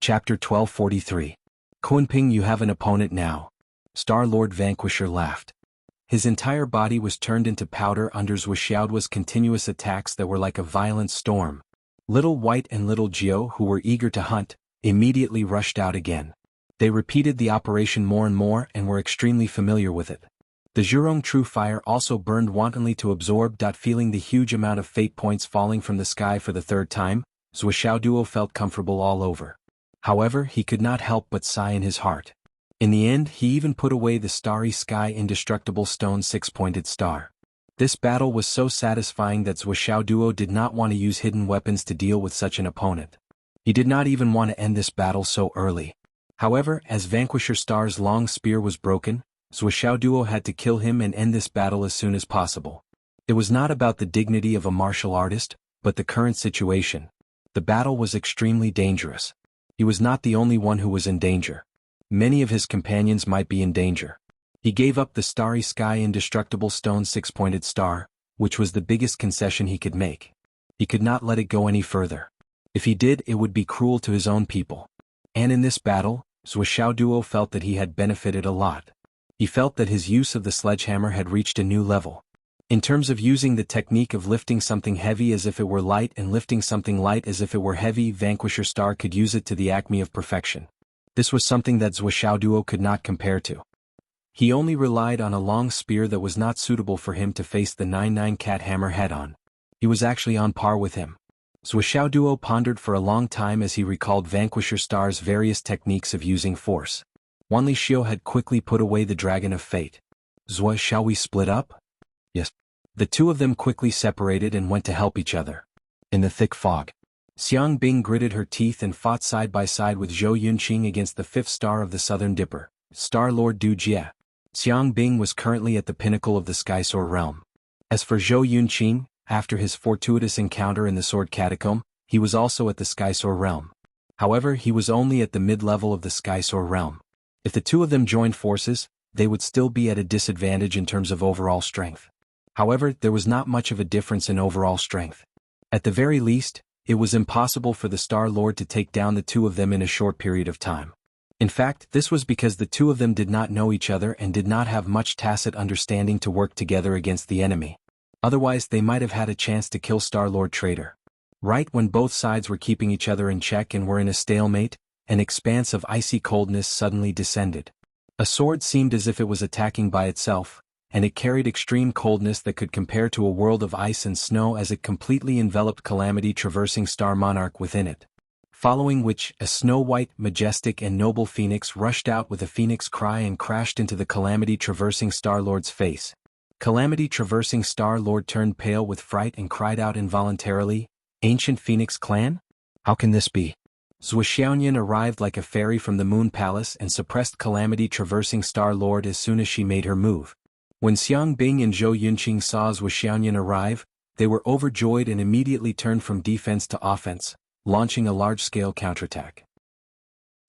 Chapter 1243. Kunping, you have an opponent now. Star-Lord Vanquisher laughed. His entire body was turned into powder under Wuxiaoduo's continuous attacks that were like a violent storm. Little White and Little Jiao, who were eager to hunt, immediately rushed out again. They repeated the operation more and more and were extremely familiar with it. The Zhurong True Fire also burned wantonly to absorb. Feeling the huge amount of fate points falling from the sky for the third time, Wuxiaoduo felt comfortable all over. However, he could not help but sigh in his heart. In the end, he even put away the starry sky indestructible stone six-pointed star. This battle was so satisfying that Wuxiaoduo did not want to use hidden weapons to deal with such an opponent. He did not even want to end this battle so early. However, as Vanquisher Star's long spear was broken, Wuxiaoduo had to kill him and end this battle as soon as possible. It was not about the dignity of a martial artist, but the current situation. The battle was extremely dangerous. He was not the only one who was in danger. Many of his companions might be in danger. He gave up the starry sky indestructible stone six-pointed star, which was the biggest concession he could make. He could not let it go any further. If he did, it would be cruel to his own people. And in this battle, Wuxiaoduo felt that he had benefited a lot. He felt that his use of the sledgehammer had reached a new level. In terms of using the technique of lifting something heavy as if it were light and lifting something light as if it were heavy, Vanquisher Star could use it to the acme of perfection. This was something that Wuxiaoduo could not compare to. He only relied on a long spear that was not suitable for him to face the 9-9 cat hammer head-on. He was actually on par with him. Wuxiaoduo pondered for a long time as he recalled Vanquisher Star's various techniques of using force. Wanli Xiao had quickly put away the Dragon of Fate. Zua, shall we split up? Yes. The two of them quickly separated and went to help each other. In the thick fog, Xiang Bing gritted her teeth and fought side by side with Zhou Yunqing against the fifth star of the Southern Dipper, Star-Lord Du Jie. Xiang Bing was currently at the pinnacle of the Skysword realm. As for Zhou Yunqing, after his fortuitous encounter in the Sword Catacomb, he was also at the Skysword realm. However, he was only at the mid-level of the Skysword realm. If the two of them joined forces, they would still be at a disadvantage in terms of overall strength. However, there was not much of a difference in overall strength. At the very least, it was impossible for the Star-Lord to take down the two of them in a short period of time. In fact, this was because the two of them did not know each other and did not have much tacit understanding to work together against the enemy. Otherwise, they might have had a chance to kill Star-Lord Traitor. Right when both sides were keeping each other in check and were in a stalemate, an expanse of icy coldness suddenly descended. A sword seemed as if it was attacking by itself, and it carried extreme coldness that could compare to a world of ice and snow as it completely enveloped Calamity traversing Star Monarch within it. Following which, a snow-white, majestic and noble phoenix rushed out with a phoenix cry and crashed into the Calamity traversing Star-Lord's face. Calamity traversing Star-Lord turned pale with fright and cried out involuntarily, "Ancient Phoenix Clan? How can this be?" Wuxiaoyan arrived like a fairy from the Moon Palace and suppressed Calamity traversing Star-Lord as soon as she made her move. When Xiang Bing and Zhou Yunqing saw Wuxiaoyan arrive, they were overjoyed and immediately turned from defense to offense, launching a large-scale counterattack.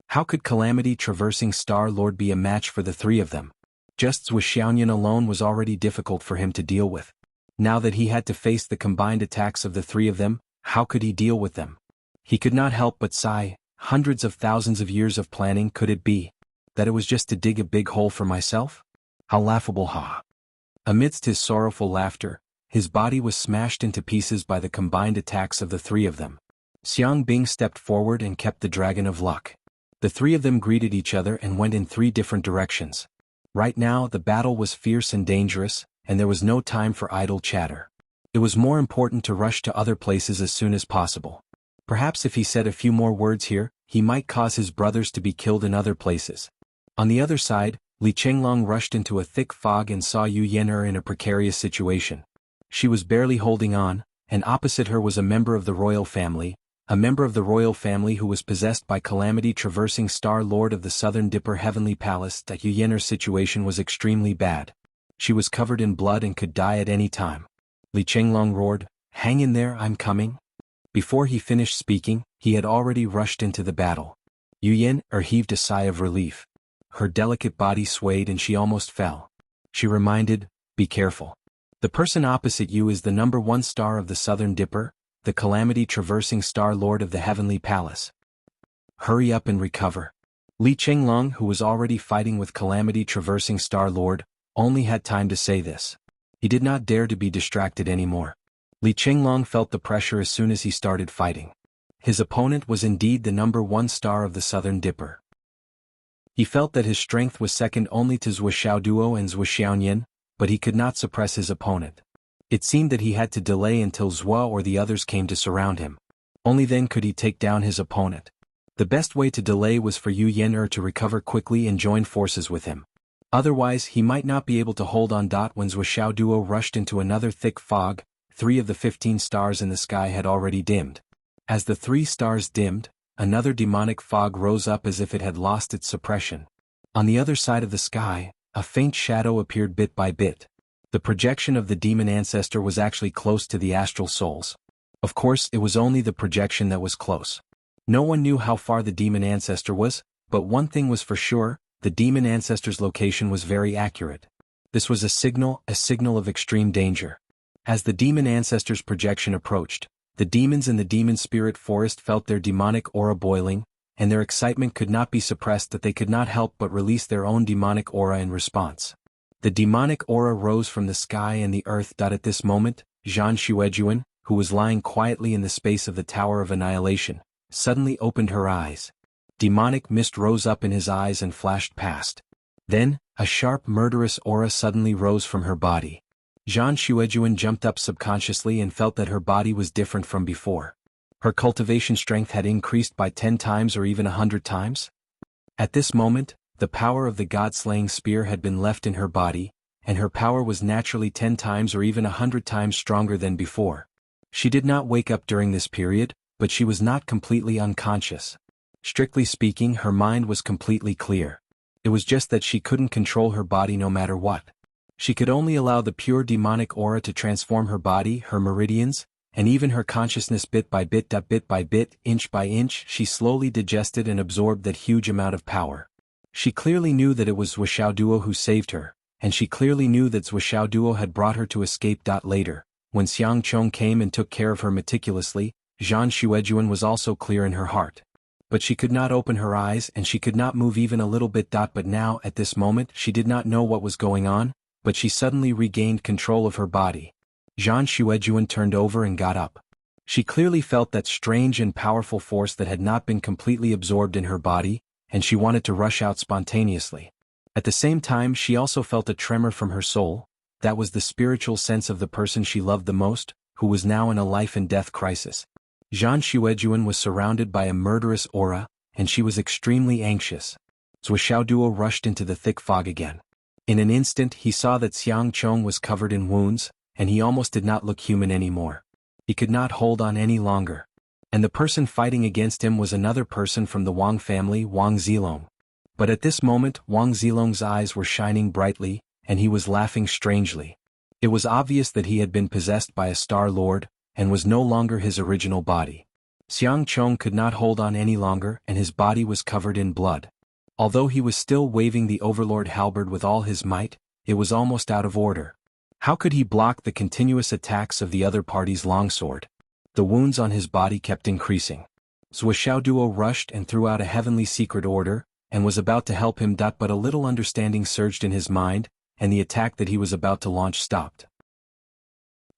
How could Calamity traversing Star-Lord be a match for the three of them? Just Wuxiaoyan alone was already difficult for him to deal with. Now that he had to face the combined attacks of the three of them, how could he deal with them? He could not help but sigh. Hundreds of thousands of years of planning, could it be that it was just to dig a big hole for myself? How laughable, ha! Amidst his sorrowful laughter, his body was smashed into pieces by the combined attacks of the three of them. Xiang Bing stepped forward and kept the Dragon of Luck. The three of them greeted each other and went in three different directions. Right now, the battle was fierce and dangerous, and there was no time for idle chatter. It was more important to rush to other places as soon as possible. Perhaps if he said a few more words here, he might cause his brothers to be killed in other places. On the other side, Li Chenglong rushed into a thick fog and saw Yu Yan'er in a precarious situation. She was barely holding on, and opposite her was a member of the royal family who was possessed by Calamity traversing Star-Lord of the Southern Dipper Heavenly Palace. That Yu Yan'er's situation was extremely bad. She was covered in blood and could die at any time. Li Chenglong roared, "Hang in there, I'm coming." Before he finished speaking, he had already rushed into the battle. Yu Yan'er heaved a sigh of relief. Her delicate body swayed and she almost fell. She reminded, "Be careful. The person opposite you is the number 1 star of the Southern Dipper, the Calamity traversing Star-Lord of the Heavenly Palace." Hurry up and recover. Li Qinglong, who was already fighting with Calamity traversing Star-Lord, only had time to say this. He did not dare to be distracted anymore. Li Qinglong felt the pressure as soon as he started fighting. His opponent was indeed the #1 star of the Southern Dipper. He felt that his strength was second only to Zhou Xiaoduo and Zhou Xiaoyan, but he could not suppress his opponent. It seemed that he had to delay until Zhou or the others came to surround him. Only then could he take down his opponent. The best way to delay was for Yu Yan'er to recover quickly and join forces with him. Otherwise he might not be able to hold on. When Zhou Xiaoduo rushed into another thick fog, 3 of the 15 stars in the sky had already dimmed. As the 3 stars dimmed, another demonic fog rose up as if it had lost its suppression. On the other side of the sky, a faint shadow appeared bit by bit. The projection of the demon ancestor was actually close to the astral souls. Of course, it was only the projection that was close. No one knew how far the demon ancestor was, but one thing was for sure, the demon ancestor's location was very accurate. This was a signal of extreme danger. As the demon ancestor's projection approached, the demons in the demon spirit forest felt their demonic aura boiling, and their excitement could not be suppressed that they could not help but release their own demonic aura in response. The demonic aura rose from the sky and the earth. At this moment, Zhan Xuejuan, who was lying quietly in the space of the Tower of Annihilation, suddenly opened her eyes. Demonic mist rose up in his eyes and flashed past. Then, a sharp murderous aura suddenly rose from her body. Zhan Xuejuan jumped up subconsciously and felt that her body was different from before. Her cultivation strength had increased by 10 times or even 100 times. At this moment, the power of the god-slaying spear had been left in her body, and her power was naturally 10 times or even 100 times stronger than before. She did not wake up during this period, but she was not completely unconscious. Strictly speaking, her mind was completely clear. It was just that she couldn't control her body no matter what. She could only allow the pure demonic aura to transform her body, her meridians, and even her consciousness bit by bit, inch by inch. She slowly digested and absorbed that huge amount of power. She clearly knew that it was Zhou Xiaoduo who saved her, and she clearly knew that Zhou Xiaoduo had brought her to escape. Later, when Xiang Chong came and took care of her meticulously, Zhan Xuejuan was also clear in her heart. But she could not open her eyes and she could not move even a little bit. But now, at this moment, she did not know what was going on, but she suddenly regained control of her body. Zhan Xuejuan turned over and got up. She clearly felt that strange and powerful force that had not been completely absorbed in her body, and she wanted to rush out spontaneously. At the same time, she also felt a tremor from her soul. That was the spiritual sense of the person she loved the most, who was now in a life and death crisis. Zhan Xuejuan was surrounded by a murderous aura, and she was extremely anxious. Zhou Xiaoduo rushed into the thick fog again. In an instant he saw that Xiang Chong was covered in wounds, and he almost did not look human anymore. He could not hold on any longer. And the person fighting against him was another person from the Wang family, Wang Zilong. But at this moment Wang Zilong's eyes were shining brightly, and he was laughing strangely. It was obvious that he had been possessed by a Star Lord, and was no longer his original body. Xiang Chong could not hold on any longer and his body was covered in blood. Although he was still waving the Overlord halberd with all his might, it was almost out of order. How could he block the continuous attacks of the other party's longsword? The wounds on his body kept increasing. Zhou Xiaoduo rushed and threw out a heavenly secret order, and was about to help him. But a little understanding surged in his mind, and the attack that he was about to launch stopped.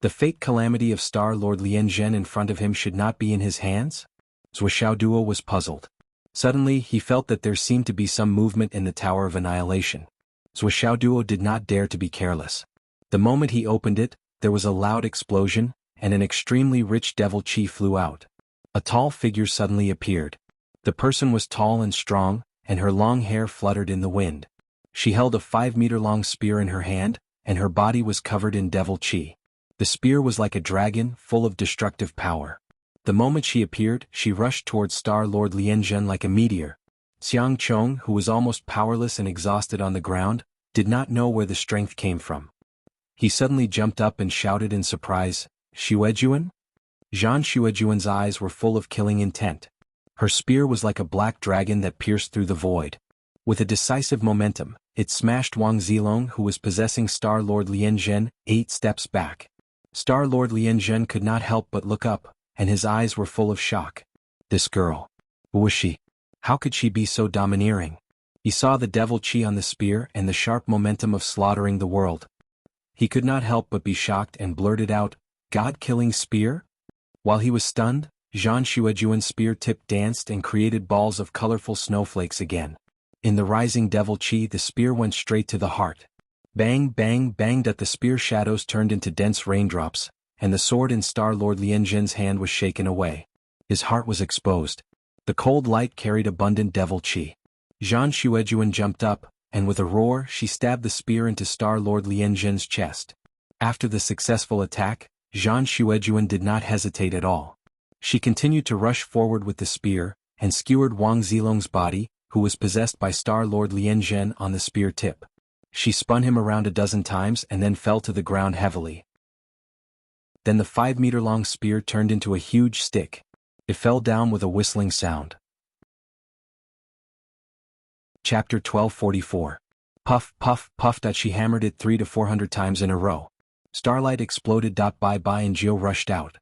The fate calamity of Star Lord Lian Zhen in front of him should not be in his hands? Zhou Xiaoduo was puzzled. Suddenly he felt that there seemed to be some movement in the Tower of Annihilation. Zhou Xiaoduo did not dare to be careless. The moment he opened it, there was a loud explosion, and an extremely rich devil chi flew out. A tall figure suddenly appeared. The person was tall and strong, and her long hair fluttered in the wind. She held a 5-meter-long spear in her hand, and her body was covered in devil chi. The spear was like a dragon, full of destructive power. The moment she appeared, she rushed towards Star Lord Lian Zhen like a meteor. Xiang Chong, who was almost powerless and exhausted on the ground, did not know where the strength came from. He suddenly jumped up and shouted in surprise, "Xuejuan?" Zhan Xuejuan's eyes were full of killing intent. Her spear was like a black dragon that pierced through the void. With a decisive momentum, it smashed Wang Zilong, who was possessing Star Lord Lian Zhen, 8 steps back. Star Lord Lian Zhen could not help but look up, and his eyes were full of shock. This girl. Who was she? How could she be so domineering? He saw the devil chi on the spear and the sharp momentum of slaughtering the world. He could not help but be shocked and blurted out, "God-killing spear?" While he was stunned, Zhang Xuejuan's spear tip danced and created balls of colorful snowflakes again. In the rising devil chi, the spear went straight to the heart. Bang, bang, bang, that the spear shadows turned into dense raindrops, and the sword in Star Lord Lianzhen's hand was shaken away. His heart was exposed. The cold light carried abundant devil chi. Zhang Xuejuan jumped up, and with a roar she stabbed the spear into Star Lord Lianzhen's chest. After the successful attack, Zhang Xuejuan did not hesitate at all. She continued to rush forward with the spear, and skewered Wang Zilong's body, who was possessed by Star Lord Lianzhen, on the spear tip. She spun him around a dozen times and then fell to the ground heavily. Then the 5-meter-long spear turned into a huge stick. It fell down with a whistling sound. Chapter 1244. Puff, puff, puff. She hammered it 300 to 400 times in a row. Starlight exploded. Bye and Jiu rushed out.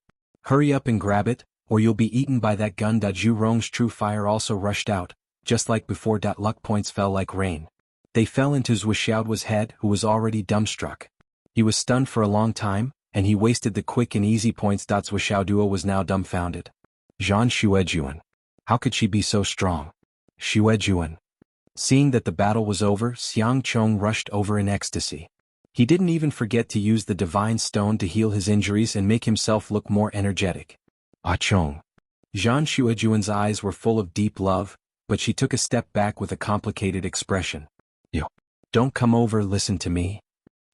Hurry up and grab it, or you'll be eaten by that gun. Zhu Rong's true fire also rushed out, just like before. Luck points fell like rain. They fell into Zhuxiaoduo's head, who was already dumbstruck. He was stunned for a long time, and he wasted the quick and easy points. Zhuxiaoduo was now dumbfounded. Zhang Xuejuan. How could she be so strong? Xuejuan. Seeing that the battle was over, Xiang Chong rushed over in ecstasy. He didn't even forget to use the divine stone to heal his injuries and make himself look more energetic. Ah Chong. Zhang Xuejuan's eyes were full of deep love, but she took a step back with a complicated expression. You. Don't come over, listen to me.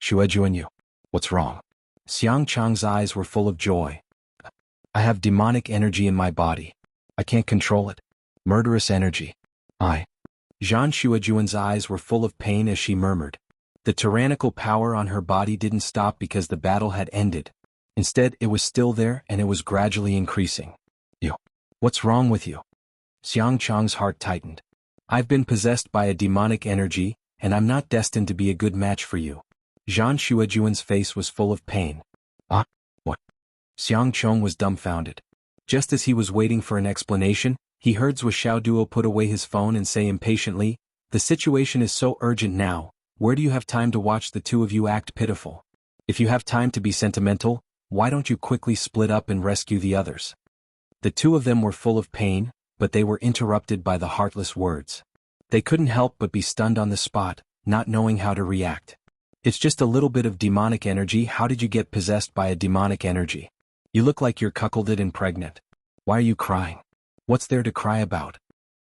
Xuejuan, you. What's wrong? Xiang Chong's eyes were full of joy. I have demonic energy in my body. I can't control it. Murderous energy. Zhang Xuejuan's eyes were full of pain as she murmured. The tyrannical power on her body didn't stop because the battle had ended. Instead, it was still there and it was gradually increasing. You. What's wrong with you? Xiang Chong's heart tightened. I've been possessed by a demonic energy, and I'm not destined to be a good match for you. Zhang Xuejuan's face was full of pain. Ah? What? Xiang Chong was dumbfounded. Just as he was waiting for an explanation, he heard Zhuxiaoduo put away his phone and say impatiently, "The situation is so urgent now, where do you have time to watch the two of you act pitiful? If you have time to be sentimental, why don't you quickly split up and rescue the others?" The two of them were full of pain, but they were interrupted by the heartless words. They couldn't help but be stunned on the spot, not knowing how to react. It's just a little bit of demonic energy. How did you get possessed by a demonic energy? You look like you're cuckolded and pregnant. Why are you crying? What's there to cry about?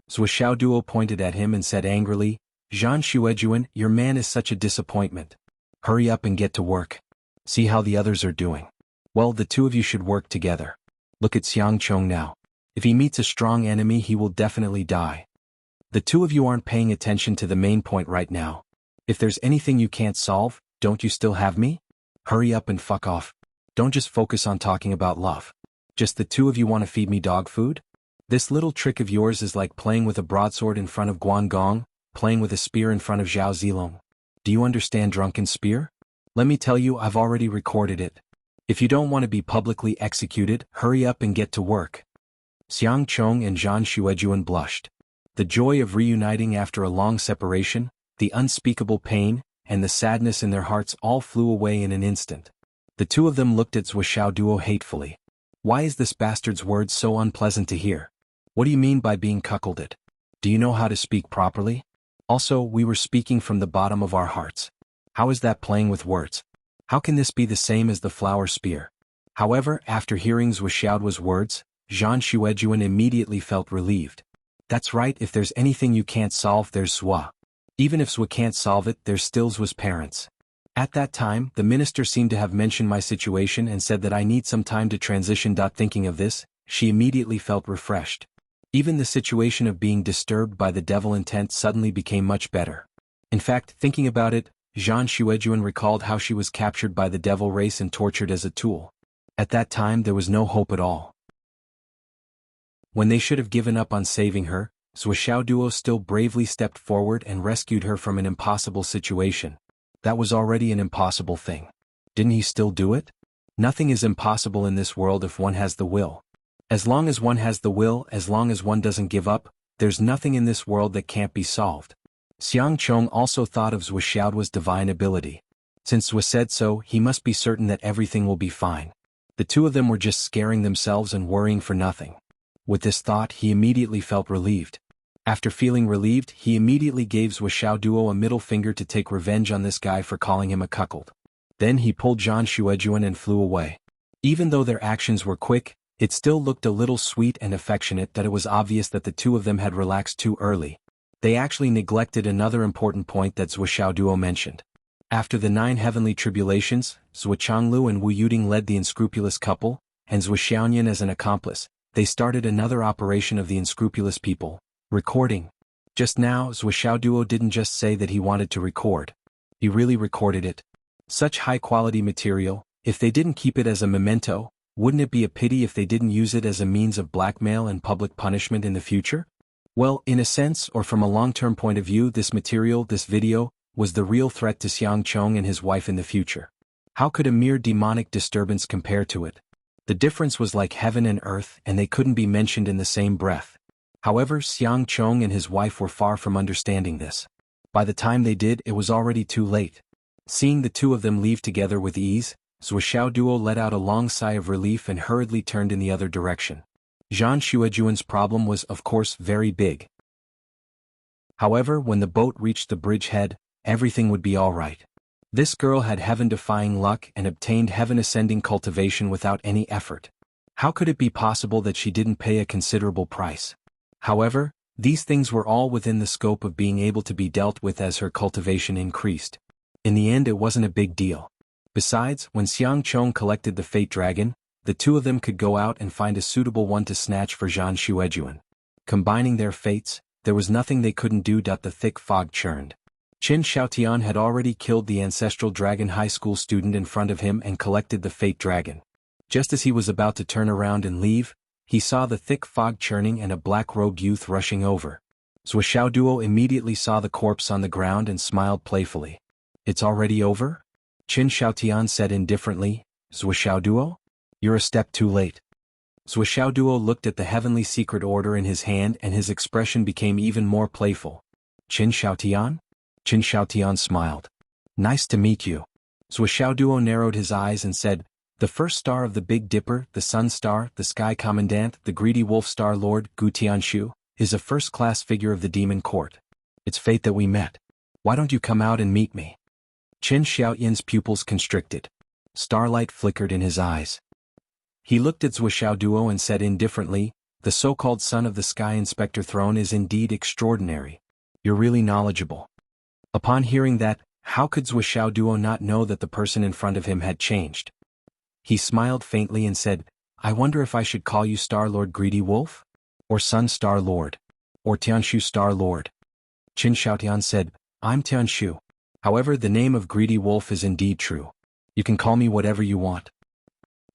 Zhuxiaoduo pointed at him and said angrily, "Zhang Xuejuan, your man is such a disappointment. Hurry up and get to work. See how the others are doing. Well, the two of you should work together. Look at Xiang Chong now. If he meets a strong enemy, he will definitely die. The two of you aren't paying attention to the main point right now. If there's anything you can't solve, don't you still have me? Hurry up and fuck off. Don't just focus on talking about love. Just the two of you want to feed me dog food? This little trick of yours is like playing with a broadsword in front of Guangong, playing with a spear in front of Zhao Zilong. Do you understand drunken spear? Let me tell you, I've already recorded it. If you don't want to be publicly executed, hurry up and get to work." Xiang Chong and Zhang Xuejuan blushed. The joy of reuniting after a long separation, the unspeakable pain, and the sadness in their hearts all flew away in an instant. The two of them looked at Zhuxiaoduo hatefully. Why is this bastard's words so unpleasant to hear? What do you mean by being cuckolded? Do you know how to speak properly? Also, we were speaking from the bottom of our hearts. How is that playing with words? How can this be the same as the flower spear? However, after hearing Zhuxiaoduo's words, Zhang Xuejuan immediately felt relieved. That's right, if there's anything you can't solve, there's Zhua. Even if Zhua can't solve it, there's still Zhua's parents. At that time, the minister seemed to have mentioned my situation and said that I need some time to transition. Thinking of this, she immediately felt refreshed. Even the situation of being disturbed by the devil intent suddenly became much better. In fact, thinking about it, Zhang Xuejuan recalled how she was captured by the devil race and tortured as a tool. At that time there was no hope at all. When they should have given up on saving her, Zhuxiaoduo still bravely stepped forward and rescued her from an impossible situation. That was already an impossible thing. Didn't he still do it? Nothing is impossible in this world if one has the will. As long as one has the will, as long as one doesn't give up, there's nothing in this world that can't be solved. Xiang Chong also thought of Zhou Xiaoduo's divine ability. Since Zhou said so, he must be certain that everything will be fine. The two of them were just scaring themselves and worrying for nothing. With this thought, he immediately felt relieved. After feeling relieved, he immediately gave Zhou Xiaoduo a middle finger to take revenge on this guy for calling him a cuckold. Then he pulled Zhang Xuejuan and flew away. Even though their actions were quick, it still looked a little sweet and affectionate that it was obvious that the two of them had relaxed too early. They actually neglected another important point that Zhou Xiaoduo mentioned. After the 9 heavenly tribulations, Zhou Changlu and Wu Yuding led the unscrupulous couple, and Zhou Xiaoyan as an accomplice. They started another operation of the unscrupulous people, recording. Just now, Zhou Xiaoduo didn't just say that he wanted to record. He really recorded it. Such high-quality material, if they didn't keep it as a memento, wouldn't it be a pity if they didn't use it as a means of blackmail and public punishment in the future? Well, in a sense, or from a long-term point of view, this material, this video, was the real threat to Xiang Chong and his wife in the future. How could a mere demonic disturbance compare to it? The difference was like heaven and earth, and they couldn't be mentioned in the same breath. However, Xiang Chong and his wife were far from understanding this. By the time they did, it was already too late. Seeing the two of them leave together with ease, Zhou Xiaoduo let out a long sigh of relief and hurriedly turned in the other direction. Zhang Xuejuan's problem was, of course, very big. However, when the boat reached the bridgehead, everything would be all right. This girl had heaven-defying luck and obtained heaven-ascending cultivation without any effort. How could it be possible that she didn't pay a considerable price? However, these things were all within the scope of being able to be dealt with as her cultivation increased. In the end, it wasn't a big deal. Besides, when Xiang Chong collected the Fate Dragon, the two of them could go out and find a suitable one to snatch for Zhang Xuejuan. Combining their fates, there was nothing they couldn't do. The thick fog churned. Qin Xiaotian had already killed the ancestral dragon high school student in front of him and collected the Fate Dragon. Just as he was about to turn around and leave, he saw the thick fog churning and a black-robed youth rushing over. Zhou Xiaoduo immediately saw the corpse on the ground and smiled playfully. "It's already over?" Qin Xiaotian said indifferently. "Zhou Xiaoduo? You're a step too late." Zhou Xiaoduo looked at the heavenly secret order in his hand and his expression became even more playful. "Qin Xiaotian?" Qin Xiaotian smiled. "Nice to meet you." Zhou Xiaoduo narrowed his eyes and said, "The first star of the Big Dipper, the Sun Star, the Sky Commandant, the Greedy Wolf Star Lord, Gu Tianshu, is a first-class figure of the Demon Court. It's fate that we met. Why don't you come out and meet me?" Qin Xiaoyan's pupils constricted. Starlight flickered in his eyes. He looked at Zhou Xiaoduo and said indifferently, "The so-called son of the Sky Inspector throne is indeed extraordinary. You're really knowledgeable." Upon hearing that, how could Zhou Xiaoduo not know that the person in front of him had changed? He smiled faintly and said, "I wonder if I should call you Star Lord Greedy Wolf? Or Sun Star Lord? Or Tianshu Star Lord?" Qin Xiaotian said, "I'm Tianshu. However, the name of Greedy Wolf is indeed true. You can call me whatever you want."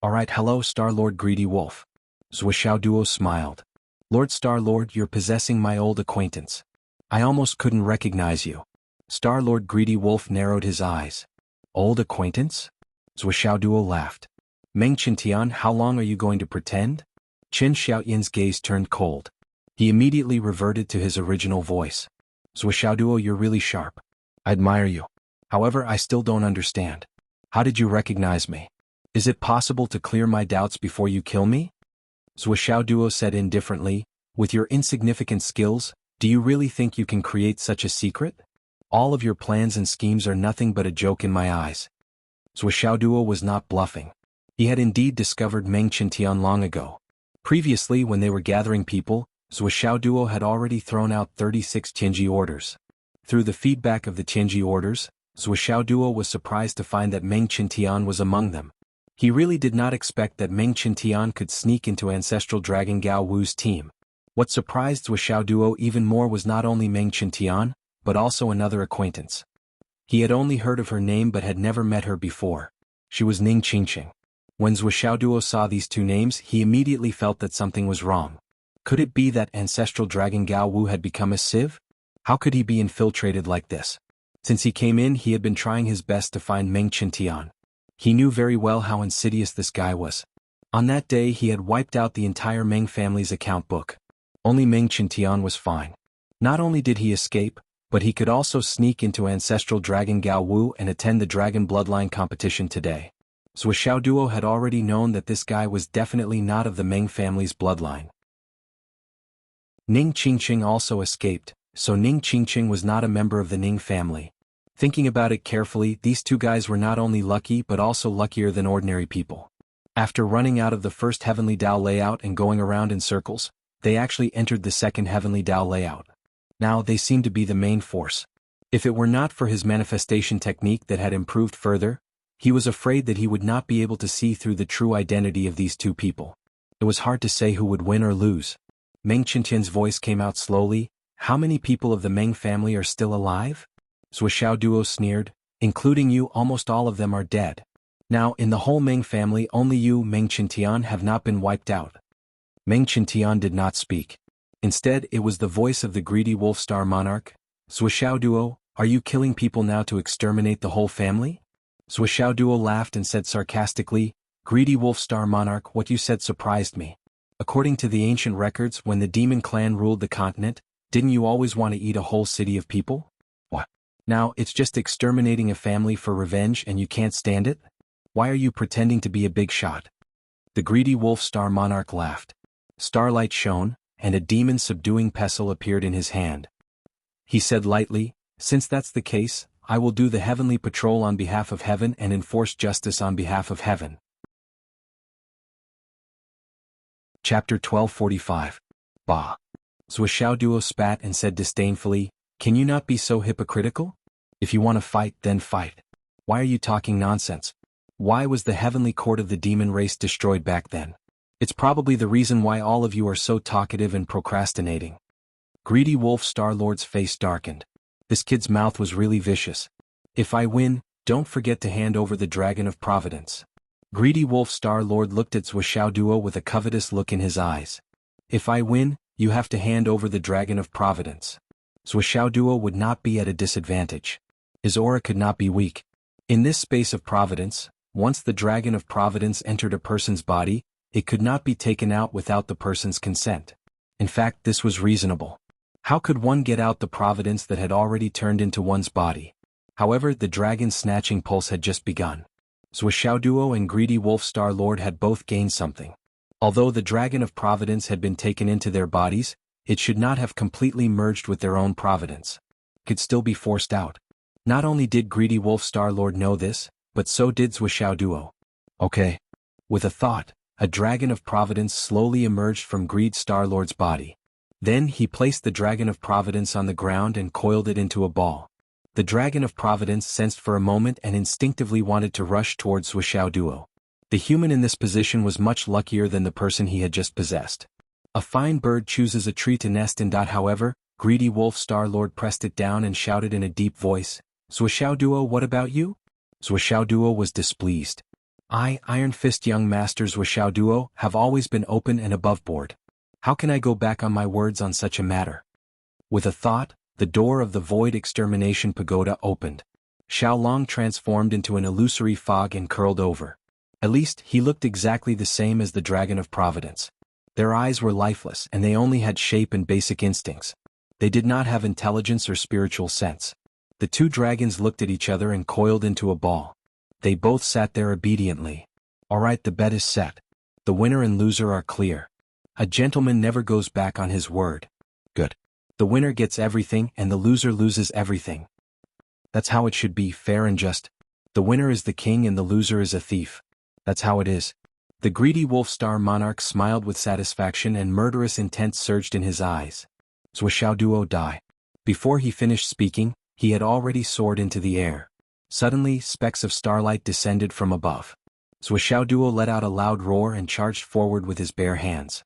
"Alright, hello Star Lord Greedy Wolf." Zhou Xiaoduo smiled. "Lord Star Lord, you're possessing my old acquaintance. I almost couldn't recognize you." Star Lord Greedy Wolf narrowed his eyes. "Old acquaintance?" Zhou Xiaoduo laughed. "Meng Qintian, how long are you going to pretend?" Qin Xiaoyan's gaze turned cold. He immediately reverted to his original voice. "Zhou Xiaoduo, you're really sharp. I admire you. However, I still don't understand. How did you recognize me? Is it possible to clear my doubts before you kill me?" Zhou Xiaoduo said indifferently, "With your insignificant skills, do you really think you can create such a secret? All of your plans and schemes are nothing but a joke in my eyes." Zhou Xiaoduo was not bluffing. He had indeed discovered Meng Qintian long ago. Previously, when they were gathering people, Zhou Xiaoduo had already thrown out 36 Tianji orders. Through the feedback of the Tianji orders, Zhou Xiaoduo was surprised to find that Meng Qintian was among them. He really did not expect that Meng Qintian could sneak into Ancestral Dragon Gao Wu's team. What surprised Zhou Xiaoduo even more was not only Meng Qintian, but also another acquaintance. He had only heard of her name but had never met her before. She was Ning Qingqing. When Zhou Xiaoduo saw these two names, he immediately felt that something was wrong. Could it be that Ancestral Dragon Gao Wu had become a sieve? How could he be infiltrated like this? Since he came in, he had been trying his best to find Meng Qintian. He knew very well how insidious this guy was. On that day, he had wiped out the entire Meng family's account book. Only Meng Qintian was fine. Not only did he escape, but he could also sneak into ancestral dragon Gao Wu and attend the dragon bloodline competition today. Zhou Xiaoduo had already known that this guy was definitely not of the Meng family's bloodline. Ning Qingqing also escaped, so Ning Qingqing was not a member of the Ning family. Thinking about it carefully, these two guys were not only lucky but also luckier than ordinary people. After running out of the first Heavenly Dao layout and going around in circles, they actually entered the second Heavenly Dao layout. Now they seemed to be the main force. If it were not for his manifestation technique that had improved further, he was afraid that he would not be able to see through the true identity of these two people. It was hard to say who would win or lose. Meng Qintian's voice came out slowly. How many people of the Meng family are still alive? Zhou Xiaoduo sneered. Including you, almost all of them are dead. Now, in the whole Meng family, only you, Meng Qintian, have not been wiped out. Meng Qintian did not speak. Instead, it was the voice of the greedy wolf-star monarch. Zhou Xiaoduo, are you killing people now to exterminate the whole family? Zhou Xiaoduo laughed and said sarcastically, Greedy wolf-star monarch, what you said surprised me. According to the ancient records, when the demon clan ruled the continent, didn't you always want to eat a whole city of people? What? Now, it's just exterminating a family for revenge and you can't stand it? Why are you pretending to be a big shot? The greedy wolf-star monarch laughed. Starlight shone, and a demon subduing pestle appeared in his hand. He said lightly, since that's the case, I will do the heavenly patrol on behalf of heaven and enforce justice on behalf of heaven. Chapter 1245. Bah. Zhou Xiaoduo spat and said disdainfully, can you not be so hypocritical? If you want to fight, then fight. Why are you talking nonsense? Why was the heavenly court of the demon race destroyed back then? It's probably the reason why all of you are so talkative and procrastinating. Greedy Wolf Star-Lord's face darkened. This kid's mouth was really vicious. If I win, don't forget to hand over the Dragon of Providence. Greedy Wolf Star-Lord looked at Zhou Xiaoduo with a covetous look in his eyes. If I win, you have to hand over the Dragon of Providence. Zhou Xiaoduo would not be at a disadvantage. His aura could not be weak. In this space of providence, once the Dragon of Providence entered a person's body, it could not be taken out without the person's consent. In fact, this was reasonable. How could one get out the providence that had already turned into one's body? However, the dragon's snatching pulse had just begun. Zhou Xiaoduo and Greedy Wolf Star-Lord had both gained something. Although the Dragon of Providence had been taken into their bodies, it should not have completely merged with their own providence. It could still be forced out. Not only did Greedy Wolf Star-Lord know this, but so did Zhou Xiaoduo. Okay. With a thought, a Dragon of Providence slowly emerged from Greed Star-Lord's body. Then he placed the Dragon of Providence on the ground and coiled it into a ball. The Dragon of Providence sensed for a moment and instinctively wanted to rush towards Zhou Xiaoduo. The human in this position was much luckier than the person he had just possessed. A fine bird chooses a tree to nest in. However, Greedy Wolf Star-Lord pressed it down and shouted in a deep voice, Zhou Xiaoduo, what about you? Zhou Xiaoduo was displeased. I, Iron Fist Young Master Zhou Xiaoduo, have always been open and above board. How can I go back on my words on such a matter? With a thought, the door of the Void Extermination Pagoda opened. Xiaolong transformed into an illusory fog and curled over. At least, he looked exactly the same as the Dragon of Providence. Their eyes were lifeless and they only had shape and basic instincts. They did not have intelligence or spiritual sense. The two dragons looked at each other and coiled into a ball. They both sat there obediently. Alright, the bet is set. The winner and loser are clear. A gentleman never goes back on his word. Good. The winner gets everything and the loser loses everything. That's how it should be, fair and just. The winner is the king and the loser is a thief. That's how it is. The greedy wolf-star monarch smiled with satisfaction and murderous intent surged in his eyes. Zhou Xiaoduo die. Before he finished speaking, he had already soared into the air. Suddenly, specks of starlight descended from above. Zhou Xiaoduo let out a loud roar and charged forward with his bare hands.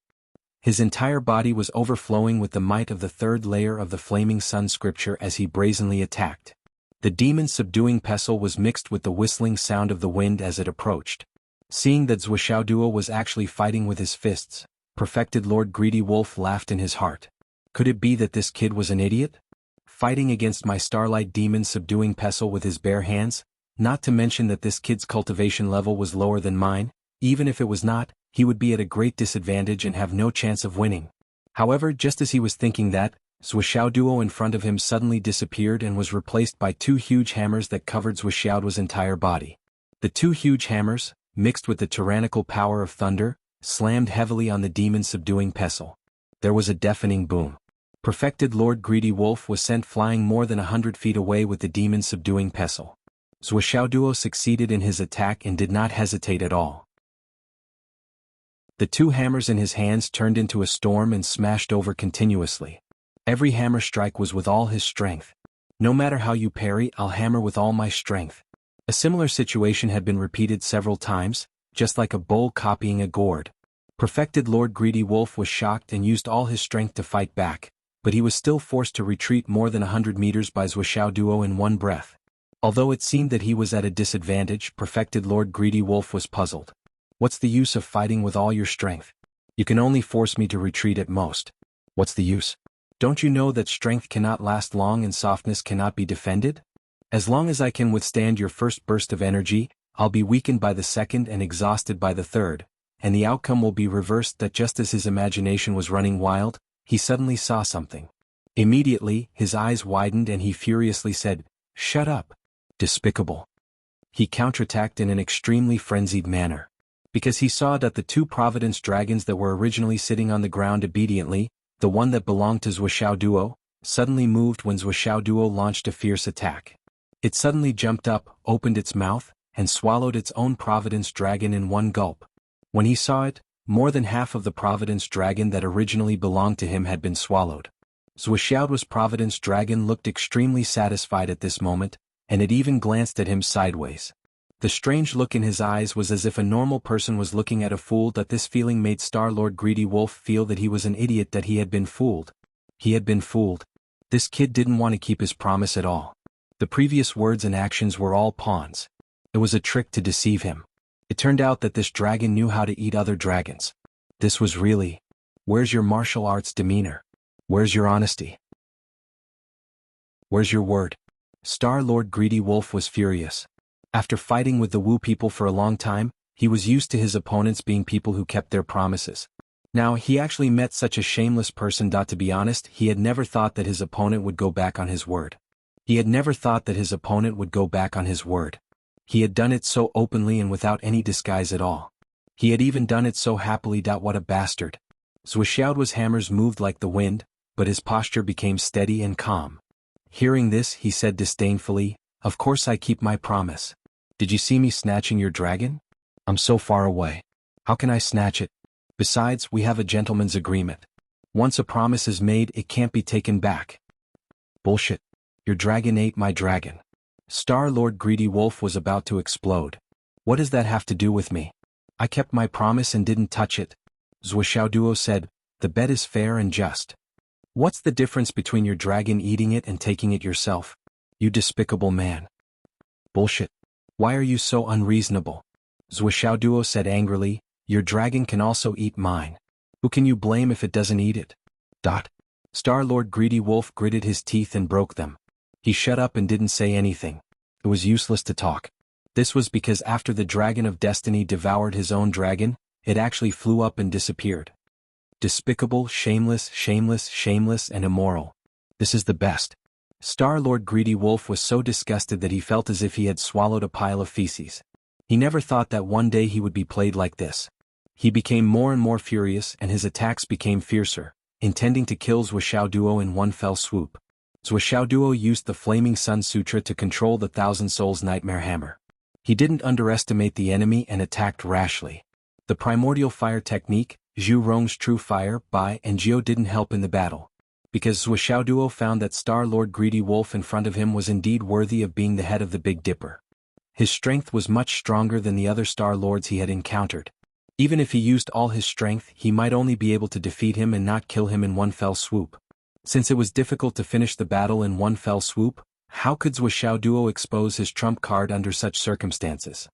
His entire body was overflowing with the might of the third layer of the flaming sun scripture as he brazenly attacked. The demon's subduing pestle was mixed with the whistling sound of the wind as it approached. Seeing that Zhou Xiaoduo was actually fighting with his fists, perfected Lord Greedy Wolf laughed in his heart. Could it be that this kid was an idiot? Fighting against my starlight demon subduing pestle with his bare hands? Not to mention that this kid's cultivation level was lower than mine. Even if it was not, he would be at a great disadvantage and have no chance of winning. However, just as he was thinking that, Zhuoxiao duo in front of him suddenly disappeared and was replaced by two huge hammers that covered Zhuoxiao's entire body. The two huge hammers, mixed with the tyrannical power of thunder, slammed heavily on the demon-subduing pestle. There was a deafening boom. Perfected Lord Greedy Wolf was sent flying more than 100 feet away with the demon-subduing pestle. Zhuoxiao duo succeeded in his attack and did not hesitate at all. The two hammers in his hands turned into a storm and smashed over continuously. Every hammer strike was with all his strength. No matter how you parry, I'll hammer with all my strength. A similar situation had been repeated several times, just like a bull copying a gourd. Perfected Lord Greedy Wolf was shocked and used all his strength to fight back, but he was still forced to retreat more than 100 meters by Zhuoxiao duo in one breath. Although it seemed that he was at a disadvantage, Perfected Lord Greedy Wolf was puzzled. What's the use of fighting with all your strength? You can only force me to retreat at most. What's the use? Don't you know that strength cannot last long and softness cannot be defended? As long as I can withstand your first burst of energy, I'll be weakened by the second and exhausted by the third, and the outcome will be reversed. That just as his imagination was running wild, he suddenly saw something. Immediately, his eyes widened and he furiously said, "Shut up! Despicable!" He counterattacked in an extremely frenzied manner. Because he saw that the two Providence dragons that were originally sitting on the ground obediently, the one that belonged to Zhuoxiao duo, suddenly moved when Zhuoxiao duo launched a fierce attack. It suddenly jumped up, opened its mouth, and swallowed its own Providence dragon in one gulp. When he saw it, more than half of the Providence dragon that originally belonged to him had been swallowed. Zhuoxiao's Providence dragon looked extremely satisfied at this moment, and it even glanced at him sideways. The strange look in his eyes was as if a normal person was looking at a fool. That this feeling made Star-Lord Greedy Wolf feel that he was an idiot, that he had been fooled. He had been fooled. This kid didn't want to keep his promise at all. The previous words and actions were all pawns. It was a trick to deceive him. It turned out that this dragon knew how to eat other dragons. This was really... Where's your martial arts demeanor? Where's your honesty? Where's your word? Star-Lord Greedy Wolf was furious. After fighting with the Wu people for a long time, he was used to his opponents being people who kept their promises. Now he actually met such a shameless person. To be honest, he had never thought that his opponent would go back on his word. He had never thought that his opponent would go back on his word. He had done it so openly and without any disguise at all. He had even done it so happily. What a bastard. Zhuoxiao's hammers moved like the wind, but his posture became steady and calm. Hearing this, he said disdainfully, "Of course I keep my promise. Did you see me snatching your dragon? I'm so far away. How can I snatch it? Besides, we have a gentleman's agreement. Once a promise is made, it can't be taken back." Bullshit. Your dragon ate my dragon. Star-Lord Greedy Wolf was about to explode. What does that have to do with me? I kept my promise and didn't touch it. Zhuoxiao duo said, "The bet is fair and just. What's the difference between your dragon eating it and taking it yourself? You despicable man." Bullshit. Why are you so unreasonable? Zhuoxiao duo said angrily, "Your dragon can also eat mine. Who can you blame if it doesn't eat it?" Star-Lord Greedy Wolf gritted his teeth and broke them. He shut up and didn't say anything. It was useless to talk. This was because after the Dragon of Destiny devoured his own dragon, it actually flew up and disappeared. Despicable, shameless, shameless, shameless, and immoral. This is the best. Star-Lord Greedy Wolf was so disgusted that he felt as if he had swallowed a pile of feces. He never thought that one day he would be played like this. He became more and more furious and his attacks became fiercer, intending to kill Zhuoxiao duo in one fell swoop. Zhuoxiao duo used the Flaming Sun Sutra to control the Thousand Souls Nightmare Hammer. He didn't underestimate the enemy and attacked rashly. The primordial fire technique, Zhu Rong's True Fire, Bai and Jiu didn't help in the battle. Because Zhuoxiao duo found that Star-Lord Greedy Wolf in front of him was indeed worthy of being the head of the Big Dipper. His strength was much stronger than the other Star-Lords he had encountered. Even if he used all his strength, he might only be able to defeat him and not kill him in one fell swoop. Since it was difficult to finish the battle in one fell swoop, how could Zhuoxiao duo expose his trump card under such circumstances?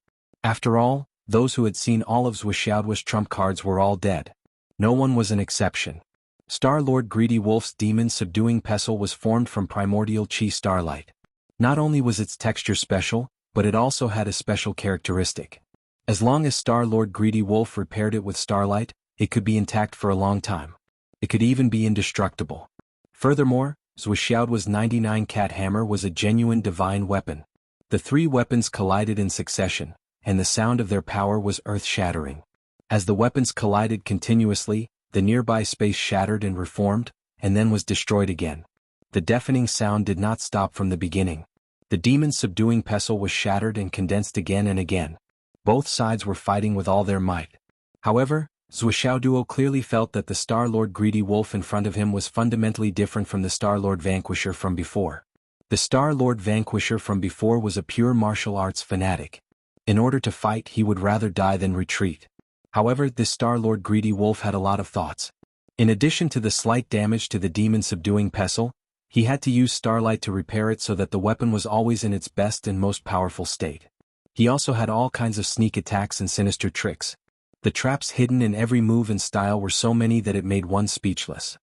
After all, those who had seen all of Zhuoxiao's trump cards were all dead. No one was an exception. Star-Lord Greedy Wolf's demon-subduing pestle was formed from primordial chi starlight. Not only was its texture special, but it also had a special characteristic. As long as Star-Lord Greedy Wolf repaired it with starlight, it could be intact for a long time. It could even be indestructible. Furthermore, Zhuxiaoduo's 99 cat hammer was a genuine divine weapon. The three weapons collided in succession, and the sound of their power was earth-shattering. As the weapons collided continuously, the nearby space shattered and reformed, and then was destroyed again. The deafening sound did not stop from the beginning. The demon's subduing pestle was shattered and condensed again and again. Both sides were fighting with all their might. However, Zhuxiaoduo clearly felt that the Star-Lord Greedy Wolf in front of him was fundamentally different from the Star-Lord Vanquisher from before. The Star-Lord Vanquisher from before was a pure martial arts fanatic. In order to fight, he would rather die than retreat. However, this Star-Lord Greedy Wolf had a lot of thoughts. In addition to the slight damage to the demon subduing pestle, he had to use starlight to repair it so that the weapon was always in its best and most powerful state. He also had all kinds of sneak attacks and sinister tricks. The traps hidden in every move and style were so many that it made one speechless.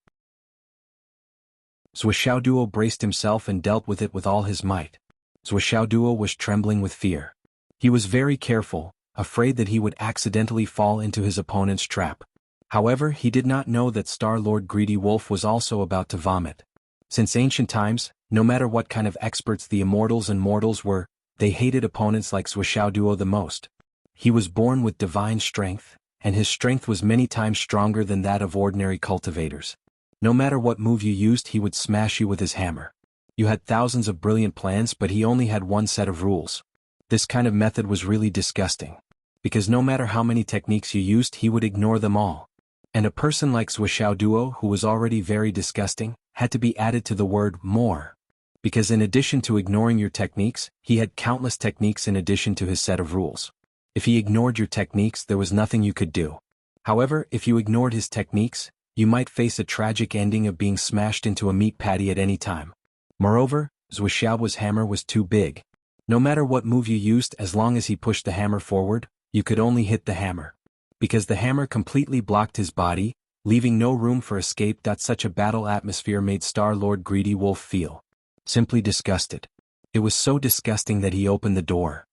Zhuxiaoduo braced himself and dealt with it with all his might. Zhuxiaoduo was trembling with fear. He was very careful, afraid that he would accidentally fall into his opponent's trap. However, he did not know that Star-Lord Greedy Wolf was also about to vomit. Since ancient times, no matter what kind of experts the immortals and mortals were, they hated opponents like Zhuxiaoduo the most. He was born with divine strength, and his strength was many times stronger than that of ordinary cultivators. No matter what move you used, he would smash you with his hammer. You had thousands of brilliant plans, but he only had one set of rules. This kind of method was really disgusting. Because no matter how many techniques you used, he would ignore them all. And a person like Zhuxiaoduo, who was already very disgusting, had to be added to the word more. Because in addition to ignoring your techniques, he had countless techniques in addition to his set of rules. If he ignored your techniques, there was nothing you could do. However, if you ignored his techniques, you might face a tragic ending of being smashed into a meat patty at any time. Moreover, Zhuxiaoduo's hammer was too big. No matter what move you used, as long as he pushed the hammer forward, you could only hit the hammer. Because the hammer completely blocked his body, leaving no room for escape. Such a battle atmosphere made Star-Lord Greedy Wolf feel simply disgusted. It was so disgusting that he opened the door.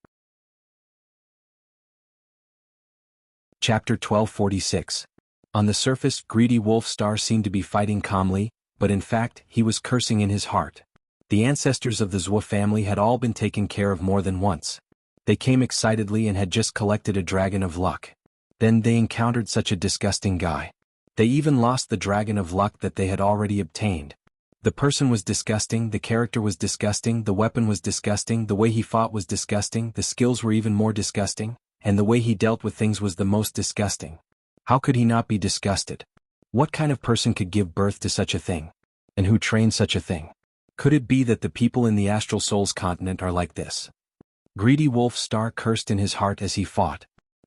Chapter 1246. On the surface, Greedy Wolf Star seemed to be fighting calmly, but in fact, he was cursing in his heart. The ancestors of the Zhuo family had all been taken care of more than once. They came excitedly and had just collected a dragon of luck. Then they encountered such a disgusting guy. They even lost the dragon of luck that they had already obtained. The person was disgusting, the character was disgusting, the weapon was disgusting, the way he fought was disgusting, the skills were even more disgusting, and the way he dealt with things was the most disgusting. How could he not be disgusted? What kind of person could give birth to such a thing? And who trained such a thing? Could it be that the people in the Astral Souls continent are like this? Greedy Wolf Star cursed in his heart as he fought.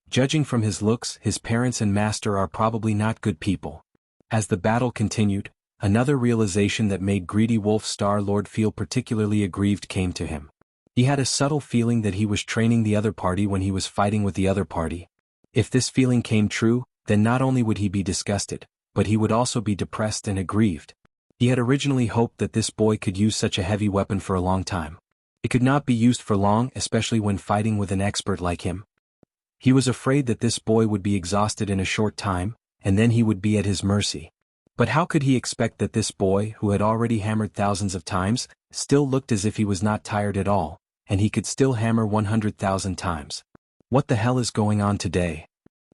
Judging from his looks, his parents and master are probably not good people. As the battle continued, another realization that made Greedy Wolf Star-Lord feel particularly aggrieved came to him. He had a subtle feeling that he was training the other party when he was fighting with the other party. If this feeling came true, then not only would he be disgusted, but he would also be depressed and aggrieved. He had originally hoped that this boy could use such a heavy weapon for a long time. It could not be used for long, especially when fighting with an expert like him. He was afraid that this boy would be exhausted in a short time, and then he would be at his mercy. But how could he expect that this boy, who had already hammered thousands of times, still looked as if he was not tired at all, and he could still hammer 100,000 times? What the hell is going on today?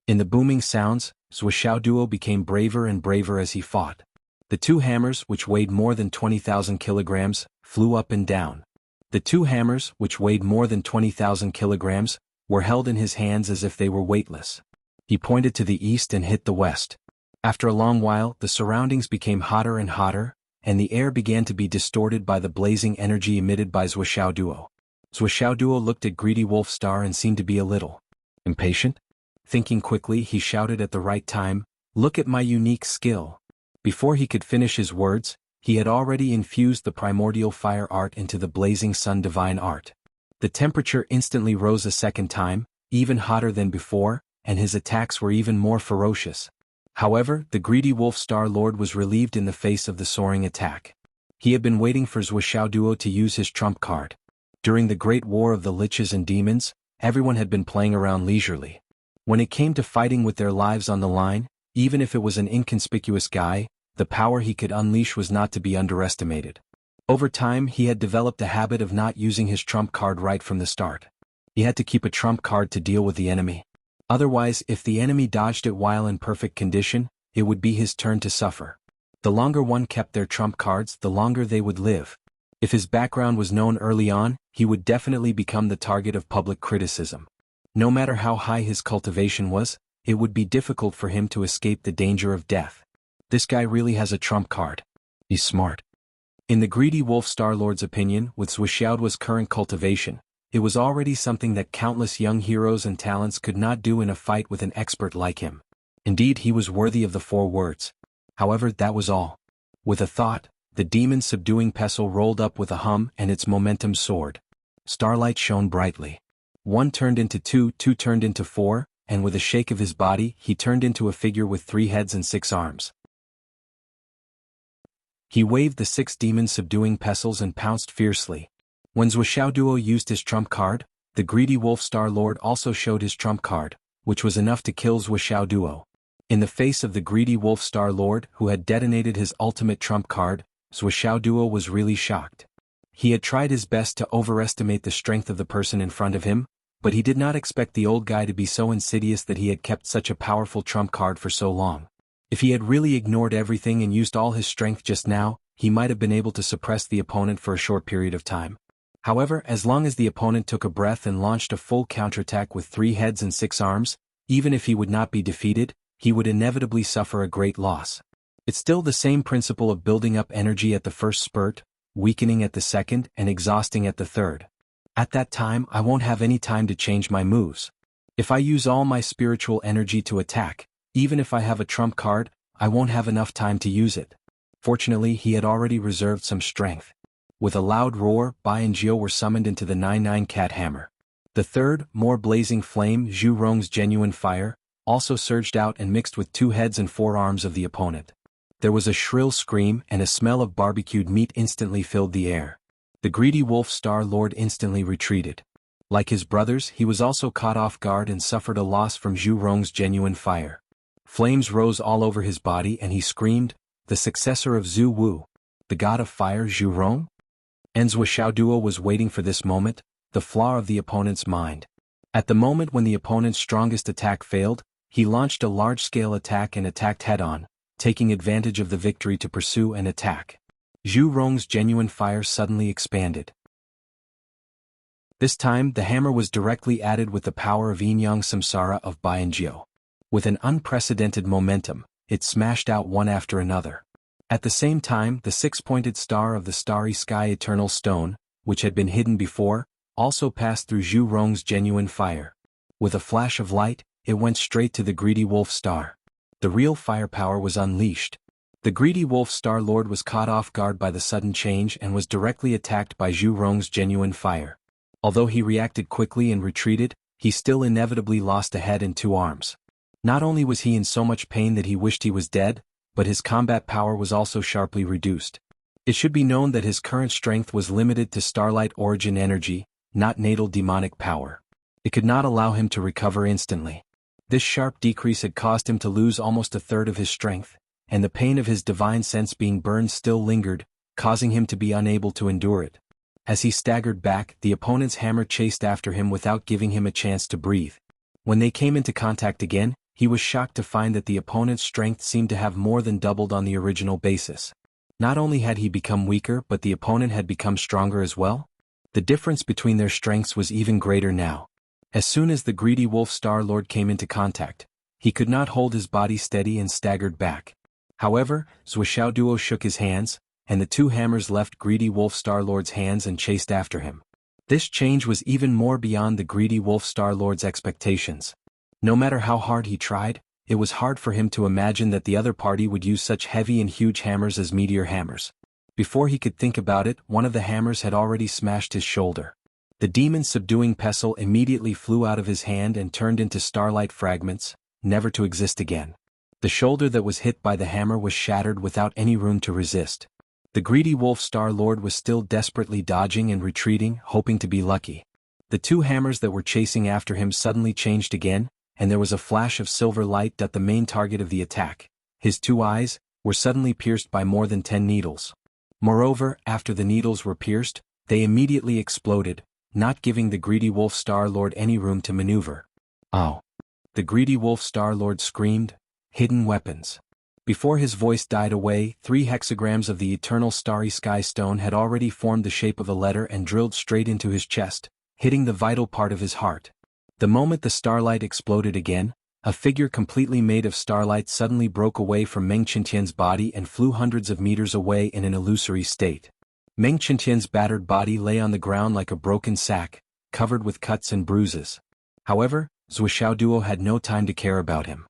In the booming sounds, Zhuxiaoduo became braver and braver as he fought. The two hammers, which weighed more than 20,000 kilograms, flew up and down. The two hammers, which weighed more than 20,000 kilograms, were held in his hands as if they were weightless. He pointed to the east and hit the west. After a long while, the surroundings became hotter and hotter, and the air began to be distorted by the blazing energy emitted by Zhuxiaoduo. Zhuxiaoduo looked at Greedy Wolf Star and seemed to be a little impatient. Thinking quickly, he shouted at the right time, "Look at my unique skill." Before he could finish his words, he had already infused the primordial fire art into the blazing sun divine art. The temperature instantly rose a second time, even hotter than before, and his attacks were even more ferocious. However, the Greedy Wolf Star Lord was relieved in the face of the soaring attack. He had been waiting for Zhuxiaoduo to use his trump card. During the Great War of the Liches and Demons, everyone had been playing around leisurely. When it came to fighting with their lives on the line, even if it was an inconspicuous guy, The power he could unleash was not to be underestimated. Over time he had developed a habit of not using his trump card right from the start. He had to keep a trump card to deal with the enemy. Otherwise, if the enemy dodged it while in perfect condition, it would be his turn to suffer. The longer one kept their trump cards, the longer they would live. If his background was known early on, he would definitely become the target of public criticism. No matter how high his cultivation was, it would be difficult for him to escape the danger of death. This guy really has a trump card. He's smart. In the greedy wolf Star-Lord's opinion, with Wuxiao's current cultivation, it was already something that countless young heroes and talents could not do in a fight with an expert like him. Indeed, he was worthy of the 4 words. However, that was all. With a thought, the demon's subduing pestle rolled up with a hum and its momentum soared. Starlight shone brightly. 1 turned into 2, 2 turned into 4, and with a shake of his body, he turned into a figure with 3 heads and 6 arms. He waved the 6 demon subduing pestles and pounced fiercely. When Wuxiao used his trump card, the greedy wolf Star-Lord also showed his trump card, which was enough to kill Wuxiao. In the face of the greedy wolf Star-Lord who had detonated his ultimate trump card, Wuxiao was really shocked. He had tried his best to overestimate the strength of the person in front of him, but he did not expect the old guy to be so insidious that he had kept such a powerful trump card for so long. If he had really ignored everything and used all his strength just now, he might have been able to suppress the opponent for a short period of time. However, as long as the opponent took a breath and launched a full counterattack with 3 heads and 6 arms, even if he would not be defeated, he would inevitably suffer a great loss. It's still the same principle of building up energy at the first spurt, weakening at the second, and exhausting at the third. At that time, I won't have any time to change my moves. If I use all my spiritual energy to attack, even if I have a trump card, I won't have enough time to use it. Fortunately, he had already reserved some strength. With a loud roar, Bai and Jiao were summoned into the 9-9 cat hammer. The third, more blazing flame, Zhu Rong's genuine fire, also surged out and mixed with 2 heads and 4 arms of the opponent. There was a shrill scream and a smell of barbecued meat instantly filled the air. The greedy wolf Star-Lord instantly retreated. Like his brothers, he was also caught off guard and suffered a loss from Zhu Rong's genuine fire. Flames rose all over his body and he screamed, "The successor of Zhu Wu, the god of fire Zhu Rong?" Wuxiao was waiting for this moment, the flaw of the opponent's mind. At the moment when the opponent's strongest attack failed, he launched a large-scale attack and attacked head-on, taking advantage of the victory to pursue and attack. Zhu Rong's genuine fire suddenly expanded. This time, the hammer was directly added with the power of Yin-Yang Samsara of Bai and Jiao. With an unprecedented momentum, it smashed out one after another. At the same time, the 6-pointed star of the starry sky Eternal Stone, which had been hidden before, also passed through Zhu Rong's genuine fire. With a flash of light, it went straight to the greedy wolf star. The real firepower was unleashed. The greedy wolf Star-Lord was caught off guard by the sudden change and was directly attacked by Zhu Rong's genuine fire. Although he reacted quickly and retreated, he still inevitably lost a head and 2 arms. Not only was he in so much pain that he wished he was dead, but his combat power was also sharply reduced. It should be known that his current strength was limited to starlight origin energy, not natal demonic power. It could not allow him to recover instantly. This sharp decrease had caused him to lose almost a third of his strength, and the pain of his divine sense being burned still lingered, causing him to be unable to endure it. As he staggered back, the opponent's hammer chased after him without giving him a chance to breathe. When they came into contact again, he was shocked to find that the opponent's strength seemed to have more than doubled on the original basis. Not only had he become weaker, but the opponent had become stronger as well. The difference between their strengths was even greater now. As soon as the greedy wolf Star-Lord came into contact, he could not hold his body steady and staggered back. However, Wuxiao shook his hands, and the 2 hammers left greedy wolf Star-Lord's hands and chased after him. This change was even more beyond the greedy wolf Star-Lord's expectations. No matter how hard he tried, it was hard for him to imagine that the other party would use such heavy and huge hammers as meteor hammers. Before he could think about it, one of the hammers had already smashed his shoulder. The demon's subduing pestle immediately flew out of his hand and turned into starlight fragments, never to exist again. The shoulder that was hit by the hammer was shattered without any room to resist. The greedy wolf Star-Lord was still desperately dodging and retreating, hoping to be lucky. The 2 hammers that were chasing after him suddenly changed again, and there was a flash of silver light at the main target of the attack, his 2 eyes, were suddenly pierced by more than 10 needles. Moreover, after the needles were pierced, they immediately exploded, not giving the greedy wolf Star-Lord any room to maneuver. "Oh!" the greedy wolf Star-Lord screamed, "hidden weapons." Before his voice died away, 3 hexagrams of the eternal starry sky stone had already formed the shape of a letter and drilled straight into his chest, hitting the vital part of his heart. The moment the starlight exploded again, a figure completely made of starlight suddenly broke away from Meng Qintian's body and flew hundreds of meters away in an illusory state. Meng Qintian's battered body lay on the ground like a broken sack, covered with cuts and bruises. However, Zhuo Duo had no time to care about him.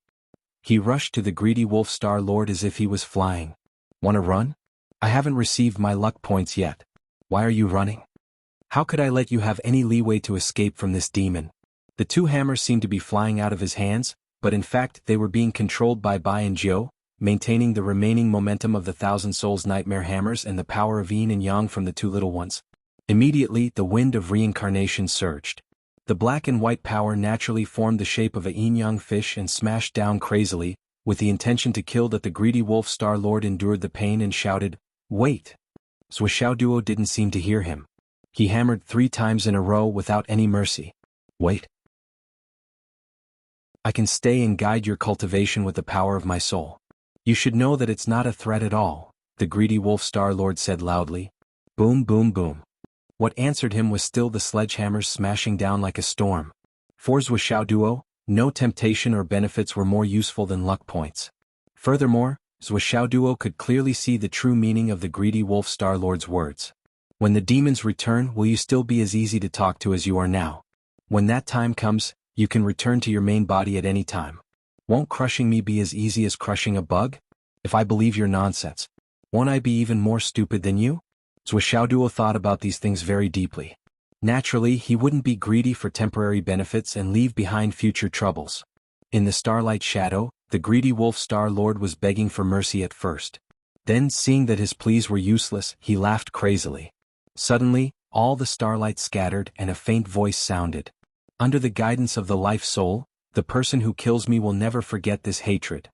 He rushed to the greedy wolf Star-Lord as if he was flying. "Wanna run? I haven't received my luck points yet. Why are you running? How could I let you have any leeway to escape from this demon?" The 2 hammers seemed to be flying out of his hands, but in fact they were being controlled by Bai and Jiu, maintaining the remaining momentum of the Thousand Souls Nightmare hammers and the power of yin and yang from the 2 little ones. Immediately the wind of reincarnation surged. The black and white power naturally formed the shape of a yin-yang fish and smashed down crazily, with the intention to kill. That the greedy wolf Star-Lord endured the pain and shouted, "Wait!" Zhuo Duo didn't seem to hear him. He hammered 3 times in a row without any mercy. "Wait. I can stay and guide your cultivation with the power of my soul. You should know that it's not a threat at all," the greedy wolf Star-Lord said loudly. Boom, boom, boom. What answered him was still the sledgehammers smashing down like a storm. For Zhuo Duo, no temptation or benefits were more useful than luck points. Furthermore, Zhuo Duo could clearly see the true meaning of the greedy wolf Star-Lord's words. "When the demons return, will you still be as easy to talk to as you are now? When that time comes, you can return to your main body at any time. Won't crushing me be as easy as crushing a bug? If I believe your nonsense, won't I be even more stupid than you?" Zhuo Duo thought about these things very deeply. Naturally, he wouldn't be greedy for temporary benefits and leave behind future troubles. In the starlight shadow, the greedy wolf Star-Lord was begging for mercy at first. Then, seeing that his pleas were useless, he laughed crazily. Suddenly, all the starlight scattered and a faint voice sounded. "Under the guidance of the life soul, the person who kills me will never forget this hatred."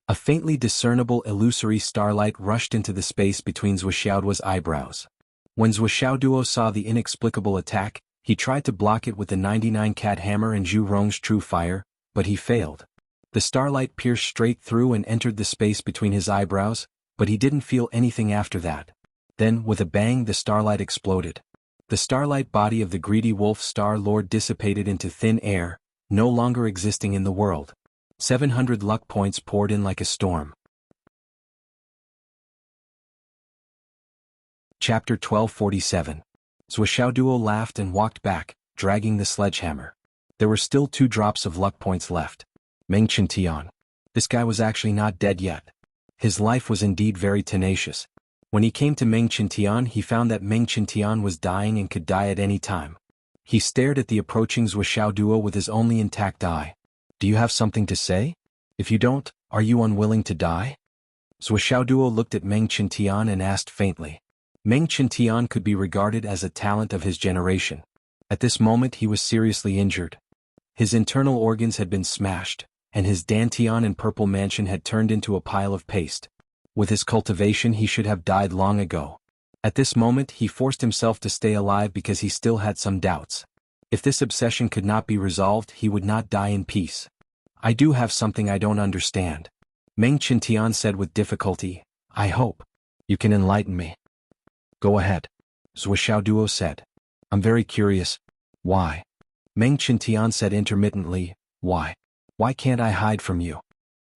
A faintly discernible illusory starlight rushed into the space between Zhuo eyebrows. When Zhuo Duo saw the inexplicable attack, he tried to block it with the 99 cat hammer and Zhu Rong's true fire, but he failed. The starlight pierced straight through and entered the space between his eyebrows, but he didn't feel anything after that. Then, with a bang, the starlight exploded. The starlight body of the greedy wolf Star-Lord dissipated into thin air, no longer existing in the world. 700 luck points poured in like a storm. Chapter 1247. Zhuo Duo laughed and walked back, dragging the sledgehammer. There were still 2 drops of luck points left. Meng Qintian. This guy was actually not dead yet. His life was indeed very tenacious. When he came to Meng Qintian, he found that Meng Qintian was dying and could die at any time. He stared at the approaching Zhuo Duo with his only intact eye. "Do you have something to say? If you don't, are you unwilling to die?" Zhuo Duo looked at Meng Qintian and asked faintly. Meng Qintian could be regarded as a talent of his generation. At this moment he was seriously injured. His internal organs had been smashed, and his Dantian and purple mansion had turned into a pile of paste. With his cultivation he should have died long ago. At this moment he forced himself to stay alive because he still had some doubts. If this obsession could not be resolved, he would not die in peace. "I do have something I don't understand," Meng Qintian said with difficulty. "I hope you can enlighten me." "Go ahead," Zhuo Duo said. "I'm very curious." "Why?" Meng Qintian said intermittently. "Why? Why can't I hide from you?"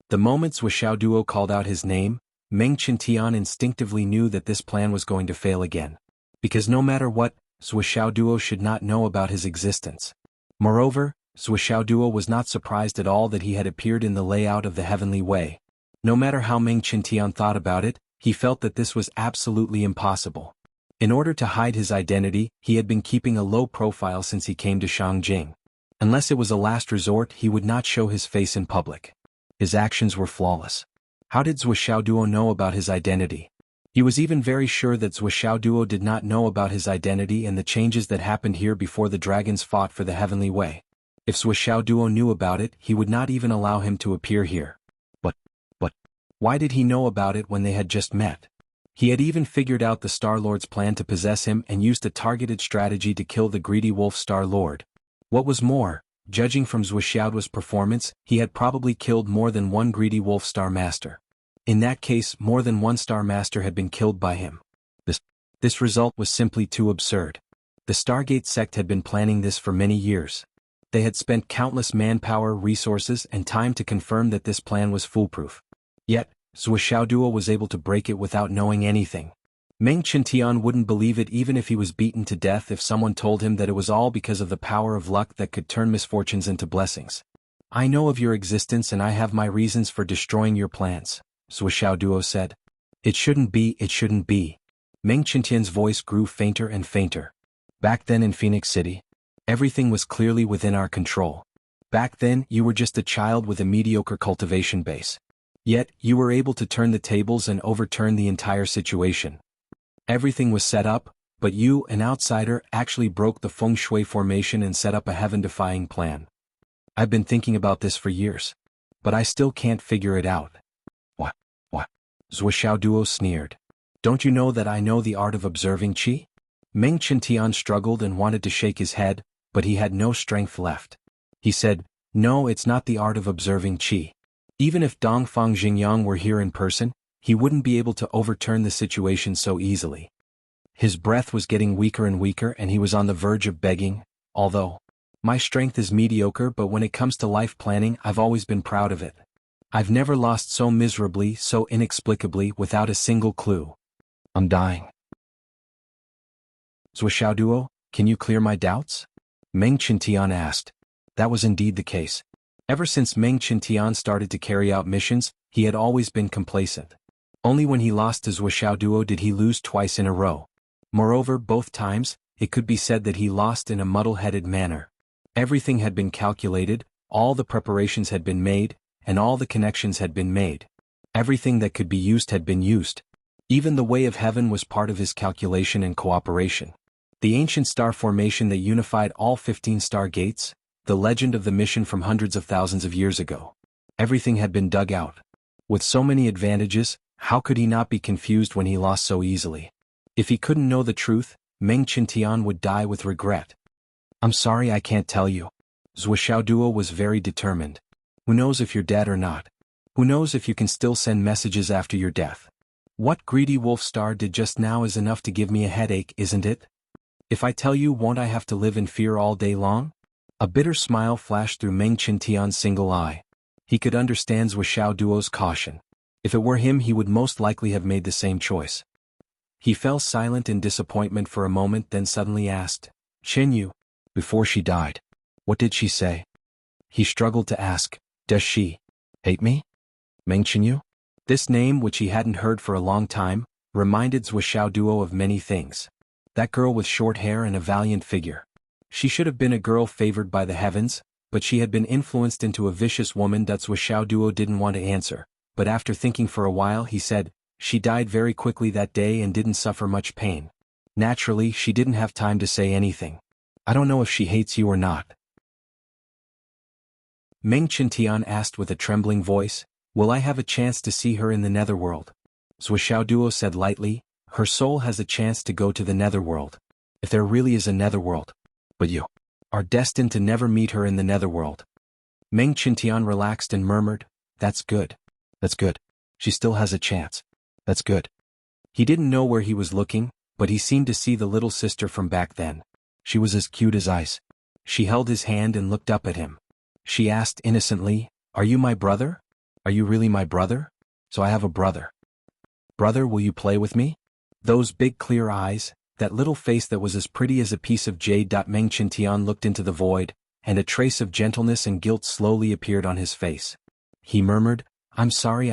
The moment Zhuo Duo called out his name, Meng Qintian instinctively knew that this plan was going to fail again. Because no matter what, Zhuo Duo should not know about his existence. Moreover, Zhuo Duo was not surprised at all that he had appeared in the layout of the heavenly way. No matter how Meng Qintian thought about it, he felt that this was absolutely impossible. In order to hide his identity, he had been keeping a low profile since he came to Shangjing. Unless it was a last resort, he would not show his face in public. His actions were flawless. How did Zhuo Duo know about his identity? He was even very sure that Zhuo Duo did not know about his identity and the changes that happened here before the dragons fought for the heavenly way. If Zhuo Duo knew about it, he would not even allow him to appear here. But, Why did he know about it when they had just met? He had even figured out the Star-Lord's plan to possess him and used a targeted strategy to kill the greedy wolf Star-Lord. What was more, judging from Zhuxiaoduo's performance, he had probably killed more than one greedy wolf Star Master. In that case, more than one Star Master had been killed by him. This result was simply too absurd. The Stargate sect had been planning this for many years. They had spent countless manpower, resources, and time to confirm that this plan was foolproof. Yet, Zhuxiaoduo was able to break it without knowing anything. Meng Qintian wouldn't believe it even if he was beaten to death if someone told him that it was all because of the power of luck that could turn misfortunes into blessings. I know of your existence and I have my reasons for destroying your plans, Zhuxiaoduo said. It shouldn't be. Meng Qintian's voice grew fainter and fainter. Back then in Phoenix City, everything was clearly within our control. Back then, you were just a child with a mediocre cultivation base. Yet, you were able to turn the tables and overturn the entire situation. Everything was set up, but you, an outsider, actually broke the feng shui formation and set up a heaven-defying plan. I've been thinking about this for years. But I still can't figure it out. What? Zhuxiaoduo sneered. Don't you know that I know the art of observing qi? Meng Qintian struggled and wanted to shake his head, but he had no strength left. He said, No, it's not the art of observing qi. Even if Dongfang Xingyang were here in person, he wouldn't be able to overturn the situation so easily. His breath was getting weaker and weaker and he was on the verge of begging, although, my strength is mediocre but when it comes to life planning I've always been proud of it. I've never lost so miserably, so inexplicably, without a single clue. I'm dying. Zhuxiaoduo, can you clear my doubts? Meng Qintian asked. That was indeed the case. Ever since Meng Qintian started to carry out missions, he had always been complacent. Only when he lost to Zhuxiaoduo did he lose twice in a row. Moreover, both times, it could be said that he lost in a muddle-headed manner. Everything had been calculated, all the preparations had been made, and all the connections had been made. Everything that could be used had been used. Even the way of heaven was part of his calculation and cooperation. The ancient star formation that unified all 15 star gates, the legend of the mission from hundreds of thousands of years ago. Everything had been dug out. With so many advantages, how could he not be confused when he lost so easily? If he couldn't know the truth, Meng Qintian would die with regret. I'm sorry I can't tell you. Zhuxiaoduo was very determined. Who knows if you're dead or not? Who knows if you can still send messages after your death? What greedy wolf star did just now is enough to give me a headache, isn't it? If I tell you, won't I have to live in fear all day long? A bitter smile flashed through Meng Qintian's single eye. He could understand Zhuxiaoduo's caution. If it were him he would most likely have made the same choice. He fell silent in disappointment for a moment then suddenly asked, Qinyu, before she died, what did she say? He struggled to ask, does she hate me? Meng Qinyu? This name, which he hadn't heard for a long time, reminded Zhuxiaoduo of many things. That girl with short hair and a valiant figure. She should have been a girl favored by the heavens, but she had been influenced into a vicious woman that Zhuxiaoduo didn't want to answer. But after thinking for a while he said, she died very quickly that day and didn't suffer much pain. Naturally, she didn't have time to say anything. I don't know if she hates you or not. Meng Qintian asked with a trembling voice, will I have a chance to see her in the netherworld? Zhuxiaoduo said lightly, her soul has a chance to go to the netherworld. If there really is a netherworld. But you are destined to never meet her in the netherworld. Meng Qintian relaxed and murmured, that's good. That's good. She still has a chance. That's good. He didn't know where he was looking, but he seemed to see the little sister from back then. She was as cute as ice. She held his hand and looked up at him. She asked innocently, are you my brother? Are you really my brother? So I have a brother. Brother, will you play with me? Those big clear eyes, that little face that was as pretty as a piece of jade. Meng Qintian looked into the void, and a trace of gentleness and guilt slowly appeared on his face. He murmured, I'm sorry.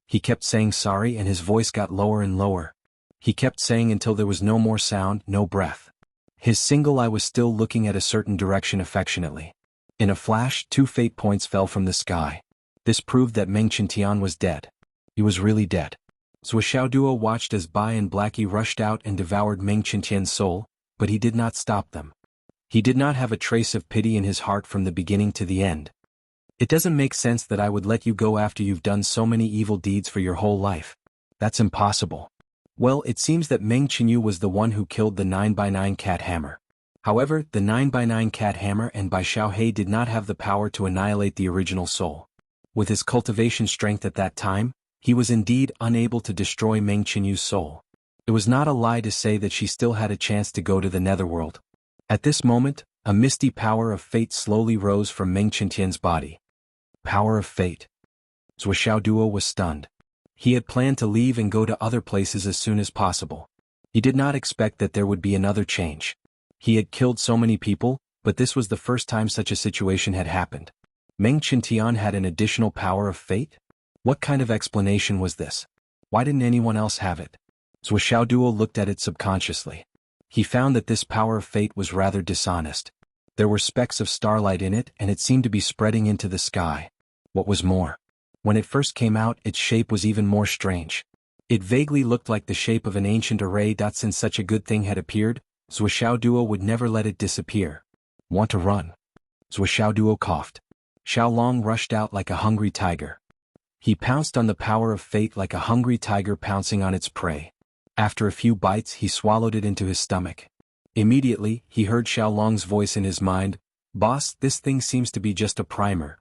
He kept saying sorry and his voice got lower and lower. He kept saying until there was no more sound, no breath. His single eye was still looking at a certain direction affectionately. In a flash, 2 fate points fell from the sky. This proved that Meng Qintian was dead. He was really dead. Zhuxiaoduo watched as Bai and Blackie rushed out and devoured Meng Qintian's soul, but he did not stop them. He did not have a trace of pity in his heart from the beginning to the end. It doesn't make sense that I would let you go after you've done so many evil deeds for your whole life. That's impossible. Well, it seems that Meng Qinyu was the one who killed the 9x9 cat hammer. However, the 9x9 cat hammer and Bai Xiaohei did not have the power to annihilate the original soul. With his cultivation strength at that time, he was indeed unable to destroy Meng Qinyu's soul. It was not a lie to say that she still had a chance to go to the netherworld. At this moment, a misty power of fate slowly rose from Meng Qintian's body. Power of fate. Zhuo Xiaoduo was stunned. He had planned to leave and go to other places as soon as possible. He did not expect that there would be another change. He had killed so many people, but this was the first time such a situation had happened. Meng Qintian had an additional power of fate? What kind of explanation was this? Why didn't anyone else have it? Zhuo Xiaoduo looked at it subconsciously. He found that this power of fate was rather dishonest. There were specks of starlight in it and it seemed to be spreading into the sky. What was more, when it first came out, its shape was even more strange. It vaguely looked like the shape of an ancient array. Since such a good thing had appeared, Zhuo Xiaoduo would never let it disappear. Want to run? Zhuo Xiaoduo coughed. Xiaolong rushed out like a hungry tiger. He pounced on the power of fate like a hungry tiger pouncing on its prey. After a few bites, he swallowed it into his stomach. Immediately, he heard Xiaolong's voice in his mind, "Boss, this thing seems to be just a primer."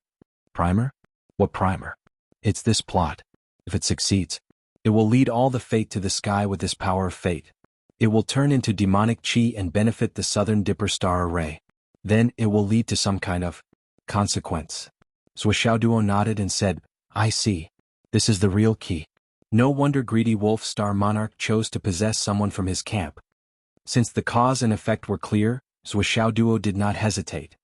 Primer? What primer? It's this plot. If it succeeds, it will lead all the fate to the sky with this power of fate. It will turn into demonic chi and benefit the Southern Dipper Star Array. Then it will lead to some kind of consequence. Zhuo Xiaoduo nodded and said, I see. This is the real key. No wonder Greedy Wolf Star Monarch chose to possess someone from his camp. Since the cause and effect were clear, Zhuo Xiaoduo did not hesitate.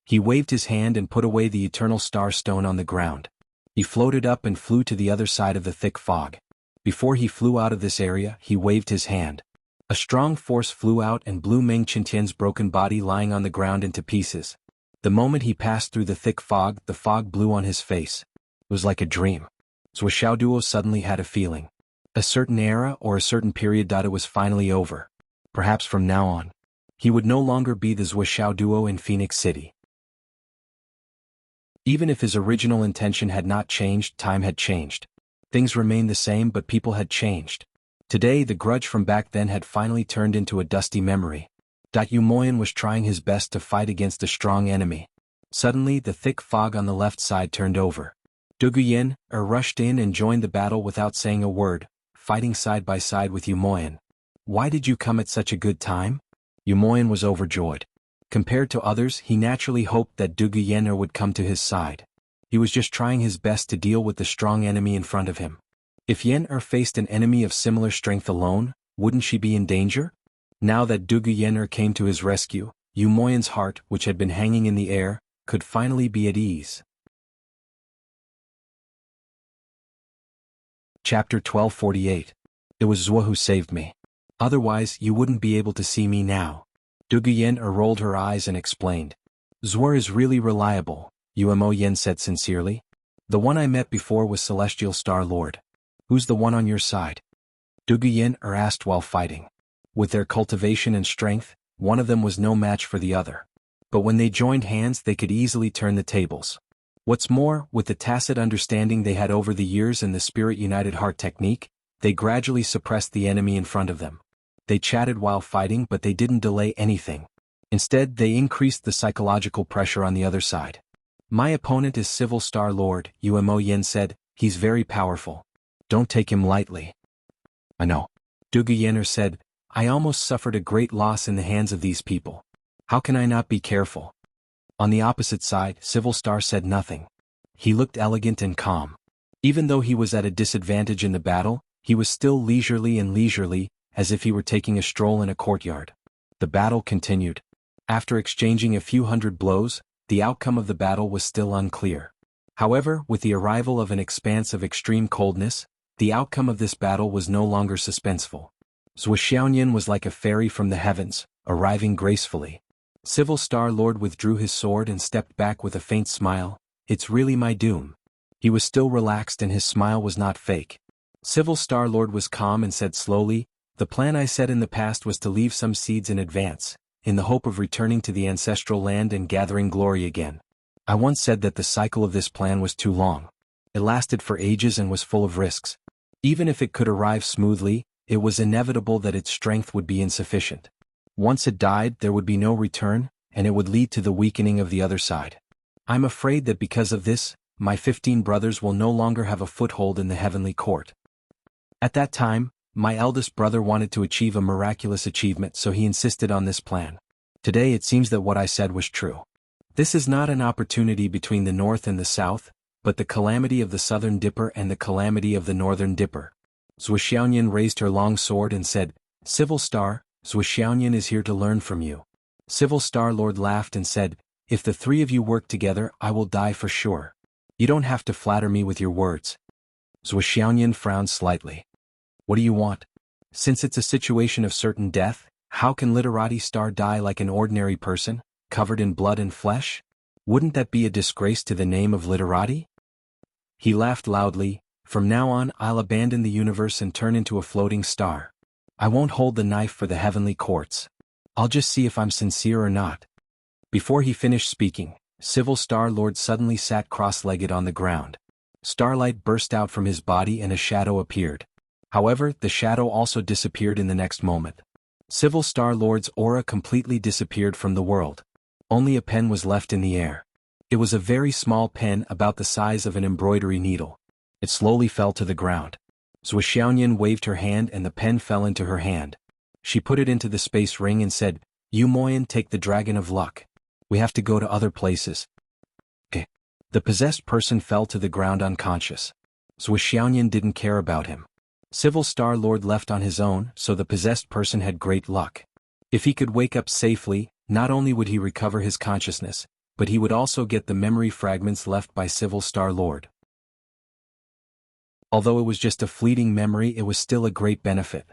He waved his hand and put away the eternal star stone on the ground. He floated up and flew to the other side of the thick fog. Before he flew out of this area, he waved his hand. A strong force flew out and blew Meng Qintian's broken body lying on the ground into pieces. The moment he passed through the thick fog, the fog blew on his face. It was like a dream. Zhuo Xiaoduo suddenly had a feeling. A certain era or a certain period. It was finally over. Perhaps from now on, he would no longer be the Zhuo Xiaoduo in Phoenix City. Even if his original intention had not changed, time had changed. Things remained the same, but people had changed. Today, the grudge from back then had finally turned into a dusty memory. Yu Moyan was trying his best to fight against a strong enemy. Suddenly, the thick fog on the left side turned over. Du Guyan rushed in and joined the battle without saying a word, fighting side by side with Yu Moyan. Why did you come at such a good time? Yu Moyan was overjoyed. Compared to others, he naturally hoped that Du Guyan would come to his side. He was just trying his best to deal with the strong enemy in front of him. If Yen faced an enemy of similar strength alone, wouldn't she be in danger? Now that Du Guyan came to his rescue, Yu Moyan's heart, which had been hanging in the air, could finally be at ease. Chapter 1248. It was Zhuo who saved me. Otherwise, you wouldn't be able to see me now. Du Guyan rolled her eyes and explained. Zhuo is really reliable, Umo Yen said sincerely. The one I met before was Celestial Star Lord. Who's the one on your side? Du Guyan asked while fighting. With their cultivation and strength, one of them was no match for the other. But when they joined hands, they could easily turn the tables. What's more, with the tacit understanding they had over the years and the Spirit United Heart technique, they gradually suppressed the enemy in front of them. They chatted while fighting, but they didn't delay anything. Instead, they increased the psychological pressure on the other side. My opponent is Civil Star Lord, Umo Yen said. He's very powerful. Don't take him lightly. I know. Du Guyan said. I almost suffered a great loss in the hands of these people. How can I not be careful? On the opposite side, Civil Star said nothing. He looked elegant and calm. Even though he was at a disadvantage in the battle, he was still leisurely, as if he were taking a stroll in a courtyard. The battle continued. After exchanging a few hundred blows, the outcome of the battle was still unclear. However, with the arrival of an expanse of extreme coldness, the outcome of this battle was no longer suspenseful. Zhuo Xiaoyan was like a fairy from the heavens, arriving gracefully. Civil Star Lord withdrew his sword and stepped back with a faint smile. It's really my doom. He was still relaxed and his smile was not fake. Civil Star Lord was calm and said slowly, the plan I said in the past was to leave some seeds in advance, in the hope of returning to the ancestral land and gathering glory again. I once said that the cycle of this plan was too long. It lasted for ages and was full of risks. Even if it could arrive smoothly, it was inevitable that its strength would be insufficient. Once it died, there would be no return, and it would lead to the weakening of the other side. I'm afraid that because of this, my 15 brothers will no longer have a foothold in the heavenly court. At that time, my eldest brother wanted to achieve a miraculous achievement, so he insisted on this plan. Today it seems that what I said was true. This is not an opportunity between the North and the South, but the calamity of the Southern Dipper and the calamity of the Northern Dipper. Zhuxiaoyan raised her long sword and said, "Civil Star, Zhuxiaoyan is here to learn from you." Civil Star Lord laughed and said, "If the three of you work together, I will die for sure. You don't have to flatter me with your words." Zhuxiaoyan frowned slightly. "What do you want? Since it's a situation of certain death, how can Literati Star die like an ordinary person, covered in blood and flesh? Wouldn't that be a disgrace to the name of Literati?" He laughed loudly. "From now on, I'll abandon the universe and turn into a floating star. I won't hold the knife for the heavenly courts. I'll just see if I'm sincere or not." Before he finished speaking, Civil Star Lord suddenly sat cross-legged on the ground. Starlight burst out from his body and a shadow appeared. However, the shadow also disappeared in the next moment. Civil Star Lord's aura completely disappeared from the world. Only a pen was left in the air. It was a very small pen about the size of an embroidery needle. It slowly fell to the ground. Zhuxiaoyan waved her hand and the pen fell into her hand. She put it into the space ring and said, "You Moyan, take the Dragon of Luck. We have to go to other places." Okay. The possessed person fell to the ground unconscious. Zhuxiaoyan didn't care about him. Civil Star Lord left on his own, so the possessed person had great luck. If he could wake up safely, not only would he recover his consciousness, but he would also get the memory fragments left by Civil Star Lord. Although it was just a fleeting memory, it was still a great benefit.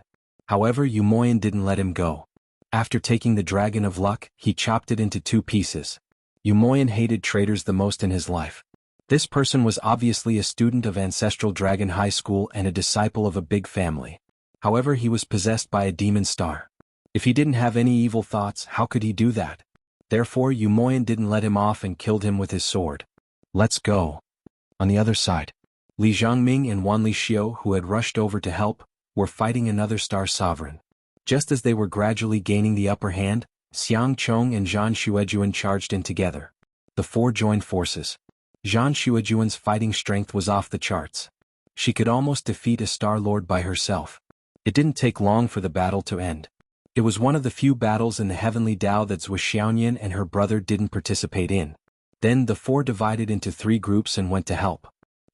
However, Yumoyan didn't let him go. After taking the Dragon of Luck, he chopped it into 2 pieces. Yumoyan hated traitors the most in his life. This person was obviously a student of Ancestral Dragon High School and a disciple of a big family. However, he was possessed by a demon star. If he didn't have any evil thoughts, how could he do that? Therefore, Yumoyan didn't let him off and killed him with his sword. "Let's go." On the other side, Li Zhangming and Wanli Xiu, who had rushed over to help, were fighting another star sovereign. Just as they were gradually gaining the upper hand, Xiang Chong and Zhan Xuejuan charged in together. The 4 joined forces. Zhan Xuejuan's fighting strength was off the charts. She could almost defeat a Star Lord by herself. It didn't take long for the battle to end. It was one of the few battles in the Heavenly Dao that Zhuxiaoyan and her brother didn't participate in. Then the 4 divided into 3 groups and went to help.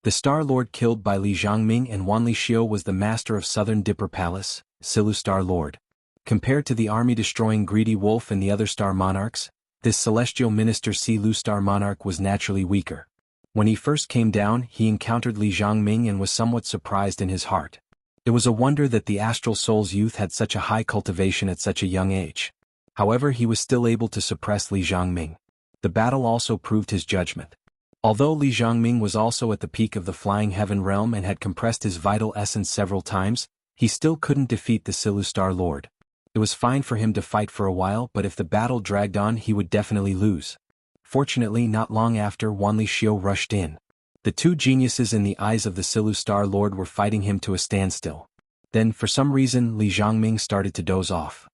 The Star Lord killed by Li Zhangming and Wanli Xiu was the master of Southern Dipper Palace, Silu Star Lord. Compared to the army-destroying Greedy Wolf and the other Star Monarchs, this celestial minister Silu Star Monarch was naturally weaker. When he first came down, he encountered Li Zhangming and was somewhat surprised in his heart. It was a wonder that the Astral Soul's youth had such a high cultivation at such a young age. However, he was still able to suppress Li Zhangming. The battle also proved his judgment. Although Li Zhangming was also at the peak of the Flying Heaven realm and had compressed his vital essence several times, he still couldn't defeat the Silu Star Lord. It was fine for him to fight for a while, but if the battle dragged on, he would definitely lose. Fortunately, not long after, Wanli Xiu rushed in. The 2 geniuses in the eyes of the Silu Star Lord were fighting him to a standstill. Then, for some reason, Li Zhangming started to doze off.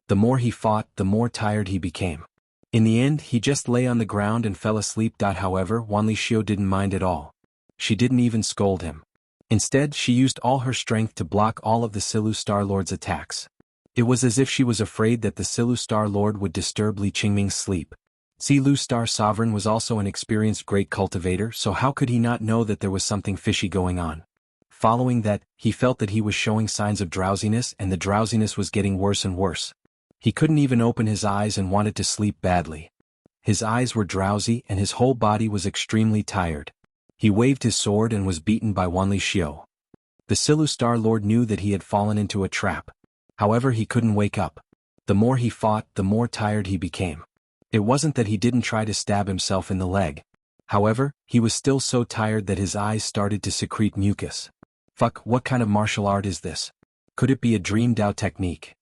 The more he fought, the more tired he became. In the end, he just lay on the ground and fell asleep. However, Wanli Xiu didn't mind at all. She didn't even scold him. Instead, she used all her strength to block all of the Silu Star Lord's attacks. It was as if she was afraid that the Silu Star Lord would disturb Li Qingming's sleep. Silu Star Sovereign was also an experienced great cultivator, so how could he not know that there was something fishy going on? Following that, he felt that he was showing signs of drowsiness, and the drowsiness was getting worse and worse. He couldn't even open his eyes and wanted to sleep badly. His eyes were drowsy and his whole body was extremely tired. He waved his sword and was beaten by Wanli Xiu. The Silu Star Lord knew that he had fallen into a trap. However, he couldn't wake up. The more he fought, the more tired he became. It wasn't that he didn't try to stab himself in the leg. However, he was still so tired that his eyes started to secrete mucus. Fuck, what kind of martial art is this? Could it be a dream Dao technique?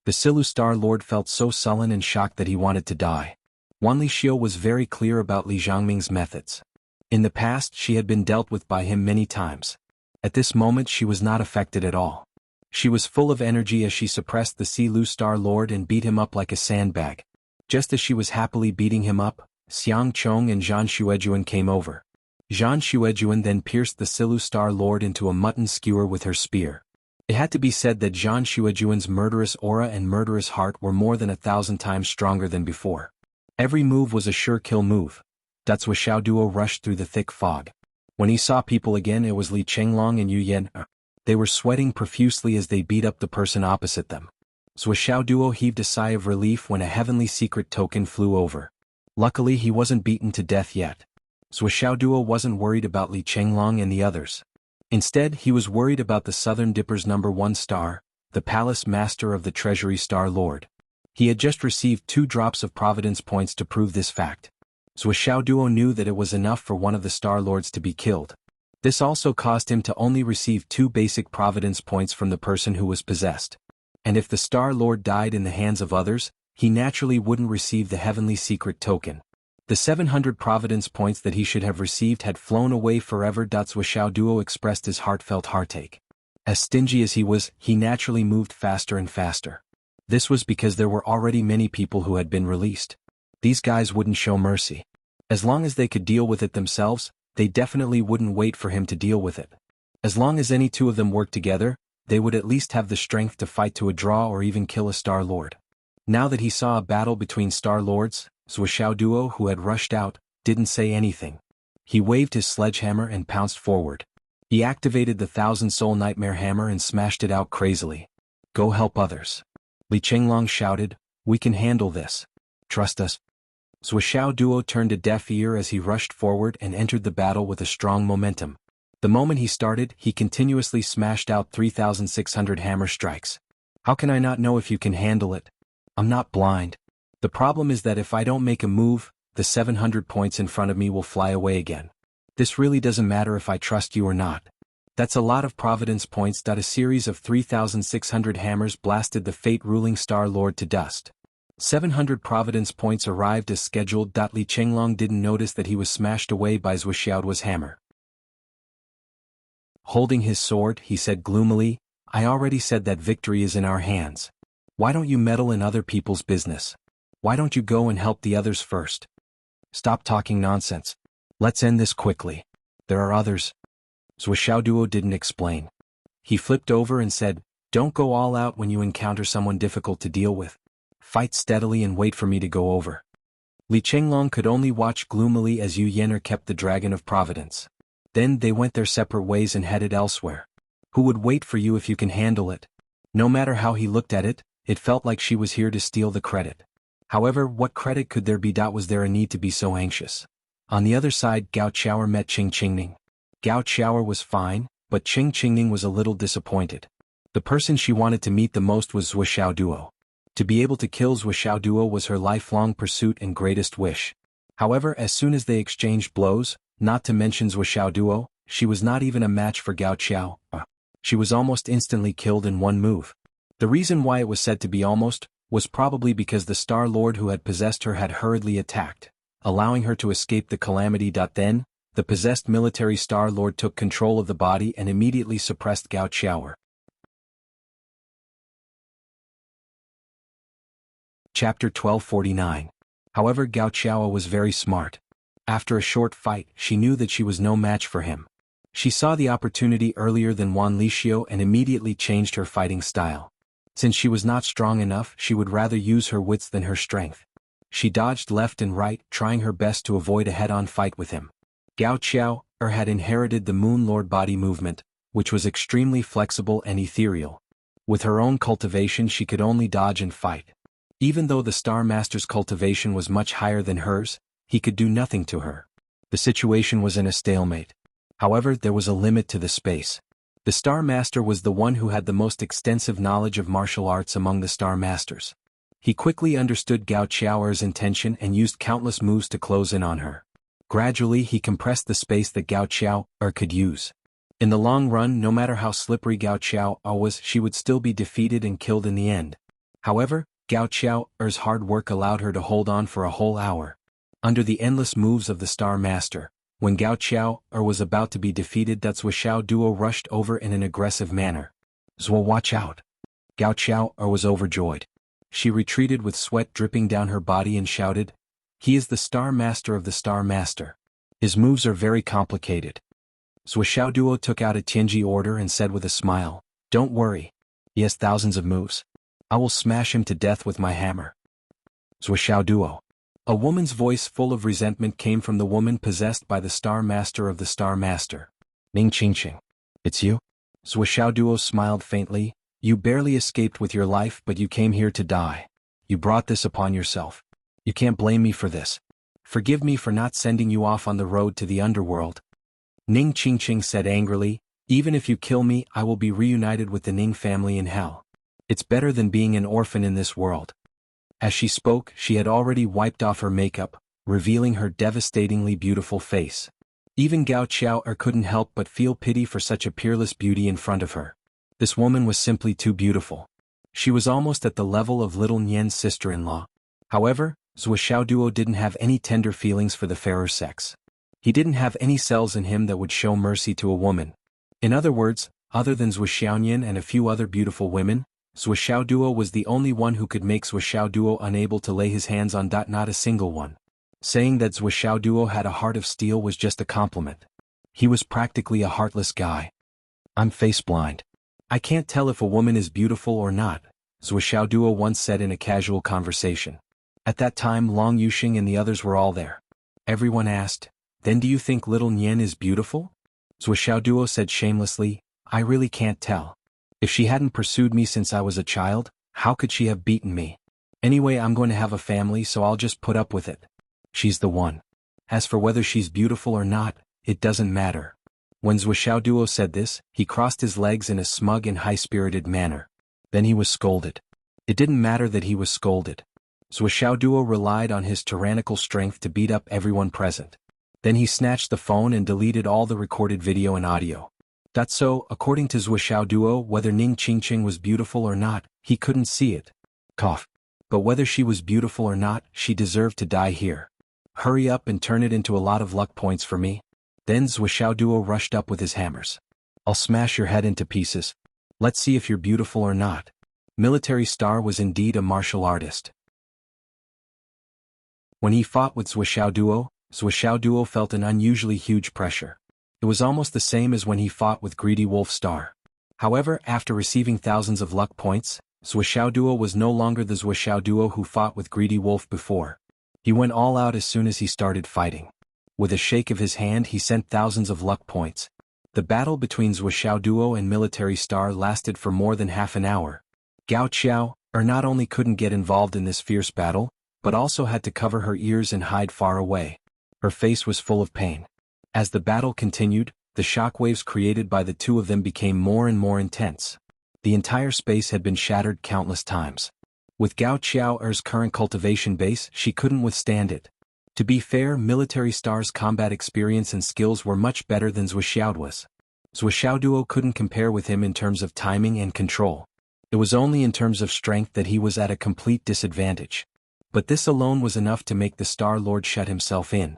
The Silu Star Lord felt so sullen and shocked that he wanted to die. Wan Lixio was very clear about Li Zhangming's methods. In the past she had been dealt with by him many times. At this moment she was not affected at all. She was full of energy as she suppressed the Silu Star Lord and beat him up like a sandbag. Just as she was happily beating him up, Xiang Chong and Zhan Xuejuan came over. Zhan Xuejuan then pierced the Silu Star Lord into a mutton skewer with her spear. It had to be said that Zhan Xuejuan's murderous aura and murderous heart were more than 1,000 times stronger than before. Every move was a sure kill move. Zhao Xiaoduo rushed through the thick fog. When he saw people again, it was Li Chenglong and Yu Yan. They were sweating profusely as they beat up the person opposite them. Zhao Xiaoduo heaved a sigh of relief when a heavenly secret token flew over. Luckily he wasn't beaten to death yet. Zhao Xiaoduo wasn't worried about Li Chenglong and the others. Instead he was worried about the Southern Dipper's #1 star, the Palace Master of the Treasury Star Lord. He had just received 2 drops of Providence points to prove this fact. Zhao Xiaoduo knew that it was enough for one of the Star Lords to be killed. This also caused him to only receive 2 basic Providence points from the person who was possessed. And if the Star Lord died in the hands of others, he naturally wouldn't receive the heavenly secret token. The 700 Providence points that he should have received had flown away forever. Zhao Xiaoduo expressed his heartfelt heartache. As stingy as he was, he naturally moved faster and faster. This was because there were already many people who had been released. These guys wouldn't show mercy. As long as they could deal with it themselves, they definitely wouldn't wait for him to deal with it. As long as any 2 of them worked together, they would at least have the strength to fight to a draw or even kill a Star Lord. Now that he saw a battle between Star Lords, Zhao Xiaoduo, who had rushed out, didn't say anything. He waved his sledgehammer and pounced forward. He activated the 1,000-soul nightmare hammer and smashed it out crazily. Go help others. Li Chenglong shouted, we can handle this. Trust us. Zhao Xiaoduo turned a deaf ear as he rushed forward and entered the battle with a strong momentum. The moment he started, he continuously smashed out 3,600 hammer strikes. How can I not know if you can handle it? I'm not blind. The problem is that if I don't make a move, the 700 points in front of me will fly away again. This really doesn't matter if I trust you or not. That's a lot of Providence points. A series of 3,600 hammers blasted the fate-ruling Star Lord to dust. 700 Providence points arrived as scheduled. Li Chenglong didn't notice that he was smashed away by Zhao Xiaoduo's hammer. Holding his sword, he said gloomily, I already said that victory is in our hands. Why don't you meddle in other people's business? Why don't you go and help the others first? Stop talking nonsense. Let's end this quickly. There are others. Zhao Xiaoduo didn't explain. He flipped over and said, don't go all out when you encounter someone difficult to deal with. Fight steadily and wait for me to go over. Li Chenglong could only watch gloomily as Yu Yener kept the Dragon of Providence. Then they went their separate ways and headed elsewhere. Who would wait for you if you can handle it? No matter how he looked at it, it felt like she was here to steal the credit. However, what credit could there be? Was there a need to be so anxious? On the other side, Gao Qiaoer met Qing Qingning. Gao Qiaoer was fine, but Qing Qingning was a little disappointed. The person she wanted to meet the most was Zhao Xiaoduo. To be able to kill Zhao Xiaoduo was her lifelong pursuit and greatest wish. However, as soon as they exchanged blows, not to mention Zhao Xiaoduo, she was not even a match for Gao Qiaoer. She was almost instantly killed in one move. The reason why it was said to be almost was probably because the Star Lord who had possessed her had hurriedly attacked, allowing her to escape the calamity. Then, the possessed military Star Lord took control of the body and immediately suppressed Gao Qiaoer. Chapter 1249. However, Gao Qiaoer was very smart. After a short fight, she knew that she was no match for him. She saw the opportunity earlier than Wan Lixio and immediately changed her fighting style. Since she was not strong enough, she would rather use her wits than her strength. She dodged left and right, trying her best to avoid a head-on fight with him. Gao Qiaoer had inherited the Moon Lord body movement, which was extremely flexible and ethereal. With her own cultivation, she could only dodge and fight. Even though the Star Master's cultivation was much higher than hers, he could do nothing to her. The situation was in a stalemate. However, there was a limit to the space. The Star Master was the one who had the most extensive knowledge of martial arts among the Star Masters. He quickly understood Gao Qiaoer's intention and used countless moves to close in on her. Gradually, he compressed the space that Gao Qiaoer could use. In the long run, no matter how slippery Gao Qiaoer was, she would still be defeated and killed in the end. However, Gao Qiao's hard work allowed her to hold on for a whole hour. Under the endless moves of the Star Master, when Gao Qiao was about to be defeated, that Zuo duo rushed over in an aggressive manner. Zuo, watch out! Gao Qiao was overjoyed. She retreated with sweat dripping down her body and shouted, "He is the Star Master of the Star Master. His moves are very complicated." Zuo duo took out a Tianji order and said with a smile, "Don't worry. He has thousands of moves. I will smash him to death with my hammer." Zuo duo. A woman's voice full of resentment came from the woman possessed by the Star Master of the Star Master. "Ning Qingqing. It's you?" Zuo duo smiled faintly. "You barely escaped with your life, but you came here to die. You brought this upon yourself. You can't blame me for this. Forgive me for not sending you off on the road to the underworld." Ning Qingqing said angrily, "Even if you kill me, I will be reunited with the Ning family in hell. It's better than being an orphan in this world." As she spoke, she had already wiped off her makeup, revealing her devastatingly beautiful face. Even Gao Qiao couldn't help but feel pity for such a peerless beauty in front of her. This woman was simply too beautiful. She was almost at the level of little Nian's sister-in-law. However, Zuo duo didn't have any tender feelings for the fairer sex. He didn't have any cells in him that would show mercy to a woman. In other words, other than Zuo Xiaonian and a few other beautiful women, Zuo duo was the only one who could make Zuo duo unable to lay his hands on. Not a single one. Saying that Zuo duo had a heart of steel was just a compliment. He was practically a heartless guy. "I'm face blind. I can't tell if a woman is beautiful or not," Zuo duo once said in a casual conversation. At that time Long Yuxing and the others were all there. Everyone asked, "Then do you think little Nian is beautiful?" Zuo duo said shamelessly, "I really can't tell. If she hadn't pursued me since I was a child, how could she have beaten me? Anyway, I'm going to have a family, so I'll just put up with it. She's the one. As for whether she's beautiful or not, it doesn't matter." When Zuo duo said this, he crossed his legs in a smug and high-spirited manner. Then he was scolded. It didn't matter that he was scolded. Zuo duo relied on his tyrannical strength to beat up everyone present. Then he snatched the phone and deleted all the recorded video and audio. So, according to Zuo duo, whether Ning Qingqing was beautiful or not, he couldn't see it. Cough. But whether she was beautiful or not, she deserved to die here. Hurry up and turn it into a lot of luck points for me. Then Zuo duo rushed up with his hammers. "I'll smash your head into pieces. Let's see if you're beautiful or not." Military Star was indeed a martial artist. When he fought with Zuo duo felt an unusually huge pressure. It was almost the same as when he fought with Greedy Wolf Star. However, after receiving thousands of luck points, Zuo duo was no longer the Zuo duo who fought with Greedy Wolf before. He went all out as soon as he started fighting. With a shake of his hand he sent thousands of luck points. The battle between Zuo duo and Military Star lasted for more than half an hour. Gao Qiao not only couldn't get involved in this fierce battle, but also had to cover her ears and hide far away. Her face was full of pain. As the battle continued, the shockwaves created by the two of them became more and more intense. The entire space had been shattered countless times. With Gao Qiao's current cultivation base, she couldn't withstand it. To be fair, Military Star's combat experience and skills were much better than Zuo was. Zuo duo couldn't compare with him in terms of timing and control. It was only in terms of strength that he was at a complete disadvantage. But this alone was enough to make the Star Lord shut himself in.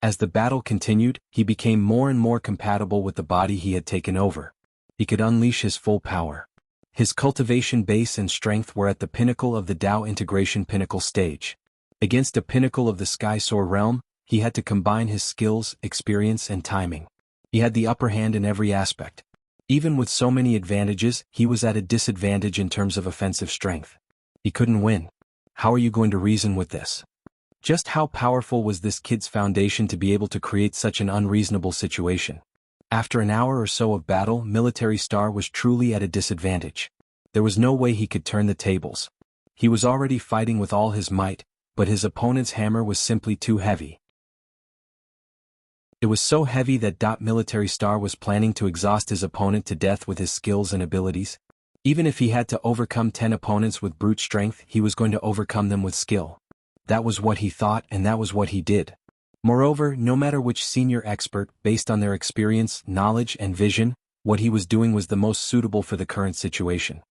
As the battle continued, he became more and more compatible with the body he had taken over. He could unleash his full power. His cultivation base and strength were at the pinnacle of the Dao integration pinnacle stage. Against a pinnacle of the Sky Soar realm, he had to combine his skills, experience and timing. He had the upper hand in every aspect. Even with so many advantages, he was at a disadvantage in terms of offensive strength. He couldn't win. How are you going to reason with this? Just how powerful was this kid's foundation to be able to create such an unreasonable situation? After an hour or so of battle, Military Star was truly at a disadvantage. There was no way he could turn the tables. He was already fighting with all his might, but his opponent's hammer was simply too heavy. It was so heavy that Military Star was planning to exhaust his opponent to death with his skills and abilities. Even if he had to overcome 10 opponents with brute strength, he was going to overcome them with skill. That was what he thought, and that was what he did. Moreover, no matter which senior expert, based on their experience, knowledge, and vision, what he was doing was the most suitable for the current situation.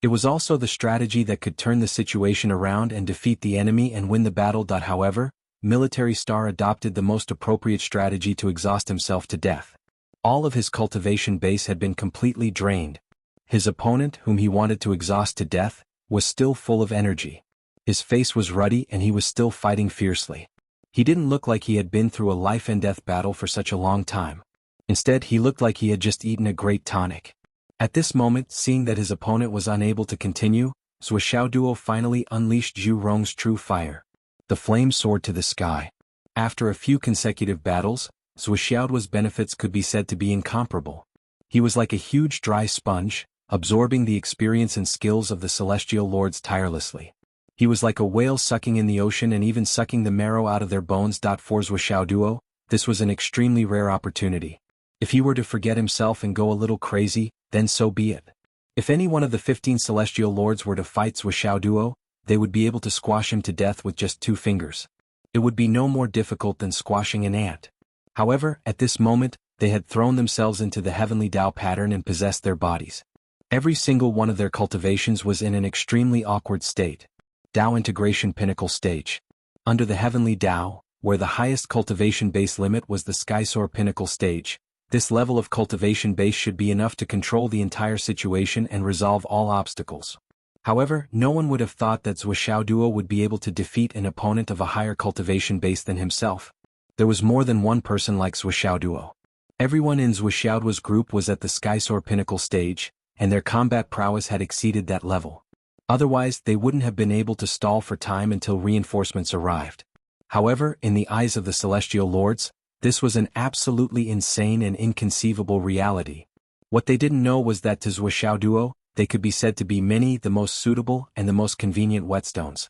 It was also the strategy that could turn the situation around and defeat the enemy and win the battle. However, Military Star adopted the most appropriate strategy to exhaust himself to death. All of his cultivation base had been completely drained. His opponent, whom he wanted to exhaust to death, was still full of energy. His face was ruddy and he was still fighting fiercely. He didn't look like he had been through a life-and-death battle for such a long time. Instead, he looked like he had just eaten a great tonic. At this moment, seeing that his opponent was unable to continue, Zhuo Duo finally unleashed Zhu Rong's true fire. The flames soared to the sky. After a few consecutive battles, Zhuo Duo's benefits could be said to be incomparable. He was like a huge dry sponge, absorbing the experience and skills of the celestial lords tirelessly. He was like a whale sucking in the ocean and even sucking the marrow out of their bones. For Zhuo Duo, this was an extremely rare opportunity. If he were to forget himself and go a little crazy, then so be it. If any one of the 15 celestial lords were to fight Zhuo Duo, they would be able to squash him to death with just 2 fingers. It would be no more difficult than squashing an ant. However, at this moment, they had thrown themselves into the heavenly Tao pattern and possessed their bodies. Every single one of their cultivations was in an extremely awkward state. Tao Integration Pinnacle Stage. Under the heavenly Tao, where the highest cultivation base limit was the Skysoar Pinnacle Stage, this level of cultivation base should be enough to control the entire situation and resolve all obstacles. However, no one would have thought that Zhuo Duo would be able to defeat an opponent of a higher cultivation base than himself. There was more than one person like Zhuo Duo. Everyone in Zhuo Duo's group was at the Skysoar Pinnacle Stage, and their combat prowess had exceeded that level. Otherwise, they wouldn't have been able to stall for time until reinforcements arrived. However, in the eyes of the Celestial Lords, this was an absolutely insane and inconceivable reality. What they didn't know was that to Zhuo Duo, they could be said to be the most suitable and the most convenient whetstones.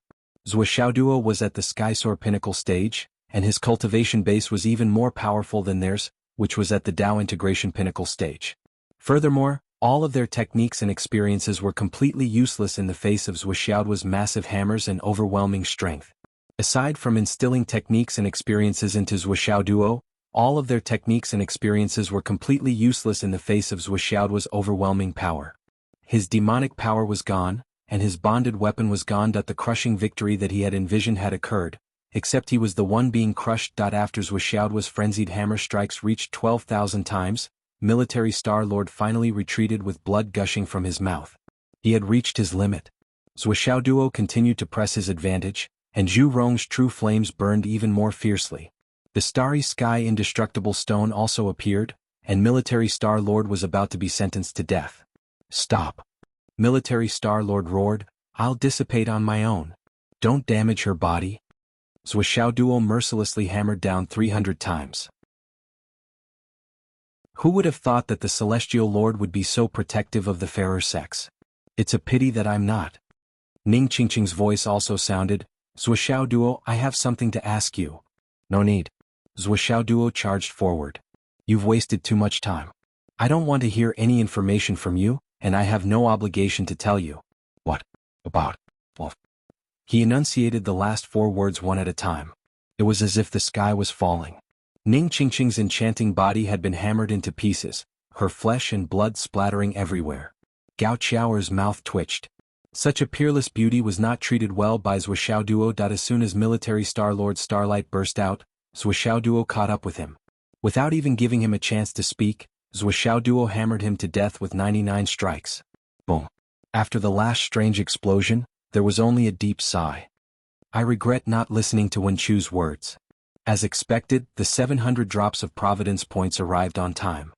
Zhuo Duo was at the Skysoar Pinnacle Stage, and his cultivation base was even more powerful than theirs, which was at the Tao Integration Pinnacle Stage. Furthermore, all of their techniques and experiences were completely useless in the face of Zhuo Duo's massive hammers and overwhelming strength. Aside from instilling techniques and experiences into Zhuo Duo, all of their techniques and experiences were completely useless in the face of Zhuo Duo's overwhelming power. His demonic power was gone, and his bonded weapon was gone. The crushing victory that he had envisioned had occurred, except he was the one being crushed. After Zhuo Duo's frenzied hammer strikes reached 12,000 times, Military Star Lord finally retreated with blood gushing from his mouth. He had reached his limit. Zhuo Duo continued to press his advantage, and Zhu Rong's true flames burned even more fiercely. The starry sky indestructible stone also appeared, and Military Star Lord was about to be sentenced to death. Stop! Military Star Lord roared, I'll dissipate on my own. Don't damage her body. Zhuo Duo mercilessly hammered down 300 times. Who would have thought that the Celestial Lord would be so protective of the fairer sex? It's a pity that I'm not. Ning Qingqing's voice also sounded, Zhuo Duo, I have something to ask you. No need. Zhuo Duo charged forward. You've wasted too much time. I don't want to hear any information from you, and I have no obligation to tell you. What? About? Well. He enunciated the last 4 words one at a time. It was as if the sky was falling. Ning Qingqing's enchanting body had been hammered into pieces, her flesh and blood splattering everywhere. Gao Qiaoer's mouth twitched. Such a peerless beauty was not treated well by Zhuo Duo. As soon as Military Star Lord Starlight burst out, Zhuo Duo caught up with him. Without even giving him a chance to speak, Zhuo Duo hammered him to death with 99 strikes. Boom. After the last strange explosion, there was only a deep sigh. I regret not listening to Wen Chu's words. As expected, the 700 drops of Providence points arrived on time.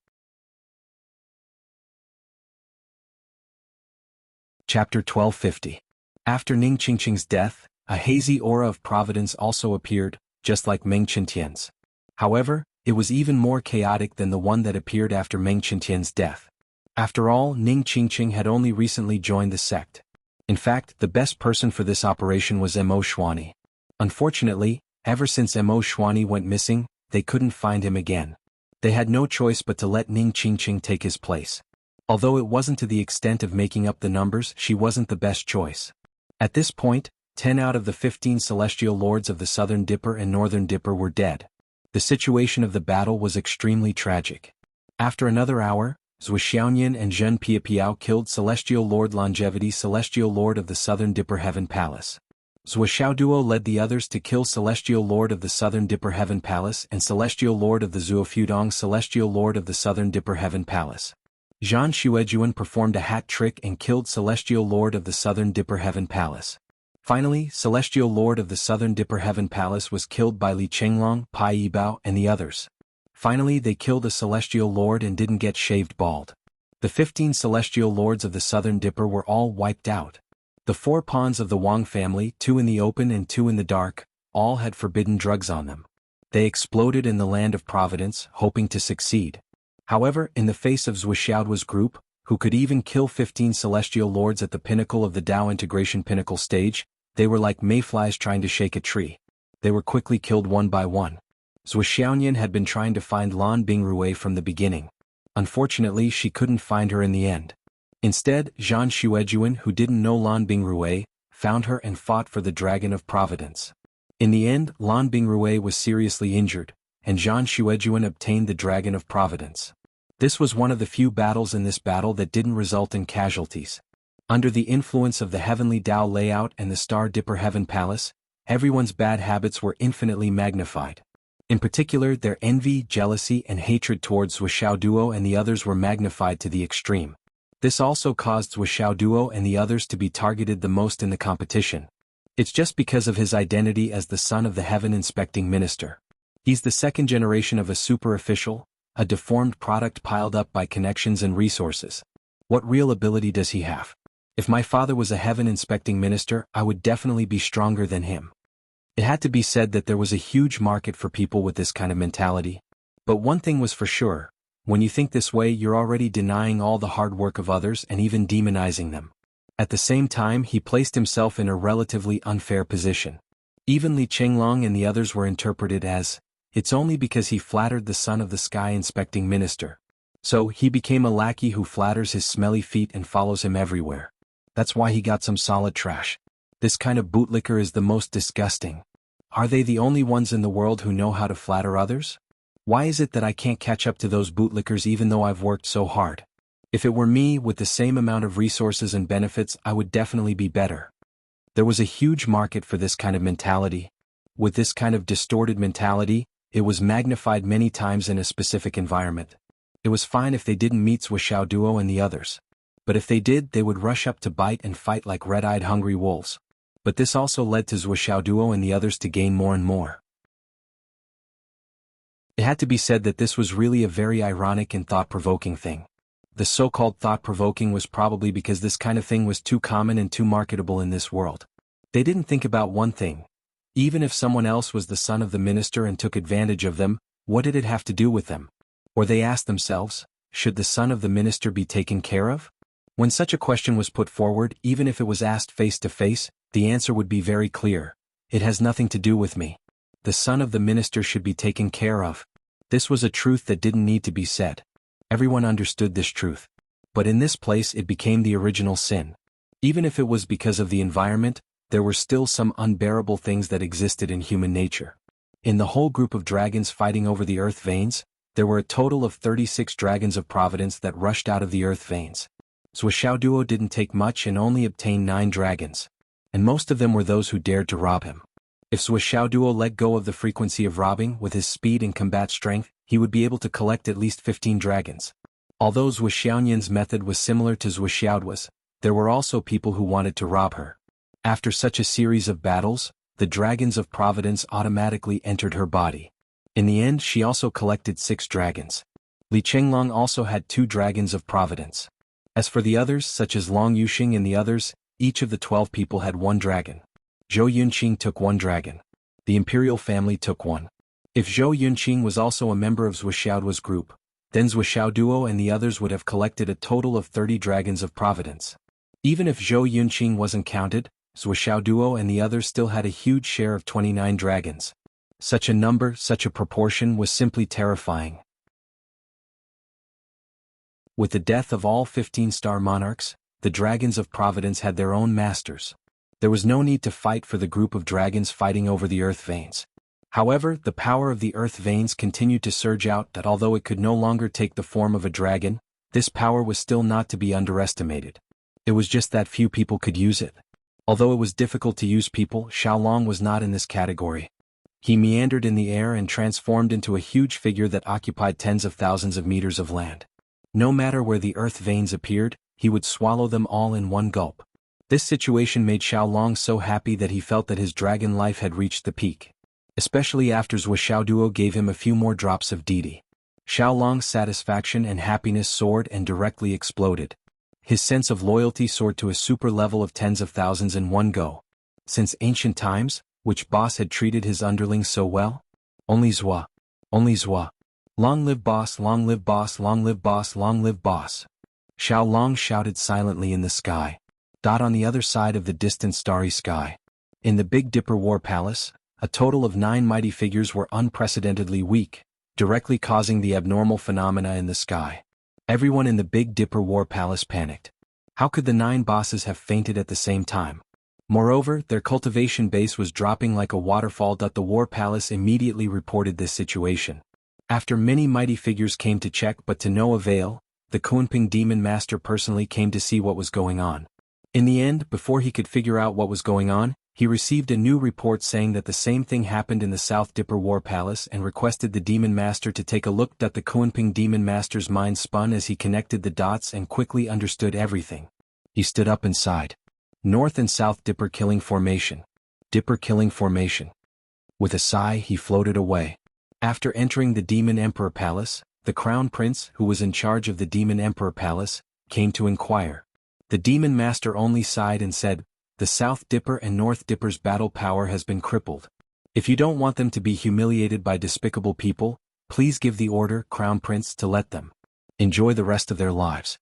Chapter 1250. After Ning Qingqing's death, a hazy aura of Providence also appeared, just like Meng Qintian's. However, it was even more chaotic than the one that appeared after Meng Qintian's death. After all, Ning Qingqing had only recently joined the sect. In fact, the best person for this operation was Mo Xuani. Unfortunately, ever since Mo Xuani went missing, they couldn't find him again. They had no choice but to let Ning Qingqing take his place. Although it wasn't to the extent of making up the numbers, she wasn't the best choice. At this point, 10 out of the 15 celestial lords of the Southern Dipper and Northern Dipper were dead. The situation of the battle was extremely tragic. After another hour, Zhou Xiaoyan and Zhen Piapiao killed Celestial Lord Longevity, Celestial Lord of the Southern Dipper Heaven Palace. Zhou Xiaoduo led the others to kill Celestial Lord of the Southern Dipper Heaven Palace and Celestial Lord of the Zuofudong, Celestial Lord of the Southern Dipper Heaven Palace. Zhan Xuejuan performed a hat trick and killed Celestial Lord of the Southern Dipper Heaven Palace. Finally, Celestial Lord of the Southern Dipper Heaven Palace was killed by Li Chenglong, Pai Yibao, and the others. Finally, they killed a Celestial Lord and didn't get shaved bald. The 15 Celestial Lords of the Southern Dipper were all wiped out. The 4 pawns of the Wang family, 2 in the open and 2 in the dark, all had forbidden drugs on them. They exploded in the land of Providence, hoping to succeed. However, in the face of Zhou Xiaoduo's group, who could even kill 15 Celestial Lords at the pinnacle of the Tao integration pinnacle stage, they were like mayflies trying to shake a tree. They were quickly killed one by one. Zhou Xiaoyan had been trying to find Lan Bingrui from the beginning. Unfortunately, she couldn't find her in the end. Instead, Zhan Xuejuan, who didn't know Lan Bingrui, found her and fought for the Dragon of Providence. In the end, Lan Bingrui was seriously injured, and Zhan Xuejuan obtained the Dragon of Providence. This was one of the few battles in this battle that didn't result in casualties. Under the influence of the Heavenly Tao layout and the Star Dipper Heaven Palace, everyone's bad habits were infinitely magnified. In particular, their envy, jealousy, and hatred towards Zhou Xiaoduo and the others were magnified to the extreme. This also caused Zhou Xiaoduo and the others to be targeted the most in the competition. It's just because of his identity as the son of the Heaven Inspecting Minister. He's the second generation of a super official, a deformed product piled up by connections and resources. What real ability does he have? If my father was a Heaven Inspecting Minister, I would definitely be stronger than him. It had to be said that there was a huge market for people with this kind of mentality. But one thing was for sure, when you think this way, you're already denying all the hard work of others and even demonizing them. At the same time, he placed himself in a relatively unfair position. Even Li Chenglong and the others were interpreted as, it's only because he flattered the son of the Sky Inspecting Minister. So, he became a lackey who flatters his smelly feet and follows him everywhere. That's why he got some solid trash. This kind of bootlicker is the most disgusting. Are they the only ones in the world who know how to flatter others? Why is it that I can't catch up to those bootlickers even though I've worked so hard? If it were me, with the same amount of resources and benefits, I would definitely be better. There was a huge market for this kind of mentality. With this kind of distorted mentality, it was magnified many times in a specific environment. It was fine if they didn't meet Zhou Xiaoduo and the others. But if they did, they would rush up to bite and fight like red-eyed hungry wolves. But this also led to Zhou Xiaoduo and the others to gain more and more. It had to be said that this was really a very ironic and thought-provoking thing. The so-called thought-provoking was probably because this kind of thing was too common and too marketable in this world. They didn't think about one thing. Even if someone else was the son of the minister and took advantage of them, what did it have to do with them? Or they asked themselves, should the son of the minister be taken care of? When such a question was put forward, even if it was asked face to face, the answer would be very clear. It has nothing to do with me. The son of the minister should be taken care of. This was a truth that didn't need to be said. Everyone understood this truth. But in this place it became the original sin. Even if it was because of the environment, there were still some unbearable things that existed in human nature. In the whole group of dragons fighting over the earth veins, there were a total of 36 dragons of providence that rushed out of the earth veins. Zhou Xiaoduo didn't take much and only obtained 9 dragons. And most of them were those who dared to rob him. If Zhou Xiaoduo let go of the frequency of robbing with his speed and combat strength, he would be able to collect at least 15 dragons. Although Zhou Xiaoyan's method was similar to Zhou Xiaoduo's, there were also people who wanted to rob her. After such a series of battles, the dragons of providence automatically entered her body. In the end, she also collected 6 dragons. Li Chenglong also had 2 dragons of providence. As for the others, such as Long Yuxing and the others, each of the 12 people had 1 dragon. Zhou Yunqing took 1 dragon. The imperial family took 1. If Zhou Yunqing was also a member of Zhou Xiaoduo's group, then Zhou Xiaoduo and the others would have collected a total of 30 dragons of providence. Even if Zhou Yunqing wasn't counted, Zhou Xiaoduo and the others still had a huge share of 29 dragons. Such a number, such a proportion was simply terrifying. With the death of all 15 star monarchs, the dragons of providence had their own masters. There was no need to fight for the group of dragons fighting over the earth veins. However, the power of the earth veins continued to surge out that although it could no longer take the form of a dragon, This power was still not to be underestimated. It was just that few people could use it. Although it was difficult to use people, Xiaolong was not in this category. He meandered in the air and transformed into a huge figure that occupied tens of thousands of meters of land. No matter where the earth veins appeared, he would swallow them all in one gulp. This situation made Xiaolong so happy that he felt that his dragon life had reached the peak. Especially after Zhuo gave him a few more drops of deity. Xiaolong's satisfaction and happiness soared and directly exploded. His sense of loyalty soared to a super level of tens of thousands in one go. Since ancient times, which boss had treated his underlings so well? Only Zhuo. Only Zhuo. Long live boss, long live boss, long live boss, long live boss. Xiaolong shouted silently in the sky. On the other side of the distant starry sky. In the Big Dipper War Palace, a total of 9 mighty figures were unprecedentedly weak, directly causing the abnormal phenomena in the sky. Everyone in the Big Dipper War Palace panicked. How could the 9 bosses have fainted at the same time? Moreover, their cultivation base was dropping like a waterfall. The War Palace immediately reported this situation. After many mighty figures came to check but to no avail, the Kunping Demon Master personally came to see what was going on. In the end, before he could figure out what was going on, he received a new report saying that the same thing happened in the South Dipper War Palace and requested the Demon Master to take a look. The Kunping Demon Master's mind spun as he connected the dots and quickly understood everything. He stood up and sighed. North and South Dipper Killing Formation. Dipper Killing Formation. With a sigh, he floated away. After entering the Demon Emperor Palace, the Crown Prince, who was in charge of the Demon Emperor Palace, came to inquire. The Demon Master only sighed and said, "The South Dipper and North Dipper's battle power has been crippled. If you don't want them to be humiliated by despicable people, please give the order, Crown Prince, to let them enjoy the rest of their lives."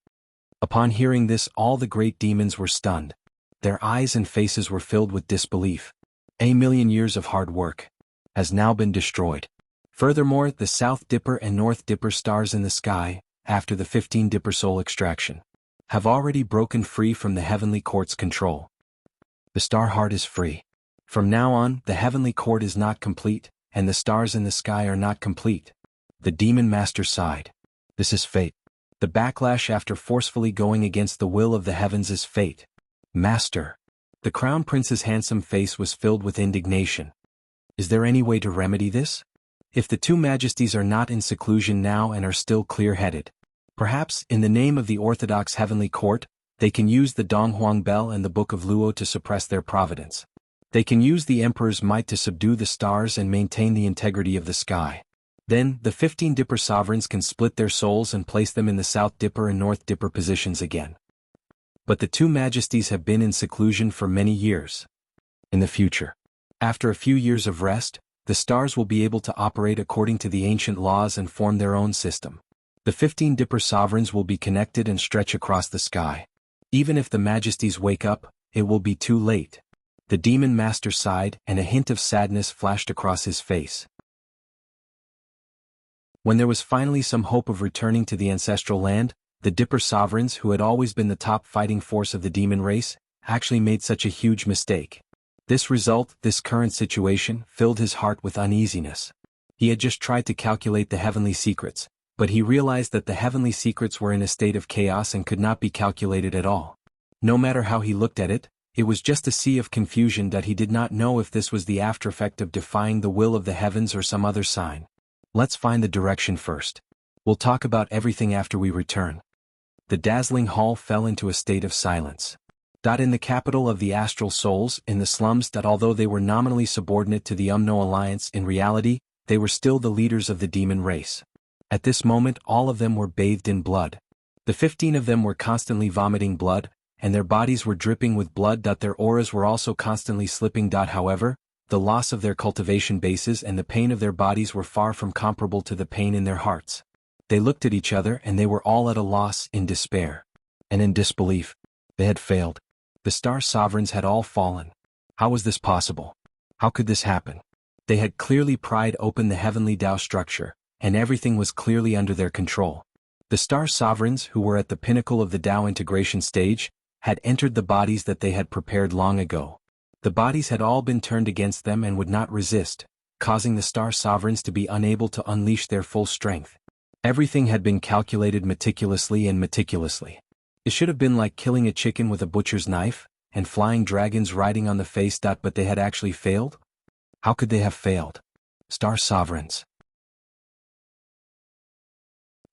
Upon hearing this, all the great demons were stunned. Their eyes and faces were filled with disbelief. A million years of hard work has now been destroyed. Furthermore, the South Dipper and North Dipper stars in the sky, after the 15 Dipper soul extraction, have already broken free from the Heavenly Court's control. The star heart is free. From now on, the Heavenly Court is not complete, and the stars in the sky are not complete. The Demon Master sighed. This is fate. The backlash after forcefully going against the will of the heavens is fate. Master. The Crown Prince's handsome face was filled with indignation. Is there any way to remedy this? If the 2 majesties are not in seclusion now and are still clear-headed, perhaps, in the name of the Orthodox Heavenly Court, they can use the Donghuang Bell and the Book of Luo to suppress their providence. They can use the Emperor's might to subdue the stars and maintain the integrity of the sky. Then, the 15 Dipper sovereigns can split their souls and place them in the South Dipper and North Dipper positions again. But the 2 majesties have been in seclusion for many years. In the future, after a few years of rest, the stars will be able to operate according to the ancient laws and form their own system. The 15 Dipper sovereigns will be connected and stretch across the sky. Even if the majesties wake up, it will be too late. The Demon Master sighed, and a hint of sadness flashed across his face. When there was finally some hope of returning to the ancestral land, the Dipper sovereigns, who had always been the top fighting force of the demon race, actually made such a huge mistake. This current situation, filled his heart with uneasiness. He had just tried to calculate the heavenly secrets, but he realized that the heavenly secrets were in a state of chaos and could not be calculated at all. No matter how he looked at it, it was just a sea of confusion that he did not know if this was the aftereffect of defying the will of the heavens or some other sign. Let's find the direction first. We'll talk about everything after we return. The dazzling hall fell into a state of silence. In the capital of the astral souls, in the slums, although they were nominally subordinate to the Umno Alliance, in reality, they were still the leaders of the demon race. At this moment, all of them were bathed in blood. The 15 of them were constantly vomiting blood, and their bodies were dripping with blood. Their auras were also constantly slipping. However, the loss of their cultivation bases and the pain of their bodies were far from comparable to the pain in their hearts. They looked at each other and they were all at a loss, in despair. And in disbelief. They had failed. The star sovereigns had all fallen. How was this possible? How could this happen? They had clearly pried open the heavenly Tao structure, and everything was clearly under their control. The star sovereigns, who were at the pinnacle of the Tao integration stage, had entered the bodies that they had prepared long ago. The bodies had all been turned against them and would not resist, causing the star sovereigns to be unable to unleash their full strength. Everything had been calculated meticulously and meticulously. It should have been like killing a chicken with a butcher's knife, and flying dragons riding on the face. But they had actually failed? How could they have failed? Star Sovereigns.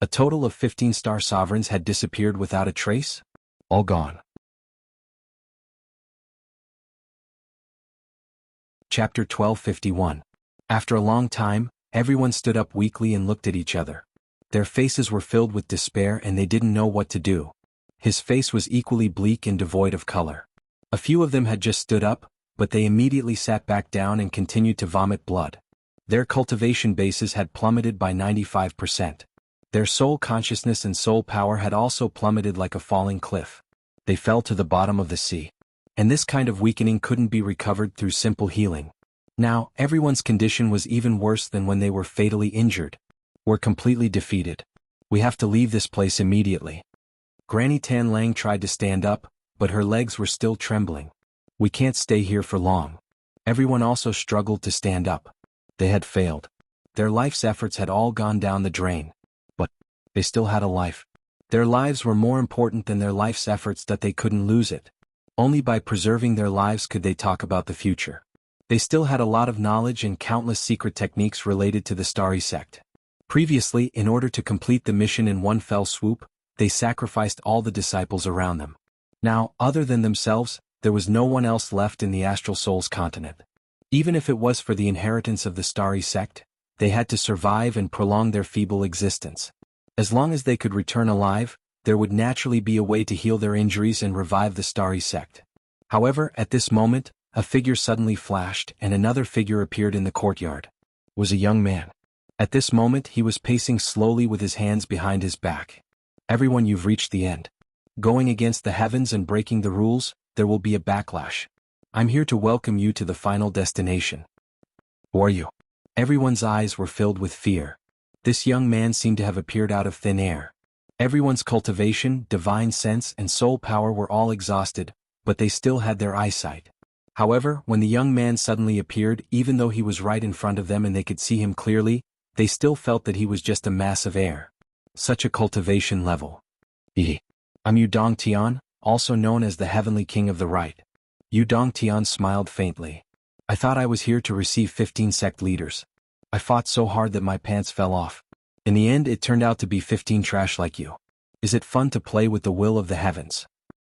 A total of 15 Star Sovereigns had disappeared without a trace? All gone. Chapter 1251. After a long time, everyone stood up weakly and looked at each other. Their faces were filled with despair and they didn't know what to do. His face was equally bleak and devoid of color. A few of them had just stood up, but they immediately sat back down and continued to vomit blood. Their cultivation bases had plummeted by 95%. Their soul consciousness and soul power had also plummeted like a falling cliff. They fell to the bottom of the sea. And this kind of weakening couldn't be recovered through simple healing. Now, everyone's condition was even worse than when they were fatally injured. We're completely defeated. We have to leave this place immediately. Granny Tan Lang tried to stand up, but her legs were still trembling. We can't stay here for long. Everyone also struggled to stand up. They had failed. Their life's efforts had all gone down the drain. But they still had a life. Their lives were more important than their life's efforts. They couldn't lose it. Only by preserving their lives could they talk about the future. They still had a lot of knowledge and countless secret techniques related to the Starry Sect. Previously, in order to complete the mission in one fell swoop, they sacrificed all the disciples around them. Now, other than themselves, there was no one else left in the Astral Souls continent. Even if it was for the inheritance of the Starry Sect, they had to survive and prolong their feeble existence. As long as they could return alive, there would naturally be a way to heal their injuries and revive the Starry Sect. However, at this moment, a figure suddenly flashed and another figure appeared in the courtyard. It was a young man. At this moment he was pacing slowly with his hands behind his back. Everyone, you've reached the end. Going against the heavens and breaking the rules, there will be a backlash. I'm here to welcome you to the final destination. Who are you? Everyone's eyes were filled with fear. This young man seemed to have appeared out of thin air. Everyone's cultivation, divine sense, and soul power were all exhausted, but they still had their eyesight. However, when the young man suddenly appeared, even though he was right in front of them and they could see him clearly, they still felt that he was just a mass of air. Such a cultivation level. I'm Yudong Tian, also known as the Heavenly King of the Right. Yudong Tian smiled faintly. I thought I was here to receive 15 sect leaders. I fought so hard that my pants fell off. In the end, it turned out to be 15 trash like you. Is it fun to play with the will of the heavens?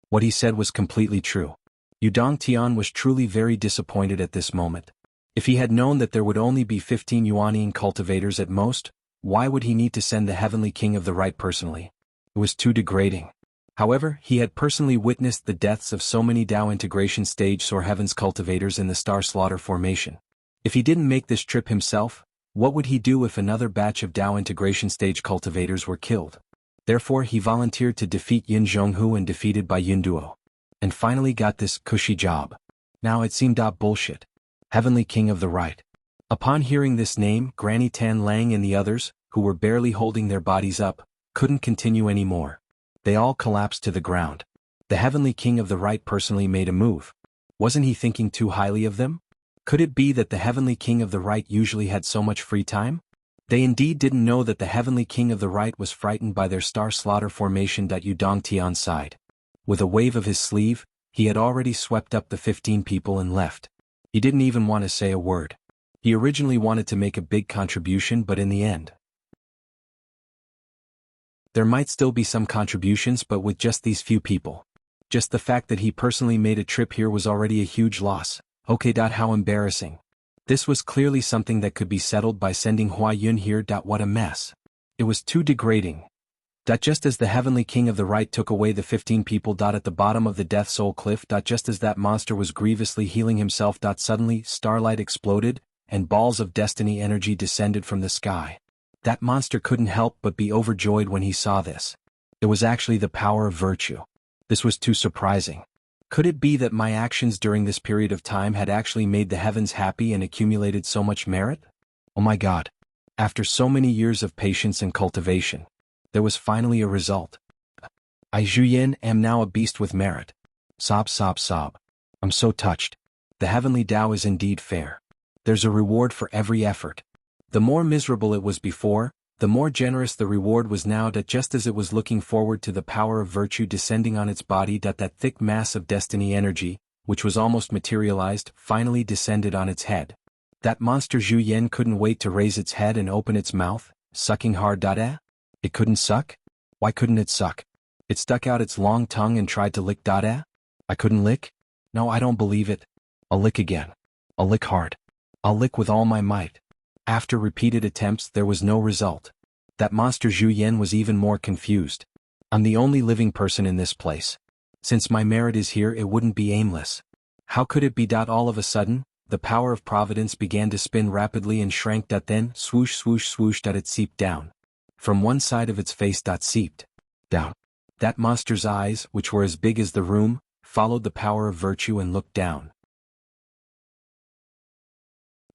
What he said was completely true. Yudong Tian was truly very disappointed at this moment. If he had known that there would only be 15 Yuanian cultivators at most, why would he need to send the Heavenly King of the Right personally? It was too degrading. However, he had personally witnessed the deaths of so many Dao integration stage or heavens cultivators in the Star Slaughter formation. If he didn't make this trip himself, what would he do if another batch of Dao integration stage cultivators were killed? Therefore he volunteered to defeat Yin Zhonghu and defeated by Yin Duo. And finally got this cushy job. Now it seemed bullshit. Heavenly King of the Right. Upon hearing this name, Granny Tan Lang and the others, who were barely holding their bodies up, couldn't continue anymore. They all collapsed to the ground. The Heavenly King of the Right personally made a move. Wasn't he thinking too highly of them? Could it be that the Heavenly King of the Right usually had so much free time? They indeed didn't know that the Heavenly King of the Right was frightened by their Star Slaughter formation. Yudong Tian sighed. With a wave of his sleeve, he had already swept up the 15 people and left. He didn't even want to say a word. He originally wanted to make a big contribution, but in the end, there might still be some contributions, but with just these few people. Just the fact that he personally made a trip here was already a huge loss. Okay. How embarrassing. This was clearly something that could be settled by sending Hua Yun here. What a mess. It was too degrading. Just as the Heavenly King of the Right took away the 15 people. At the bottom of the Death Soul Cliff. Just as that monster was grievously healing himself. Suddenly, starlight exploded, and balls of destiny energy descended from the sky. That monster couldn't help but be overjoyed when he saw this. It was actually the power of virtue. This was too surprising. Could it be that my actions during this period of time had actually made the heavens happy and accumulated so much merit? Oh my God. After so many years of patience and cultivation, there was finally a result. I Zhuyin am now a beast with merit. Sob, sob, sob. I'm so touched. The heavenly Tao is indeed fair. There's a reward for every effort. The more miserable it was before, The more generous the reward was now that just as it was looking forward to the power of virtue descending on its body, that thick mass of destiny energy, which was almost materialized, finally descended on its head. That monster Zhu Yan couldn't wait to raise its head and open its mouth, sucking hard. It couldn't suck? Why couldn't it suck? It stuck out its long tongue and tried to lick. I couldn't lick? No, I don't believe it. I'll lick again. I'll lick hard. I'll lick with all my might. After repeated attempts, there was no result. That monster Zhu Yan was even more confused. I'm the only living person in this place. Since my merit is here, it wouldn't be aimless. How could it be? All of a sudden, the power of providence began to spin rapidly and shrank. Then, swoosh swoosh swoosh. It seeped down. From one side of its face. Seeped down. That monster's eyes, which were as big as the room, followed the power of virtue and looked down.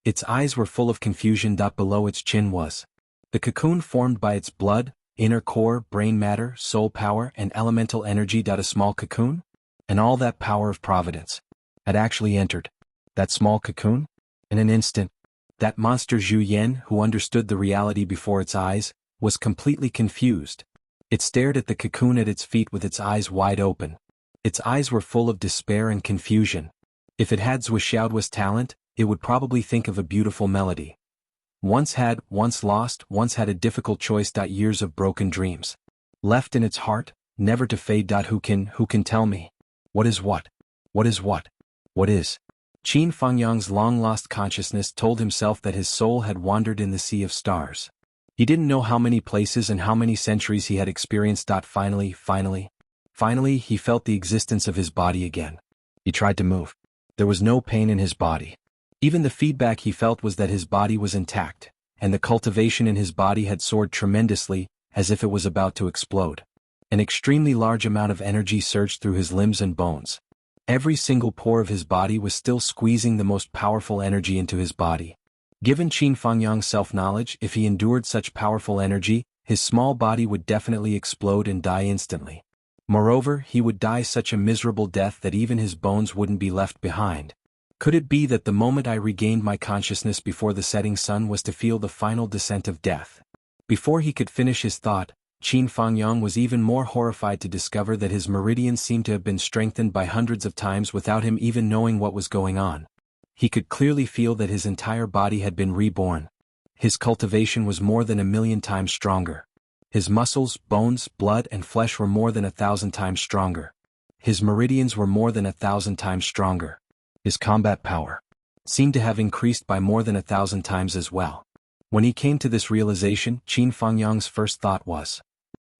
Its eyes were full of confusion. Below its chin was the cocoon formed by its blood, inner core, brain matter, soul power, and elemental energy. A small cocoon? And all that power of providence had actually entered that small cocoon? In an instant, that monster Zhu Yan, who understood the reality before its eyes, was completely confused. It stared at the cocoon at its feet with its eyes wide open. Its eyes were full of despair and confusion. If it had Zhuxiaoduo's talent, it would probably think of a beautiful melody. Once had, once lost, once had a difficult choice. Years of broken dreams left in its heart, never to fade. Who can tell me? What is what? What is what? What is? Qin Fangyang's long-lost consciousness told himself that his soul had wandered in the sea of stars. He didn't know how many places and how many centuries he had experienced. Finally, he felt the existence of his body again. He tried to move. There was no pain in his body. Even the feedback he felt was that his body was intact, and the cultivation in his body had soared tremendously, as if it was about to explode. An extremely large amount of energy surged through his limbs and bones. Every single pore of his body was still squeezing the most powerful energy into his body. Given Qin Fangyang's self-knowledge, if he endured such powerful energy, his small body would definitely explode and die instantly. Moreover, he would die such a miserable death that even his bones wouldn't be left behind. Could it be that the moment I regained my consciousness before the setting sun was to feel the final descent of death? Before he could finish his thought, Qin Fangyang was even more horrified to discover that his meridians seemed to have been strengthened by hundreds of times without him even knowing what was going on. He could clearly feel that his entire body had been reborn. His cultivation was more than 1,000,000 times stronger. His muscles, bones, blood, and flesh were more than 1,000 times stronger. His meridians were more than 1,000 times stronger. His combat power seemed to have increased by more than 1,000 times as well. When he came to this realization, Qin Fangyang's first thought was,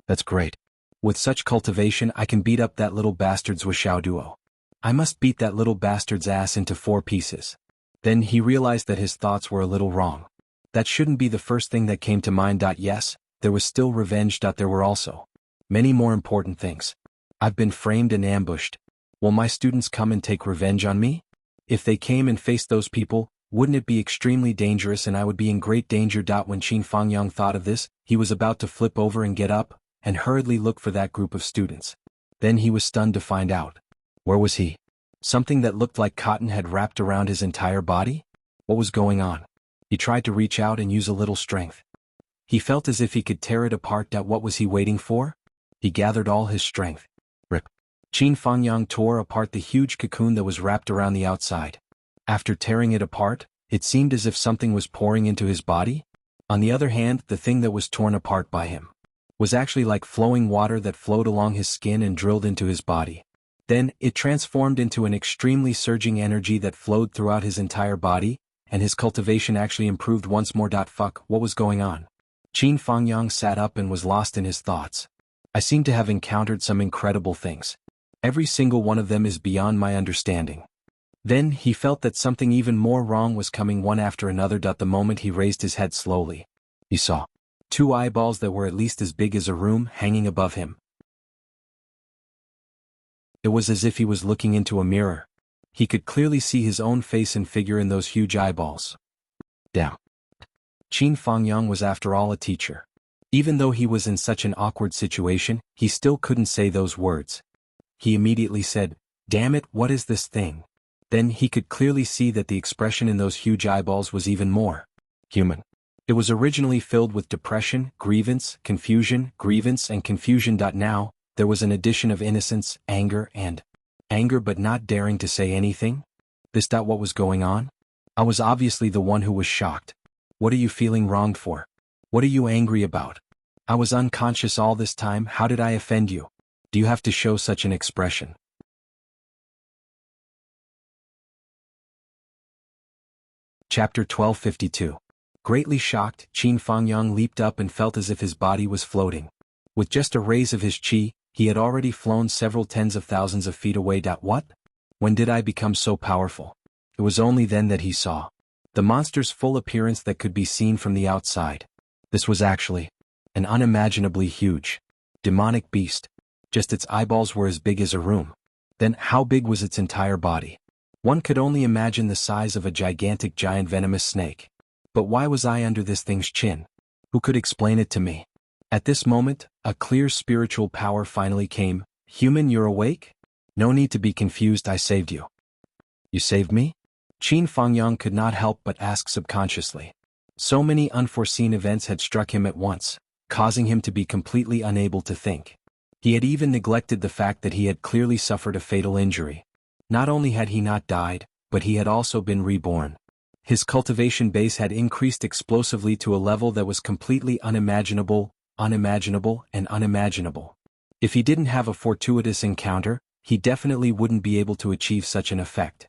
"That's great. With such cultivation I can beat up that little bastard's Wuxiaoduo. I must beat that little bastard's ass into 4 pieces." Then he realized that his thoughts were a little wrong. That shouldn't be the first thing that came to mind. Yes, there was still revenge. There were also many more important things. I've been framed and ambushed. Will my students come and take revenge on me? If they came and faced those people, wouldn't it be extremely dangerous, and I would be in great danger. When Qin Fangyang thought of this, he was about to flip over and get up, and hurriedly look for that group of students. Then he was stunned to find out. Where was he? Something that looked like cotton had wrapped around his entire body? What was going on? He tried to reach out and use a little strength. He felt as if he could tear it apart. What was he waiting for? He gathered all his strength. Rip. Qin Fangyang tore apart the huge cocoon that was wrapped around the outside. After tearing it apart, it seemed as if something was pouring into his body. On the other hand, the thing that was torn apart by him was actually like flowing water that flowed along his skin and drilled into his body. Then, it transformed into an extremely surging energy that flowed throughout his entire body, and his cultivation actually improved once more. Fuck, what was going on? Qin Fangyang sat up and was lost in his thoughts. I seem to have encountered some incredible things. Every single one of them is beyond my understanding. Then, he felt that something even more wrong was coming one after another. The moment he raised his head slowly, he saw 2 eyeballs that were at least as big as a room hanging above him. It was as if he was looking into a mirror. He could clearly see his own face and figure in those huge eyeballs. Damn. Qin Fangyang was after all a teacher. Even though he was in such an awkward situation, he still couldn't say those words. He immediately said, "Damn it, what is this thing?" Then he could clearly see that the expression in those huge eyeballs was even more human. It was originally filled with depression, grievance, and confusion. Now, there was an addition of innocence, anger but not daring to say anything? What was going on? I was obviously the one who was shocked. What are you feeling wronged for? What are you angry about? I was unconscious all this time. How did I offend you? Do you have to show such an expression? Chapter 1252. Greatly shocked, Qin Fangyang leaped up and felt as if his body was floating. With just a raise of his qi, he had already flown several tens of thousands of feet away. What? When did I become so powerful? It was only then that he saw the monster's full appearance that could be seen from the outside. This was actually an unimaginably huge, demonic beast. Just its eyeballs were as big as a room. Then, how big was its entire body? One could only imagine the size of a gigantic giant venomous snake. But why was I under this thing's chin? Who could explain it to me? At this moment, a clear spiritual power finally came. Human, you're awake? No need to be confused, I saved you. You saved me? Qin Fangyang could not help but ask subconsciously. So many unforeseen events had struck him at once, causing him to be completely unable to think. He had even neglected the fact that he had clearly suffered a fatal injury. Not only had he not died, but he had also been reborn. His cultivation base had increased explosively to a level that was completely unimaginable. If he didn't have a fortuitous encounter, he definitely wouldn't be able to achieve such an effect.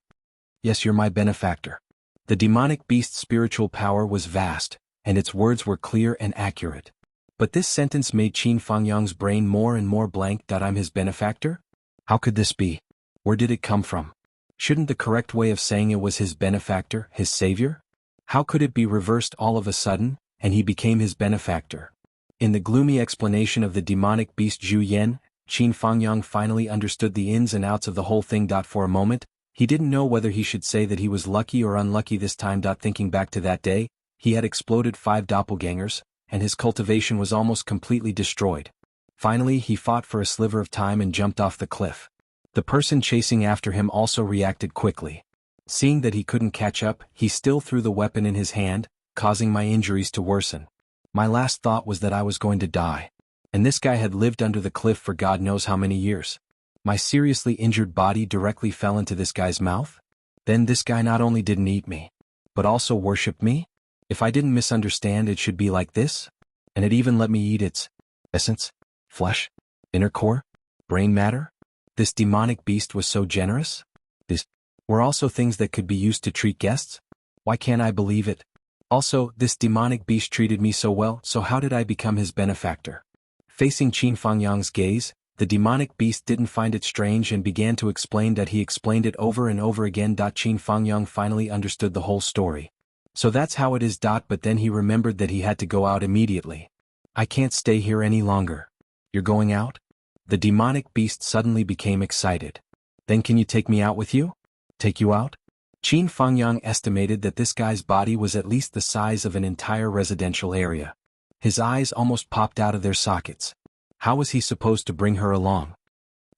Yes, you're my benefactor. The demonic beast's spiritual power was vast, and its words were clear and accurate. But this sentence made Qin Fangyang's brain more and more blank. I'm his benefactor? How could this be? Where did it come from? Shouldn't the correct way of saying it was his benefactor, his savior? How could it be reversed all of a sudden, and he became his benefactor? In the gloomy explanation of the demonic beast Zhu Yan, Qin Fangyang finally understood the ins and outs of the whole thing. For a moment, he didn't know whether he should say that he was lucky or unlucky this time. Thinking back to that day, he had exploded 5 doppelgangers, and his cultivation was almost completely destroyed. Finally, he fought for a sliver of time and jumped off the cliff. The person chasing after him also reacted quickly. Seeing that he couldn't catch up, he still threw the weapon in his hand, causing my injuries to worsen. My last thought was that I was going to die. And this guy had lived under the cliff for God knows how many years. My seriously injured body directly fell into this guy's mouth? Then this guy not only didn't eat me, but also worshipped me? If I didn't misunderstand, it should be like this? And it even let me eat its essence, flesh, inner core, brain matter? This demonic beast was so generous? These were also things that could be used to treat guests? Why can't I believe it? Also, this demonic beast treated me so well, so how did I become his benefactor? Facing Qin Fangyang's gaze, the demonic beast didn't find it strange and began to explain that he explained it over and over again. Qin Fangyang finally understood the whole story. So that's how it is. But then he remembered that he had to go out immediately. I can't stay here any longer. You're going out? The demonic beast suddenly became excited. Then can you take me out with you? Take you out? Qin Fangyang estimated that this guy's body was at least the size of an entire residential area. His eyes almost popped out of their sockets. How was he supposed to bring her along?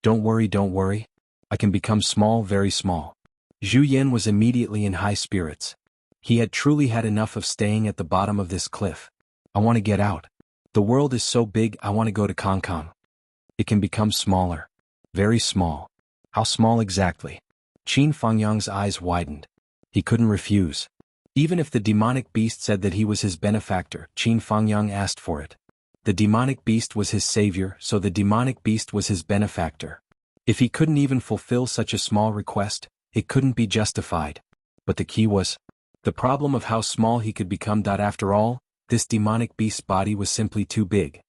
Don't worry. I can become small, very small. Zhu Yan was immediately in high spirits. He had truly had enough of staying at the bottom of this cliff. I want to get out. The world is so big, I want to go to Kong Kong. It can become smaller. Very small. How small exactly? Qin Fangyang's eyes widened. He couldn't refuse. Even if the demonic beast said that he was his benefactor, Qin Fangyang asked for it. The demonic beast was his savior, so the demonic beast was his benefactor. If he couldn't even fulfill such a small request, it couldn't be justified. But the key was the problem of how small he could become. After all, this demonic beast's body was simply too big.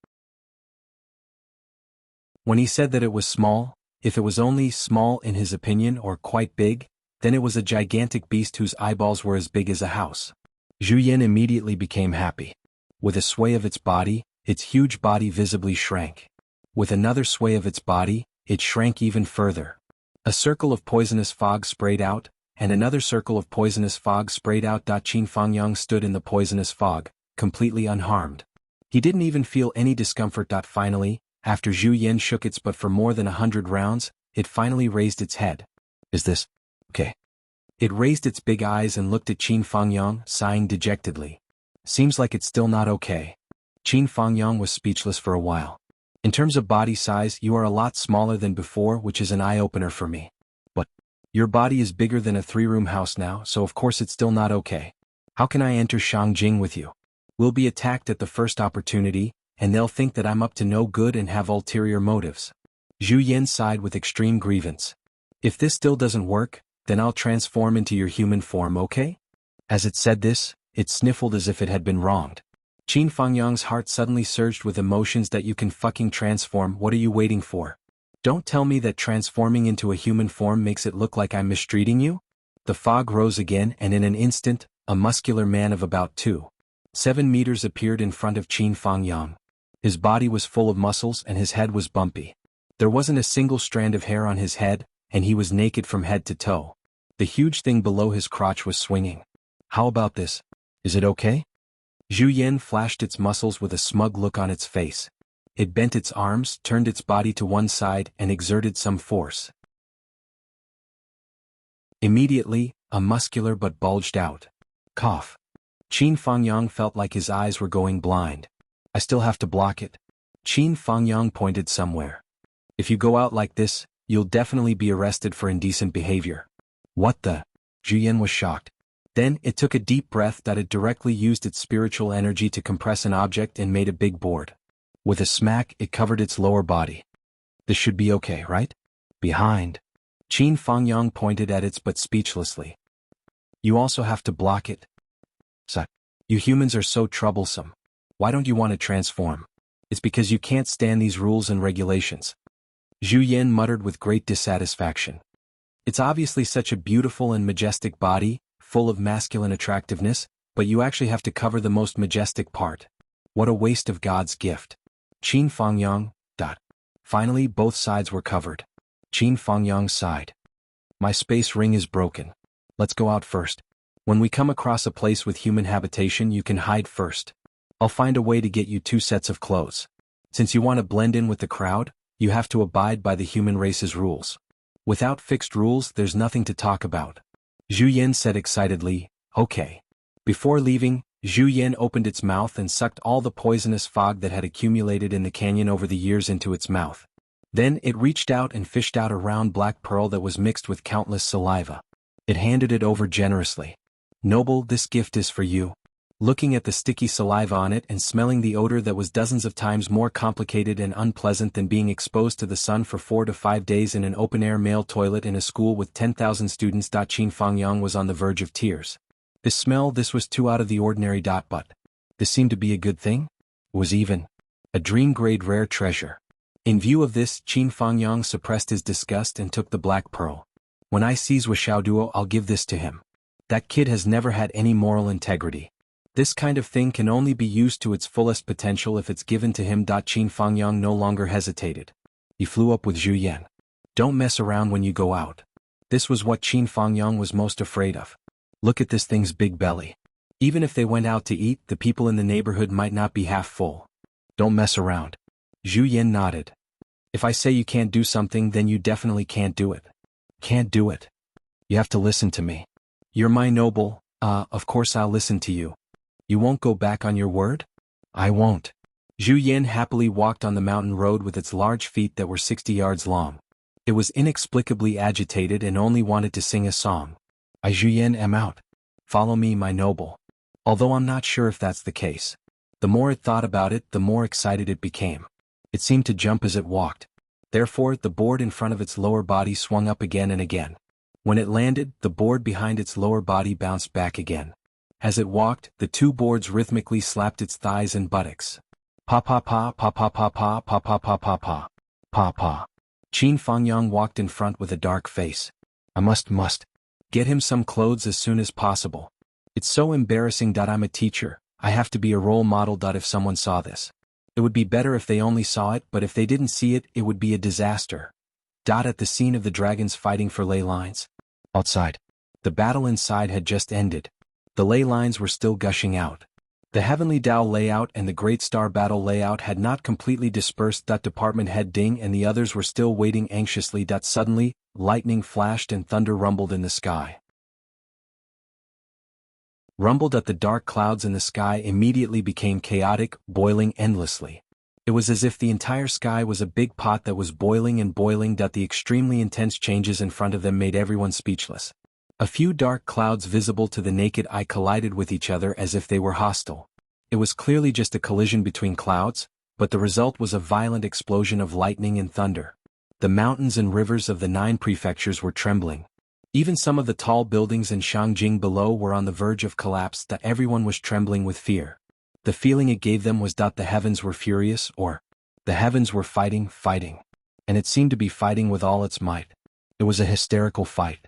When he said that it was small, if it was only small in his opinion or quite big, then it was a gigantic beast whose eyeballs were as big as a house. Zhu Yan immediately became happy. With a sway of its body, its huge body visibly shrank. With another sway of its body, it shrank even further. A circle of poisonous fog sprayed out, and another circle of poisonous fog sprayed out. Qin Fangyang stood in the poisonous fog, completely unharmed. He didn't even feel any discomfort. Finally, after Zhu Yan shook its butt for more than 100 rounds, it finally raised its head. Is this okay? It raised its big eyes and looked at Qin Fangyang, sighing dejectedly. Seems like it's still not okay. Qin Fangyang was speechless for a while. In terms of body size, you are a lot smaller than before, which is an eye-opener for me. But your body is bigger than a 3-room house now, so of course it's still not okay. How can I enter Shangjing with you? We'll be attacked at the first opportunity, and they'll think that I'm up to no good and have ulterior motives. Zhu Yan sighed with extreme grievance. If this still doesn't work, then I'll transform into your human form, okay? As it said this, it sniffled as if it had been wronged. Qin Fangyang's heart suddenly surged with emotions that you can fucking transform. What are you waiting for? Don't tell me that transforming into a human form makes it look like I'm mistreating you? The fog rose again, and in an instant, a muscular man of about 2.7 meters appeared in front of Qin Fangyang. His body was full of muscles and his head was bumpy. There wasn't a single strand of hair on his head, and he was naked from head to toe. The huge thing below his crotch was swinging. How about this? Is it okay? Zhu Yan flashed its muscles with a smug look on its face. It bent its arms, turned its body to one side, and exerted some force. Immediately, a muscular butt bulged out. Cough. Qin Fangyang felt like his eyes were going blind. I still have to block it. Qin Fangyang pointed somewhere. If you go out like this, you'll definitely be arrested for indecent behavior. What the? Zhu Yan was shocked. Then it took a deep breath that it directly used its spiritual energy to compress an object and made a big board. With a smack, it covered its lower body. This should be okay, right? Behind. Qin Fangyang pointed at its butt speechlessly. You also have to block it. Suck. You humans are so troublesome. Why don't you want to transform? It's because you can't stand these rules and regulations. Zhu Yan muttered with great dissatisfaction. It's obviously such a beautiful and majestic body, full of masculine attractiveness, but you actually have to cover the most majestic part. What a waste of God's gift. Qin Fangyang. Finally, both sides were covered. Qin Fangyang sighed. My space ring is broken. Let's go out first. When we come across a place with human habitation, you can hide first. I'll find a way to get you 2 sets of clothes. Since you want to blend in with the crowd, you have to abide by the human race's rules. Without fixed rules, there's nothing to talk about. Zhu Yan said excitedly, okay. Before leaving, Zhu Yan opened its mouth and sucked all the poisonous fog that had accumulated in the canyon over the years into its mouth. Then it reached out and fished out a round black pearl that was mixed with countless saliva. It handed it over generously. Noble, this gift is for you. Looking at the sticky saliva on it and smelling the odor that was dozens of times more complicated and unpleasant than being exposed to the sun for 4 to 5 days in an open-air male toilet in a school with 10,000 students. Qin Fangyang was on the verge of tears. This was too out of the ordinary. But this seemed to be a good thing? It was even a dream-grade rare treasure. In view of this, Qin Fangyang suppressed his disgust and took the black pearl. When I seize Wuxiaoduo, I'll give this to him. That kid has never had any moral integrity. This kind of thing can only be used to its fullest potential if it's given to him. Qin Fangyang no longer hesitated. He flew up with Zhu Yan. Don't mess around when you go out. This was what Qin Fangyang was most afraid of. Look at this thing's big belly. Even if they went out to eat, the people in the neighborhood might not be half full. Don't mess around. Zhu Yan nodded. If I say you can't do something, then you definitely can't do it. Can't do it. You have to listen to me. You're my noble. Of course I'll listen to you. You won't go back on your word? I won't. Zhu Yan happily walked on the mountain road with its large feet that were 60 yards long. It was inexplicably agitated and only wanted to sing a song. I Zhu Yan am out. Follow me, my noble. Although I'm not sure if that's the case. The more it thought about it, the more excited it became. It seemed to jump as it walked. Therefore, the board in front of its lower body swung up again and again. When it landed, the board behind its lower body bounced back again. As it walked, the 2 boards rhythmically slapped its thighs and buttocks. Pa pa pa pa pa pa pa pa pa pa pa pa pa pa. Qin Fangyang walked in front with a dark face. I must get him some clothes as soon as possible. It's so embarrassing. I'm a teacher. I have to be a role model. If someone saw this, it would be better if they only saw it, but if they didn't see it, it would be a disaster. At the scene of the dragons fighting for ley lines. Outside. The battle inside had just ended. The ley lines were still gushing out. The Heavenly Tao layout and the Great Star Battle layout had not completely dispersed. Department head Ding and the others were still waiting anxiously. Suddenly, lightning flashed and thunder rumbled in the sky. rumbled at the dark clouds in the sky immediately became chaotic, boiling endlessly. It was as if the entire sky was a big pot that was boiling and boiling. The extremely intense changes in front of them made everyone speechless. A few dark clouds visible to the naked eye collided with each other as if they were hostile. It was clearly just a collision between clouds, but the result was a violent explosion of lightning and thunder. The mountains and rivers of the 9 prefectures were trembling. Even some of the tall buildings in Shangjing below were on the verge of collapse. Everyone was trembling with fear. The feeling it gave them was that the heavens were furious, or the heavens were fighting. And it seemed to be fighting with all its might. It was a hysterical fight.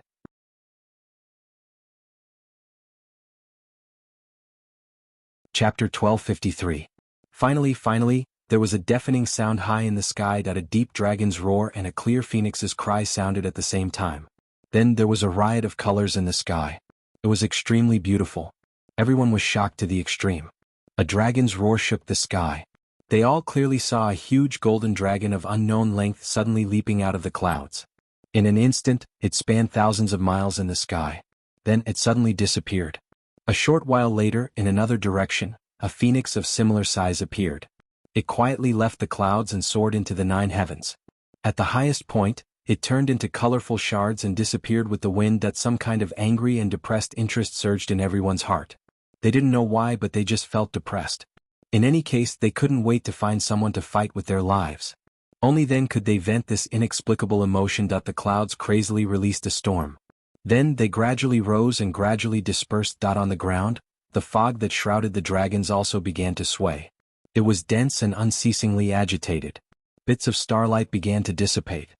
Chapter 1253. Finally, there was a deafening sound high in the sky. A deep dragon's roar and a clear phoenix's cry sounded at the same time. Then there was a riot of colors in the sky. It was extremely beautiful. Everyone was shocked to the extreme. A dragon's roar shook the sky. They all clearly saw a huge golden dragon of unknown length suddenly leaping out of the clouds. In an instant, it spanned thousands of miles in the sky. Then it suddenly disappeared. A short while later, in another direction, a phoenix of similar size appeared. It quietly left the clouds and soared into the 9 heavens. At the highest point, it turned into colorful shards and disappeared with the wind. Some kind of angry and depressed interest surged in everyone's heart. They didn't know why, but they just felt depressed. In any case, they couldn't wait to find someone to fight with their lives. Only then could they vent this inexplicable emotion. The clouds crazily released a storm. Then they gradually rose and gradually dispersed. On the ground, the fog that shrouded the dragons also began to sway. It was dense and unceasingly agitated. Bits of starlight began to dissipate.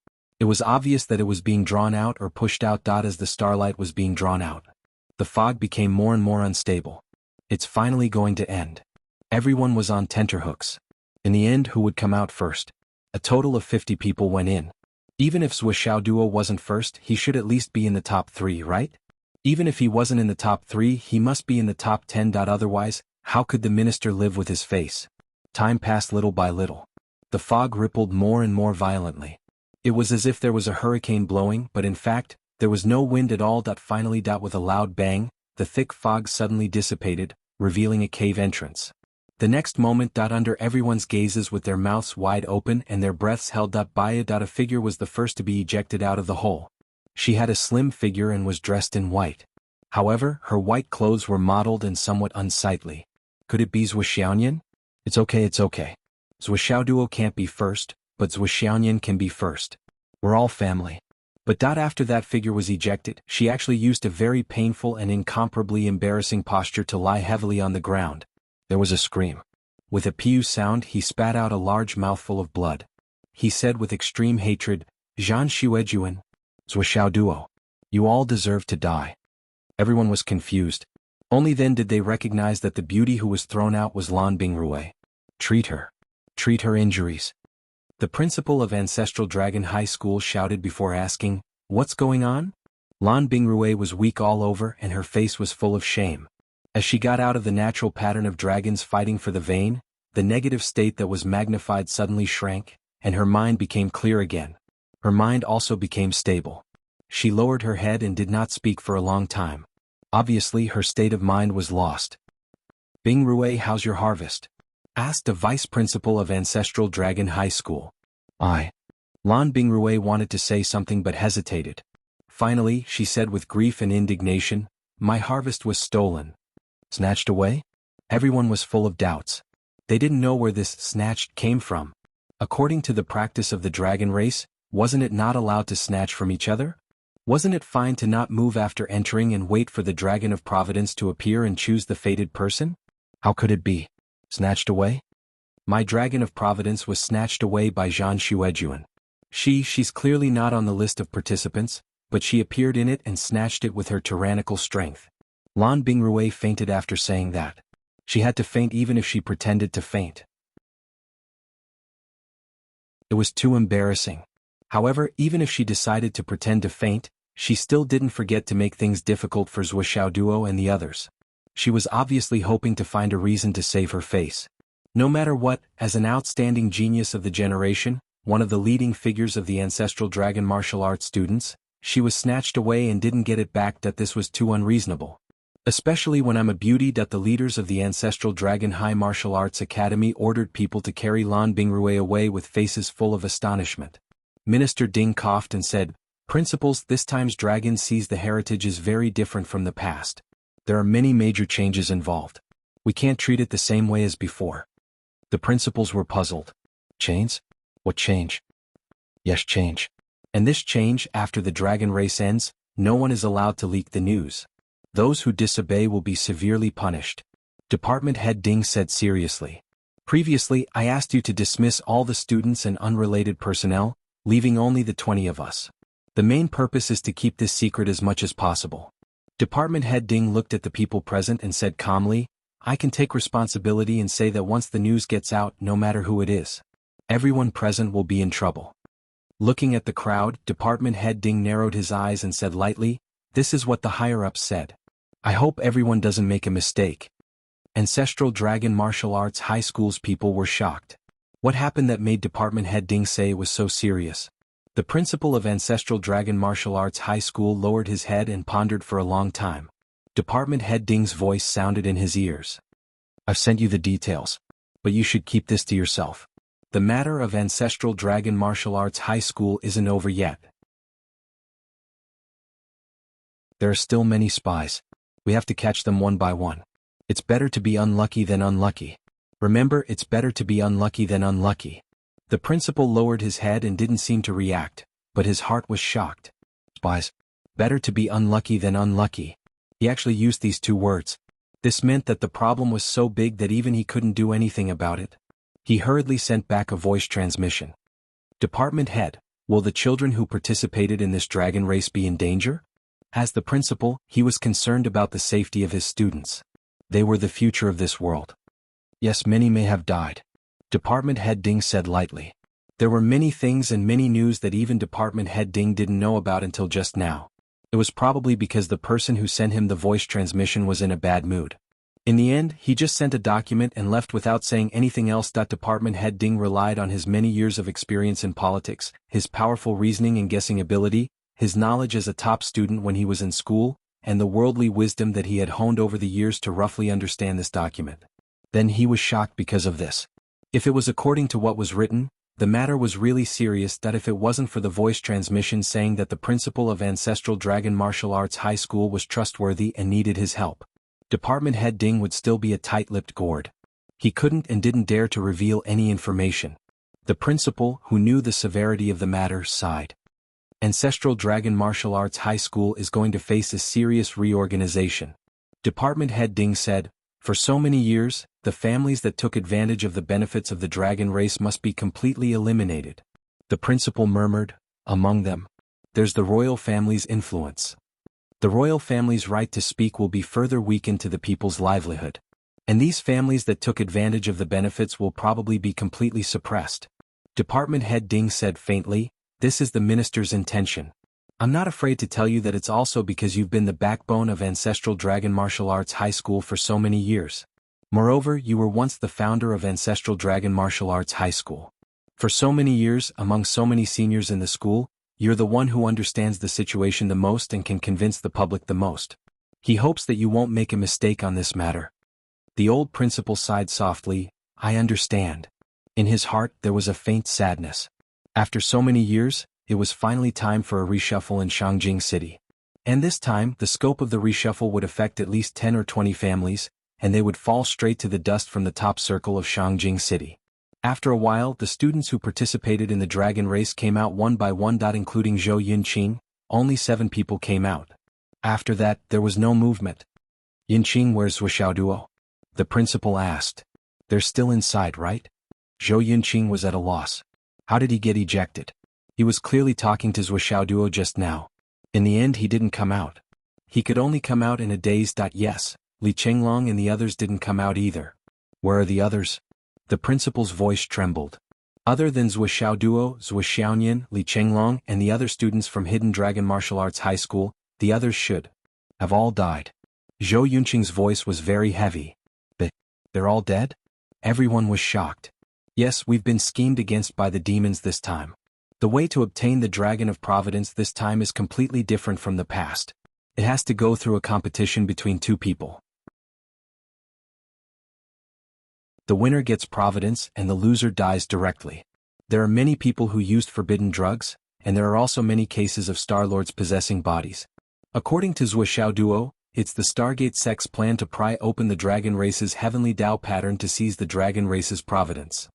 It was obvious that it was being drawn out or pushed out. As the starlight was being drawn out, the fog became more and more unstable. It's finally going to end. Everyone was on tenterhooks. In the end, who would come out first? A total of 50 people went in. Even if Zhuo wasn't first, he should at least be in the top 3, right? Even if he wasn't in the top 3, he must be in the top 10. Otherwise, how could the minister live with his face? Time passed little by little. The fog rippled more and more violently. It was as if there was a hurricane blowing, but in fact, there was no wind at all. Finally, with a loud bang, the thick fog suddenly dissipated, revealing a cave entrance. The next moment, under everyone's gazes with their mouths wide open and their breaths held up by it, a figure was the first to be ejected out of the hole. She had a slim figure and was dressed in white. However, her white clothes were mottled and somewhat unsightly. Could it be Zhuo? It's okay. Zhuo can't be first, but Zhuo can be first. We're all family. But after that figure was ejected, she actually used a very painful and incomparably embarrassing posture to lie heavily on the ground. There was a scream. With a piu sound, he spat out a large mouthful of blood. He said with extreme hatred, "Zhan Xuejuan, Zhuo, you all deserve to die." Everyone was confused. Only then did they recognize that the beauty who was thrown out was Lan Bingrui. Treat her injuries. The principal of Ancestral Dragon High School shouted before asking, "What's going on?" Lan Bingrui was weak all over and her face was full of shame. As she got out of the natural pattern of dragons fighting for the vein, the negative state that was magnified suddenly shrank, and her mind became clear again. Her mind also became stable. She lowered her head and did not speak for a long time. Obviously, her state of mind was lost. "Bingrui, how's your harvest?" asked the vice principal of Ancestral Dragon High School. Lan Bingrui wanted to say something but hesitated. Finally, she said with grief and indignation, "My harvest was stolen." Snatched away? Everyone was full of doubts. They didn't know where this snatched came from. According to the practice of the dragon race, wasn't it not allowed to snatch from each other? Wasn't it fine to not move after entering and wait for the Dragon of Providence to appear and choose the fated person? How could it be? Snatched away? My Dragon of Providence was snatched away by Zhan Xuejuan. She's clearly not on the list of participants, but she appeared in it and snatched it with her tyrannical strength. Lan Bingrui fainted after saying that. She had to faint even if she pretended to faint. It was too embarrassing. However, even if she decided to pretend to faint, she still didn't forget to make things difficult for Zhuo and the others. She was obviously hoping to find a reason to save her face. No matter what, as an outstanding genius of the generation, one of the leading figures of the Ancestral Dragon martial arts students, she was snatched away and didn't get it back. This was too unreasonable. Especially when I'm a beauty. The leaders of the Ancestral Dragon High Martial Arts Academy ordered people to carry Lan Bingrui away with faces full of astonishment. Minister Ding coughed and said, "Principals, this time's dragon sees the heritage is very different from the past. There are many major changes involved. We can't treat it the same way as before." The principals were puzzled. Change? What change? Yes, change. And this change, after the dragon race ends, no one is allowed to leak the news. Those who disobey will be severely punished. Department Head Ding said seriously. Previously, I asked you to dismiss all the students and unrelated personnel, leaving only the 20 of us. The main purpose is to keep this secret as much as possible. Department Head Ding looked at the people present and said calmly, "I can take responsibility and say that once the news gets out, no matter who it is, everyone present will be in trouble." Looking at the crowd, Department Head Ding narrowed his eyes and said lightly, "This is what the higher-ups said. I hope everyone doesn't make a mistake." Ancestral Dragon Martial Arts High School's people were shocked. What happened that made Department Head Ding say it was so serious? The principal of Ancestral Dragon Martial Arts High School lowered his head and pondered for a long time. Department Head Ding's voice sounded in his ears. "I've sent you the details, but you should keep this to yourself. The matter of Ancestral Dragon Martial Arts High School isn't over yet. There are still many spies. We have to catch them one by one. It's better to be unlucky than unlucky. Remember, it's better to be unlucky than unlucky." The principal lowered his head and didn't seem to react, but his heart was shocked. Spies. Better to be unlucky than unlucky. He actually used these two words. This meant that the problem was so big that even he couldn't do anything about it. He hurriedly sent back a voice transmission. "Department Head, will the children who participated in this dragon race be in danger?" As the principal, he was concerned about the safety of his students. They were the future of this world. "Yes, many may have died," Department Head Ding said lightly. There were many things and many news that even Department Head Ding didn't know about until just now. It was probably because the person who sent him the voice transmission was in a bad mood. In the end, he just sent a document and left without saying anything else. Department Head Ding relied on his many years of experience in politics, his powerful reasoning and guessing ability, his knowledge as a top student when he was in school, and the worldly wisdom that he had honed over the years to roughly understand this document. Then he was shocked because of this. If it was according to what was written, the matter was really serious. If it wasn't for the voice transmission saying that the principal of Ancestral Dragon Martial Arts High School was trustworthy and needed his help, Department Head Ding would still be a tight-lipped gourd. He couldn't and didn't dare to reveal any information. The principal, who knew the severity of the matter, sighed. Ancestral Dragon Martial Arts High School is going to face a serious reorganization. Department Head Ding said, "For so many years, the families that took advantage of the benefits of the dragon race must be completely eliminated." The principal murmured, "Among them, there's the royal family's influence. The royal family's right to speak will be further weakened to the people's livelihood. And these families that took advantage of the benefits will probably be completely suppressed." Department Head Ding said faintly, "This is the minister's intention. I'm not afraid to tell you that it's also because you've been the backbone of Ancestral Dragon Martial Arts High School for so many years. Moreover, you were once the founder of Ancestral Dragon Martial Arts High School. For so many years, among so many seniors in the school, you're the one who understands the situation the most and can convince the public the most. He hopes that you won't make a mistake on this matter." The old principal sighed softly, "I understand." In his heart there was a faint sadness. After so many years, it was finally time for a reshuffle in Shangjing City. And this time, the scope of the reshuffle would affect at least 10 or 20 families, and they would fall straight to the dust from the top circle of Shangjing City. After a while, the students who participated in the dragon race came out one by one. Including Zhou Yinqing, only 7 people came out. After that, there was no movement. "Yinqing, where's Wuxiaoduo?" the principal asked. "They're still inside, right?" Zhou Yinqing was at a loss. How did he get ejected? He was clearly talking to Wuxiaoduo just now. In the end, he didn't come out. He could only come out in a daze. Yes, Li Chenglong and the others didn't come out either. "Where are the others?" The principal's voice trembled. "Other than Zhuo Xiaoduo, Zhuo Xiaonian, Li Chenglong, and the other students from Hidden Dragon Martial Arts High School, the others should have all died." Zhou Yunqing's voice was very heavy. They're all dead?" Everyone was shocked. "Yes, we've been schemed against by the demons this time. The way to obtain the Dragon of Providence this time is completely different from the past. It has to go through a competition between two people. The winner gets providence and the loser dies directly. There are many people who used forbidden drugs, and there are also many cases of Star-Lords possessing bodies. According to Zuoxiao Duo, it's the Stargate sect's plan to pry open the dragon race's heavenly Tao pattern to seize the dragon race's providence.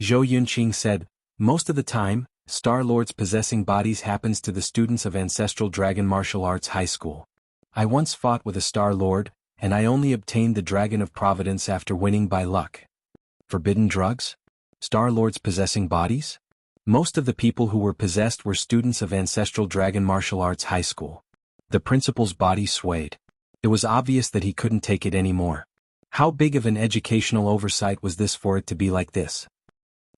Zhou Yunqing said, most of the time, Star-Lords possessing bodies happens to the students of Ancestral Dragon Martial Arts High School. I once fought with a Star-Lord, and I only obtained the Dragon of Providence after winning by luck. Forbidden drugs? Star-Lords possessing bodies? Most of the people who were possessed were students of Ancestral Dragon Martial Arts High School. The principal's body swayed. It was obvious that he couldn't take it anymore. How big of an educational oversight was this for it to be like this?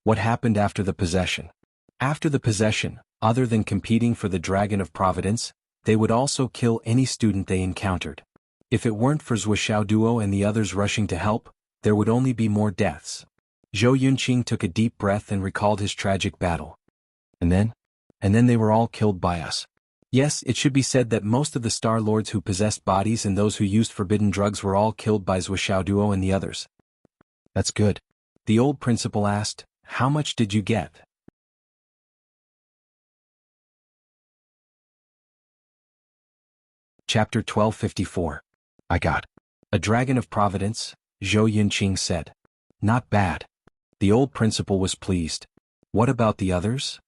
What happened after the possession? After the possession, other than competing for the Dragon of Providence, they would also kill any student they encountered. If it weren't for Zuoxiao Duo and the others rushing to help, there would only be more deaths. Zhou Yunqing took a deep breath and recalled his tragic battle. And then they were all killed by us. Yes, it should be said that most of the Star-Lords who possessed bodies and those who used forbidden drugs were all killed by Zuoxiao Duo and the others. That's good. The old principal asked, how much did you get? Chapter 1254. I got a Dragon of Providence, Zhou Yunqing said. Not bad. The old principal was pleased. What about the others?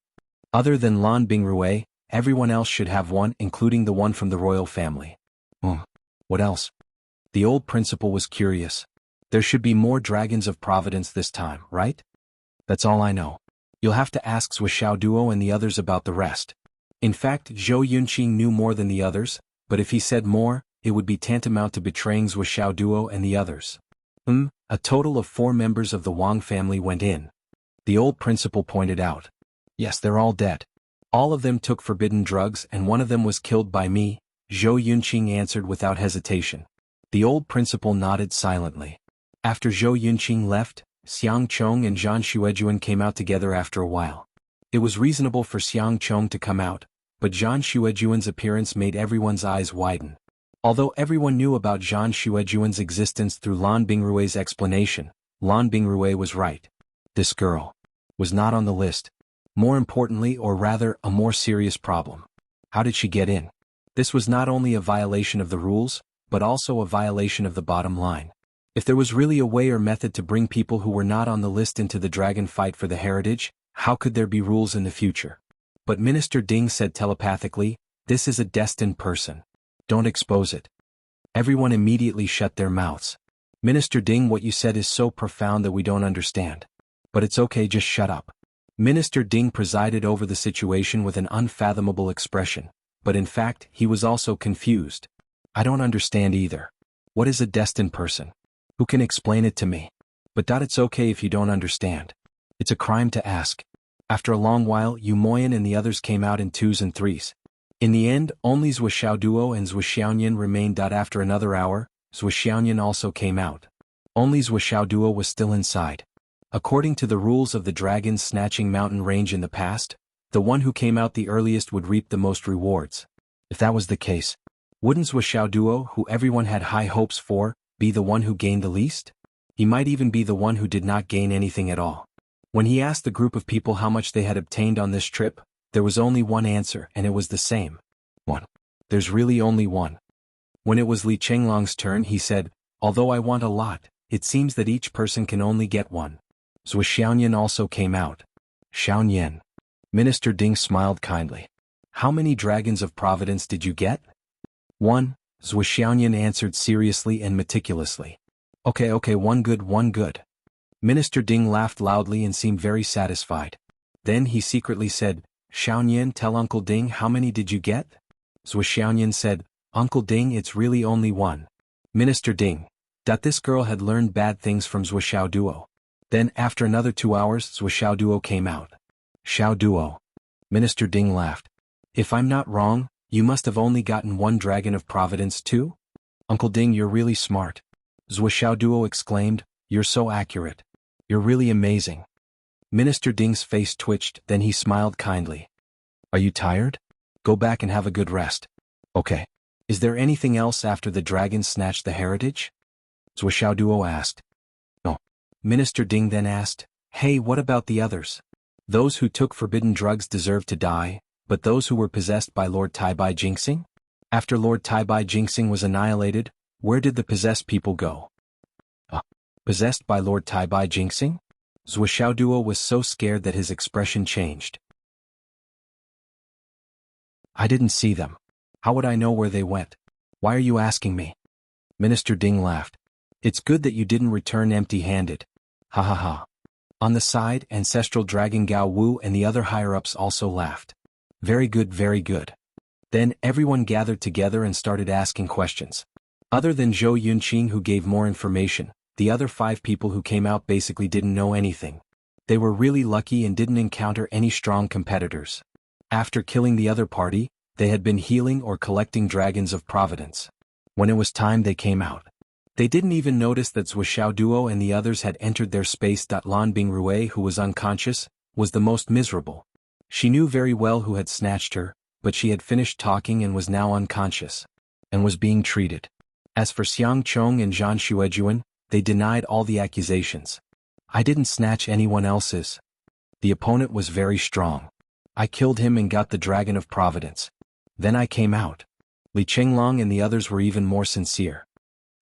Other than Lan Bingrui, everyone else should have one, including the one from the royal family. What else? The old principal was curious. There should be more Dragons of Providence this time, right? That's all I know. You'll have to ask Zuoxiao Duo and the others about the rest. In fact, Zhou Yunqing knew more than the others, but if he said more, it would be tantamount to betraying Zuoxiao Duo and the others. A total of 4 members of the Wang family went in. The old principal pointed out. Yes, they're all dead. All of them took forbidden drugs and one of them was killed by me, Zhou Yunqing answered without hesitation. The old principal nodded silently. After Zhou Yunqing left, Xiang Chong and Zhan Xuejuan came out together after a while. It was reasonable for Xiang Chong to come out, but Zhan Xuejuan's appearance made everyone's eyes widen. Although everyone knew about Zhan Xuejuan's existence through Lan Bingrui's explanation, Lan Bingrui was right. This girl was not on the list. More importantly, or rather, a more serious problem. How did she get in? This was not only a violation of the rules, but also a violation of the bottom line. If there was really a way or method to bring people who were not on the list into the dragon fight for the heritage, how could there be rules in the future? But Minister Ding said telepathically, this is a destined person. Don't expose it. Everyone immediately shut their mouths. Minister Ding, what you said is so profound that we don't understand. But it's okay, just shut up. Minister Ding presided over the situation with an unfathomable expression, but in fact, he was also confused. I don't understand either. What is a destined person? Who can explain it to me? But it's okay if you don't understand. It's a crime to ask. After a long while, Yu Moyan and the others came out in 2s and 3s. In the end, only Zuoxiao Duo and Zuoxiaonian remained. After another hour, Zuoxiaonian also came out. Only Zuoxiao Duo was still inside. According to the rules of the Dragon's Snatching Mountain range in the past, the one who came out the earliest would reap the most rewards. If that was the case, wouldn't Zuoxiao Duo, who everyone had high hopes for, be the one who gained the least? He might even be the one who did not gain anything at all. When he asked the group of people how much they had obtained on this trip, there was only one answer, and it was the same. One. There's really only one. When it was Li Chenglong's turn, he said, although I want a lot, it seems that each person can only get one. Zuoxiaonian also came out. Xiaonian. Minister Ding smiled kindly. How many Dragons of Providence did you get? 1, Zuoxiaonian answered seriously and meticulously. Okay, one good. Minister Ding laughed loudly and seemed very satisfied. Then he secretly said, Xiaonian, tell Uncle Ding how many did you get? Zuoxiaonian said, Uncle Ding, it's really only 1. Minister Ding. This girl had learned bad things from Zuoxiao Duo. Then, after another 2 hours, Zuoxiao Duo came out. Xiao Duo. Minister Ding laughed. If I'm not wrong, you must have only gotten 1 Dragon of Providence too? Uncle Ding, you're really smart. Zuoxiao Duo exclaimed, you're so accurate. You're really amazing. Minister Ding's face twitched, then he smiled kindly. Are you tired? Go back and have a good rest. Okay. Is there anything else after the dragons snatched the heritage? Zhou Xiaoduo asked. No. Minister Ding then asked, hey, what about the others? Those who took forbidden drugs deserve to die, but those who were possessed by Lord Taibai Jinxing? After Lord Taibai Jinxing was annihilated, where did the possessed people go? Possessed by Lord Taibai Jinxing? Zhou Xiaoduo was so scared that his expression changed. I didn't see them. How would I know where they went? Why are you asking me? Minister Ding laughed. It's good that you didn't return empty-handed. Ha ha ha. On the side, Ancestral Dragon Gao Wu and the other higher-ups also laughed. Very good, very good. Then everyone gathered together and started asking questions. Other than Zhou Yunqing, who gave more information, the other 5 people who came out basically didn't know anything. They were really lucky and didn't encounter any strong competitors. After killing the other party, they had been healing or collecting dragons of providence. When it was time, they came out. They didn't even notice that Zhou Xiaoduo and the others had entered their space. Lan Bingrui, who was unconscious, was the most miserable. She knew very well who had snatched her, but she had finished talking and was now unconscious, and was being treated. As for Xiang Chong and Zhan Xuejuan, they denied all the accusations. I didn't snatch anyone else's. The opponent was very strong. I killed him and got the Dragon of Providence. Then I came out. Li Chenglong and the others were even more sincere.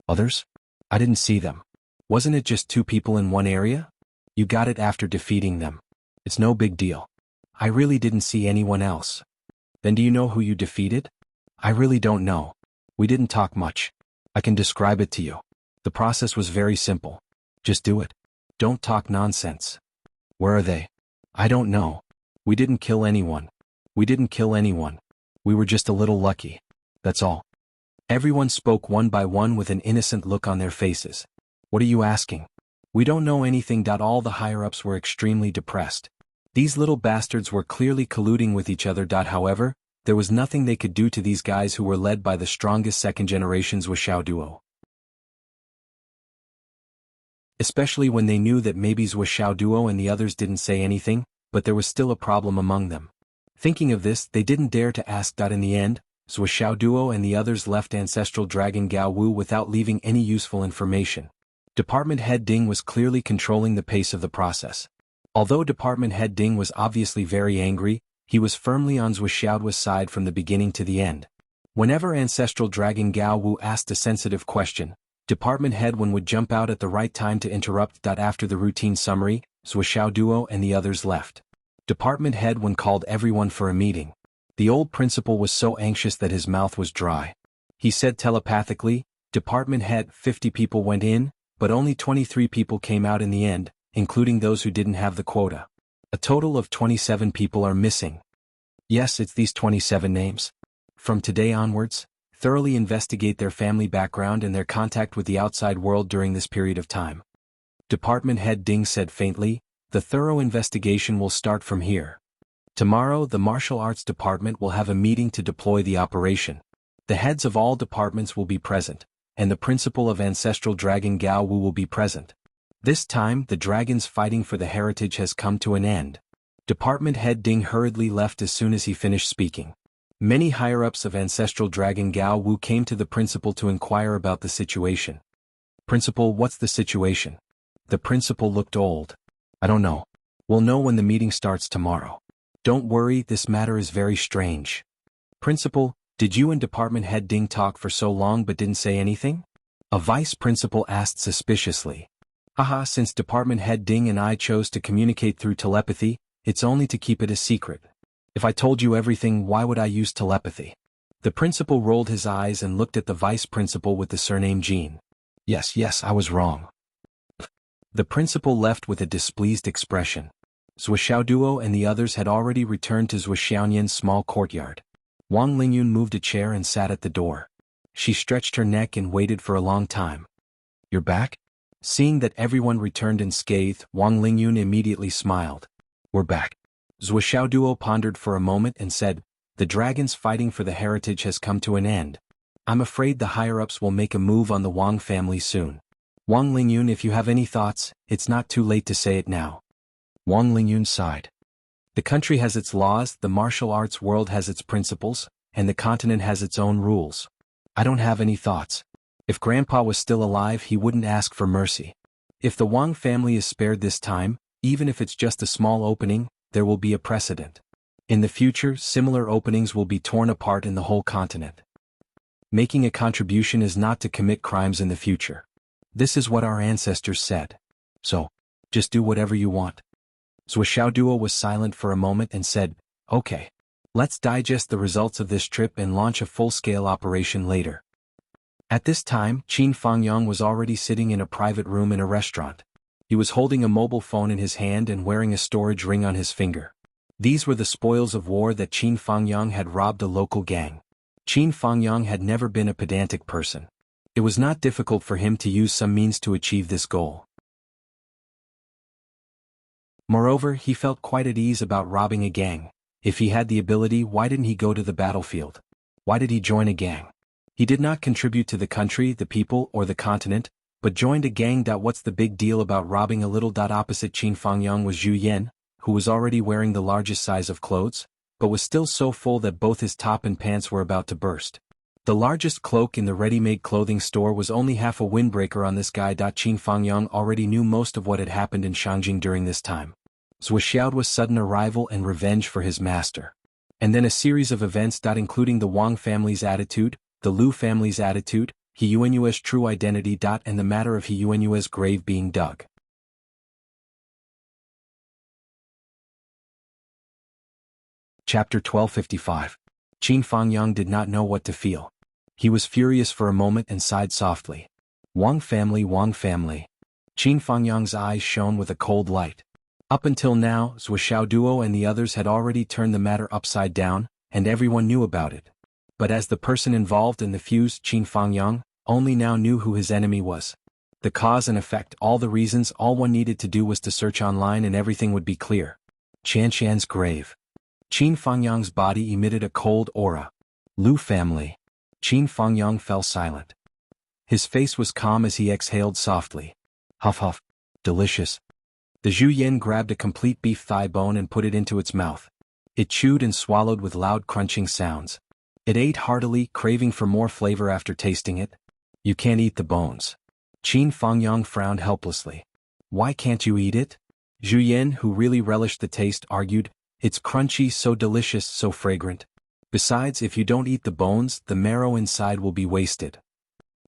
Others? I didn't see them. Wasn't it just 2 people in one area? You got it after defeating them. It's no big deal. I really didn't see anyone else. Then do you know who you defeated? I really don't know. We didn't talk much. I can describe it to you. The process was very simple. Just do it. Don't talk nonsense. Where are they? I don't know. We didn't kill anyone. We didn't kill anyone. We were just a little lucky. That's all. Everyone spoke one by one with an innocent look on their faces. What are you asking? We don't know anything. All the higher-ups were extremely depressed. These little bastards were clearly colluding with each other. However, there was nothing they could do to these guys who were led by the strongest second generations with Xiaoduo. Especially when they knew that maybe Zhou Xiaoduo and the others didn't say anything, but there was still a problem among them. Thinking of this, they didn't dare to ask. In the end, Zhou Xiaoduo and the others left Ancestral Dragon Gao Wu without leaving any useful information. Department Head Ding was clearly controlling the pace of the process. Although Department Head Ding was obviously very angry, he was firmly on Zhou Xiaoduo's side from the beginning to the end. Whenever Ancestral Dragon Gao Wu asked a sensitive question, Department Head Wen would jump out at the right time to interrupt. After the routine summary, Zhou Xiaoduo and the others left. Department Head Wen called everyone for a meeting. The old principal was so anxious that his mouth was dry. He said telepathically, Department Head, 50 people went in, but only 23 people came out in the end, including those who didn't have the quota. A total of 27 people are missing. Yes, it's these 27 names. From today onwards, thoroughly investigate their family background and their contact with the outside world during this period of time. Department Head Ding said faintly, the thorough investigation will start from here. Tomorrow, the Martial Arts Department will have a meeting to deploy the operation. The heads of all departments will be present, and the principal of Ancestral Dragon Gao Wu will be present. This time, the dragons fighting for the heritage has come to an end. Department Head Ding hurriedly left as soon as he finished speaking. Many higher-ups of Ancestral Dragon Gao Wu came to the principal to inquire about the situation. Principal, what's the situation? The principal looked old. I don't know. We'll know when the meeting starts tomorrow. Don't worry, this matter is very strange. Principal, did you and Department Head Ding talk for so long but didn't say anything? A vice principal asked suspiciously. Haha, since Department Head Ding and I chose to communicate through telepathy, it's only to keep it a secret. If I told you everything, why would I use telepathy? The principal rolled his eyes and looked at the vice principal with the surname Jean. Yes, I was wrong. The principal left with a displeased expression. Zhou Xiaoduo and the others had already returned to Zhou Xiaonian's small courtyard. Wang Lingyun moved a chair and sat at the door. She stretched her neck and waited for a long time. You're back? Seeing that everyone returned unscathed, Wang Lingyun immediately smiled. We're back. Zhou Xiaoduo pondered for a moment and said, the dragons fighting for the heritage has come to an end. I'm afraid the higher-ups will make a move on the Wang family soon. Wang Lingyun, if you have any thoughts, it's not too late to say it now. Wang Lingyun sighed. The country has its laws, the martial arts world has its principles, and the continent has its own rules. I don't have any thoughts. If Grandpa was still alive, he wouldn't ask for mercy. If the Wang family is spared this time, even if it's just a small opening, there will be a precedent. In the future, similar openings will be torn apart in the whole continent. Making a contribution is not to commit crimes in the future. This is what our ancestors said. So, just do whatever you want. Zhuoxiaoduo was silent for a moment and said, okay. Let's digest the results of this trip and launch a full-scale operation later. At this time, Qin Fangyang was already sitting in a private room in a restaurant. He was holding a mobile phone in his hand and wearing a storage ring on his finger. These were the spoils of war that Qin Fangyang had robbed a local gang. Qin Fangyang had never been a pedantic person. It was not difficult for him to use some means to achieve this goal. Moreover, he felt quite at ease about robbing a gang. If he had the ability, why didn't he go to the battlefield? Why did he join a gang? He did not contribute to the country, the people, or the continent, but joined a gang. What's the big deal about robbing a little? Opposite Qin Fangyang was Zhu Yan, who was already wearing the largest size of clothes, but was still so full that both his top and pants were about to burst. The largest cloak in the ready-made clothing store was only half a windbreaker on this guy. Qin Fangyang already knew most of what had happened in Shangjing during this time. Zhuoxiaoduo's sudden arrival and revenge for his master. And then a series of events. Including the Wang family's attitude, the Liu family's attitude, He Yuanyue's true identity. And the matter of He Yuanyue's grave being dug. Chapter 1255. Qin Fangyang did not know what to feel. He was furious for a moment and sighed softly. Wang family, Wang family. Qin Fangyang's eyes shone with a cold light. Up until now, Zhuoxiaoduo and the others had already turned the matter upside down, and everyone knew about it. But as the person involved in the fuse, Qin Fangyang, only now knew who his enemy was. The cause and effect, all the reasons, all one needed to do was to search online and everything would be clear. Qianshan's grave. Qin Fangyang's body emitted a cold aura. Liu family. Qin Fangyang fell silent. His face was calm as he exhaled softly. Huff huff. Delicious. The Zhu Yan grabbed a complete beef thigh bone and put it into its mouth. It chewed and swallowed with loud crunching sounds. It ate heartily, craving for more flavor after tasting it. You can't eat the bones. Qin Fangyang frowned helplessly. Why can't you eat it? Zhu Yan, who really relished the taste, argued. It's crunchy, so delicious, so fragrant. Besides, if you don't eat the bones, the marrow inside will be wasted.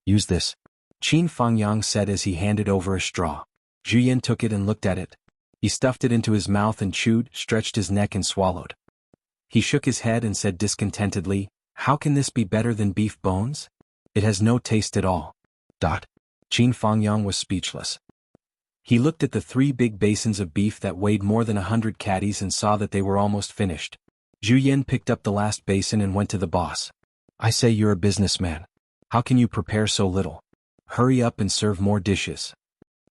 Use this. Qin Fangyang said as he handed over a straw. Zhu Yan took it and looked at it. He stuffed it into his mouth and chewed, stretched his neck and swallowed. He shook his head and said discontentedly, how can this be better than beef bones? It has no taste at all. Qin Fangyang was speechless. He looked at the 3 big basins of beef that weighed more than 100 catties and saw that they were almost finished. Zhu Yan picked up the last basin and went to the boss. I say, you're a businessman. How can you prepare so little? Hurry up and serve more dishes.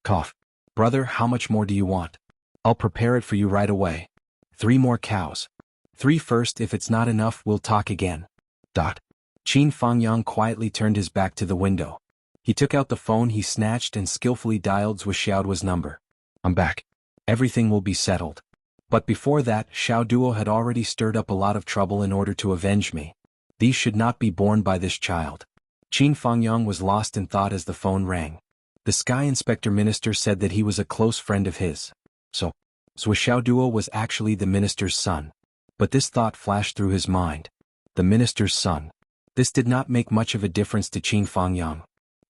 Cough. Brother, how much more do you want? I'll prepare it for you right away. 3 more cows. 3 first. If it's not enough, we'll talk again. Qin Fangyang quietly turned his back to the window. He took out the phone he snatched and skillfully dialed Zhuoxiaoduo's number. I'm back. Everything will be settled. But before that, Xiaoduo had already stirred up a lot of trouble in order to avenge me. These should not be borne by this child. Qin Fangyang was lost in thought as the phone rang. The Sky Inspector Minister said that he was a close friend of his. So, Zhuoxiaoduo was actually the minister's son. But this thought flashed through his mind. The minister's son. This did not make much of a difference to Qin Fangyang.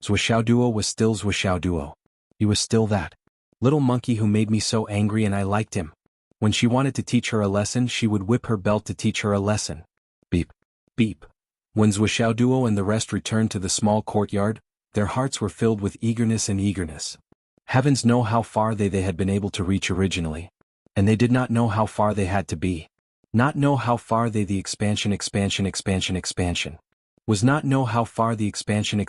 Zhuoxiaoduo was still Zhuoxiaoduo. He was still that little monkey who made me so angry, and I liked him. When she wanted to teach her a lesson, she would whip her belt to teach her a lesson. Beep. Beep. When Zhuoxiaoduo and the rest returned to the small courtyard, their hearts were filled with eagerness and eagerness. Heavens know how far they had been able to reach originally. And they did not know how far they had to be. Not know how far the expansion was not know how far the expansion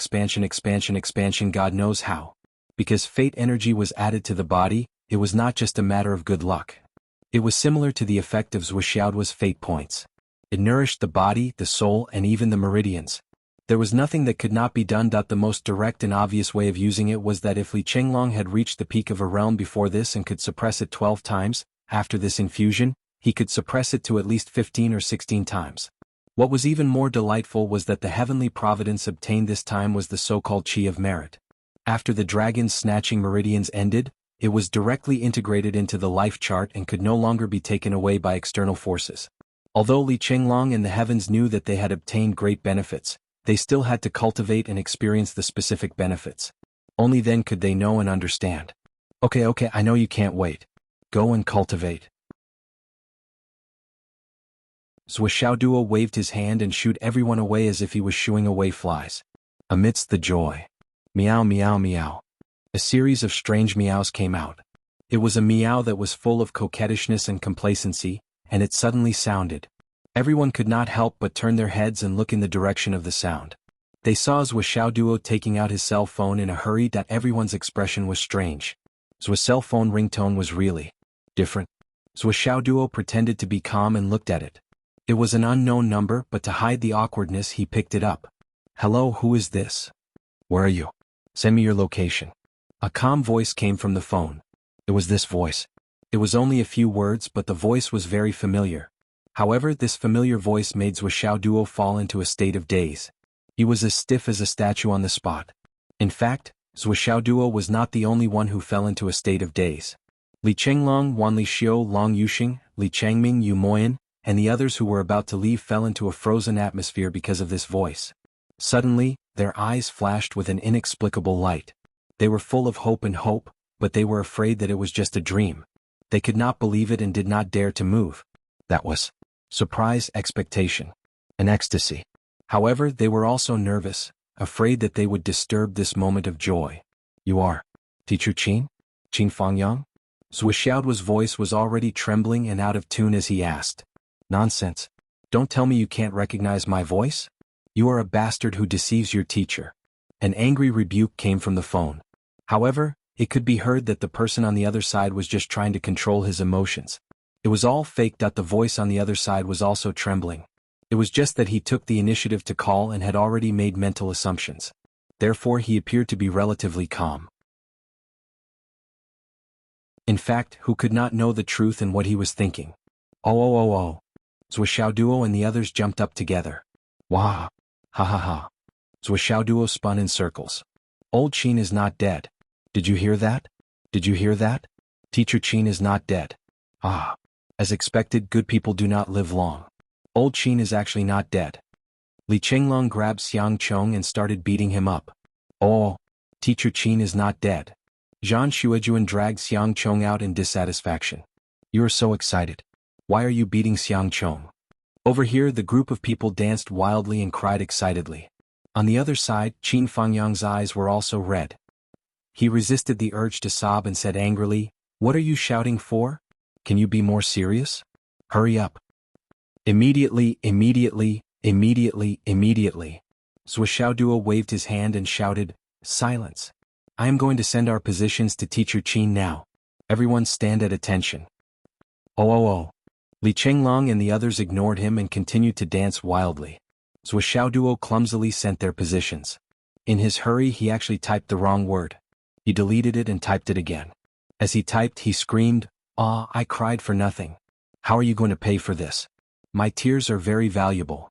God knows how. Because fate energy was added to the body, it was not just a matter of good luck. It was similar to the effect of Zhuoxiaoduo's fate points. It nourished the body, the soul, and even the meridians. There was nothing that could not be done. The most direct and obvious way of using it was that if Li Chenglong had reached the peak of a realm before this and could suppress it 12 times, after this infusion, he could suppress it to at least 15 or 16 times. What was even more delightful was that the heavenly providence obtained this time was the so-called chi of merit. After the dragon's snatching meridians ended, it was directly integrated into the life chart and could no longer be taken away by external forces. Although Li Chenglong and the heavens knew that they had obtained great benefits, they still had to cultivate and experience the specific benefits. Only then could they know and understand. Okay, I know you can't wait. Go and cultivate. Zhuo waved his hand and shooed everyone away as if he was shooing away flies. Amidst the joy. Meow meow meow. A series of strange meows came out. It was a meow that was full of coquettishness and complacency, and it suddenly sounded. Everyone could not help but turn their heads and look in the direction of the sound. They saw Zhuo taking out his cell phone in a hurry. That everyone's expression was strange. Zhuo's cell phone ringtone was really different. Zhuo pretended to be calm and looked at it. It was an unknown number, but to hide the awkwardness he picked it up. Hello, who is this? Where are you? Send me your location. A calm voice came from the phone. It was this voice. It was only a few words, but the voice was very familiar. However, this familiar voice made Zhuo fall into a state of daze. He was as stiff as a statue on the spot. In fact, Zhuo was not the only one who fell into a state of daze. Li Chenglong, Wan Li Xiu, Long Yuxing, Li Changming, Yu Moyan, and the others who were about to leave fell into a frozen atmosphere because of this voice. Suddenly, their eyes flashed with an inexplicable light. They were full of hope, but they were afraid that it was just a dream. They could not believe it and did not dare to move. That was surprise, expectation, and ecstasy. However, they were also nervous, afraid that they would disturb this moment of joy. You are Teacher Qin? Qin Fangyang? Zhuo's voice was already trembling and out of tune as he asked. Nonsense. Don't tell me you can't recognize my voice? You are a bastard who deceives your teacher. An angry rebuke came from the phone. However, it could be heard that the person on the other side was just trying to control his emotions. It was all fake. The voice on the other side was also trembling. It was just that he took the initiative to call and had already made mental assumptions. Therefore, he appeared to be relatively calm. In fact, who could not know the truth and what he was thinking? Oh. Zhuo and the others jumped up together. Wah! Ha ha ha. Zhuo spun in circles. Old Qin is not dead. Did you hear that? Did you hear that? Teacher Qin is not dead. Ah. As expected, good people do not live long. Old Qin is actually not dead. Li Chenglong grabbed Xiang Chong and started beating him up. Oh. Teacher Qin is not dead. Zhan Shuejuan dragged Xiang Chong out in dissatisfaction. You are so excited. Why are you beating Xiang Chong? Over here the group of people danced wildly and cried excitedly. On the other side, Qin Fangyang's eyes were also red. He resisted the urge to sob and said angrily, What are you shouting for? Can you be more serious? Hurry up. Immediately. Zhuo waved his hand and shouted, Silence. I am going to send our positions to Teacher Qin now. Everyone stand at attention. Oh. Li Chenglong and the others ignored him and continued to dance wildly. Zhuo clumsily sent their positions. In his hurry he actually typed the wrong word. He deleted it and typed it again. As he typed he screamed, Ah, I cried for nothing. How are you going to pay for this? My tears are very valuable.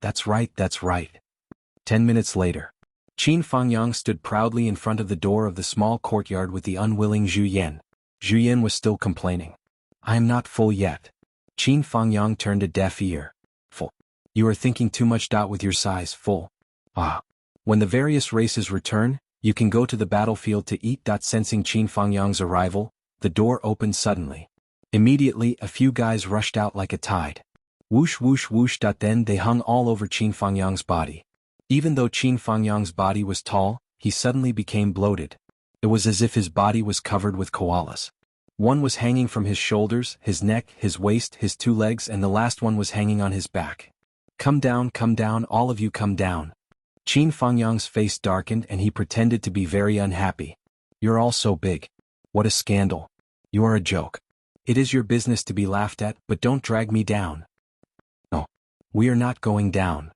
That's right. 10 minutes later. Qin Fangyang stood proudly in front of the door of the small courtyard with the unwilling Zhu Yan. Zhu Yan was still complaining. I am not full yet. Qin Fangyang turned a deaf ear. Full. You are thinking too much. With your size full. Ah. When the various races return, you can go to the battlefield to eat. Sensing Qin Fangyang's arrival, the door opened suddenly. Immediately a few guys rushed out like a tide. Whoosh. Then they hung all over Qin Fangyang's body. Even though Qin Fangyang's body was tall, he suddenly became bloated. It was as if his body was covered with koalas. One was hanging from his shoulders, his neck, his waist, his 2 legs, and the last one was hanging on his back. Come down, all of you come down. Qin Fangyang's face darkened and he pretended to be very unhappy. You're all so big. What a scandal. You are a joke. It is your business to be laughed at, but don't drag me down. No. We are not going down.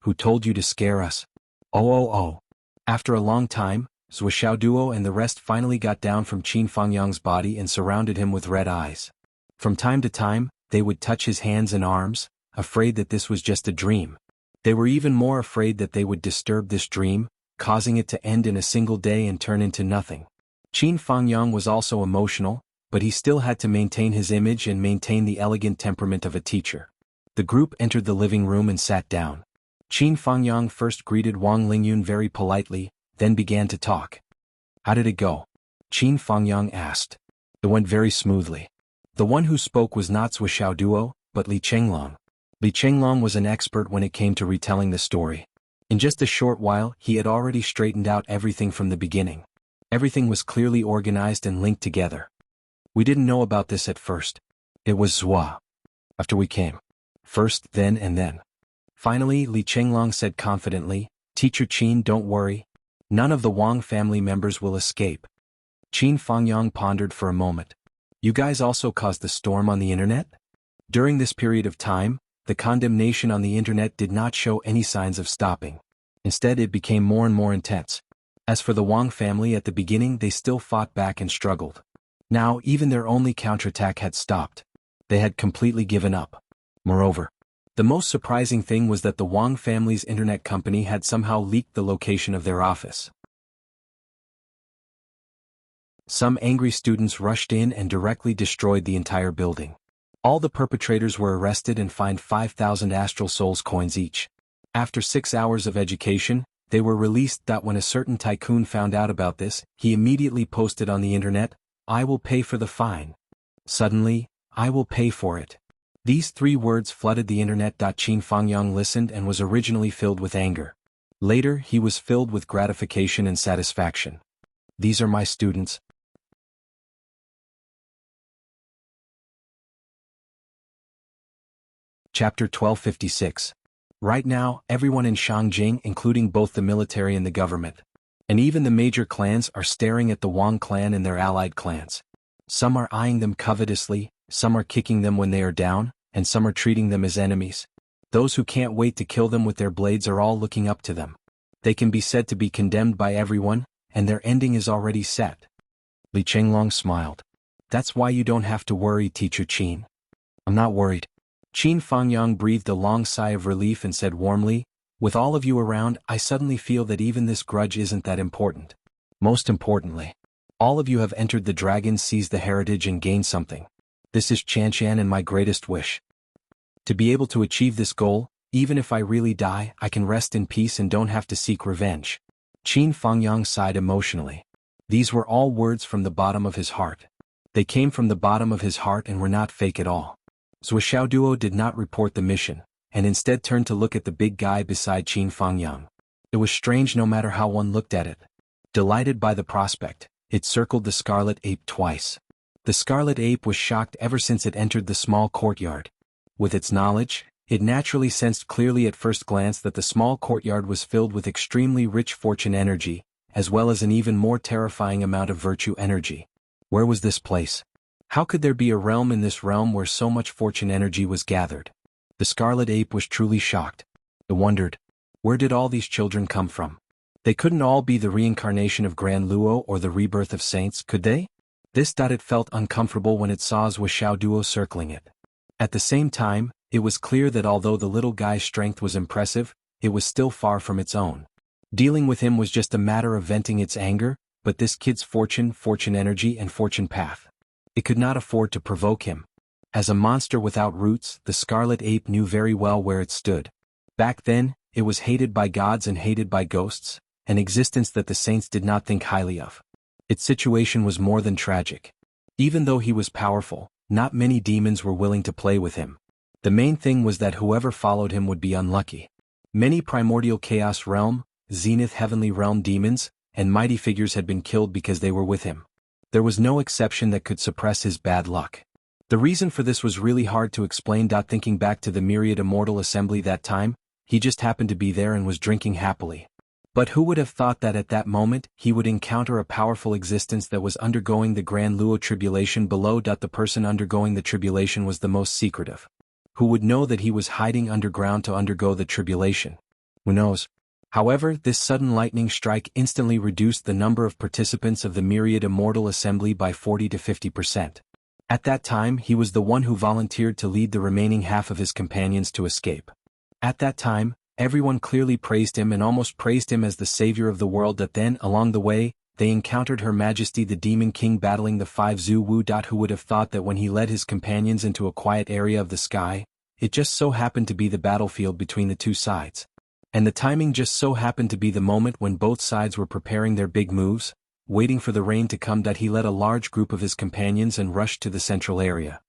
Who told you to scare us? Oh. After a long time, Zhuo and the rest finally got down from Qin Fangyang's body and surrounded him with red eyes. From time to time, they would touch his hands and arms, afraid that this was just a dream. They were even more afraid that they would disturb this dream, causing it to end in a single day and turn into nothing. Qin Fangyang was also emotional, but he still had to maintain his image and maintain the elegant temperament of a teacher. The group entered the living room and sat down. Qin Fangyang first greeted Wang Lingyun very politely, then began to talk. "How did it go?" Qin Fangyang asked. "It went very smoothly." The one who spoke was not Zhou Xiaoduo, but Li Chenglong. Li Chenglong was an expert when it came to retelling the story. In just a short while, he had already straightened out everything from the beginning. Everything was clearly organized and linked together. "We didn't know about this at first. It was Zhua. After we came. First, then and then." Finally, Li Chenglong said confidently, "Teacher Qin, don't worry. None of the Wang family members will escape." Qin Fangyang pondered for a moment. "You guys also caused the storm on the internet?" During this period of time, the condemnation on the internet did not show any signs of stopping. Instead, it became more and more intense. As for the Wang family, at the beginning they still fought back and struggled. Now, even their only counterattack had stopped. They had completely given up. Moreover, the most surprising thing was that the Wang family's internet company had somehow leaked the location of their office. Some angry students rushed in and directly destroyed the entire building. All the perpetrators were arrested and fined 5,000 Astral Souls coins each. After 6 hours of education, they were released. When a certain tycoon found out about this, he immediately posted on the internet, "I will pay for the fine." Suddenly, "I will pay for it." These 3 words flooded the internet. Qin Fangyang listened and was originally filled with anger. Later, he was filled with gratification and satisfaction. "These are my students." Chapter 1256. Right now, everyone in Shangjing, including both the military and the government, and even the major clans, are staring at the Wang clan and their allied clans. Some are eyeing them covetously, some are kicking them when they are down, and some are treating them as enemies. Those who can't wait to kill them with their blades are all looking up to them. They can be said to be condemned by everyone, and their ending is already set. Li Chenglong smiled. "That's why you don't have to worry, Teacher Qin." "I'm not worried." Qin Fangyang breathed a long sigh of relief and said warmly, "With all of you around, I suddenly feel that even this grudge isn't that important. Most importantly, all of you have entered the dragon, seized the heritage and gained something. This is Chanshan and my greatest wish. To be able to achieve this goal, even if I really die, I can rest in peace and don't have to seek revenge." Qin Fangyang sighed emotionally. These were all words from the bottom of his heart. They came from the bottom of his heart and were not fake at all. Zhou Xiaoduo did not report the mission, and instead turned to look at the big guy beside Qin Fangyang. It was strange no matter how one looked at it. Delighted by the prospect, it circled the scarlet ape twice. The scarlet ape was shocked ever since it entered the small courtyard. With its knowledge, it naturally sensed clearly at first glance that the small courtyard was filled with extremely rich fortune energy, as well as an even more terrifying amount of virtue energy. Where was this place? How could there be a realm in this realm where so much fortune energy was gathered? The scarlet ape was truly shocked. It wondered, where did all these children come from? They couldn't all be the reincarnation of Grand Luo or the rebirth of saints, could they? It felt uncomfortable when it saw Zhou Xiaoduo circling it. At the same time, it was clear that although the little guy's strength was impressive, it was still far from its own. Dealing with him was just a matter of venting its anger, but this kid's fortune energy and fortune path. It could not afford to provoke him. As a monster without roots, the scarlet ape knew very well where it stood. Back then, it was hated by gods and hated by ghosts, an existence that the saints did not think highly of. Its situation was more than tragic. Even though he was powerful, not many demons were willing to play with him. The main thing was that whoever followed him would be unlucky. Many primordial chaos realm, zenith heavenly realm demons, and mighty figures had been killed because they were with him. There was no exception that could suppress his bad luck. The reason for this was really hard to explain. Thinking back to the myriad immortal assembly that time, he just happened to be there and was drinking happily. But who would have thought that at that moment, he would encounter a powerful existence that was undergoing the Grand Luo tribulation below. The person undergoing the tribulation was the most secretive. Who would know that he was hiding underground to undergo the tribulation? Who knows? However, this sudden lightning strike instantly reduced the number of participants of the myriad immortal assembly by 40 to 50%. At that time he was the one who volunteered to lead the remaining half of his companions to escape. At that time, everyone clearly praised him and almost praised him as the savior of the world. That then, along the way, they encountered Her Majesty the Demon King battling the 5 Zhu Wu. Who would have thought that when he led his companions into a quiet area of the sky, it just so happened to be the battlefield between the two sides. And the timing just so happened to be the moment when both sides were preparing their big moves, waiting for the rain to come. That he led a large group of his companions and rushed to the central area.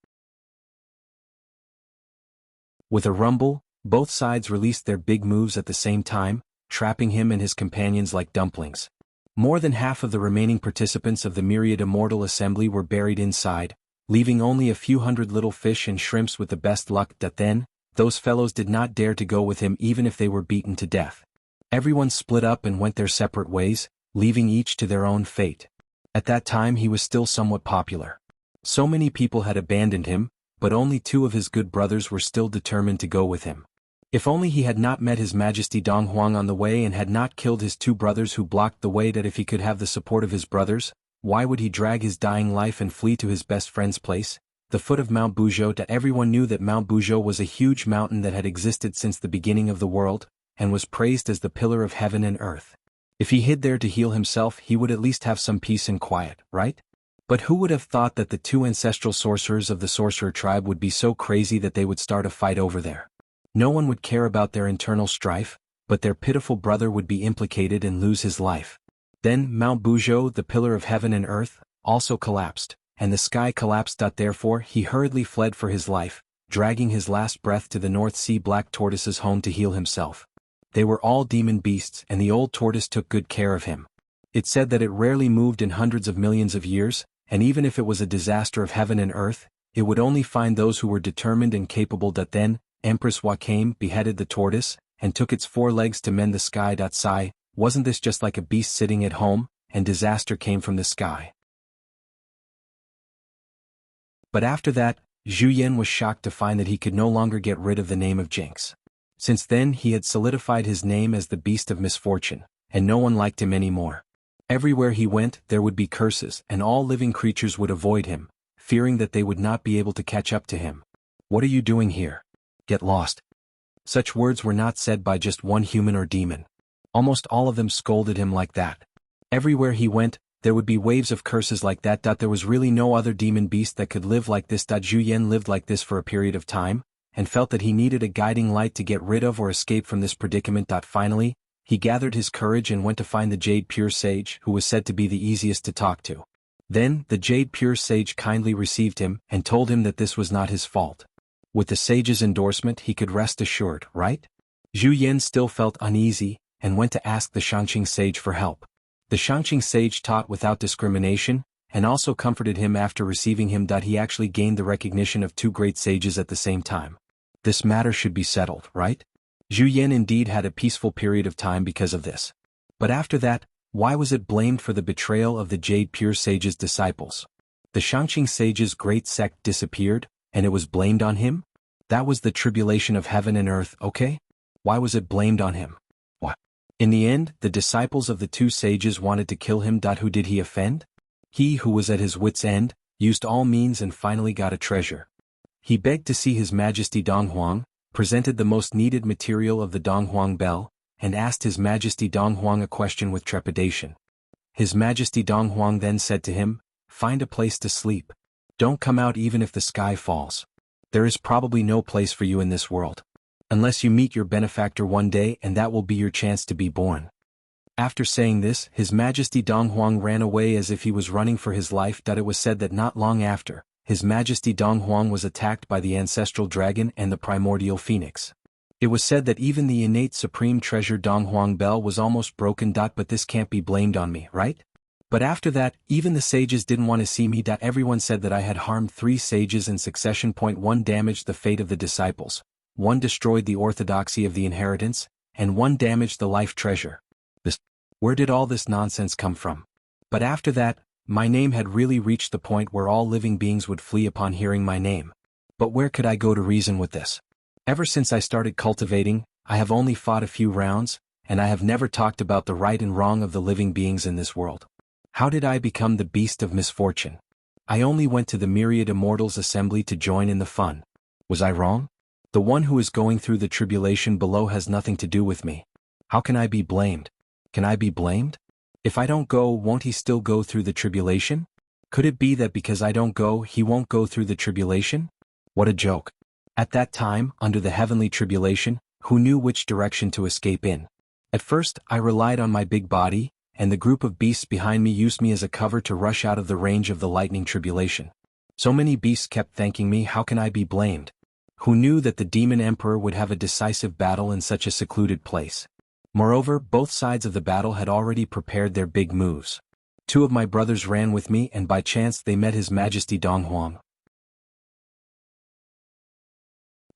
With a rumble, both sides released their big moves at the same time, trapping him and his companions like dumplings. More than half of the remaining participants of the myriad immortal assembly were buried inside, leaving only a few hundred little fish and shrimps with the best luck. That then, those fellows did not dare to go with him even if they were beaten to death. Everyone split up and went their separate ways, leaving each to their own fate. At that time he was still somewhat popular. So many people had abandoned him, but only 2 of his good brothers were still determined to go with him. If only he had not met His Majesty Dong Huang on the way and had not killed his 2 brothers who blocked the way. That if he could have the support of his brothers, why would he drag his dying life and flee to his best friend's place, the foot of Mount Buzhou? That everyone knew that Mount Buzhou was a huge mountain that had existed since the beginning of the world, and was praised as the pillar of heaven and earth. If he hid there to heal himself, he would at least have some peace and quiet, right? But who would have thought that the 2 ancestral sorcerers of the sorcerer tribe would be so crazy that they would start a fight over there? No one would care about their internal strife, but their pitiful brother would be implicated and lose his life. Then Mount Buzhou, the pillar of heaven and earth, also collapsed, and the sky collapsed. Therefore he hurriedly fled for his life, dragging his last breath to the North Sea black tortoise's home to heal himself. They were all demon beasts, and the old tortoise took good care of him. It said that it rarely moved in hundreds of millions of years, and even if it was a disaster of heaven and earth, it would only find those who were determined and capable. That then, Empress Hua came, beheaded the tortoise, and took its 4 legs to mend the sky. Sigh, wasn't this just like a beast sitting at home, and disaster came from the sky? But after that, Zhu Yan was shocked to find that he could no longer get rid of the name of Jinx. Since then he had solidified his name as the Beast of Misfortune, and no one liked him anymore. Everywhere he went there would be curses, and all living creatures would avoid him, fearing that they would not be able to catch up to him. What are you doing here? Get lost. Such words were not said by just one human or demon. Almost all of them scolded him like that. Everywhere he went, there would be waves of curses like that. There was really no other demon beast that could live like this. Zhu Yan lived like this for a period of time, and felt that he needed a guiding light to get rid of or escape from this predicament. Finally, he gathered his courage and went to find the Jade Pure Sage, who was said to be the easiest to talk to. Then, the Jade Pure Sage kindly received him and told him that this was not his fault. With the sage's endorsement he could rest assured, right? Zhu Yan still felt uneasy, and went to ask the Shangqing Sage for help. The Shangqing Sage taught without discrimination, and also comforted him after receiving him. He actually gained the recognition of 2 great sages at the same time. This matter should be settled, right? Zhu Yan indeed had a peaceful period of time because of this. But after that, why was it blamed for the betrayal of the Jade Pure Sage's disciples? The Shangqing Sage's great sect disappeared, and it was blamed on him? That was the tribulation of heaven and earth, okay? Why was it blamed on him? What? In the end, the disciples of the 2 sages wanted to kill him. Who did he offend? He who was at his wit's end, used all means and finally got a treasure. He begged to see His Majesty Dong Huang, presented the most needed material of the Dong Huang bell, and asked His Majesty Dong Huang a question with trepidation. His Majesty Dong Huang then said to him, "Find a place to sleep. Don't come out even if the sky falls. There is probably no place for you in this world. Unless you meet your benefactor one day, and that will be your chance to be born." After saying this, His Majesty Dong Huang ran away as if he was running for his life. It was said that not long after, His Majesty Dong Huang was attacked by the ancestral dragon and the primordial phoenix. It was said that even the innate supreme treasure Dong Huang bell was almost broken. But this can't be blamed on me, right? But after that, even the sages didn't want to see me. Everyone said that I had harmed 3 sages in succession. 1 damaged the fate of the disciples, 1 destroyed the orthodoxy of the inheritance, and 1 damaged the life treasure. Where did all this nonsense come from? But after that, my name had really reached the point where all living beings would flee upon hearing my name. But where could I go to reason with this? Ever since I started cultivating, I have only fought a few rounds, and I have never talked about the right and wrong of the living beings in this world. How did I become the Beast of Misfortune? I only went to the myriad immortals assembly to join in the fun. Was I wrong? The one who is going through the tribulation below has nothing to do with me. How can I be blamed? Can I be blamed? If I don't go, won't he still go through the tribulation? Could it be that because I don't go, he won't go through the tribulation? What a joke. At that time, under the heavenly tribulation, who knew which direction to escape in? At first, I relied on my big body, and the group of beasts behind me used me as a cover to rush out of the range of the lightning tribulation. So many beasts kept thanking me, how can I be blamed? Who knew that the demon emperor would have a decisive battle in such a secluded place? Moreover, both sides of the battle had already prepared their big moves. 2 of my brothers ran with me, and by chance they met His Majesty Donghuang.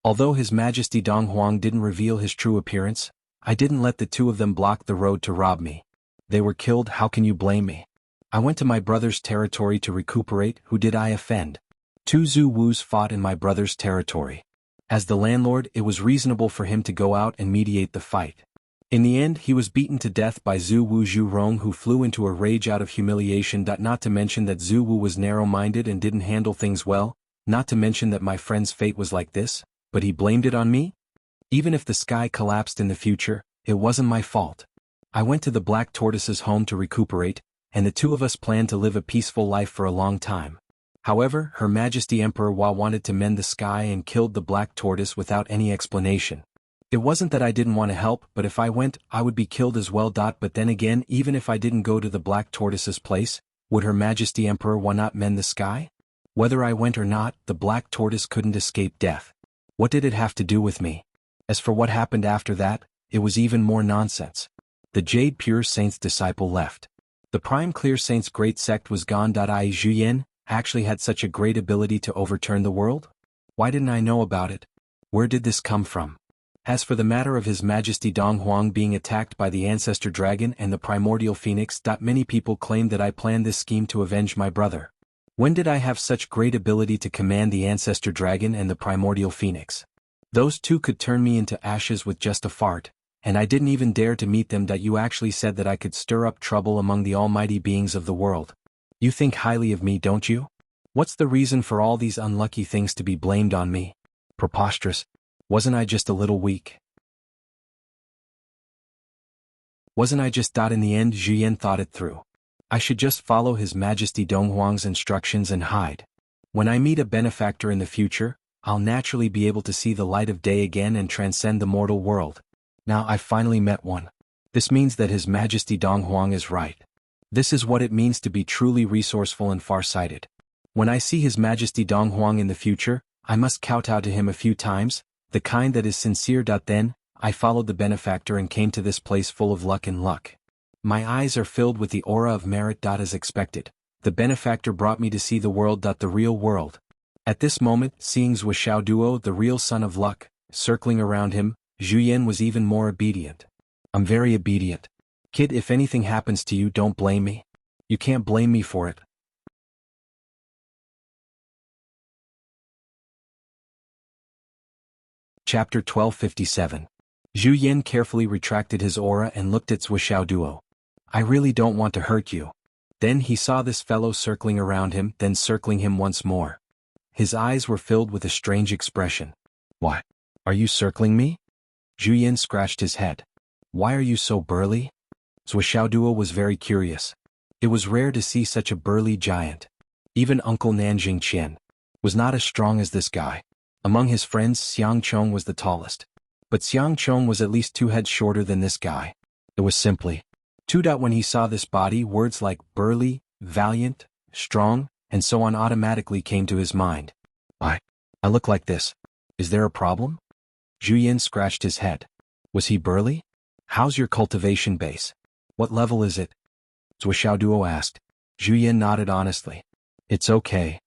Although His Majesty Donghuang didn't reveal his true appearance, I didn't let the 2 of them block the road to rob me. They were killed, how can you blame me? I went to my brother's territory to recuperate, who did I offend? 2 Zhu Wus fought in my brother's territory. As the landlord, it was reasonable for him to go out and mediate the fight. In the end, he was beaten to death by Zhu Wu Zhurong, who flew into a rage out of humiliation. Not to mention that Zhu Wu was narrow-minded and didn't handle things well, not to mention that my friend's fate was like this. But he blamed it on me? Even if the sky collapsed in the future, it wasn't my fault. I went to the Black Tortoise's home to recuperate, and the 2 of us planned to live a peaceful life for a long time. However, Her Majesty Emperor Hua wanted to mend the sky and killed the Black Tortoise without any explanation. It wasn't that I didn't want to help, but if I went, I would be killed as well. But then again, even if I didn't go to the Black Tortoise's place, would Her Majesty Emperor Hua not mend the sky? Whether I went or not, the Black Tortoise couldn't escape death. What did it have to do with me? As for what happened after that, it was even more nonsense. The Jade Pure Saint's disciple left. The Prime Clear Saint's great sect was gone. I Zhu Yan actually had such a great ability to overturn the world? Why didn't I know about it? Where did this come from? As for the matter of His Majesty Donghuang being attacked by the Ancestor Dragon and the Primordial Phoenix, many people claim that I planned this scheme to avenge my brother. When did I have such great ability to command the Ancestor Dragon and the Primordial Phoenix? Those 2 could turn me into ashes with just a fart, and I didn't even dare to meet them. You actually said that I could stir up trouble among the almighty beings of the world. You think highly of me, don't you? What's the reason for all these unlucky things to be blamed on me? Preposterous. Wasn't I just a little weak? Wasn't I just. In the end, Zhu Yan thought it through. I should just follow His Majesty Donghuang's instructions and hide. When I meet a benefactor in the future, I'll naturally be able to see the light of day again and transcend the mortal world. Now I've finally met one. This means that His Majesty Donghuang is right. This is what it means to be truly resourceful and far-sighted. When I see His Majesty Donghuang in the future, I must kowtow to him a few times, the kind that is sincere. Then, I followed the benefactor and came to this place full of luck and luck. My eyes are filled with the aura of merit. As expected, the benefactor brought me to see the world. The real world. At this moment, seeing Zhuo Duo, the real son of luck, circling around him, Zhu Yan was even more obedient. I'm very obedient. Kid, if anything happens to you, don't blame me. You can't blame me for it. Chapter 1257. Zhu Yan carefully retracted his aura and looked at Zhuo Duo. I really don't want to hurt you. Then he saw this fellow circling around him, then circling him once more. His eyes were filled with a strange expression. Why? Are you circling me? Zhu Yan scratched his head. Why are you so burly? Zhuo Duo was very curious. It was rare to see such a burly giant. Even Uncle Nanjing Qian was not as strong as this guy. Among his friends, Xiang Chong was the tallest. But Xiang Chong was at least 2 heads shorter than this guy. It was simply 2. When he saw this body, words like burly, valiant, strong, and so on automatically came to his mind. I look like this. Is there a problem? Zhu Yan scratched his head. Was he burly? How's your cultivation base? What level is it? Zhuo Duo asked. Zhu Yan nodded honestly. It's okay.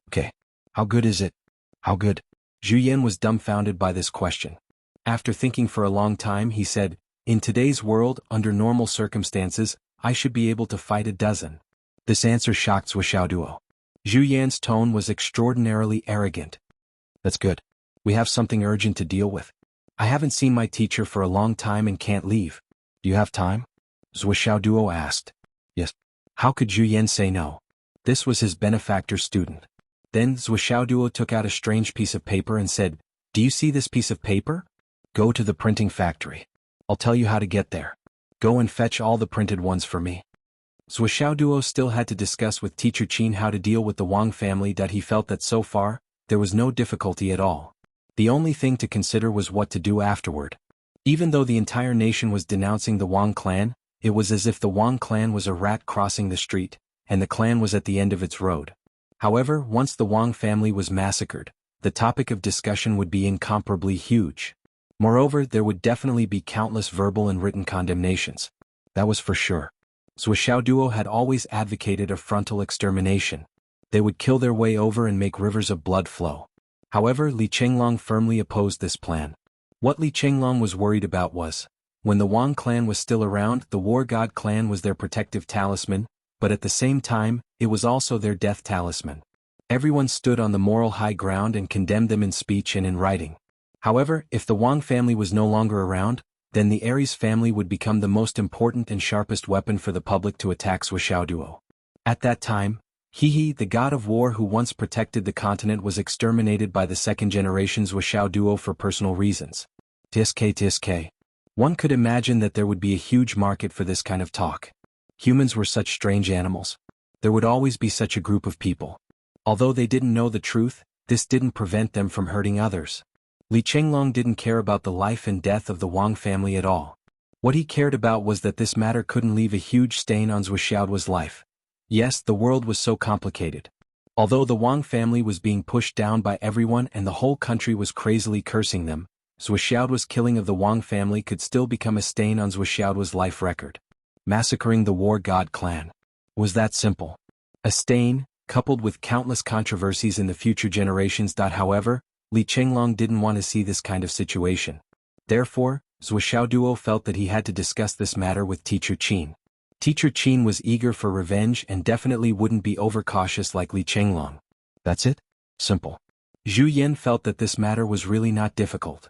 Okay. How good is it? How good? Zhu Yan was dumbfounded by this question. After thinking for a long time, he said, in today's world, under normal circumstances, I should be able to fight a dozen. This answer shocked Zhuo Duo. Zhu Yan's tone was extraordinarily arrogant. That's good. We have something urgent to deal with. I haven't seen my teacher for a long time and can't leave. Do you have time? Zhuo Duo asked. Yes. How could Zhu Yan say no? This was his benefactor's student. Then Zhuxiaoduo took out a strange piece of paper and said, "Do you see this piece of paper? Go to the printing factory. I'll tell you how to get there. Go and fetch all the printed ones for me." Zhuxiaoduo still had to discuss with Teacher Qin how to deal with the Wang family. He felt that so far, there was no difficulty at all. The only thing to consider was what to do afterward. Even though the entire nation was denouncing the Wang clan, it was as if the Wang clan was a rat crossing the street, and the clan was at the end of its road. However, once the Wang family was massacred, the topic of discussion would be incomparably huge. Moreover, there would definitely be countless verbal and written condemnations. That was for sure. Zhuxiaoduo had always advocated a frontal extermination. They would kill their way over and make rivers of blood flow. However, Li Chenglong firmly opposed this plan. What Li Chenglong was worried about was, when the Wang clan was still around, the War God clan was their protective talisman, but at the same time, it was also their death talisman. Everyone stood on the moral high ground and condemned them in speech and in writing. However, if the Wang family was no longer around, then the Aries family would become the most important and sharpest weapon for the public to attack Zhuxiaoduo. At that time, Hehe, the god of war who once protected the continent, was exterminated by the second generation Zhuxiaoduo for personal reasons. Tiske. One could imagine that there would be a huge market for this kind of talk. Humans were such strange animals. There would always be such a group of people. Although they didn't know the truth, this didn't prevent them from hurting others. Li Chenglong didn't care about the life and death of the Wang family at all. What he cared about was that this matter couldn't leave a huge stain on Zhuxiaoduo's life. Yes, the world was so complicated. Although the Wang family was being pushed down by everyone and the whole country was crazily cursing them, Zhuxiaoduo's killing of the Wang family could still become a stain on Zhuxiaoduo's life record. Massacring the War God clan was that simple. A stain, coupled with countless controversies in the future generations. However, Li Chenglong didn't want to see this kind of situation. Therefore, Zhuxiaoduo felt that he had to discuss this matter with Teacher Qin. Teacher Qin was eager for revenge and definitely wouldn't be overcautious like Li Chenglong. That's it? Simple. Zhu Yan felt that this matter was really not difficult.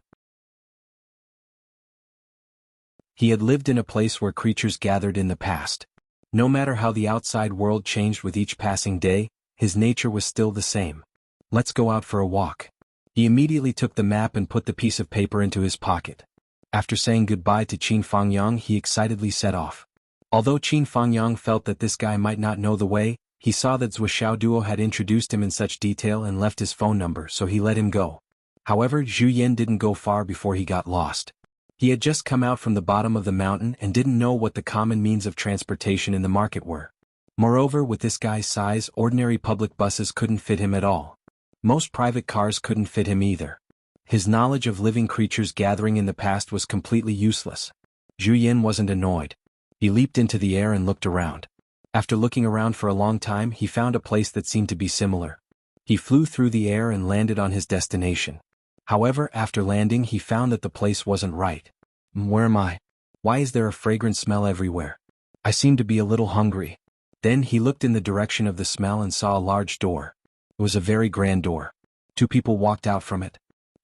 He had lived in a place where creatures gathered in the past. No matter how the outside world changed with each passing day, his nature was still the same. Let's go out for a walk. He immediately took the map and put the piece of paper into his pocket. After saying goodbye to Qin Fangyang, he excitedly set off. Although Qin Fangyang felt that this guy might not know the way, he saw that Zhuxiaoduo had introduced him in such detail and left his phone number, so he let him go. However, Zhu Yan didn't go far before he got lost. He had just come out from the bottom of the mountain and didn't know what the common means of transportation in the market were. Moreover, with this guy's size, ordinary public buses couldn't fit him at all. Most private cars couldn't fit him either. His knowledge of living creatures gathering in the past was completely useless. Zhu Yan wasn't annoyed. He leaped into the air and looked around. After looking around for a long time, he found a place that seemed to be similar. He flew through the air and landed on his destination. However, after landing, he found that the place wasn't right. Where am I? Why is there a fragrant smell everywhere? I seem to be a little hungry. Then he looked in the direction of the smell and saw a large door. It was a very grand door. Two people walked out from it.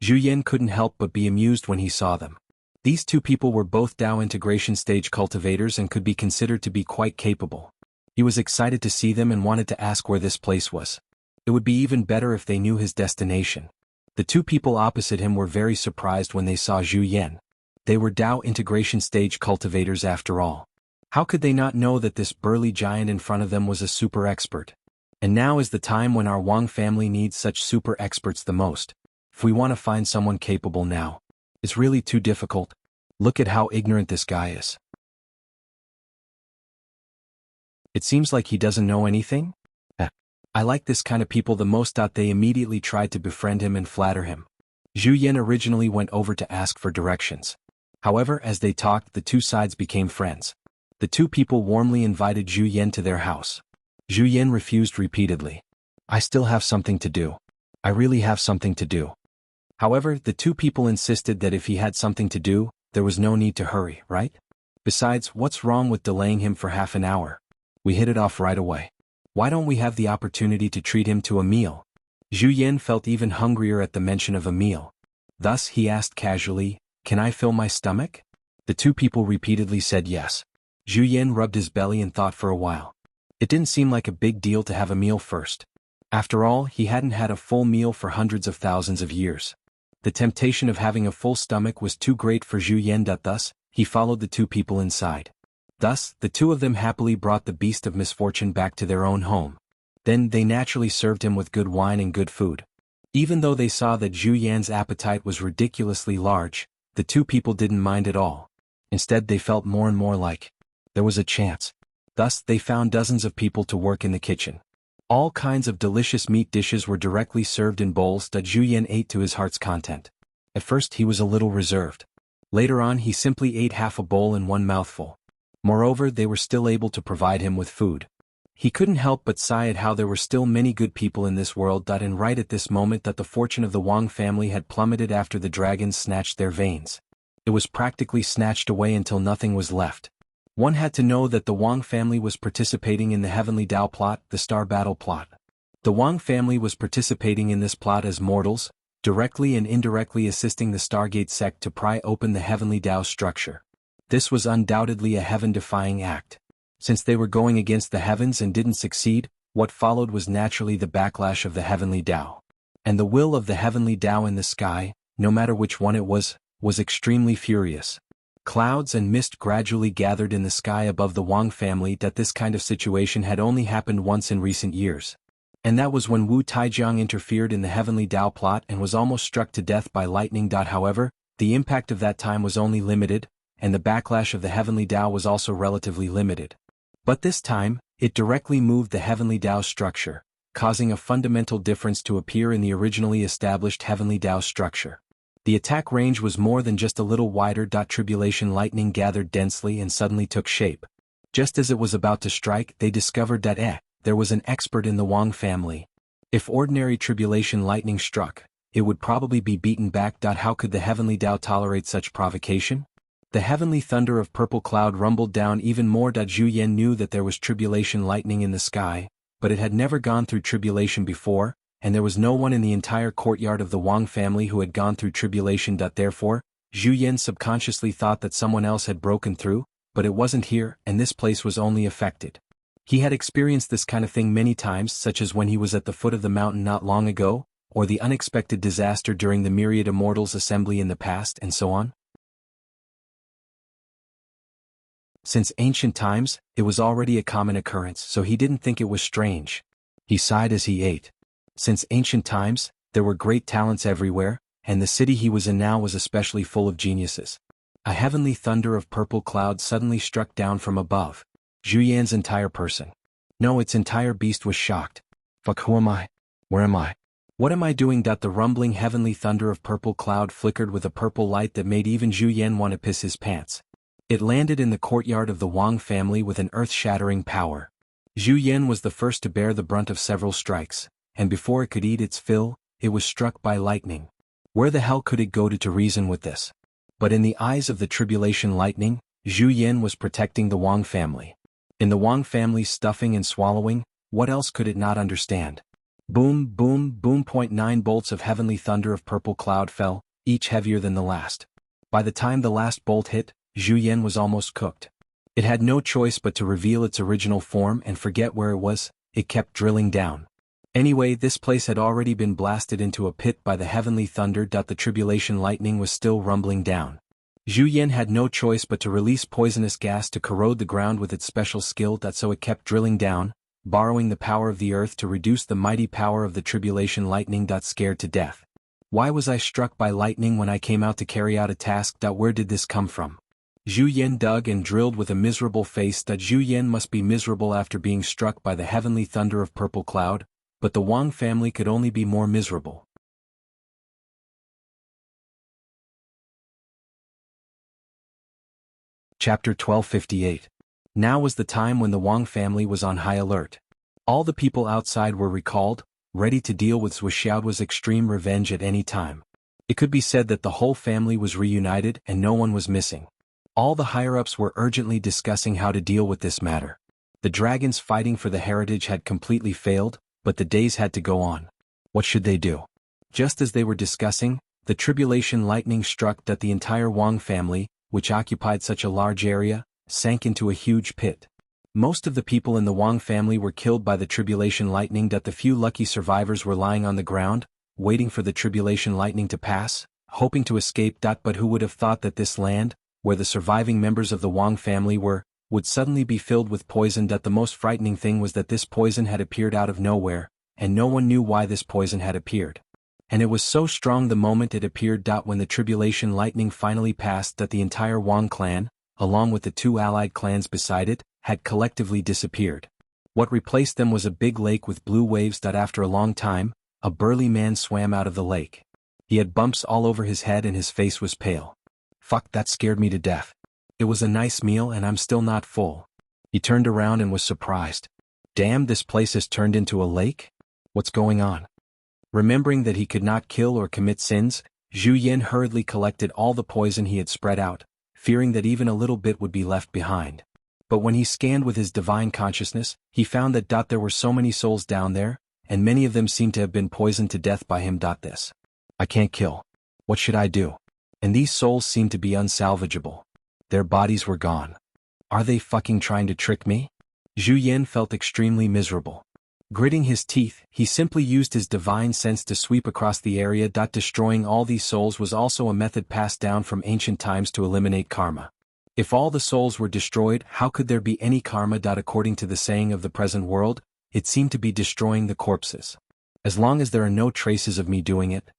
Zhu Yan couldn't help but be amused when he saw them. These two people were both Dao integration stage cultivators and could be considered to be quite capable. He was excited to see them and wanted to ask where this place was. It would be even better if they knew his destination. The two people opposite him were very surprised when they saw Zhu Yan. They were Dao integration stage cultivators after all. How could they not know that this burly giant in front of them was a super expert? And now is the time when our Wang family needs such super experts the most. If we want to find someone capable now, it's really too difficult. Look at how ignorant this guy is. It seems like he doesn't know anything? I like this kind of people the most. They immediately tried to befriend him and flatter him. Zhu Yan originally went over to ask for directions. However, as they talked, the two sides became friends. The two people warmly invited Zhu Yan to their house. Zhu Yan refused repeatedly. I still have something to do. I really have something to do. However, the two people insisted that if he had something to do, there was no need to hurry, right? Besides, what's wrong with delaying him for half an hour? We hit it off right away. Why don't we have the opportunity to treat him to a meal? Zhu Yan felt even hungrier at the mention of a meal. Thus, he asked casually, "Can I fill my stomach?" The two people repeatedly said yes. Zhu Yan rubbed his belly and thought for a while. It didn't seem like a big deal to have a meal first. After all, he hadn't had a full meal for hundreds of thousands of years. The temptation of having a full stomach was too great for Zhu Yan. Thus, he followed the two people inside. Thus, the two of them happily brought the beast of misfortune back to their own home. Then they naturally served him with good wine and good food. Even though they saw that Zhu Yan's appetite was ridiculously large, the two people didn't mind at all. Instead, they felt more and more like there was a chance. Thus, they found dozens of people to work in the kitchen. All kinds of delicious meat dishes were directly served in bowls that Zhu Yan ate to his heart's content. At first he was a little reserved. Later on he simply ate half a bowl in one mouthful. Moreover, they were still able to provide him with food. He couldn't help but sigh at how there were still many good people in this world. And right at this moment that the fortune of the Wang family had plummeted after the dragons snatched their veins. It was practically snatched away until nothing was left. One had to know that the Wang family was participating in the Heavenly Dao plot, the Star Battle plot. The Wang family was participating in this plot as mortals, directly and indirectly assisting the Stargate sect to pry open the Heavenly Dao structure. This was undoubtedly a heaven-defying act. Since they were going against the heavens and didn't succeed, what followed was naturally the backlash of the Heavenly Dao. And the will of the Heavenly Dao in the sky, no matter which one it was extremely furious. Clouds and mist gradually gathered in the sky above the Wang family. That this kind of situation had only happened once in recent years. And that was when Wu Taijiang interfered in the Heavenly Dao plot and was almost struck to death by lightning. However, the impact of that time was only limited, and the backlash of the Heavenly Dao was also relatively limited. But this time, it directly moved the Heavenly Dao structure, causing a fundamental difference to appear in the originally established Heavenly Dao structure. The attack range was more than just a little wider. Tribulation lightning gathered densely and suddenly took shape. Just as it was about to strike, they discovered that there was an expert in the Wang family. If ordinary tribulation lightning struck, it would probably be beaten back. How could the Heavenly Dao tolerate such provocation? The heavenly thunder of purple cloud rumbled down even more. Zhu Yan knew that there was tribulation lightning in the sky, but it had never gone through tribulation before, and there was no one in the entire courtyard of the Wang family who had gone through tribulation. Therefore, Zhu Yan subconsciously thought that someone else had broken through, but it wasn't here, and this place was only affected. He had experienced this kind of thing many times, such as when he was at the foot of the mountain not long ago, or the unexpected disaster during the myriad immortals assembly in the past, and so on. Since ancient times, it was already a common occurrence, so he didn't think it was strange. He sighed as he ate. Since ancient times, there were great talents everywhere, and the city he was in now was especially full of geniuses. A heavenly thunder of purple cloud suddenly struck down from above. Zhu Yan's entire person. No, its entire beast was shocked. Fuck, who am I? Where am I? What am I doing? The rumbling heavenly thunder of purple cloud flickered with a purple light that made even Zhu Yan want to piss his pants. It landed in the courtyard of the Wang family with an earth-shattering power. Zhu Yan was the first to bear the brunt of several strikes, and before it could eat its fill, it was struck by lightning. Where the hell could it go to reason with this? But in the eyes of the tribulation lightning, Zhu Yan was protecting the Wang family. In the Wang family's stuffing and swallowing, what else could it not understand? Boom, boom, boom. 9 bolts of heavenly thunder of purple cloud fell, each heavier than the last. By the time the last bolt hit, Zhu Yan was almost cooked. It had no choice but to reveal its original form and forget where it was. It kept drilling down. Anyway, this place had already been blasted into a pit by the heavenly thunder. The tribulation lightning was still rumbling down. Zhu Yan had no choice but to release poisonous gas to corrode the ground with its special skill. So it kept drilling down, borrowing the power of the earth to reduce the mighty power of the tribulation lightning. Scared to death. Why was I struck by lightning when I came out to carry out a task? Where did this come from? Zhu Yan dug and drilled with a miserable face. Zhu Yan must be miserable after being struck by the heavenly thunder of purple cloud, but the Wang family could only be more miserable. Chapter 1258. Now was the time when the Wang family was on high alert. All the people outside were recalled, ready to deal with Wuxia's extreme revenge at any time. It could be said that the whole family was reunited and no one was missing. All the higher-ups were urgently discussing how to deal with this matter. The dragons fighting for the heritage had completely failed, but the days had to go on. What should they do? Just as they were discussing, the tribulation lightning struck. The entire Wang family, which occupied such a large area, sank into a huge pit. Most of the people in the Wang family were killed by the tribulation lightning. The few lucky survivors were lying on the ground, waiting for the tribulation lightning to pass, hoping to escape. But who would have thought that this land, where the surviving members of the Wang family were, would suddenly be filled with poison. The most frightening thing was that this poison had appeared out of nowhere, and no one knew why this poison had appeared. And it was so strong the moment it appeared. When the tribulation lightning finally passed, that the entire Wang clan, along with the two allied clans beside it, had collectively disappeared. What replaced them was a big lake with blue waves. After a long time, a burly man swam out of the lake. He had bumps all over his head and his face was pale. Fuck, that scared me to death. It was a nice meal and I'm still not full. He turned around and was surprised. Damn, this place has turned into a lake? What's going on? Remembering that he could not kill or commit sins, Zhu Yin hurriedly collected all the poison he had spread out, fearing that even a little bit would be left behind. But when he scanned with his divine consciousness, he found that there were so many souls down there, and many of them seemed to have been poisoned to death by him. This. I can't kill. What should I do? And these souls seemed to be unsalvageable. Their bodies were gone. Are they fucking trying to trick me? Zhu Yin felt extremely miserable. Gritting his teeth, he simply used his divine sense to sweep across the area. Destroying all these souls was also a method passed down from ancient times to eliminate karma. If all the souls were destroyed, how could there be any karma? According to the saying of the present world, it seemed to be destroying the corpses. As long as there are no traces of me doing it.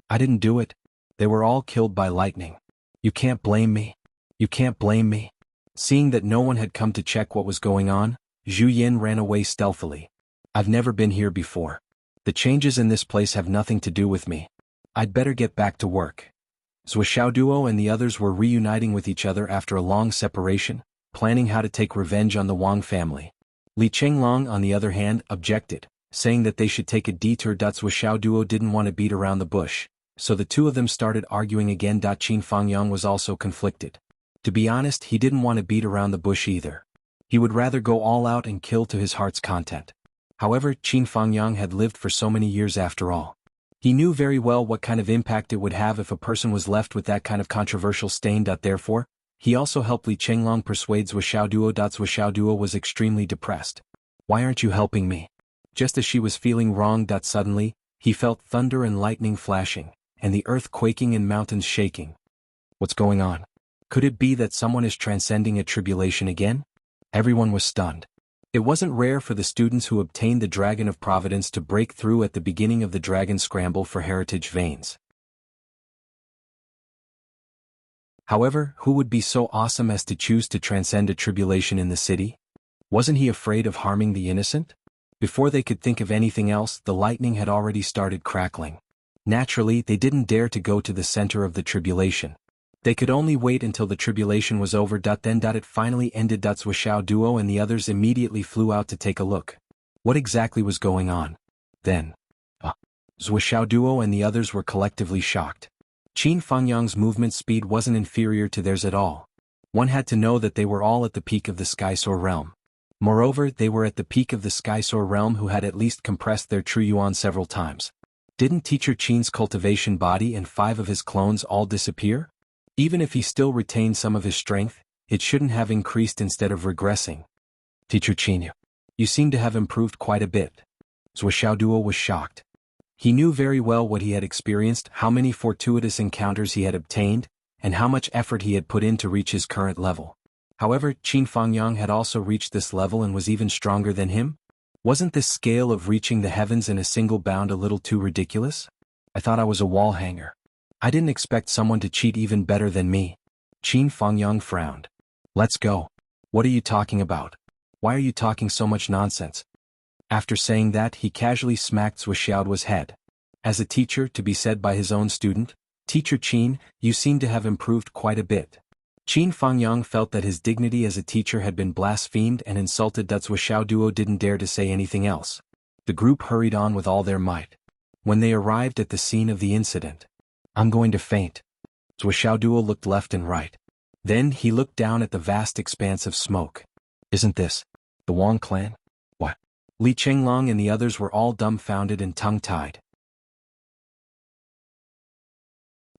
I didn't do it. They were all killed by lightning. You can't blame me. You can't blame me. Seeing that no one had come to check what was going on, Zhu Yin ran away stealthily. I've never been here before. The changes in this place have nothing to do with me. I'd better get back to work. Zhuxiaoduo and the others were reuniting with each other after a long separation, planning how to take revenge on the Wang family. Li Chenglong, on the other hand, objected, saying that they should take a detour. Zhuxiaoduo didn't want to beat around the bush, so the two of them started arguing again. Qin Fangyang was also conflicted. To be honest, he didn't want to beat around the bush either. He would rather go all out and kill to his heart's content. However, Qin Fangyang had lived for so many years after all. He knew very well what kind of impact it would have if a person was left with that kind of controversial stain. Therefore, he also helped Li Chenglong persuade Zhuxiaoduo. Zhuxiaoduo was extremely depressed. Why aren't you helping me? Just as she was feeling wrong. Suddenly, he felt thunder and lightning flashing, and the earth quaking and mountains shaking. What's going on? Could it be that someone is transcending a tribulation again? Everyone was stunned. It wasn't rare for the students who obtained the Dragon of Providence to break through at the beginning of the Dragon Scramble for Heritage Veins. However, who would be so awesome as to choose to transcend a tribulation in the city? Wasn't he afraid of harming the innocent? Before they could think of anything else, the lightning had already started crackling. Naturally, they didn't dare to go to the center of the tribulation. They could only wait until the tribulation was over. Then it finally ended. Zhuxiaoduo and the others immediately flew out to take a look. What exactly was going on? Then, Zhuxiaoduo and the others were collectively shocked. Qin Fangyang's movement speed wasn't inferior to theirs at all. One had to know that they were all at the peak of the Skysoar realm. Moreover, they were at the peak of the Skysoar realm who had at least compressed their true yuan several times. Didn't Teacher Qin's cultivation body and 5 of his clones all disappear? Even if he still retained some of his strength, it shouldn't have increased instead of regressing. Teacher Qin, you seem to have improved quite a bit. Zhuxiaoduo was shocked. He knew very well what he had experienced, how many fortuitous encounters he had obtained, and how much effort he had put in to reach his current level. However, Qin Fangyang had also reached this level and was even stronger than him? Wasn't this scale of reaching the heavens in a single bound a little too ridiculous? I thought I was a wall hanger. I didn't expect someone to cheat even better than me. Qin Fangyang frowned. Let's go. What are you talking about? Why are you talking so much nonsense? After saying that, he casually smacked Zhuxiaoduo's head. As a teacher, to be said by his own student, Teacher Qin, you seem to have improved quite a bit. Qin Fangyang felt that his dignity as a teacher had been blasphemed and insulted. Zhuxiaoduo didn't dare to say anything else. The group hurried on with all their might. When they arrived at the scene of the incident, I'm going to faint. Zhuxiaoduo looked left and right. Then he looked down at the vast expanse of smoke. Isn't this the Wang clan? What? Li Chenglong and the others were all dumbfounded and tongue-tied.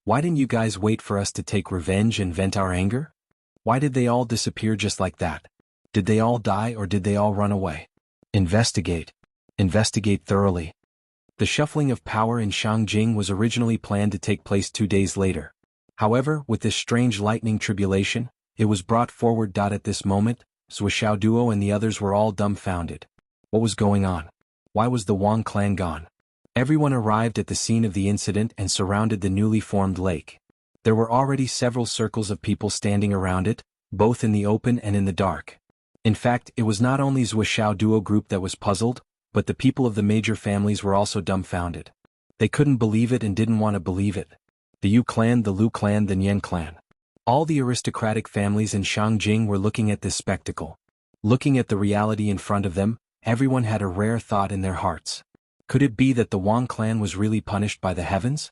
Why didn't you guys wait for us to take revenge and vent our anger? Why did they all disappear just like that? Did they all die or did they all run away? Investigate. Investigate thoroughly. The shuffling of power in Shangjing was originally planned to take place 2 days later. However, with this strange lightning tribulation, it was brought forward. At this moment, Zuoxiao Duo and the others were all dumbfounded. What was going on? Why was the Wang clan gone? Everyone arrived at the scene of the incident and surrounded the newly formed lake. There were already several circles of people standing around it, both in the open and in the dark. In fact, it was not only Zuoxiao Duo group that was puzzled, but the people of the major families were also dumbfounded. They couldn't believe it and didn't want to believe it. The Yu clan, the Lu clan, the Nian clan. All the aristocratic families in Shangjing were looking at this spectacle. Looking at the reality in front of them, everyone had a rare thought in their hearts. Could it be that the Wang clan was really punished by the heavens?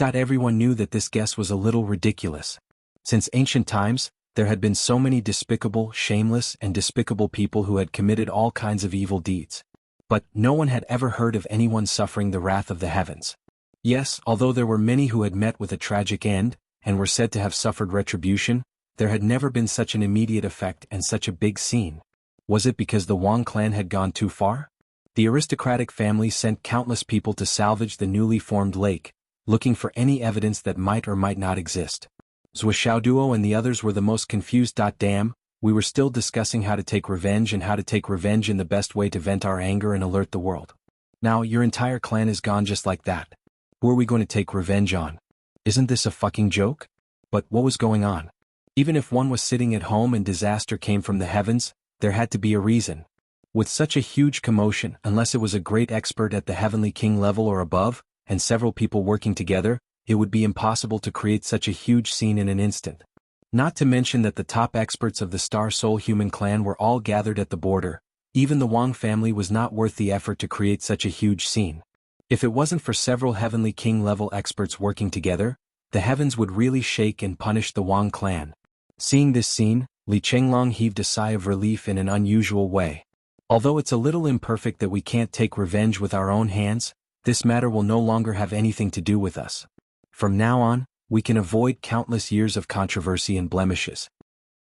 Everyone knew that this guess was a little ridiculous. Since ancient times, there had been so many despicable, shameless, and despicable people who had committed all kinds of evil deeds. But no one had ever heard of anyone suffering the wrath of the heavens. Yes, although there were many who had met with a tragic end, and were said to have suffered retribution, there had never been such an immediate effect and such a big scene. Was it because the Wang clan had gone too far? The aristocratic family sent countless people to salvage the newly formed lake, looking for any evidence that might or might not exist. Zuoxiao Duo and the others were the most confused. Damn, we were still discussing how to take revenge and how to take revenge in the best way to vent our anger and alert the world. Now your entire clan is gone just like that. Who are we going to take revenge on? Isn't this a fucking joke? But what was going on? Even if one was sitting at home and disaster came from the heavens, there had to be a reason. With such a huge commotion, unless it was a great expert at the Heavenly King level or above, and several people working together, it would be impossible to create such a huge scene in an instant. Not to mention that the top experts of the Star Soul Human clan were all gathered at the border. Even the Wang family was not worth the effort to create such a huge scene. If it wasn't for several Heavenly King level experts working together, the heavens would really shake and punish the Wang clan. Seeing this scene, Li Chenglong heaved a sigh of relief in an unusual way. Although it's a little imperfect that we can't take revenge with our own hands, this matter will no longer have anything to do with us. From now on, we can avoid countless years of controversy and blemishes.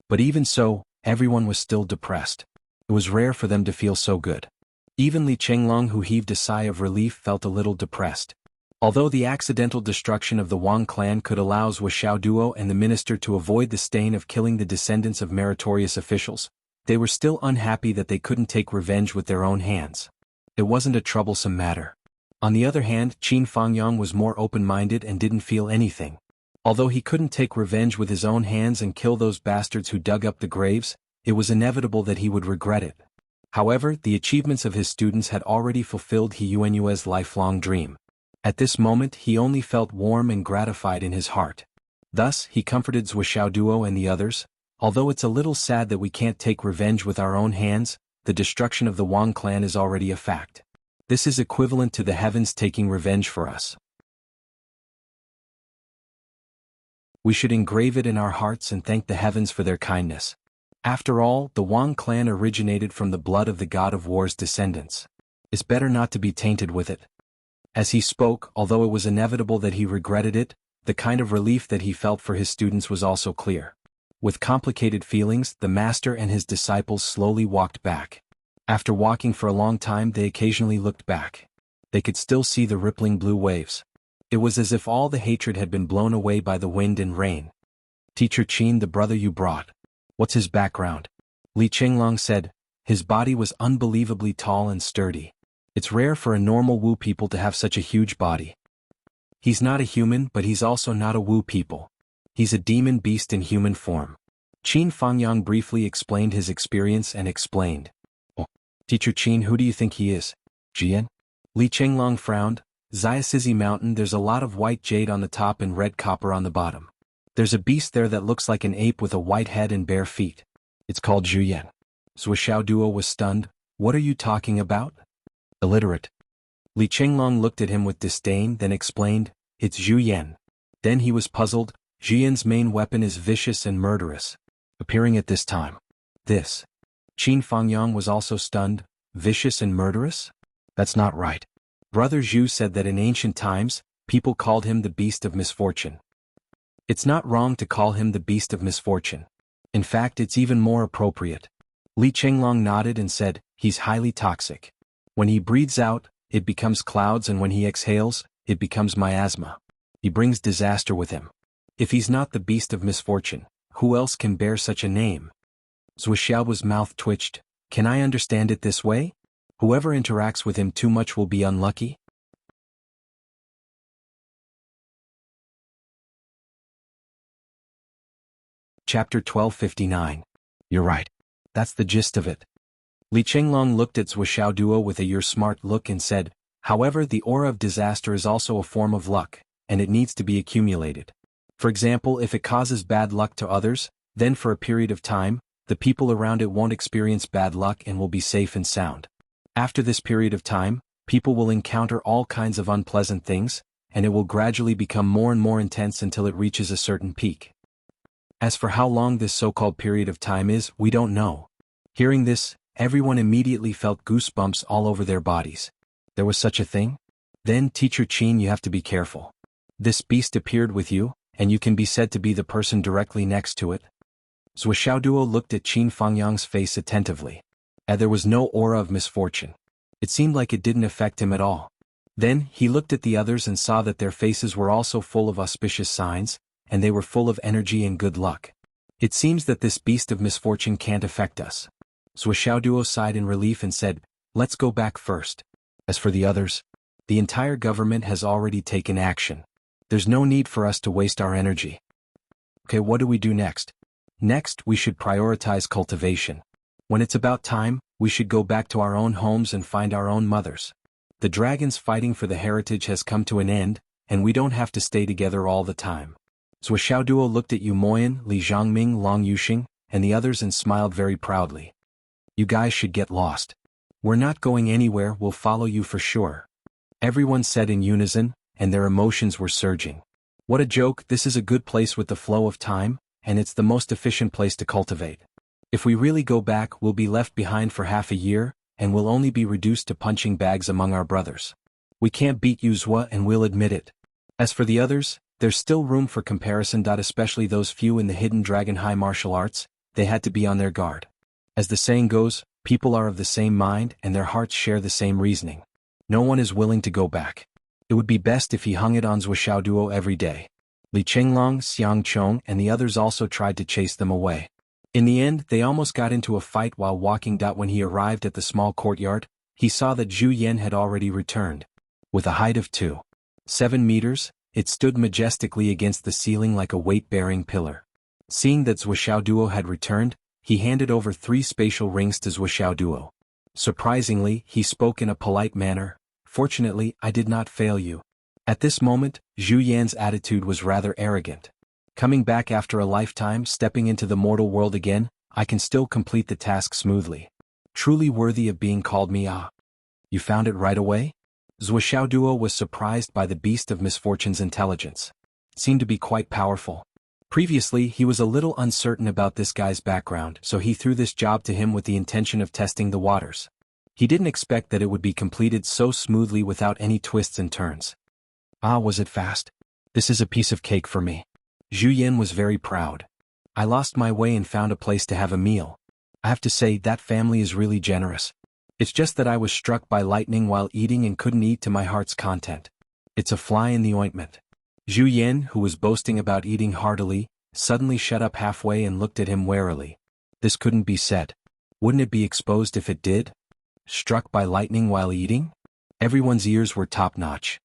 But even so, everyone was still depressed. It was rare for them to feel so good. Even Li Chenglong, who heaved a sigh of relief, felt a little depressed. Although the accidental destruction of the Wang clan could allow Zuoxiao Duo and the minister to avoid the stain of killing the descendants of meritorious officials, they were still unhappy that they couldn't take revenge with their own hands. It wasn't a troublesome matter. On the other hand, Qin Fangyang was more open-minded and didn't feel anything. Although he couldn't take revenge with his own hands and kill those bastards who dug up the graves, it was inevitable that he would regret it. However, the achievements of his students had already fulfilled He Yuanyue's lifelong dream. At this moment he only felt warm and gratified in his heart. Thus, he comforted Zuoxiao Duo and the others. Although it's a little sad that we can't take revenge with our own hands, the destruction of the Wang clan is already a fact. This is equivalent to the heavens taking revenge for us. We should engrave it in our hearts and thank the heavens for their kindness. After all, the Wang clan originated from the blood of the god of war's descendants. It's better not to be tainted with it. As he spoke, although it was inevitable that he regretted it, the kind of relief that he felt for his students was also clear. With complicated feelings, the master and his disciples slowly walked back. After walking for a long time, they occasionally looked back. They could still see the rippling blue waves. It was as if all the hatred had been blown away by the wind and rain. Teacher Qin, the brother you brought. What's his background? Li Chenglong said. His body was unbelievably tall and sturdy. It's rare for a normal Wu people to have such a huge body. He's not a human, but he's also not a Wu people. He's a demon beast in human form. Qin Fangyang briefly explained his experience and explained. Oh, Teacher Qin, who do you think he is? Jian? Li Chenglong frowned. Xiaosizi Mountain, there's a lot of white jade on the top and red copper on the bottom. There's a beast there that looks like an ape with a white head and bare feet. It's called Zhuyan. Zuoxiao Duo was stunned. What are you talking about? Illiterate. Li Chenglong looked at him with disdain, then explained, it's Zhuyan. Then he was puzzled. Zhuyan's main weapon is vicious and murderous. Appearing at this time. This. Qin Fangyang was also stunned. Vicious and murderous? That's not right. Brother Zhu said that in ancient times, people called him the beast of misfortune. It's not wrong to call him the beast of misfortune. In fact, it's even more appropriate. Li Chenglong nodded and said, he's highly toxic. When he breathes out, it becomes clouds, and when he exhales, it becomes miasma. He brings disaster with him. If he's not the beast of misfortune, who else can bear such a name? Zhuoxiao's mouth twitched. Can I understand it this way? Whoever interacts with him too much will be unlucky? Chapter 1259. You're right. That's the gist of it. Li Chenglong looked at Zhuoxiao Duo with a "you're smart" look and said, however, the aura of disaster is also a form of luck, and it needs to be accumulated. For example, if it causes bad luck to others, then for a period of time, the people around it won't experience bad luck and will be safe and sound. After this period of time, people will encounter all kinds of unpleasant things, and it will gradually become more and more intense until it reaches a certain peak. As for how long this so-called period of time is, we don't know. Hearing this, everyone immediately felt goosebumps all over their bodies. There was such a thing? Then, Teacher Qin, you have to be careful. This beast appeared with you, and you can be said to be the person directly next to it. Zhuoxiao Duo looked at Qin Fangyang's face attentively. And there was no aura of misfortune. It seemed like it didn't affect him at all. Then, he looked at the others and saw that their faces were also full of auspicious signs, and they were full of energy and good luck. It seems that this beast of misfortune can't affect us. Zhuoxiao Duo sighed in relief and said, let's go back first. As for the others, the entire government has already taken action. There's no need for us to waste our energy. Okay, what do we do next? Next, we should prioritize cultivation. When it's about time, we should go back to our own homes and find our own mothers. The dragons fighting for the heritage has come to an end, and we don't have to stay together all the time. Zhuoxiao Duo looked at Yu Moyan, Li Zhangming, Long Yuxing, and the others and smiled very proudly. You guys should get lost. We're not going anywhere, we'll follow you for sure. Everyone said in unison, and their emotions were surging. What a joke, this is a good place with the flow of time, and it's the most efficient place to cultivate. If we really go back, we'll be left behind for half a year, and we'll only be reduced to punching bags among our brothers. We can't beat Yuzhua, and we'll admit it. As for the others, there's still room for comparison. Especially those few in the hidden dragon high martial arts, they had to be on their guard. As the saying goes, people are of the same mind and their hearts share the same reasoning. No one is willing to go back. It would be best if he hung it on Zhuoxiao Duo every day. Li Chenglong, Xiang Chong, and the others also tried to chase them away. In the end, they almost got into a fight while walking. When he arrived at the small courtyard, he saw that Zhu Yan had already returned. With a height of 2.7 meters, it stood majestically against the ceiling like a weight-bearing pillar. Seeing that Zhuoxiao Duo had returned, he handed over 3 spatial rings to Zhuoxiao Duo. Surprisingly, he spoke in a polite manner. Fortunately, I did not fail you. At this moment, Zhu Yan's attitude was rather arrogant. Coming back after a lifetime, stepping into the mortal world again, I can still complete the task smoothly. Truly worthy of being called me. Ah. You found it right away? Zhuoxiao Duo was surprised by the beast of misfortune's intelligence. It seemed to be quite powerful. Previously, he was a little uncertain about this guy's background, so he threw this job to him with the intention of testing the waters. He didn't expect that it would be completed so smoothly without any twists and turns. Ah, was it fast? This is a piece of cake for me. Zhu Yan was very proud. I lost my way and found a place to have a meal. I have to say, that family is really generous. It's just that I was struck by lightning while eating and couldn't eat to my heart's content. It's a fly in the ointment. Zhu Yan, who was boasting about eating heartily, suddenly shut up halfway and looked at him warily. This couldn't be said. Wouldn't it be exposed if it did? Struck by lightning while eating? Everyone's ears were top-notch.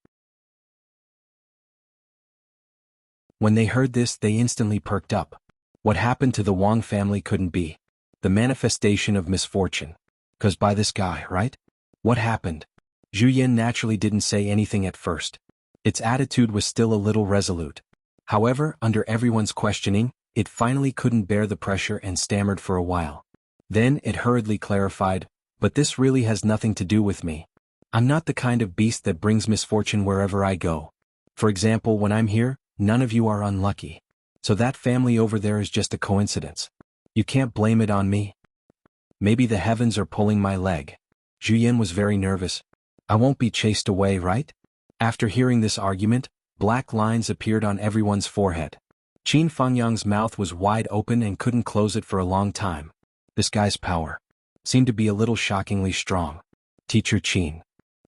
When they heard this, they instantly perked up. What happened to the Wang family couldn't be the manifestation of misfortune. 'Cause by this guy, right? What happened? Zhu Yan naturally didn't say anything at first. Its attitude was still a little resolute. However, under everyone's questioning, it finally couldn't bear the pressure and stammered for a while. Then it hurriedly clarified, but this really has nothing to do with me. I'm not the kind of beast that brings misfortune wherever I go. For example, when I'm here, none of you are unlucky. So that family over there is just a coincidence. You can't blame it on me. Maybe the heavens are pulling my leg. Zhu Yan was very nervous. I won't be chased away, right? After hearing this argument, black lines appeared on everyone's forehead. Qin Fangyang's mouth was wide open and couldn't close it for a long time. This guy's power seemed to be a little shockingly strong. Teacher Qin.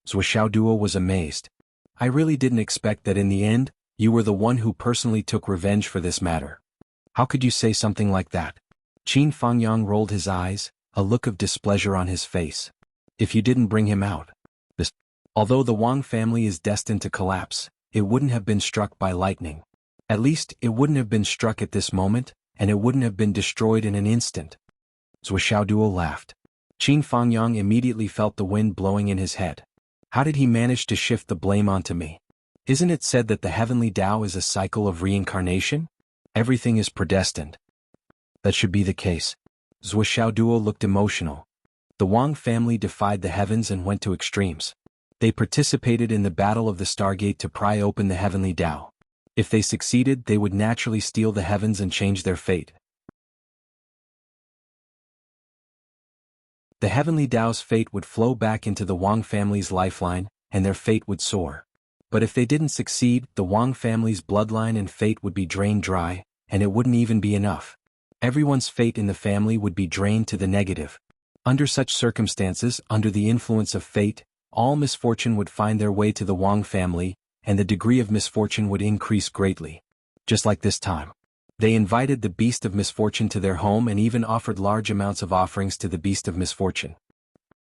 Zhuo Duo was amazed. I really didn't expect that in the end, you were the one who personally took revenge for this matter. How could you say something like that? Qin Fangyang rolled his eyes, a look of displeasure on his face. If you didn't bring him out. Although the Wang family is destined to collapse, it wouldn't have been struck by lightning. At least, it wouldn't have been struck at this moment, and it wouldn't have been destroyed in an instant. Zhuo Duo laughed. Qin Fangyang immediately felt the wind blowing in his head. How did he manage to shift the blame onto me? Isn't it said that the heavenly Tao is a cycle of reincarnation? Everything is predestined. That should be the case. Zhuo Duo looked emotional. The Wang family defied the heavens and went to extremes. They participated in the Battle of the Stargate to pry open the heavenly Tao. If they succeeded, they would naturally steal the heavens and change their fate. The heavenly Tao's fate would flow back into the Wang family's lifeline, and their fate would soar. But if they didn't succeed, the Wang family's bloodline and fate would be drained dry, and it wouldn't even be enough. Everyone's fate in the family would be drained to the negative. Under such circumstances, under the influence of fate, all misfortune would find their way to the Wang family, and the degree of misfortune would increase greatly. Just like this time. They invited the beast of misfortune to their home and even offered large amounts of offerings to the beast of misfortune.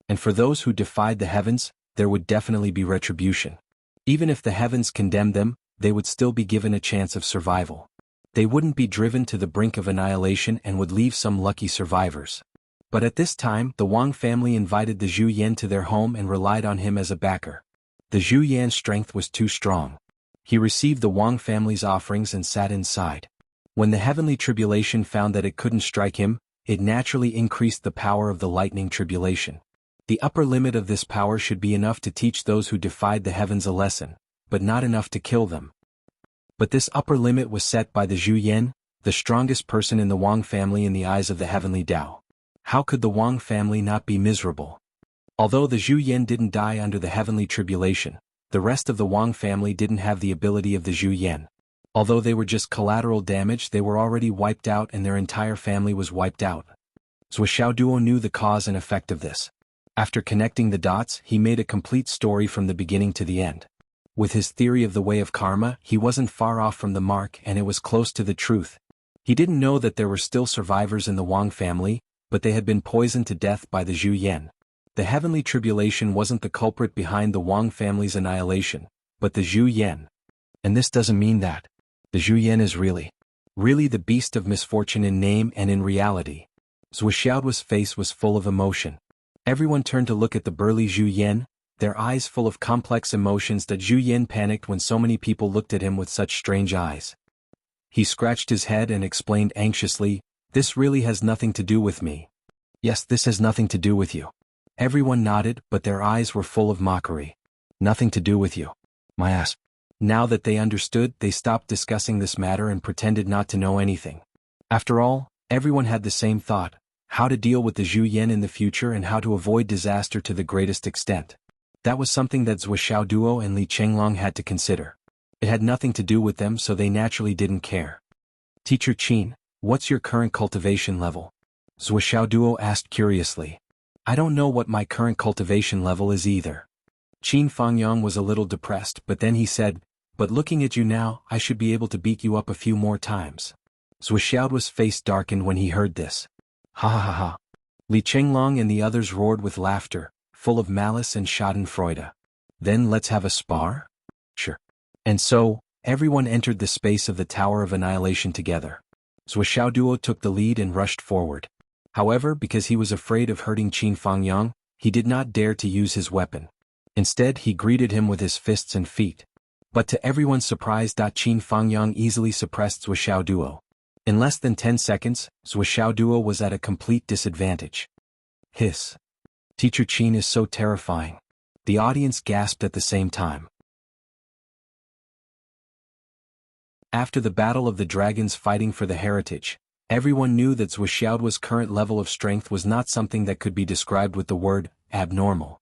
And for those who defied the heavens, there would definitely be retribution. Even if the heavens condemned them, they would still be given a chance of survival. They wouldn't be driven to the brink of annihilation and would leave some lucky survivors. But at this time, the Wang family invited the Zhu Yan to their home and relied on him as a backer. The Zhu Yan's strength was too strong. He received the Wang family's offerings and sat inside. When the heavenly tribulation found that it couldn't strike him, it naturally increased the power of the lightning tribulation. The upper limit of this power should be enough to teach those who defied the heavens a lesson, but not enough to kill them. But this upper limit was set by the Zhu Yan, the strongest person in the Wang family in the eyes of the heavenly Tao. How could the Wang family not be miserable? Although the Zhu Yan didn't die under the heavenly tribulation, the rest of the Wang family didn't have the ability of the Zhu Yan. Although they were just collateral damage, they were already wiped out and their entire family was wiped out. Zhuo Duo knew the cause and effect of this. After connecting the dots, he made a complete story from the beginning to the end. With his theory of the way of karma, he wasn't far off from the mark and it was close to the truth. He didn't know that there were still survivors in the Wang family, but they had been poisoned to death by the Zhu Yan. The heavenly tribulation wasn't the culprit behind the Wang family's annihilation, but the Zhu Yan. And this doesn't mean that the Zhu Yan is really the beast of misfortune in name and in reality. Zhuo Duo's face was full of emotion. Everyone turned to look at the burly Zhu Yan, their eyes full of complex emotions. That Zhu Yan panicked when so many people looked at him with such strange eyes. He scratched his head and explained anxiously, "This really has nothing to do with me." "Yes, this has nothing to do with you." Everyone nodded, but their eyes were full of mockery. "Nothing to do with you. My ass." Now that they understood, they stopped discussing this matter and pretended not to know anything. After all, everyone had the same thought: how to deal with the Zhu Yan in the future and how to avoid disaster to the greatest extent. That was something that Zhuo Duo and Li Chenglong had to consider. It had nothing to do with them, so they naturally didn't care. "Teacher Qin, what's your current cultivation level?" Zhuo Duo asked curiously. "I don't know what my current cultivation level is either." Qin Fangyang was a little depressed, but then he said, "But looking at you now, I should be able to beat you up a few more times." Zhuo Duo's face darkened when he heard this. "Ha ha ha ha." Li Chenglong and the others roared with laughter, full of malice and schadenfreude. "Then let's have a spar?" "Sure." And so, everyone entered the space of the Tower of Annihilation together. Zhuo Duo took the lead and rushed forward. However, because he was afraid of hurting Qin Fangyang, he did not dare to use his weapon. Instead, he greeted him with his fists and feet. But to everyone's surprise, Qin Fangyang easily suppressed Zhuo Duo. In less than 10 seconds, Zhuo Duo was at a complete disadvantage. Hiss. Teacher Qin is so terrifying. The audience gasped at the same time. After the Battle of the Dragons fighting for the heritage, everyone knew that Zhuo Duo's current level of strength was not something that could be described with the word abnormal.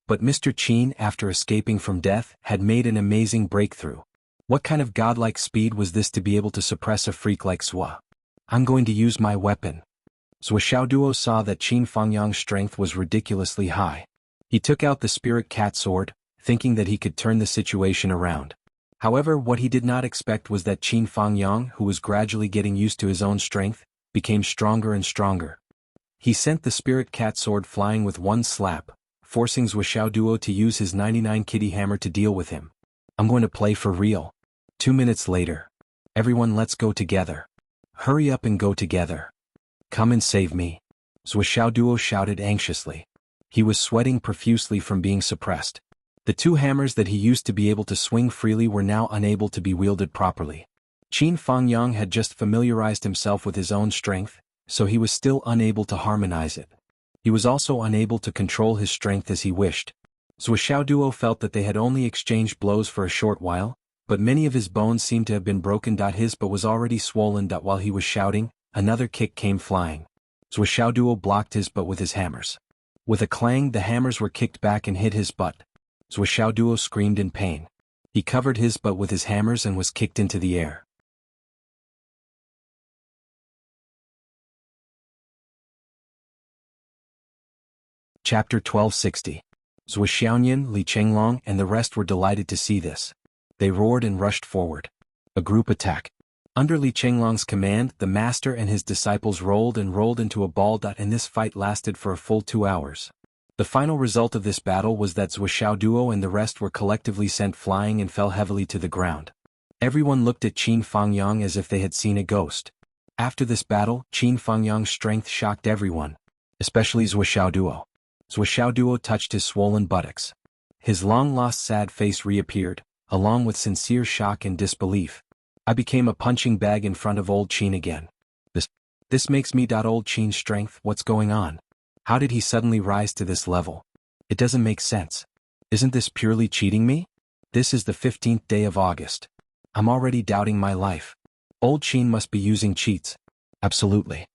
But Mr. Qin, after escaping from death, had made an amazing breakthrough. What kind of godlike speed was this to be able to suppress a freak like Zhuo? "I'm going to use my weapon." Zhuo Duo saw that Qin Fangyang's strength was ridiculously high. He took out the spirit cat sword, thinking that he could turn the situation around. However, what he did not expect was that Qin Fangyang, who was gradually getting used to his own strength, became stronger and stronger. He sent the spirit cat sword flying with one slap, forcing Zhuo Duo to use his 99 kitty hammer to deal with him. I'm going to play for real. 2 minutes later. Everyone, let's go together. Hurry up and go together. Come and save me. Zhuo Duo shouted anxiously. He was sweating profusely from being suppressed. The 2 hammers that he used to be able to swing freely were now unable to be wielded properly. Qin Fangyang had just familiarized himself with his own strength, so he was still unable to harmonize it. He was also unable to control his strength as he wished. Zhuo Duo felt that they had only exchanged blows for a short while, but many of his bones seemed to have been broken. His butt was already swollen. While he was shouting, another kick came flying. Zhuo Duo blocked his butt with his hammers. With a clang, the hammers were kicked back and hit his butt. Zhuo Duo screamed in pain. He covered his butt with his hammers and was kicked into the air. Chapter 1260. Zhuo Xiaoyan, Li Chenglong, and the rest were delighted to see this. They roared and rushed forward. A group attack. Under Li Chenglong's command, the master and his disciples rolled and rolled into a ball. And this fight lasted for a full 2 hours. The final result of this battle was that Zhuo Duo and the rest were collectively sent flying and fell heavily to the ground. Everyone looked at Qin Fangyang as if they had seen a ghost. After this battle, Qin Fangyang's strength shocked everyone, especially Zhuo Duo. Zhuo Duo touched his swollen buttocks. His long-lost sad face reappeared, along with sincere shock and disbelief. I became a punching bag in front of old Qin again. This makes me. Old Qin's strength, what's going on? How did he suddenly rise to this level? It doesn't make sense. Isn't this purely cheating me? This is the 15th day of August. I'm already doubting my life. Old Qin must be using cheats. Absolutely.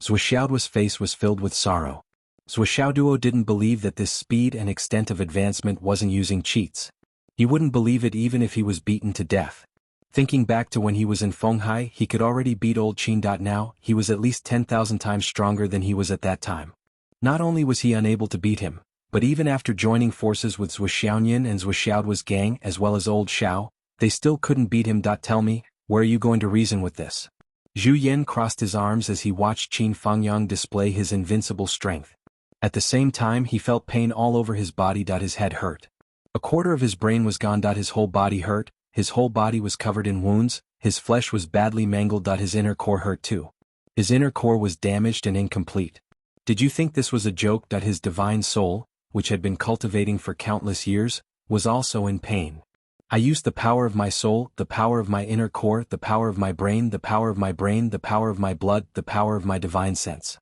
Zhuo Duo's face was filled with sorrow. Zhuo Duo didn't believe that this speed and extent of advancement wasn't using cheats. He wouldn't believe it even if he was beaten to death. Thinking back to when he was in Fenghai, he could already beat old Qin. Now, he was at least 10,000 times stronger than he was at that time. Not only was he unable to beat him, but even after joining forces with Zhuo Xiaoyan and Zhuo Duo's gang as well as old Xiao, they still couldn't beat him. Tell me, where are you going to reason with this? Zhu Yan crossed his arms as he watched Qin Fangyang display his invincible strength. At the same time, he felt pain all over his body. His head hurt. A quarter of his brain was gone. His whole body hurt, his whole body was covered in wounds, his flesh was badly mangled. His inner core hurt too. His inner core was damaged and incomplete. Did you think this was a joke? His divine soul, which had been cultivating for countless years, was also in pain. I used the power of my soul, the power of my inner core, the power of my brain, the power of my brain, the power of my blood, the power of my divine sense.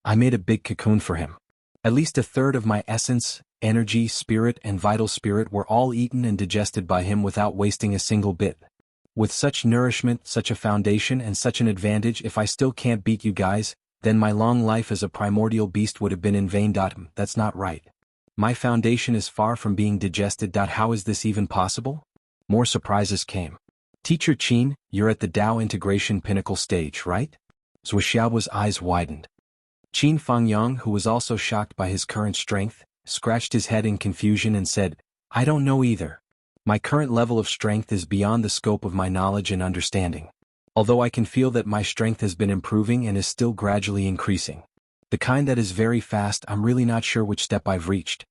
I made a big cocoon for him. At least a third of my essence, energy, spirit, and vital spirit were all eaten and digested by him without wasting a single bit. With such nourishment, such a foundation, and such an advantage, if I still can't beat you guys, then my long life as a primordial beast would have been in vain. That's not right. My foundation is far from being digested. How is this even possible? More surprises came. Teacher Qin, you're at the Tao integration pinnacle stage, right? Zhuo Duo's eyes widened. Qin Fangyang, who was also shocked by his current strength, scratched his head in confusion and said, I don't know either. My current level of strength is beyond the scope of my knowledge and understanding. Although I can feel that my strength has been improving and is still gradually increasing. The kind that is very fast. I'm really not sure which step I've reached.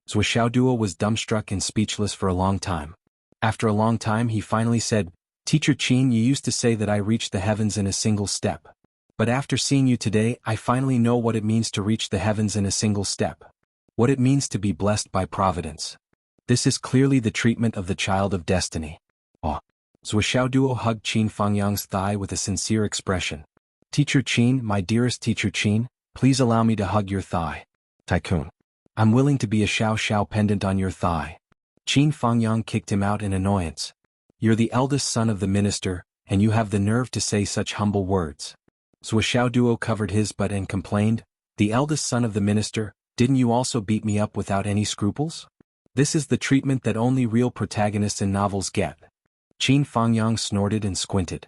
Zhuo Duo was dumbstruck and speechless for a long time. After a long time he finally said, Teacher Qin, you used to say that I reached the heavens in a single step. But after seeing you today, I finally know what it means to reach the heavens in a single step. What it means to be blessed by providence. This is clearly the treatment of the child of destiny. Oh. Zhuo Duo hugged Qin Fangyang's thigh with a sincere expression. Teacher Qin, my dearest Teacher Qin, please allow me to hug your thigh. Tycoon. I'm willing to be a Xiao Xiao pendant on your thigh. Qin Fangyang kicked him out in annoyance. You're the eldest son of the minister, and you have the nerve to say such humble words. Zhuo Duo covered his butt and complained, the eldest son of the minister, didn't you also beat me up without any scruples? This is the treatment that only real protagonists in novels get. Qin Fangyang snorted and squinted.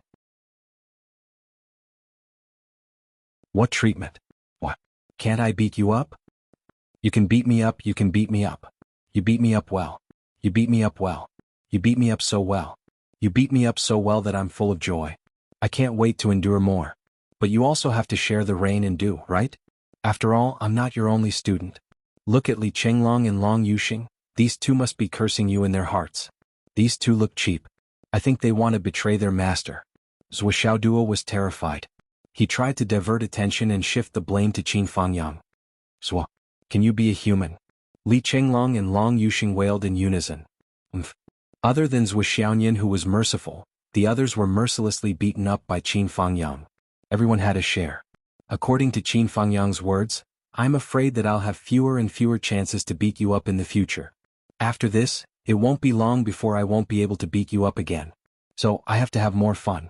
What treatment? Can't I beat you up? You can beat me up, you can beat me up. You beat me up well. You beat me up well. You beat me up so well. You beat me up so well that I'm full of joy. I can't wait to endure more. But you also have to share the rain and dew, right? After all, I'm not your only student. Look at Li Chenglong and Long Yuxing. These two must be cursing you in their hearts. These two look cheap. I think they want to betray their master. Zhou Xiaoduo was terrified. He tried to divert attention and shift the blame to Qin Fangyang. Zhou, can you be a human? Li Chenglong and Long Yuxing wailed in unison. Other than Zhou Xiaoyan, who was merciful, the others were mercilessly beaten up by Qin Fangyang. Everyone had a share. According to Qin Fangyang's words, I'm afraid that I'll have fewer and fewer chances to beat you up in the future. After this, it won't be long before I won't be able to beat you up again. So, I have to have more fun.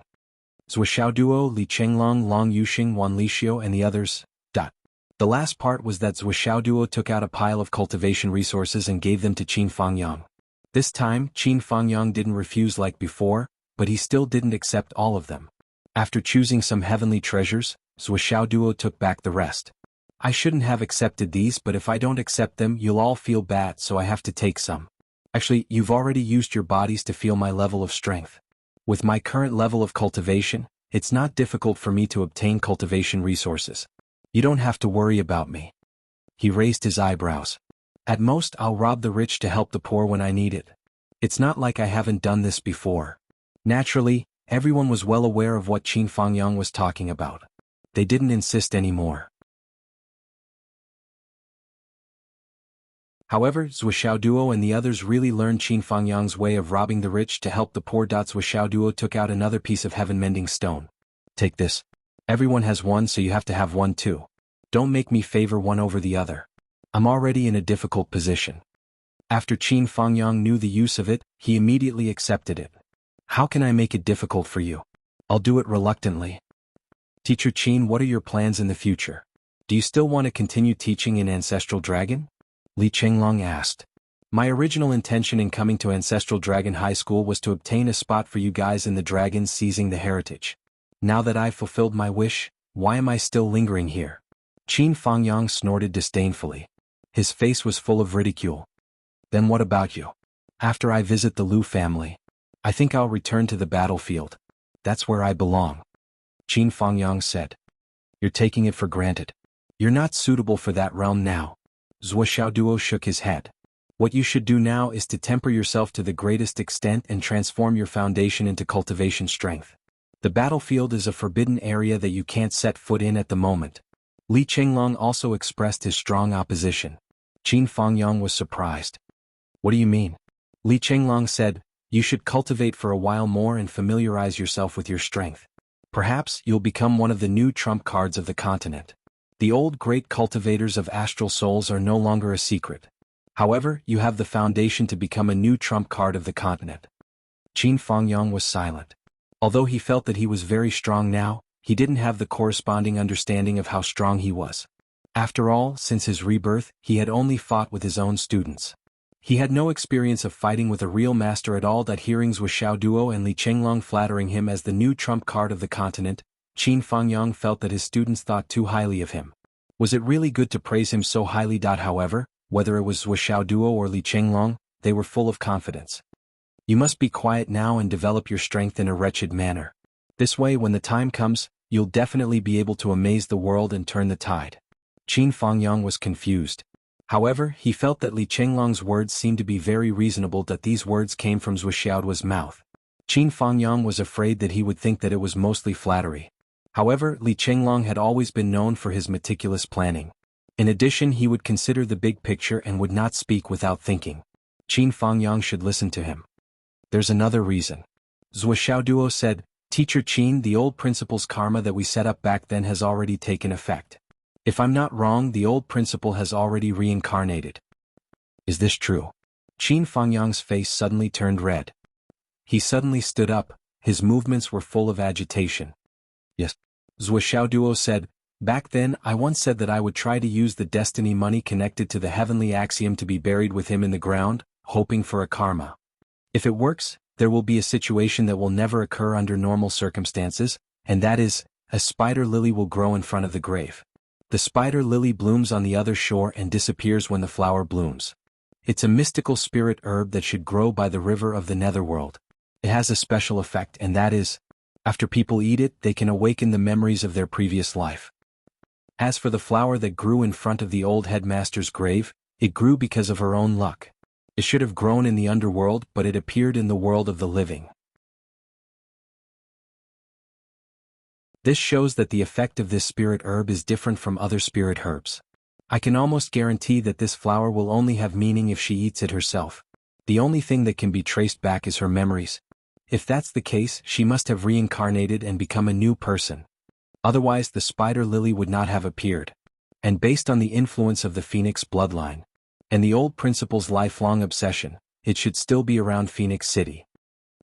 Zhou Xiaoduo, Li Chenglong, Long Yuxing, Wan Lixio and the others. The last part was that Zhou Xiaoduo took out a pile of cultivation resources and gave them to Qin Fangyang. This time, Qin Fangyang didn't refuse like before, but he still didn't accept all of them. After choosing some heavenly treasures, Zhou Xiaoduo took back the rest. I shouldn't have accepted these, but if I don't accept them, you'll all feel bad, so I have to take some. Actually, you've already used your bodies to feel my level of strength. With my current level of cultivation, it's not difficult for me to obtain cultivation resources. You don't have to worry about me. He raised his eyebrows. At most, I'll rob the rich to help the poor when I need it. It's not like I haven't done this before. Naturally, everyone was well aware of what Qin Fangyang was talking about. They didn't insist anymore. However, Zhou Xiaoduo and the others really learned Qin Fangyang's way of robbing the rich to help the poor. Zhou Xiaoduo took out another piece of heaven-mending stone. Take this. Everyone has one, so you have to have one too. Don't make me favor one over the other. I'm already in a difficult position. After Qin Fangyang knew the use of it, he immediately accepted it. How can I make it difficult for you? I'll do it reluctantly. Teacher Qin, what are your plans in the future? Do you still want to continue teaching in Ancestral Dragon? Li Chenglong asked. My original intention in coming to Ancestral Dragon High School was to obtain a spot for you guys in the dragons seizing the heritage. Now that I've fulfilled my wish, why am I still lingering here? Qin Fangyang snorted disdainfully. His face was full of ridicule. Then what about you? After I visit the Liu family, I think I'll return to the battlefield. That's where I belong. Qin Fangyang said. You're taking it for granted. You're not suitable for that realm now. Zhou Xiaoduo shook his head. What you should do now is to temper yourself to the greatest extent and transform your foundation into cultivation strength. The battlefield is a forbidden area that you can't set foot in at the moment. Li Chenglong also expressed his strong opposition. Qin Fangyang was surprised. What do you mean? Li Chenglong said, you should cultivate for a while more and familiarize yourself with your strength. Perhaps you'll become one of the new trump cards of the continent. The old great cultivators of astral souls are no longer a secret. However, you have the foundation to become a new trump card of the continent. Qin Fangyang was silent. Although he felt that he was very strong now, he didn't have the corresponding understanding of how strong he was. After all, since his rebirth, he had only fought with his own students. He had no experience of fighting with a real master at all. That hearings with Xiaoduo and Li Chenglong flattering him as the new trump card of the continent, Qin Fangyang felt that his students thought too highly of him. Was it really good to praise him so highly? However, whether it was Zhou Xiaoduo or Li Chenglong, they were full of confidence. You must be quiet now and develop your strength in a wretched manner. This way, when the time comes, you'll definitely be able to amaze the world and turn the tide. Qin Fangyang was confused. However, he felt that Li Chenglong's words seemed to be very reasonable. That these words came from Zhou Xiaoduo's mouth. Qin Fangyang was afraid that he would think that it was mostly flattery. However, Li Chenglong had always been known for his meticulous planning. In addition, he would consider the big picture and would not speak without thinking. Qin Fangyang should listen to him. There's another reason. Zhou Xiaoduo said, Teacher Qin, the old principle's karma that we set up back then has already taken effect. If I'm not wrong, the old principle has already reincarnated. Is this true? Qin Fangyang's face suddenly turned red. He suddenly stood up, his movements were full of agitation. Yes. Zhou Xiaoduo said, back then I once said that I would try to use the destiny money connected to the heavenly axiom to be buried with him in the ground, hoping for a karma. If it works, there will be a situation that will never occur under normal circumstances, and that is, a spider lily will grow in front of the grave. The spider lily blooms on the other shore and disappears when the flower blooms. It's a mystical spirit herb that should grow by the river of the netherworld. It has a special effect, and that is, after people eat it, they can awaken the memories of their previous life. As for the flower that grew in front of the old headmaster's grave, it grew because of her own luck. It should have grown in the underworld, but it appeared in the world of the living. This shows that the effect of this spirit herb is different from other spirit herbs. I can almost guarantee that this flower will only have meaning if she eats it herself. The only thing that can be traced back is her memories. If that's the case, she must have reincarnated and become a new person. Otherwise, the spider lily would not have appeared. And based on the influence of the Phoenix bloodline, and the old principal's lifelong obsession, it should still be around Phoenix City.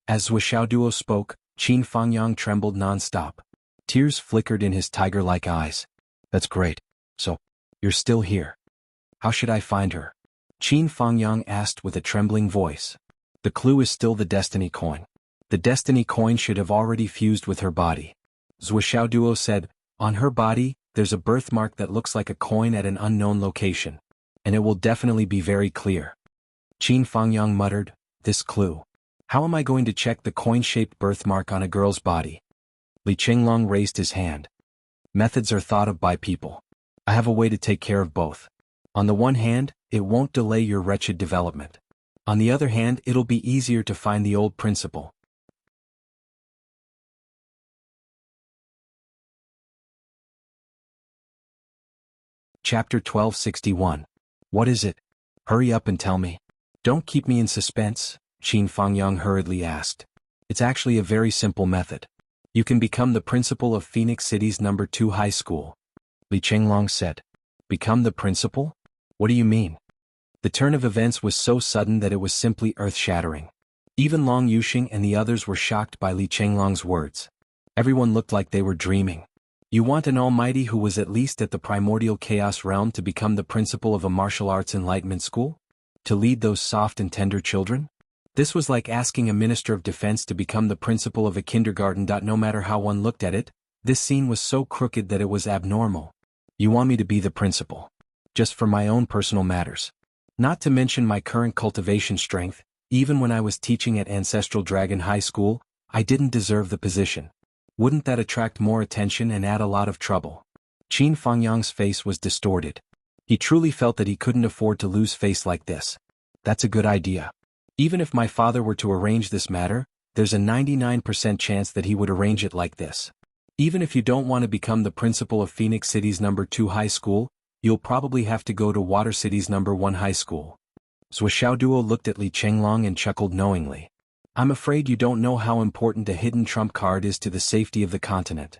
As Xiaoduo spoke, Qin Fangyang trembled non-stop. Tears flickered in his tiger-like eyes. That's great. So, you're still here. How should I find her? Qin Fangyang asked with a trembling voice. The clue is still the destiny coin. The destiny coin should have already fused with her body. Zhou Xiaoduo said, on her body, there's a birthmark that looks like a coin at an unknown location. And it will definitely be very clear. Qin Fangyang muttered, this clue. How am I going to check the coin-shaped birthmark on a girl's body? Li Qinglong raised his hand. Methods are thought of by people. I have a way to take care of both. On the one hand, it won't delay your wretched development. On the other hand, it'll be easier to find the old principle. Chapter 1261. What is it? Hurry up and tell me. Don't keep me in suspense, Qin Fangyang hurriedly asked. It's actually a very simple method. You can become the principal of Phoenix City's No. 2 high school. Li Qinglong said. Become the principal? What do you mean? The turn of events was so sudden that it was simply earth-shattering. Even Long Yuxing and the others were shocked by Li Qinglong's words. Everyone looked like they were dreaming. You want an almighty who was at least at the primordial chaos realm to become the principal of a martial arts enlightenment school? To lead those soft and tender children? This was like asking a minister of defense to become the principal of a kindergarten. No matter how one looked at it, this scene was so crooked that it was abnormal. You want me to be the principal? Just for my own personal matters. Not to mention my current cultivation strength, even when I was teaching at Ancestral Dragon High School, I didn't deserve the position. Wouldn't that attract more attention and add a lot of trouble? Qin Fangyang's face was distorted. He truly felt that he couldn't afford to lose face like this. That's a good idea. Even if my father were to arrange this matter, there's a 99% chance that he would arrange it like this. Even if you don't want to become the principal of Phoenix City's No. 2 high school, you'll probably have to go to Water City's No. 1 high school. Zhou Xiaoduo looked at Li Qinglong and chuckled knowingly. I'm afraid you don't know how important a hidden trump card is to the safety of the continent.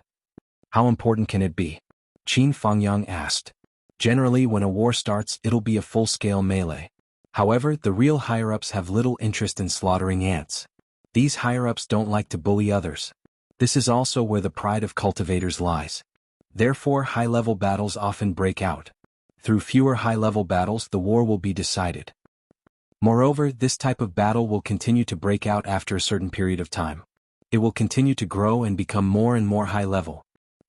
How important can it be? Qin Fangyang asked. Generally, when a war starts, it'll be a full-scale melee. However, the real higher-ups have little interest in slaughtering ants. These higher-ups don't like to bully others. This is also where the pride of cultivators lies. Therefore, high-level battles often break out. Through fewer high-level battles, the war will be decided. Moreover, this type of battle will continue to break out after a certain period of time. It will continue to grow and become more and more high-level.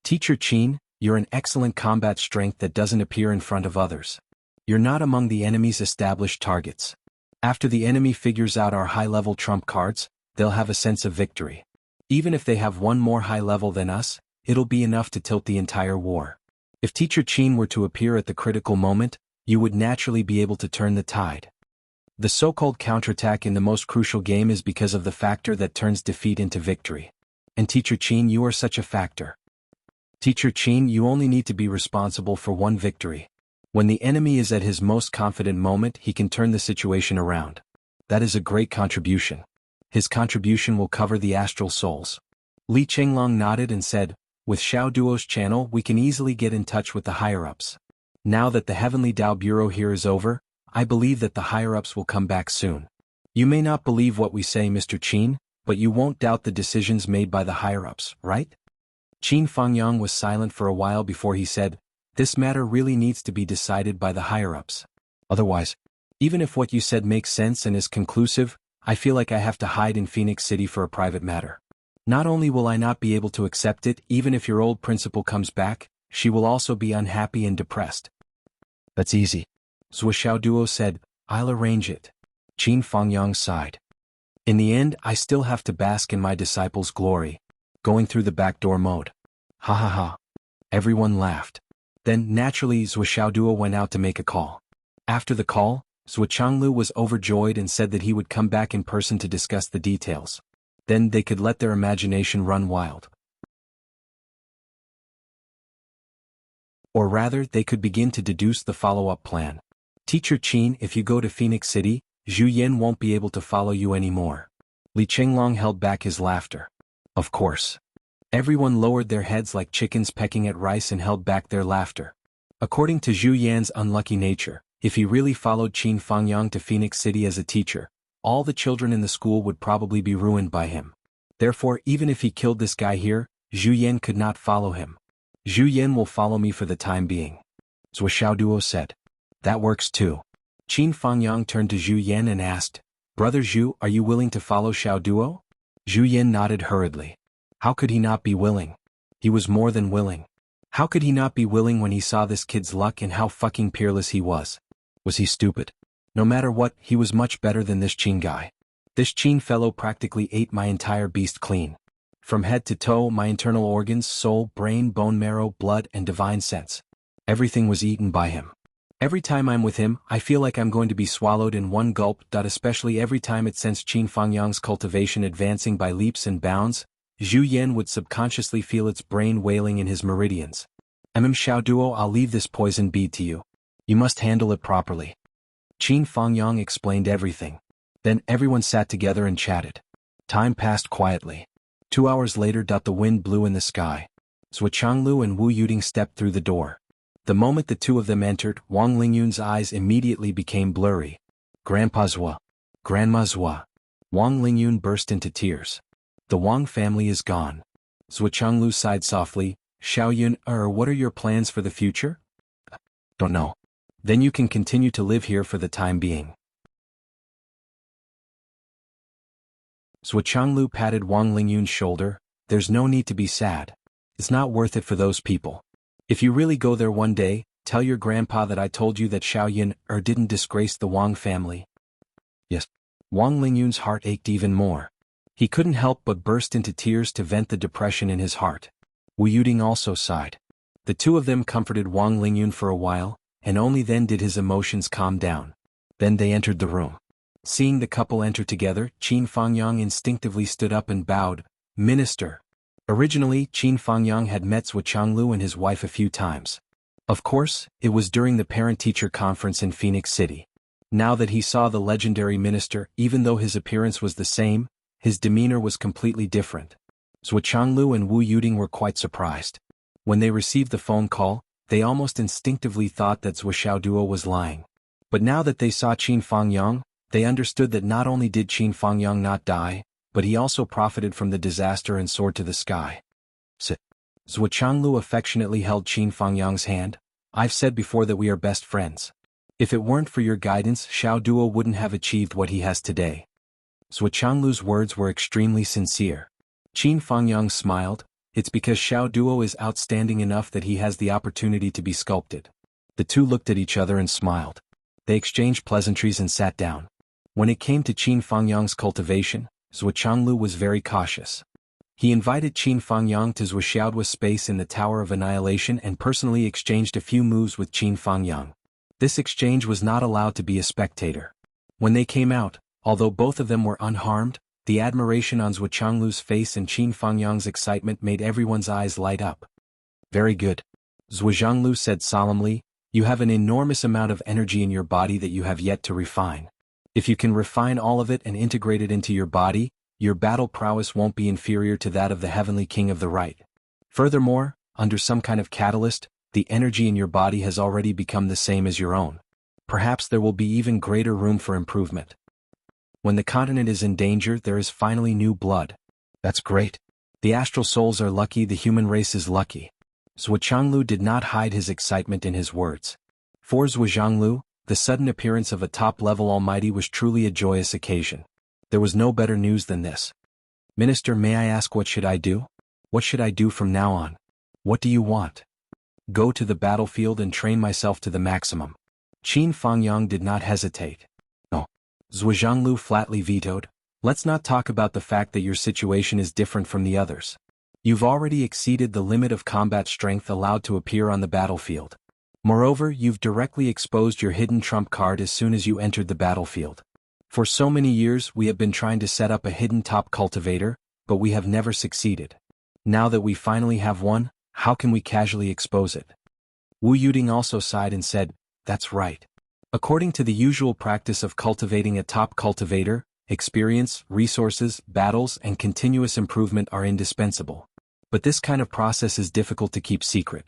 Teacher Qin, you're an excellent combat strength that doesn't appear in front of others. You're not among the enemy's established targets. After the enemy figures out our high-level trump cards, they'll have a sense of victory. Even if they have one more high level than us, it'll be enough to tilt the entire war. If Teacher Qin were to appear at the critical moment, you would naturally be able to turn the tide. The so-called counterattack in the most crucial game is because of the factor that turns defeat into victory. And Teacher Qin, you are such a factor. Teacher Qin, you only need to be responsible for one victory. When the enemy is at his most confident moment, he can turn the situation around. That is a great contribution. His contribution will cover the astral souls. Li Qinglong nodded and said, with Xiaoduo's channel we can easily get in touch with the higher-ups. Now that the Heavenly Dao Bureau here is over, I believe that the higher-ups will come back soon. You may not believe what we say, Mr. Qin, but you won't doubt the decisions made by the higher-ups, right? Qin Fangyang was silent for a while before he said, this matter really needs to be decided by the higher-ups. Otherwise, even if what you said makes sense and is conclusive, I feel like I have to hide in Phoenix City for a private matter. Not only will I not be able to accept it even if your old principal comes back, she will also be unhappy and depressed. That's easy. Zhou Xiaoduo said, I'll arrange it. Qin Fangyang sighed. In the end, I still have to bask in my disciple's glory. Going through the backdoor mode. Ha ha ha. Everyone laughed. Then, naturally, Zhou Xiaoduo went out to make a call. After the call, Zhou Changlu was overjoyed and said that he would come back in person to discuss the details. Then they could let their imagination run wild. Or rather, they could begin to deduce the follow-up plan. Teacher Qin, if you go to Phoenix City, Zhu Yan won't be able to follow you anymore. Li Chenglong held back his laughter. Of course. Everyone lowered their heads like chickens pecking at rice and held back their laughter. According to Zhu Yan's unlucky nature, if he really followed Qin Fangyang to Phoenix City as a teacher, all the children in the school would probably be ruined by him. Therefore, even if he killed this guy here, Zhu Yan could not follow him. Zhu Yan will follow me for the time being. Zhou Xiaoduo said. That works too. Qin Fangyang turned to Zhu Yan and asked, Brother Zhu, are you willing to follow Xiaoduo? Zhu Yan nodded hurriedly. How could he not be willing? He was more than willing. How could he not be willing when he saw this kid's luck and how fucking peerless he was? Was he stupid? No matter what, he was much better than this Qin guy. This Qin fellow practically ate my entire beast clean. From head to toe, my internal organs, soul, brain, bone marrow, blood, and divine sense. Everything was eaten by him. Every time I'm with him, I feel like I'm going to be swallowed in one gulp. Especially every time it sensed Qin Fangyang's cultivation advancing by leaps and bounds, Zhu Yan would subconsciously feel its brain wailing in his meridians. Xiaoduo, I'll leave this poison bead to you. You must handle it properly. Qin Fangyang explained everything. Then everyone sat together and chatted. Time passed quietly. 2 hours later, the wind blew in the sky. Zhou Changlu and Wu Yuding stepped through the door. The moment the two of them entered, Wang Lingyun's eyes immediately became blurry. Grandpa Zhou. Grandma Zhou. Wang Lingyun burst into tears. The Wang family is gone. Zhou Changlu sighed softly. Xiaoyun, what are your plans for the future? Don't know. Then you can continue to live here for the time being. Zhou Changlu patted Wang Lingyun's shoulder. There's no need to be sad. It's not worth it for those people. If you really go there one day, tell your grandpa that I told you that Xiaoyun didn't disgrace the Wang family. Yes. Wang Lingyun's heart ached even more. He couldn't help but burst into tears to vent the depression in his heart. Wu Yuding also sighed. The two of them comforted Wang Lingyun for a while, and only then did his emotions calm down. Then they entered the room. Seeing the couple enter together, Qin Fangyang instinctively stood up and bowed. Minister. Originally, Qin Fangyang had met Zhou Changlu and his wife a few times. Of course, it was during the parent-teacher conference in Phoenix City. Now that he saw the legendary minister, even though his appearance was the same, his demeanor was completely different. Zhou Changlu and Wu Yuding were quite surprised. When they received the phone call, they almost instinctively thought that Zhou Xiaoduo was lying. But now that they saw Qin Fangyang, they understood that not only did Qin Fangyang not die, but he also profited from the disaster and soared to the sky. Zhou Changlu affectionately held Qin Fangyang's hand. I've said before that we are best friends. If it weren't for your guidance, Xiaoduo wouldn't have achieved what he has today. Zhou Changlu's words were extremely sincere. Qin Fangyang smiled. It's because Xiaoduo is outstanding enough that he has the opportunity to be sculpted. The two looked at each other and smiled. They exchanged pleasantries and sat down. When it came to Qin Fangyang's cultivation, Zhou Changlu was very cautious. He invited Qin Fangyang to Zhou Xiaoduo's space in the Tower of Annihilation and personally exchanged a few moves with Qin Fangyang. This exchange was not allowed to be a spectator. When they came out, although both of them were unharmed, the admiration on Zhou Changlu's face and Qin Fangyang's excitement made everyone's eyes light up. Very good. Zhou Zhanglu said solemnly, you have an enormous amount of energy in your body that you have yet to refine. If you can refine all of it and integrate it into your body, your battle prowess won't be inferior to that of the Heavenly King of the Right. Furthermore, under some kind of catalyst, the energy in your body has already become the same as your own. Perhaps there will be even greater room for improvement. When the continent is in danger, there is finally new blood. That's great. The astral souls are lucky, the human race is lucky. Zhou Changlu did not hide his excitement in his words. For Zhou Zhanglu, the sudden appearance of a top-level almighty was truly a joyous occasion. There was no better news than this. Minister, may I ask what should I do? What should I do from now on? What do you want? go to the battlefield and train myself to the maximum. Qin Fangyang did not hesitate. No. Zhuanglu flatly vetoed. Let's not talk about the fact that your situation is different from the others. You've already exceeded the limit of combat strength allowed to appear on the battlefield. Moreover, you've directly exposed your hidden trump card as soon as you entered the battlefield. For so many years we have been trying to set up a hidden top cultivator, but we have never succeeded. Now that we finally have one, how can we casually expose it? Wu Yuding also sighed and said, that's right. According to the usual practice of cultivating a top cultivator, experience, resources, battles, and continuous improvement are indispensable. But this kind of process is difficult to keep secret.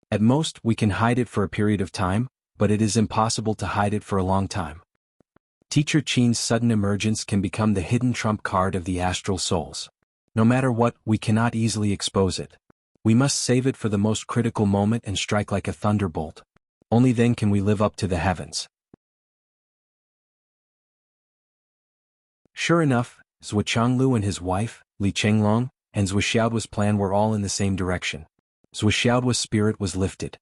At most, we can hide it for a period of time, but it is impossible to hide it for a long time. Teacher Qin's sudden emergence can become the hidden trump card of the astral souls. No matter what, we cannot easily expose it. We must save it for the most critical moment and strike like a thunderbolt. Only then can we live up to the heavens. Sure enough, Zhuanglu and his wife, Li Chenglong, and Zhuxiaoduo's plan were all in the same direction. Zhuxiaoduo's spirit was lifted.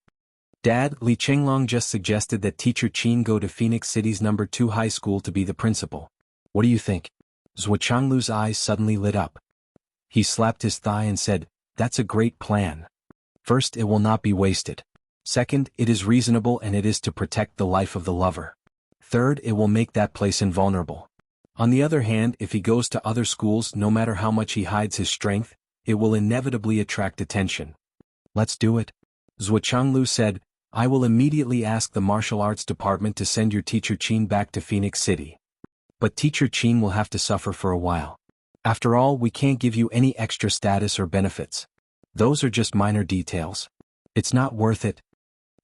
Dad, Li Chenglong just suggested that Teacher Qin go to Phoenix City's No. 2 high school to be the principal. What do you think? Zhuanglu's eyes suddenly lit up. He slapped his thigh and said, that's a great plan. First, it will not be wasted. Second, it is reasonable and it is to protect the life of the lover. Third, it will make that place invulnerable. On the other hand, if he goes to other schools, no matter how much he hides his strength, it will inevitably attract attention. Let's do it. Zhuanglu said, I will immediately ask the martial arts department to send your Teacher Qin back to Phoenix City. But Teacher Qin will have to suffer for a while. After all, we can't give you any extra status or benefits. Those are just minor details. It's not worth it.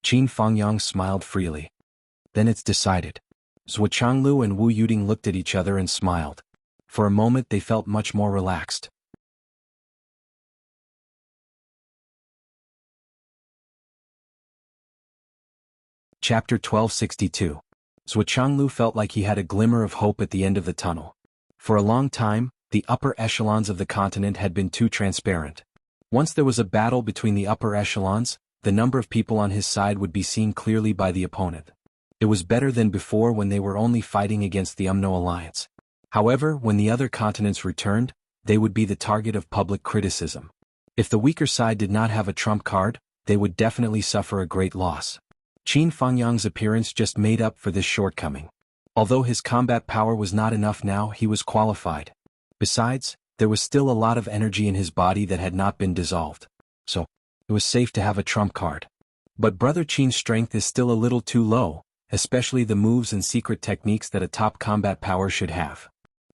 Qin Fangyang smiled freely. Then it's decided. Zhuanglu and Wu Yuding looked at each other and smiled. For a moment they felt much more relaxed. Chapter 1262. Zhuanglu felt like he had a glimmer of hope at the end of the tunnel. For a long time, the upper echelons of the continent had been too transparent. Once there was a battle between the upper echelons, the number of people on his side would be seen clearly by the opponent. It was better than before when they were only fighting against the UMNO alliance. However, when the other continents returned, they would be the target of public criticism. If the weaker side did not have a trump card, they would definitely suffer a great loss. Qin Fangyang's appearance just made up for this shortcoming. Although his combat power was not enough now, he was qualified. Besides, there was still a lot of energy in his body that had not been dissolved. So, it was safe to have a trump card. But Brother Qin's strength is still a little too low, especially the moves and secret techniques that a top combat power should have.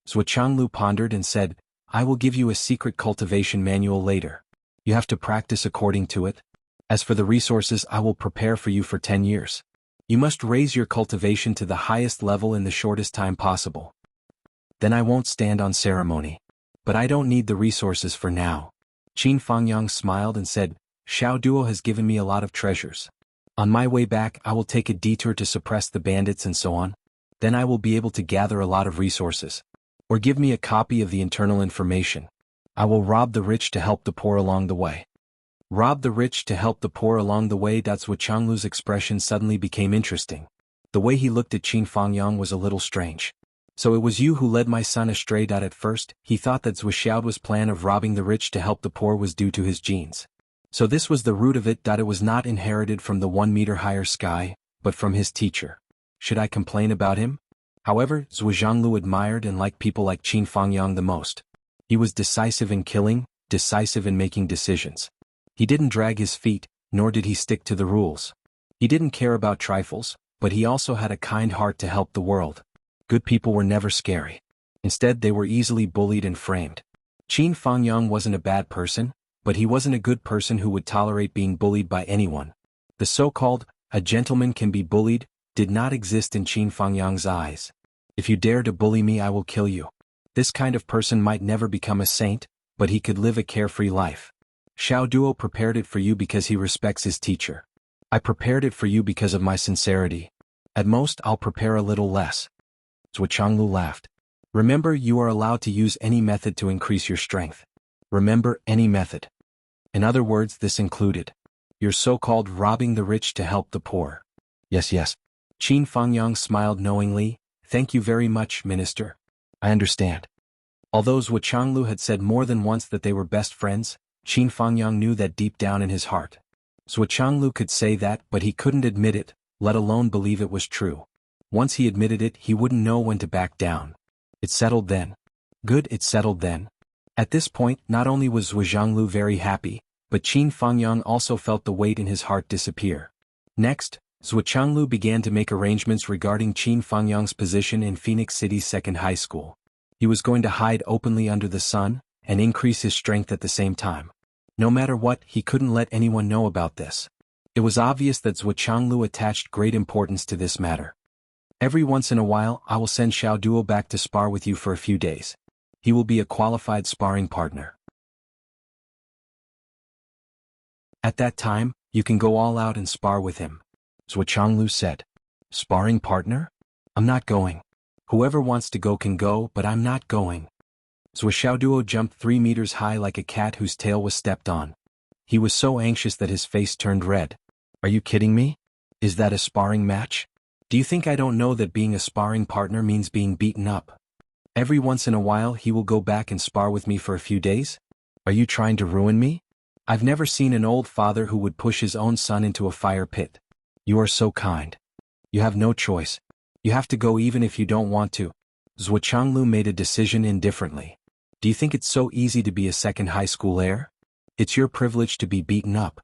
Zhuanglu pondered and said, I will give you a secret cultivation manual later. You have to practice according to it. As for the resources, I will prepare for you for 10 years. You must raise your cultivation to the highest level in the shortest time possible. Then I won't stand on ceremony. But I don't need the resources for now. Qin Fangyang smiled and said, Xiao Duo has given me a lot of treasures. On my way back, I will take a detour to suppress the bandits and so on. Then I will be able to gather a lot of resources. Or give me a copy of the internal information. I will rob the rich to help the poor along the way. Rob the rich to help the poor along the way. Zhuanglu's expression suddenly became interesting. The way he looked at Qin Fangyang was a little strange. So it was you who led my son astray. At first, he thought that Zhuxiaoduo's plan of robbing the rich to help the poor was due to his genes. So this was the root of it. It was not inherited from the 1 meter higher sky, but from his teacher. Should I complain about him? However, Zhuanglu admired and liked people like Qin Fangyang the most. He was decisive in killing, decisive in making decisions. He didn't drag his feet, nor did he stick to the rules. He didn't care about trifles, but he also had a kind heart to help the world. Good people were never scary. Instead, they were easily bullied and framed. Qin Fangyang wasn't a bad person, but he wasn't a good person who would tolerate being bullied by anyone. The so-called, a gentleman can be bullied, did not exist in Qin Fangyang's eyes. If you dare to bully me, I will kill you. This kind of person might never become a saint, but he could live a carefree life. Xiao Duo prepared it for you because he respects his teacher. I prepared it for you because of my sincerity. At most, I'll prepare a little less. Zhuanglu laughed. Remember, you are allowed to use any method to increase your strength. Remember, any method. In other words, this included You're so-called robbing the rich to help the poor. Yes, yes. Qin Fangyang smiled knowingly. Thank you very much, Minister. I understand. Although Zhuo Changlu had said more than once that they were best friends, Qin Fangyang knew that deep down in his heart. Zhuo Changlu could say that, but he couldn't admit it, let alone believe it was true. Once he admitted it, he wouldn't know when to back down. It settled then. Good, it settled then. At this point, not only was Zhuo Zhanglu very happy, but Qin Fangyang also felt the weight in his heart disappear. Next, Zhuo Changlu began to make arrangements regarding Qin Fangyang's position in Phoenix City's second high school. He was going to hide openly under the sun, and increase his strength at the same time. No matter what, he couldn't let anyone know about this. It was obvious that Zhuo Changlu attached great importance to this matter. Every once in a while, I will send Xiao Duo back to spar with you for a few days. He will be a qualified sparring partner. At that time, you can go all out and spar with him. Zhuo Changlu said. Sparring partner? I'm not going. Whoever wants to go can go, but I'm not going. Zhuo Xiaoduo jumped 3 meters high like a cat whose tail was stepped on. He was so anxious that his face turned red. Are you kidding me? Is that a sparring match? Do you think I don't know that being a sparring partner means being beaten up? Every once in a while he will go back and spar with me for a few days? Are you trying to ruin me? I've never seen an old father who would push his own son into a fire pit. You are so kind. You have no choice. You have to go even if you don't want to. Zhuo Changlu made a decision indifferently. Do you think it's so easy to be a second high school heir? It's your privilege to be beaten up.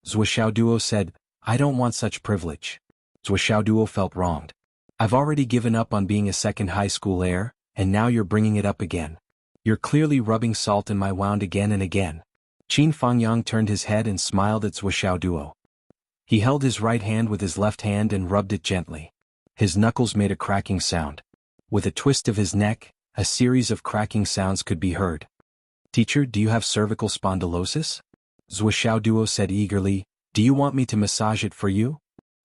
Zhuo Xiaoduo said, I don't want such privilege. Zhuo Xiaoduo felt wronged. I've already given up on being a second high school heir, and now you're bringing it up again. You're clearly rubbing salt in my wound again and again. Qin Fangyang turned his head and smiled at Zhuo Xiaoduo. He held his right hand with his left hand and rubbed it gently. His knuckles made a cracking sound. With a twist of his neck, a series of cracking sounds could be heard. Teacher, do you have cervical spondylosis? Zhuo Xiaoduo said eagerly, do you want me to massage it for you?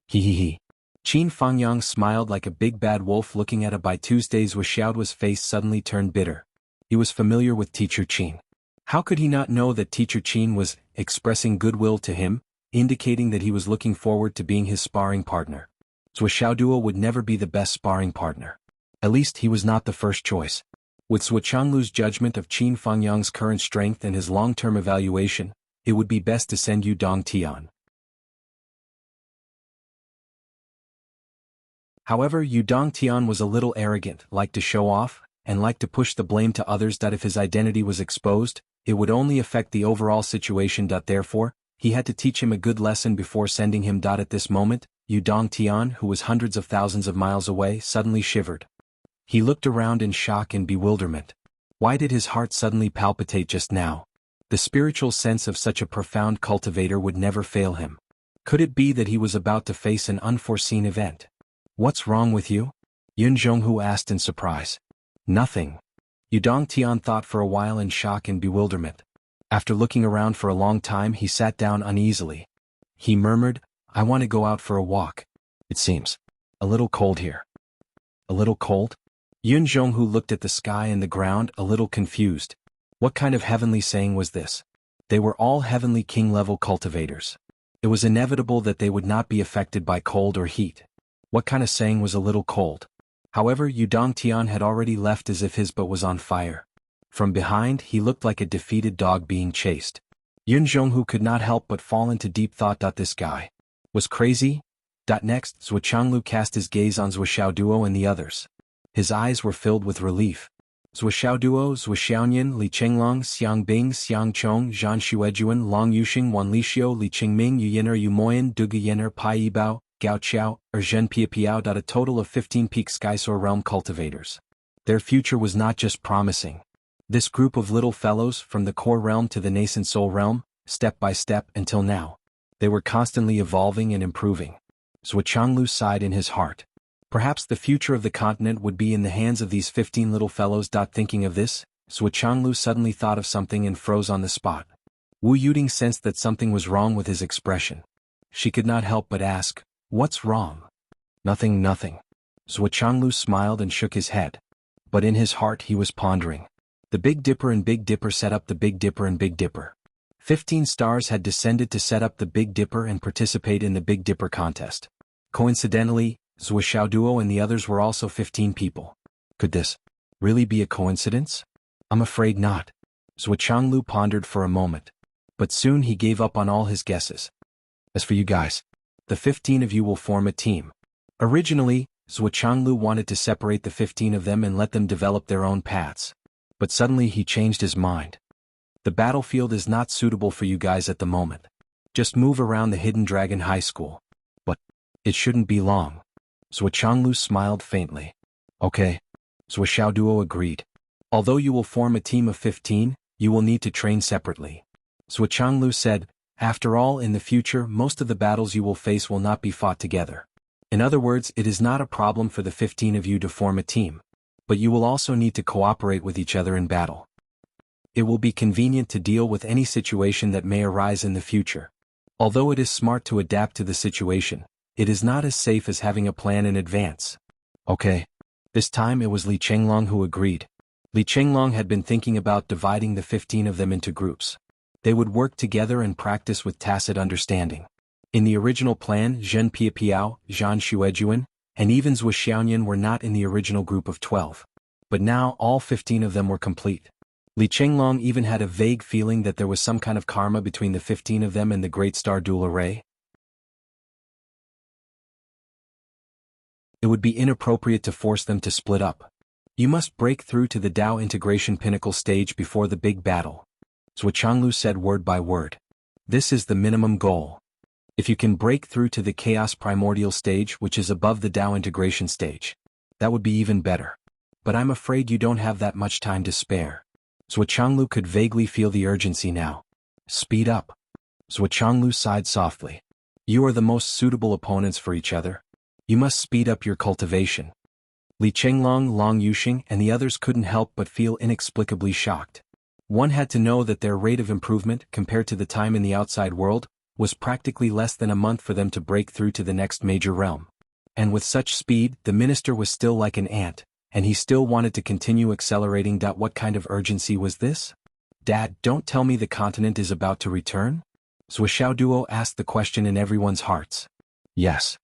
He. Qin Fangyang smiled like a big bad wolf looking at a by Tuesday. Zhuo Xiaoduo's face suddenly turned bitter. He was familiar with Teacher Qin. How could he not know that Teacher Qin was expressing goodwill to him, indicating that he was looking forward to being his sparring partner? Zhuo Xiaoduo would never be the best sparring partner. At least he was not the first choice. With Zhuo Changlu's judgment of Qin Fangyang's current strength and his long-term evaluation, it would be best to send Yu Dongtian. However, Yu Dongtian was a little arrogant, liked to show off, and liked to push the blame to others. If his identity was exposed, it would only affect the overall situation. Therefore, he had to teach him a good lesson before sending him. At this moment, Yu Dongtian, who was hundreds of thousands of miles away, suddenly shivered. He looked around in shock and bewilderment. Why did his heart suddenly palpitate just now? The spiritual sense of such a profound cultivator would never fail him. Could it be that he was about to face an unforeseen event? What's wrong with you? Yun Zhonghu asked in surprise. Nothing. Yu Dongtian thought for a while in shock and bewilderment. After looking around for a long time, he sat down uneasily. He murmured, I want to go out for a walk. It seems a little cold here. A little cold? Yun Zhonghu looked at the sky and the ground, a little confused. What kind of heavenly saying was this? They were all heavenly king-level cultivators. It was inevitable that they would not be affected by cold or heat. What kind of saying was a little cold? However, Yu Dongtian had already left as if his boat was on fire. From behind, he looked like a defeated dog being chased. Yun Zhonghu could not help but fall into deep thought. This guy was crazy? Next, Zhuo Changlu cast his gaze on Zhuo Xiaoduo and the others. His eyes were filled with relief. Zhuo Xiaoduo, Zhuo Xiaonian, Li Chenglong, Xiang Bing, Xiang Chong, Zhan Xuejuan, Long Yuxing, Wan Lixio, Li Qingming, Yu Yener, Yu Moyan, Du Yener, Pai Yibao, Gao Qiao, or Zhen Piapiao. A total of 15 peak Skysoar realm cultivators. Their future was not just promising. This group of little fellows, from the core realm to the nascent soul realm, step by step until now, they were constantly evolving and improving. Zhuo Changlu sighed in his heart. Perhaps the future of the continent would be in the hands of these 15 little fellows. Thinking of this, Zhuo Changlu suddenly thought of something and froze on the spot. Wu Yuding sensed that something was wrong with his expression. She could not help but ask, what's wrong? Nothing. Zhuo Changlu smiled and shook his head. But in his heart he was pondering. The Big Dipper and Big Dipper set up the Big Dipper and Big Dipper. 15 stars had descended to set up the Big Dipper and participate in the Big Dipper contest. Coincidentally, Zuoxiao Duo and the others were also 15 people. Could this really be a coincidence? I'm afraid not. Zuochanglu pondered for a moment. But soon he gave up on all his guesses. As for you guys, the 15 of you will form a team. Originally, Zuochanglu wanted to separate the 15 of them and let them develop their own paths. But suddenly he changed his mind. The battlefield is not suitable for you guys at the moment. Just move around the Hidden Dragon High School. But it shouldn't be long. Zuochanglu smiled faintly. Okay. Zuoxiao Duo agreed. Although you will form a team of 15, you will need to train separately. Zuochanglu said, after all, in the future most of the battles you will face will not be fought together. In other words, it is not a problem for the 15 of you to form a team. But you will also need to cooperate with each other in battle. It will be convenient to deal with any situation that may arise in the future. Although it is smart to adapt to the situation, it is not as safe as having a plan in advance. Okay. This time it was Li Chenglong who agreed. Li Chenglong had been thinking about dividing the 15 of them into groups. They would work together and practice with tacit understanding. In the original plan, Zhen Piapiao, Zhan Xuejuan, and even Zhuo Xiaoyan were not in the original group of 12. But now all 15 of them were complete. Li Chenglong even had a vague feeling that there was some kind of karma between the 15 of them and the Great Star Dual Array. It would be inappropriate to force them to split up. You must break through to the Dao integration pinnacle stage before the big battle. Zuochanglu said word by word. This is the minimum goal. If you can break through to the Chaos Primordial stage, which is above the Dao integration stage, that would be even better. But I'm afraid you don't have that much time to spare. Zuochanglu could vaguely feel the urgency now. Speed up. Zuochanglu sighed softly. You are the most suitable opponents for each other. You must speed up your cultivation. Li Chenglong, Long Yuxing, and the others couldn't help but feel inexplicably shocked. One had to know that their rate of improvement, compared to the time in the outside world, was practically less than a month for them to break through to the next major realm. And with such speed, the minister was still like an ant, and he still wanted to continue accelerating. What kind of urgency was this? Dad, don't tell me the continent is about to return? Zuoxiao Duo asked the question in everyone's hearts. Yes.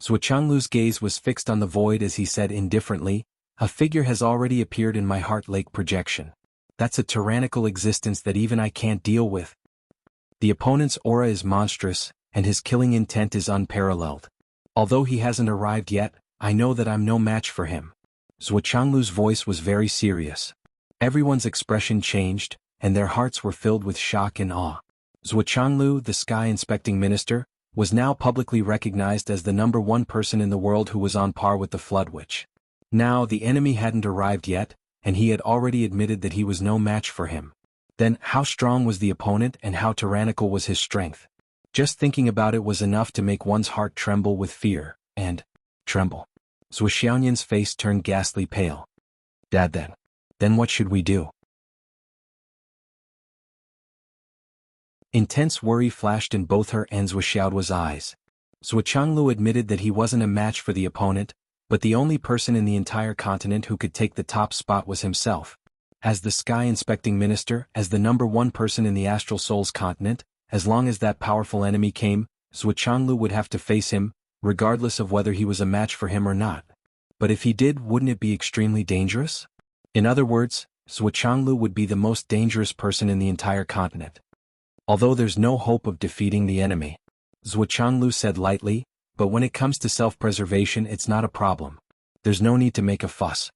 Zuochanglu's gaze was fixed on the void as he said indifferently, a figure has already appeared in my heart lake projection. That's a tyrannical existence that even I can't deal with. The opponent's aura is monstrous, and his killing intent is unparalleled. Although he hasn't arrived yet, I know that I'm no match for him. Zuochanglu's voice was very serious. Everyone's expression changed, and their hearts were filled with shock and awe. Zuochanglu, the sky-inspecting minister, was now publicly recognized as the #1 person in the world who was on par with the Flood Witch. Now the enemy hadn't arrived yet, and he had already admitted that he was no match for him. Then, how strong was the opponent and how tyrannical was his strength? Just thinking about it was enough to make one's heart tremble with fear, and tremble. Zhuo Xiaoyan's face turned ghastly pale. Dad, then what should we do? Intense worry flashed in both her and Zuoxiao's eyes. Zuochanglu admitted that he wasn't a match for the opponent, but the only person in the entire continent who could take the top spot was himself. As the sky-inspecting minister, as the #1 person in the Astral Souls continent, as long as that powerful enemy came, Zuochanglu would have to face him, regardless of whether he was a match for him or not. But if he did, wouldn't it be extremely dangerous? In other words, Zuochanglu would be the most dangerous person in the entire continent. Although there's no hope of defeating the enemy, Zuochanglu said lightly, but when it comes to self-preservation it's not a problem. There's no need to make a fuss.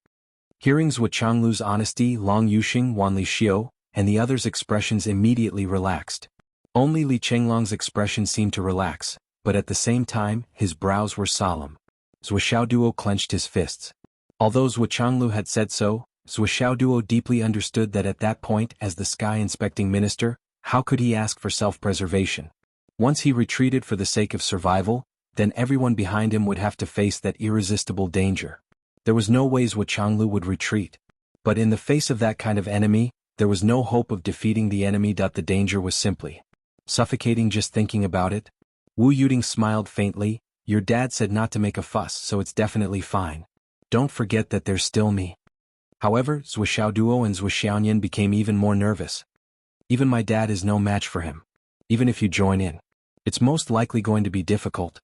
Hearing Zuochanglu's honesty, Long Yuxing, Wan Lixio, and the others' expressions immediately relaxed. Only Li Chenglong's expression seemed to relax, but at the same time, his brows were solemn. Zuoxiao Duo clenched his fists. Although Zuochanglu had said so, Zuoxiao Duo deeply understood that at that point, as the sky-inspecting minister, how could he ask for self-preservation? Once he retreated for the sake of survival, then everyone behind him would have to face that irresistible danger. There was no way Zuochanglu would retreat. But in the face of that kind of enemy, there was no hope of defeating the enemy. The danger was simply suffocating just thinking about it. Wu Yuding smiled faintly. Your dad said not to make a fuss, so it's definitely fine. Don't forget that there's still me. However, Zuoxiao Duo and Zhuo Xiaoyan became even more nervous. Even my dad is no match for him. Even if you join in, it's most likely going to be difficult.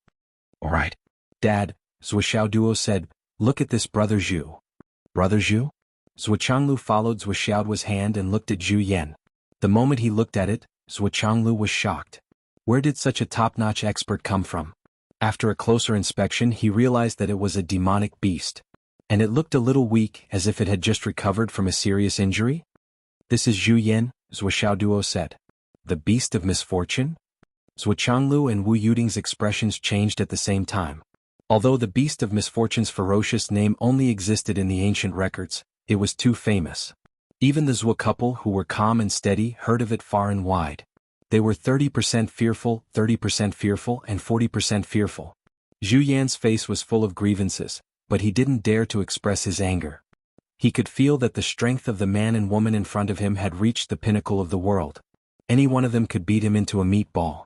Alright. Dad, Zhuo Duo said, look at this Brother Zhu. Brother Zhu? Zhuo followed Zhuo's hand and looked at Zhu Yan. The moment he looked at it, Zhuo was shocked. Where did such a top-notch expert come from? After a closer inspection he realized that it was a demonic beast. And it looked a little weak, as if it had just recovered from a serious injury? This is Zhu Yan, Zhuo Duo said. The beast of misfortune? Zhuo and Wu Yuding's expressions changed at the same time. Although the beast of misfortune's ferocious name only existed in the ancient records, it was too famous. Even the Zhuo couple, who were calm and steady, heard of it far and wide. They were 30% fearful, 30% fearful, and 40% fearful. Zhu Yan's face was full of grievances, but he didn't dare to express his anger. He could feel that the strength of the man and woman in front of him had reached the pinnacle of the world. Any one of them could beat him into a meatball.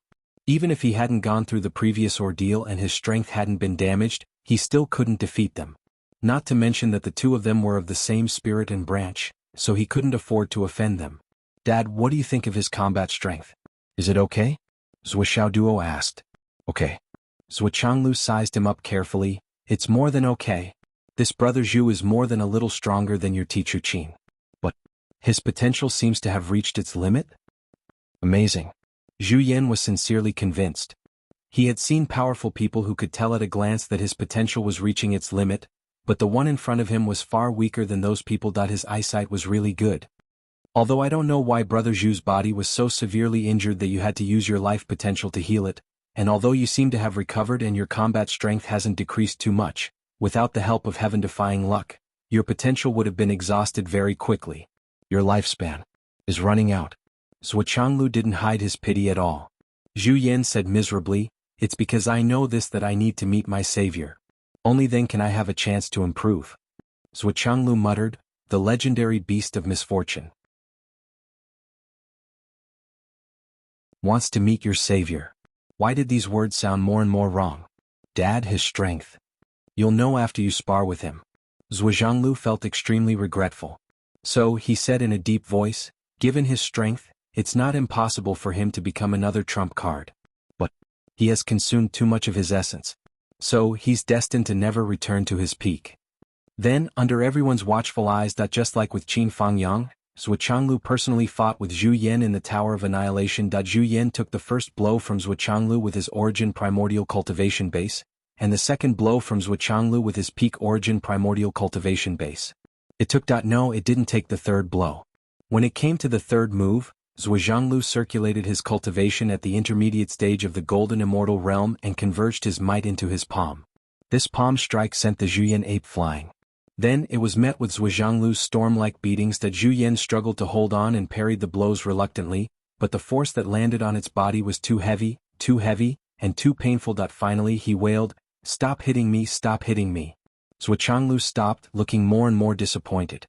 Even if he hadn't gone through the previous ordeal and his strength hadn't been damaged, he still couldn't defeat them. Not to mention that the two of them were of the same spirit and branch, so he couldn't afford to offend them. Dad, what do you think of his combat strength? Is it okay? Zhuo Duo asked. Okay. Zhuo sized him up carefully. It's more than okay. This Brother Zhu is more than a little stronger than your teacher Qin. But his potential seems to have reached its limit? Amazing. Zhu Yan was sincerely convinced. He had seen powerful people who could tell at a glance that his potential was reaching its limit, but the one in front of him was far weaker than those people. His eyesight was really good. Although I don't know why Brother Zhu's body was so severely injured that you had to use your life potential to heal it, and although you seem to have recovered and your combat strength hasn't decreased too much, without the help of heaven-defying luck, your potential would have been exhausted very quickly. Your lifespan is running out. Zhuo didn't hide his pity at all. Zhu Yan said miserably, it's because I know this that I need to meet my savior. Only then can I have a chance to improve. Zhuo muttered, the legendary beast of misfortune wants to meet your savior. Why did these words sound more and more wrong? Dad, his strength. You'll know after you spar with him. Zhuo felt extremely regretful. So, he said in a deep voice, given his strength, it's not impossible for him to become another trump card. But he has consumed too much of his essence. So, he's destined to never return to his peak. Then, under everyone's watchful eyes, just like with Qin Fangyang, Zhuo personally fought with Zhu Yan in the Tower of Annihilation. Zhu Yan took the first blow from Zhuo with his origin primordial cultivation base, and the second blow from Zhuo with his peak origin primordial cultivation base. It didn't take the third blow. When it came to the third move, Zhuo circulated his cultivation at the intermediate stage of the golden immortal realm and converged his might into his palm. This palm strike sent the Zhu Yan ape flying. Then it was met with Zhuo storm-like beatings. Zhu Yan struggled to hold on and parried the blows reluctantly, but the force that landed on its body was too heavy, and too painful. Finally he wailed, stop hitting me, stop hitting me. Zhuo stopped, looking more and more disappointed.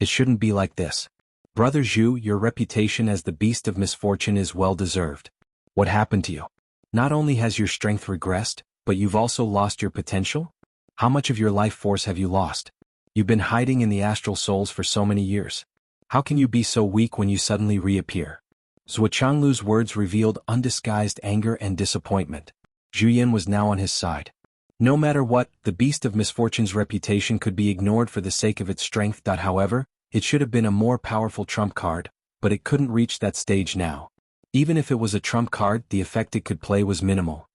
It shouldn't be like this. Brother Zhu, your reputation as the beast of misfortune is well deserved. What happened to you? Not only has your strength regressed, but you've also lost your potential? How much of your life force have you lost? You've been hiding in the astral souls for so many years. How can you be so weak when you suddenly reappear? Zhuo words revealed undisguised anger and disappointment. Zhu Yan was now on his side. No matter what, the beast of misfortune's reputation could be ignored for the sake of its strength. However, it should have been a more powerful trump card, but it couldn't reach that stage now. Even if it was a trump card, the effect it could play was minimal.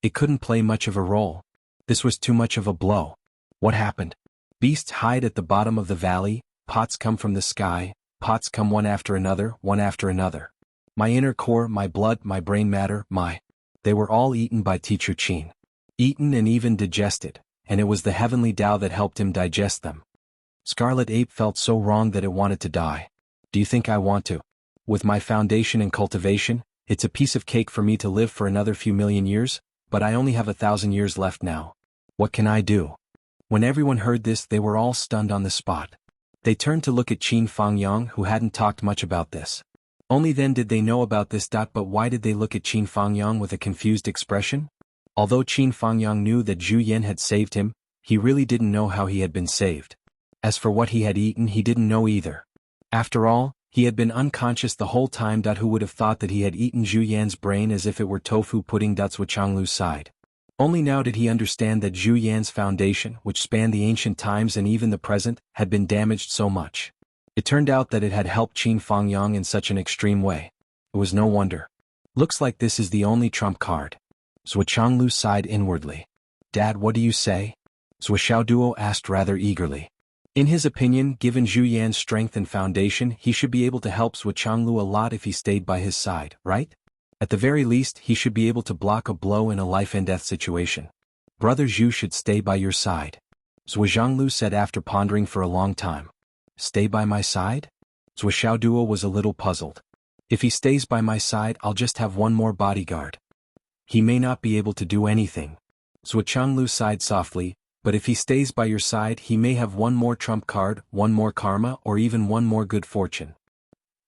It couldn't play much of a role. This was too much of a blow. What happened? Beasts hide at the bottom of the valley, pots come from the sky, pots come one after another, one after another. My inner core, my blood, my brain matter, they were all eaten by Teacher Qin. Eaten and even digested, and it was the heavenly Tao that helped him digest them. Scarlet Ape felt so wrong that it wanted to die. Do you think I want to? With my foundation and cultivation, it's a piece of cake for me to live for another few million years, but I only have 1,000 years left now. What can I do? When everyone heard this, they were all stunned on the spot. They turned to look at Qin Fangyang, who hadn't talked much about this. Only then did they know about this. But why did they look at Qin Fangyang with a confused expression? Although Qin Fangyang knew that Zhu Yan had saved him, he really didn't know how he had been saved. As for what he had eaten, he didn't know either. After all, he had been unconscious the whole time. Who would have thought that he had eaten Zhu Yan's brain as if it were tofu pudding? Wuchanglu sighed. Only now did he understand that Zhu Yan's foundation, which spanned the ancient times and even the present, had been damaged so much. It turned out that it had helped Qin Fangyang in such an extreme way. It was no wonder. Looks like this is the only trump card. Wuchanglu sighed inwardly. Dad, what do you say? Xiaoduo asked rather eagerly. In his opinion, given Zhu Yan's strength and foundation, he should be able to help Wuchanglu a lot if he stayed by his side, right? At the very least, he should be able to block a blow in a life-and-death situation. Brother Zhu should stay by your side. Zhuanglu said after pondering for a long time. Stay by my side? Xiaoduo was a little puzzled. If he stays by my side, I'll just have one more bodyguard. He may not be able to do anything. Wuchanglu sighed softly, but if he stays by your side, he may have one more trump card, one more karma, or even one more good fortune.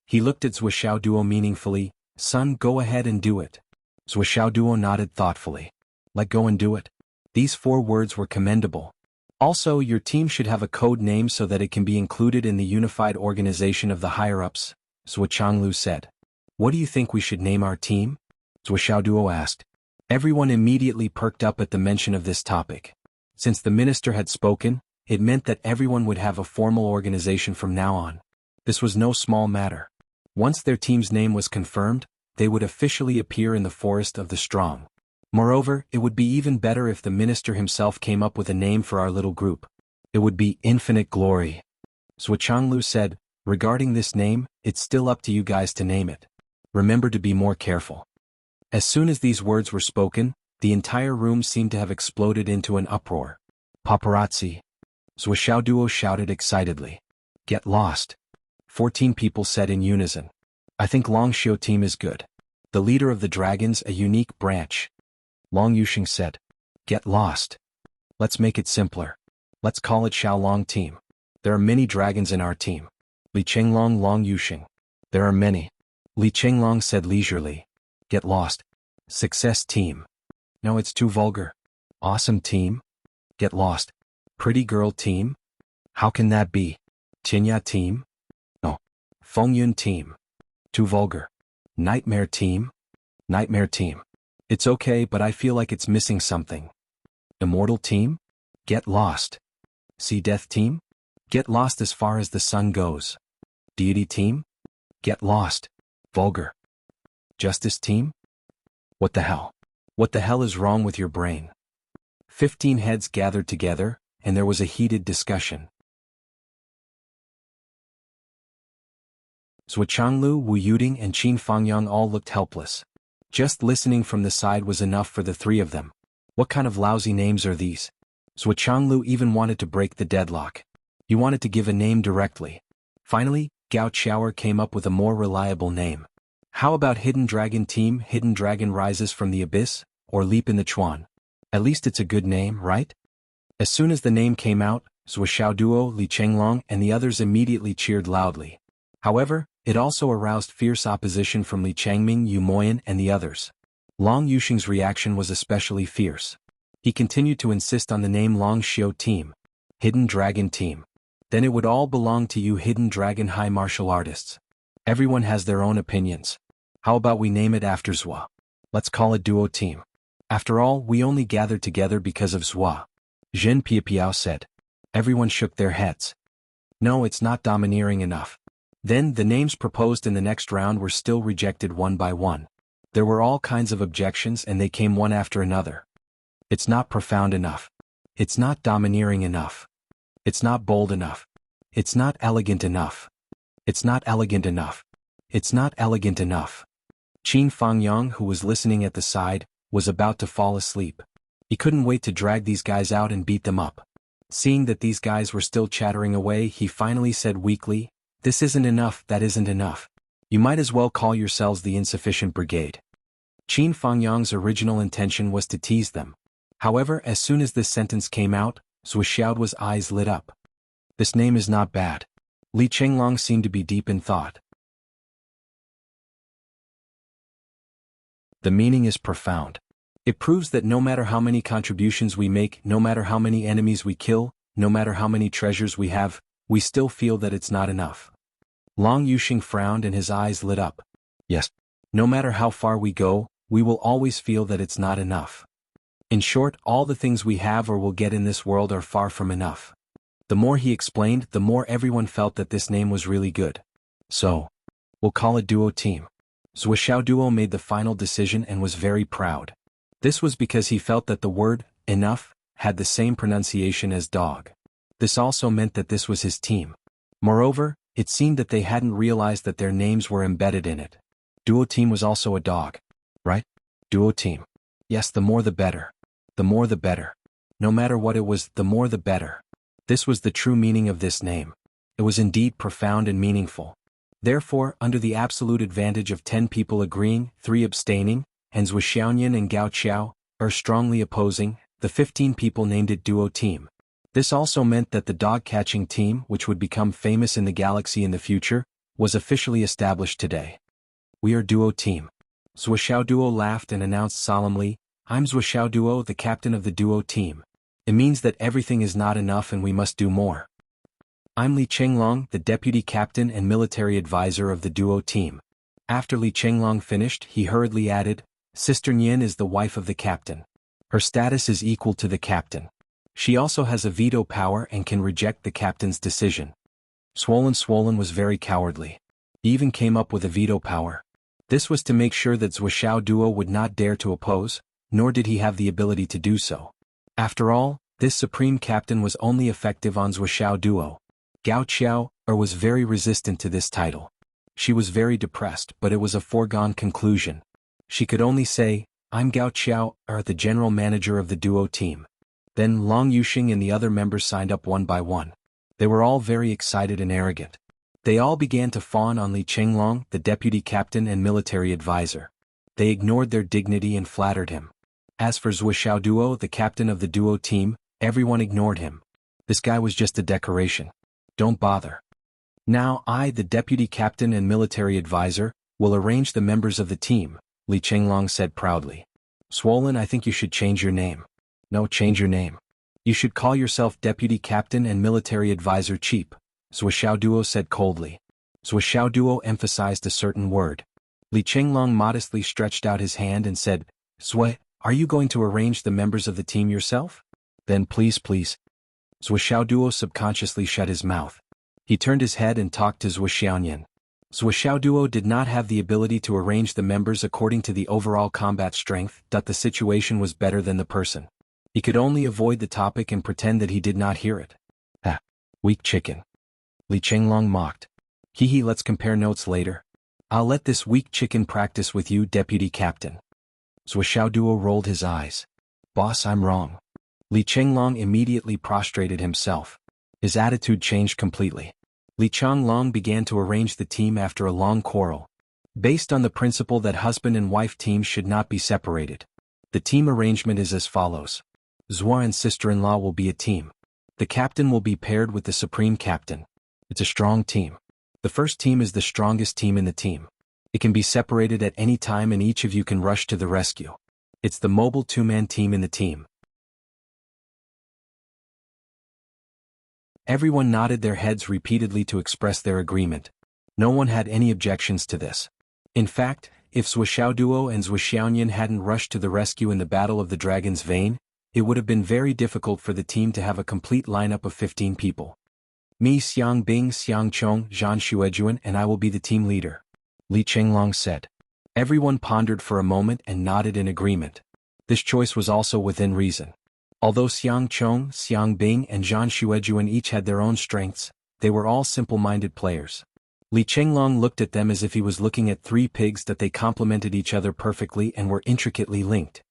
He looked at Xiaoduo meaningfully. Son, go ahead and do it. Xiaoduo nodded thoughtfully. Let go and do it. These 4 words were commendable. Also, your team should have a code name so that it can be included in the unified organization of the higher-ups, Wuchanglu said. What do you think we should name our team? Xiaoduo asked. Everyone immediately perked up at the mention of this topic. Since the minister had spoken, it meant that everyone would have a formal organization from now on. This was no small matter. Once their team's name was confirmed, they would officially appear in the Forest of the Strong. Moreover, it would be even better if the minister himself came up with a name for our little group. It would be Infinite Glory. Wuchanglu said, regarding this name, it's still up to you guys to name it. Remember to be more careful. As soon as these words were spoken, the entire room seemed to have exploded into an uproar. Paparazzi. Xiaoduo shouted excitedly. Get lost. 14 people said in unison. I think Long Xiu team is good. The leader of the dragons, a unique branch. Long Yuxing said. Get lost. Let's make it simpler. Let's call it Xiaolong team. There are many dragons in our team. Li Chenglong, Long Yuxing. There are many. Li Chenglong said leisurely. Get lost. Success team. No, it's too vulgar. Awesome team. Get lost. Pretty girl team. How can that be? Tinya team. No. Fengyun team. Too vulgar. Nightmare team. Nightmare team. It's okay, but I feel like it's missing something. Immortal team? Get lost. Sea Death team? Get lost as far as the sun goes. Deity team? Get lost. Vulgar. Justice team? What the hell? What the hell is wrong with your brain? 15 heads gathered together, and there was a heated discussion. Wuchanglu, Wu Yuding, and Qin Fangyang all looked helpless. Just listening from the side was enough for the 3 of them. What kind of lousy names are these? Wuchanglu even wanted to break the deadlock. He wanted to give a name directly. Finally, Gao Qiaoer came up with a more reliable name. How about Hidden Dragon Team? Hidden Dragon Rises from the Abyss, or Leap in the Chuan? At least it's a good name, right? As soon as the name came out, Xiaoduo, Li Chenglong, and the others immediately cheered loudly. However, it also aroused fierce opposition from Li Changming, Yu Moyan, and the others. Long Yuxing's reaction was especially fierce. He continued to insist on the name Long Xiu Team, Hidden Dragon Team. Then it would all belong to you Hidden Dragon High Martial Artists. Everyone has their own opinions. How about we name it after Zhua? Let's call it Duo Team. After all, we only gathered together because of Zhua. Zhen Piapiao said. Everyone shook their heads. No, it's not domineering enough. Then, the names proposed in the next round were still rejected one by one. There were all kinds of objections and they came one after another. It's not profound enough. It's not domineering enough. It's not bold enough. It's not elegant enough. It's not elegant enough. It's not elegant enough. Qin Fangyang, who was listening at the side, was about to fall asleep. He couldn't wait to drag these guys out and beat them up. Seeing that these guys were still chattering away, he finally said weakly, "This isn't enough, that isn't enough. You might as well call yourselves the Insufficient Brigade." Qin Fangyang's original intention was to tease them. However, as soon as this sentence came out, Xiaoduo's eyes lit up. This name is not bad. Li Chenglong seemed to be deep in thought. The meaning is profound. It proves that no matter how many contributions we make, no matter how many enemies we kill, no matter how many treasures we have, we still feel that it's not enough. Long Yuxing frowned and his eyes lit up. Yes. No matter how far we go, we will always feel that it's not enough. In short, all the things we have or will get in this world are far from enough. The more he explained, the more everyone felt that this name was really good. So, we'll call it Duo Team. Zhuoxiao Duo made the final decision and was very proud. This was because he felt that the word, enough, had the same pronunciation as dog. This also meant that this was his team. Moreover, it seemed that they hadn't realized that their names were embedded in it. Duo Team was also a dog. Right? Duo Team. Yes, the more the better. The more the better. No matter what it was, the more the better. This was the true meaning of this name. It was indeed profound and meaningful. Therefore, under the absolute advantage of 10 people agreeing, 3 abstaining, and Zhuoxiaoyan and Gao Qiao strongly opposing, the 15 people named it Duo Team. This also meant that the dog-catching team, which would become famous in the galaxy in the future, was officially established today. We are Duo Team. Zhuoxiao Duo laughed and announced solemnly, I'm Zhuoxiao Duo, the captain of the Duo Team. It means that everything is not enough and we must do more. I'm Li Chenglong, the deputy captain and military advisor of the Duo Team. After Li Chenglong finished, he hurriedly added, Sister Nian is the wife of the captain. Her status is equal to the captain. She also has a veto power and can reject the captain's decision. Swollen was very cowardly. He even came up with a veto power. This was to make sure that Zhuoxiao Duo would not dare to oppose, nor did he have the ability to do so. After all, this supreme captain was only effective on Zhuoxiao Duo. Gao Qiao was very resistant to this title. She was very depressed, but it was a foregone conclusion. She could only say, I'm Gao Qiao, the general manager of the Duo Team. Then Long Yuxing and the other members signed up one by one. They were all very excited and arrogant. They all began to fawn on Li Chenglong, the deputy captain and military advisor. They ignored their dignity and flattered him. As for Zhuoxiao Duo, the captain of the Duo Team, everyone ignored him. This guy was just a decoration. Don't bother. Now I, the deputy captain and military advisor, will arrange the members of the team, Li Chenglong said proudly. Swollen, I think you should change your name. No, change your name. You should call yourself deputy captain and military advisor Cheap, Zhuoxiao Duo said coldly. Zhuoxiao Duo emphasized a certain word. Li Chenglong modestly stretched out his hand and said, Zhui, are you going to arrange the members of the team yourself? Then please. Zhuoxiao Duo subconsciously shut his mouth. He turned his head and talked to Zhuoxiaoyan. Zhuoxiao Duo did not have the ability to arrange the members according to the overall combat strength, that the situation was better than the person. He could only avoid the topic and pretend that he did not hear it. Weak chicken. Li Chenglong mocked. Let's compare notes later. I'll let this weak chicken practice with you, deputy captain. Zhuoxiao Duo rolled his eyes. Boss, I'm wrong. Li Chenglong immediately prostrated himself. His attitude changed completely. Li Chenglong began to arrange the team after a long quarrel. Based on the principle that husband and wife teams should not be separated. The team arrangement is as follows. Zhua and sister-in-law will be a team. The captain will be paired with the supreme captain. It's a strong team. The first team is the strongest team in the team. It can be separated at any time and each of you can rush to the rescue. It's the mobile two-man team in the team. Everyone nodded their heads repeatedly to express their agreement. No one had any objections to this. In fact, if Zhuoxiao Duo and Zhuoxiaoyan hadn't rushed to the rescue in the Battle of the Dragon's Vein, it would have been very difficult for the team to have a complete lineup of 15 people. Me Xiang Bing Xiang Chong Zhan Xuejuan and I will be the team leader. Li Chenglong said. Everyone pondered for a moment and nodded in agreement. This choice was also within reason. Although Xiang Chong, Xiang Bing and Zhan Xuejuan each had their own strengths, they were all simple-minded players. Li Chenglong looked at them as if he was looking at 3 pigs that they complemented each other perfectly and were intricately linked.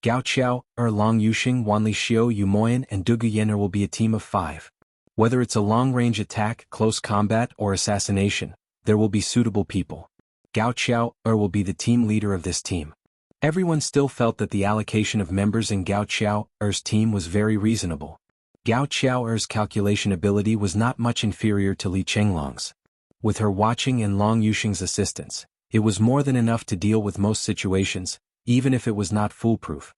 Gao Qiao, Long Yuxing, Wanli Xiu Yumoyan and Dugu Yener will be a team of 5. Whether it's a long-range attack, close combat or assassination, there will be suitable people. Gao Qiao will be the team leader of this team. Everyone still felt that the allocation of members in Gao Qiao's team was very reasonable. Gao Qiao's calculation ability was not much inferior to Li Chenglong's. With her watching and Long Yuxing's assistance, it was more than enough to deal with most situations, even if it was not foolproof.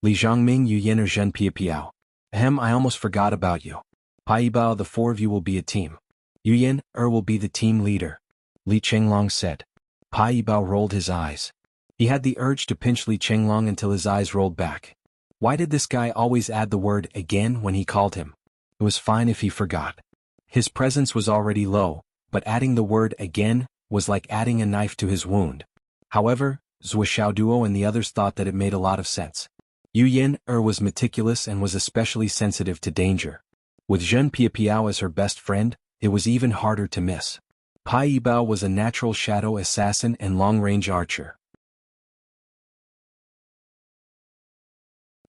Li Zhongming Yu Yener Zhen Pia Piao. I almost forgot about you. Pai Bao, the four of you will be a team. Yu Yin, will be the team leader. Li Chenglong said. Pai Bao rolled his eyes. He had the urge to pinch Li Chenglong until his eyes rolled back. Why did this guy always add the word again when he called him? It was fine if he forgot. His presence was already low, but adding the word again was like adding a knife to his wound. However, Zhou Xiaoduo and the others thought that it made a lot of sense. Yu Yin was meticulous and was especially sensitive to danger. With Zhen Piapiao as her best friend, it was even harder to miss. Pai Yibao was a natural shadow assassin and long-range archer.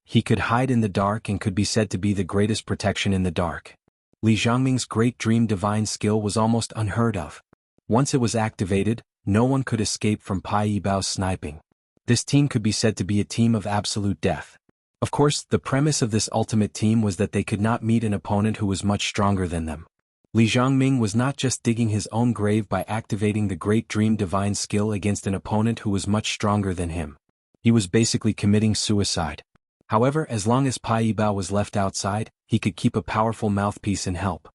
He could hide in the dark and could be said to be the greatest protection in the dark. Li Zhangming's great dream divine skill was almost unheard of. Once it was activated, no one could escape from Pai Yibao's sniping. This team could be said to be a team of absolute death. Of course, the premise of this ultimate team was that they could not meet an opponent who was much stronger than them. Li Zhangming was not just digging his own grave by activating the great dream divine skill against an opponent who was much stronger than him. He was basically committing suicide. However, as long as Pai Yibao was left outside, he could keep a powerful mouthpiece and help.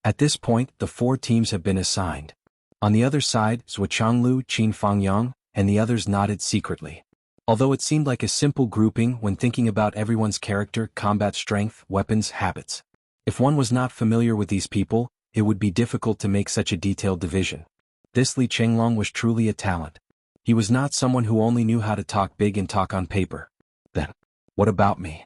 At this point, the four teams have been assigned. On the other side, Zhuo Changlu, Qin Fangyang, and the others nodded secretly. Although it seemed like a simple grouping when thinking about everyone's character, combat strength, weapons, habits. If one was not familiar with these people, it would be difficult to make such a detailed division. This Li Chenglong was truly a talent. He was not someone who only knew how to talk big and talk on paper. Then, what about me?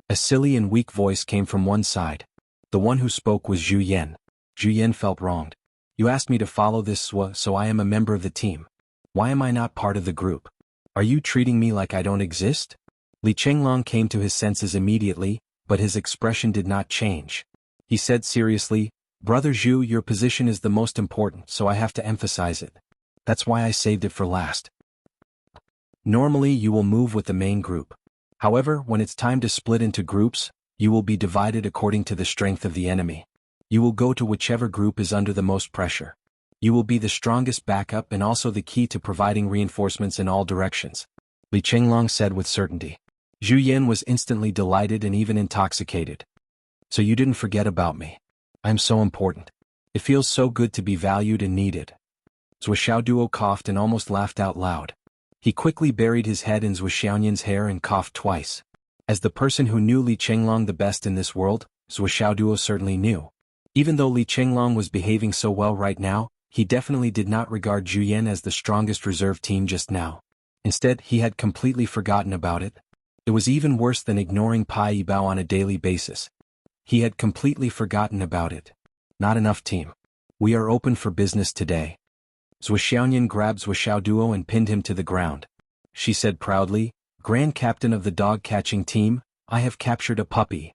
A silly and weak voice came from one side. The one who spoke was Zhu Yan. Zhu Yan felt wronged. You asked me to follow this Swa, so I am a member of the team. Why am I not part of the group? Are you treating me like I don't exist? Li Chenglong came to his senses immediately, but his expression did not change. He said seriously, Brother Zhu, your position is the most important, so I have to emphasize it. That's why I saved it for last. Normally you will move with the main group. However, when it's time to split into groups, you will be divided according to the strength of the enemy. You will go to whichever group is under the most pressure. You will be the strongest backup and also the key to providing reinforcements in all directions. Li Chenglong said with certainty. Zhu Yan was instantly delighted and even intoxicated. So you didn't forget about me. I'm so important. It feels so good to be valued and needed. Zhuo Xiaoduo coughed and almost laughed out loud. He quickly buried his head in Zhuo Xiaoyan's hair and coughed twice. As the person who knew Li Chenglong the best in this world, Zhuo Xiaoduo certainly knew. Even though Li Chenglong was behaving so well right now, he definitely did not regard Zhu Yan as the strongest reserve team just now. Instead, he had completely forgotten about it. It was even worse than ignoring Pai Yibao on a daily basis. He had completely forgotten about it. Not enough, team. We are open for business today. Zhuo Xiaoyan grabbed Zhuo Xiaoduo and pinned him to the ground. She said proudly, Grand Captain of the dog-catching team, I have captured a puppy.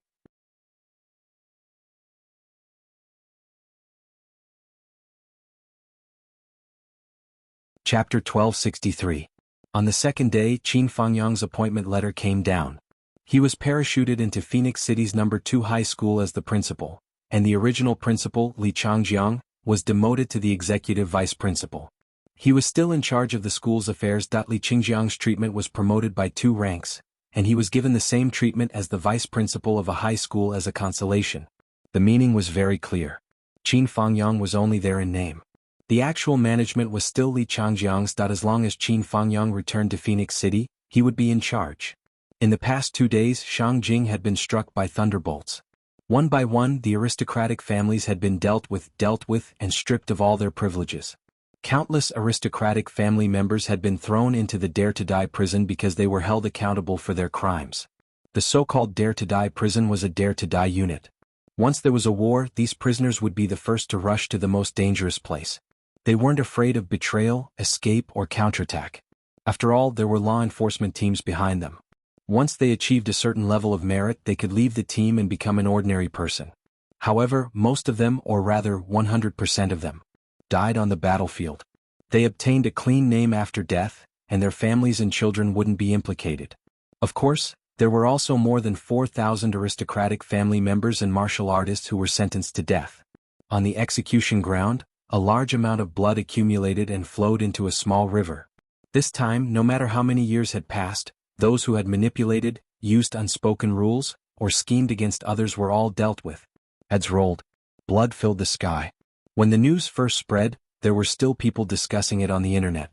Chapter 1263. On the second day, Qin Fangyang's appointment letter came down. He was parachuted into Phoenix City's No. 2 high school as the principal, and the original principal, Li Changjiang, was demoted to the executive vice principal. He was still in charge of the school's affairs. Li Changjiang's treatment was promoted by 2 ranks, and he was given the same treatment as the vice principal of a high school as a consolation. The meaning was very clear. Qin Fangyang was only there in name. The actual management was still Li Changjiang's. As long as Qin Fangyang returned to Phoenix City, he would be in charge. In the past 2 days, Shangjing had been struck by thunderbolts. One by one, the aristocratic families had been dealt with, and stripped of all their privileges. Countless aristocratic family members had been thrown into the Dare to Die prison because they were held accountable for their crimes. The so-called Dare to Die prison was a Dare to Die unit. Once there was a war, these prisoners would be the first to rush to the most dangerous place. They weren't afraid of betrayal, escape, or counterattack. After all, there were law enforcement teams behind them. Once they achieved a certain level of merit, they could leave the team and become an ordinary person. However, most of them, or rather 100% of them, died on the battlefield. They obtained a clean name after death, and their families and children wouldn't be implicated. Of course, there were also more than 4,000 aristocratic family members and martial artists who were sentenced to death. On the execution ground, a large amount of blood accumulated and flowed into a small river. This time, no matter how many years had passed, those who had manipulated, used unspoken rules, or schemed against others were all dealt with. Heads rolled. Blood filled the sky. When the news first spread, there were still people discussing it on the internet.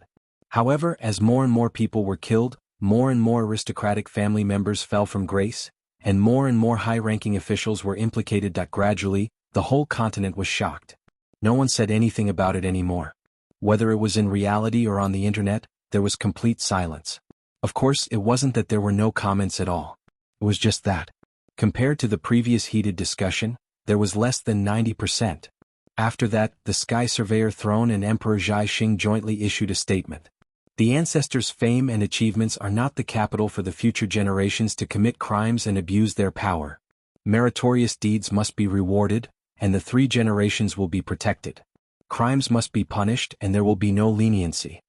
However, as more and more people were killed, more and more aristocratic family members fell from grace, and more high-ranking officials were implicated. Gradually, the whole continent was shocked. No one said anything about it anymore. Whether it was in reality or on the internet, there was complete silence. Of course, it wasn't that there were no comments at all. It was just that, compared to the previous heated discussion, there was less than 90%. After that, the Sky Surveyor Throne and Emperor Zhai Xing jointly issued a statement. The ancestors' fame and achievements are not the capital for the future generations to commit crimes and abuse their power. Meritorious deeds must be rewarded, and the 3 generations will be protected. Crimes must be punished and there will be no leniency.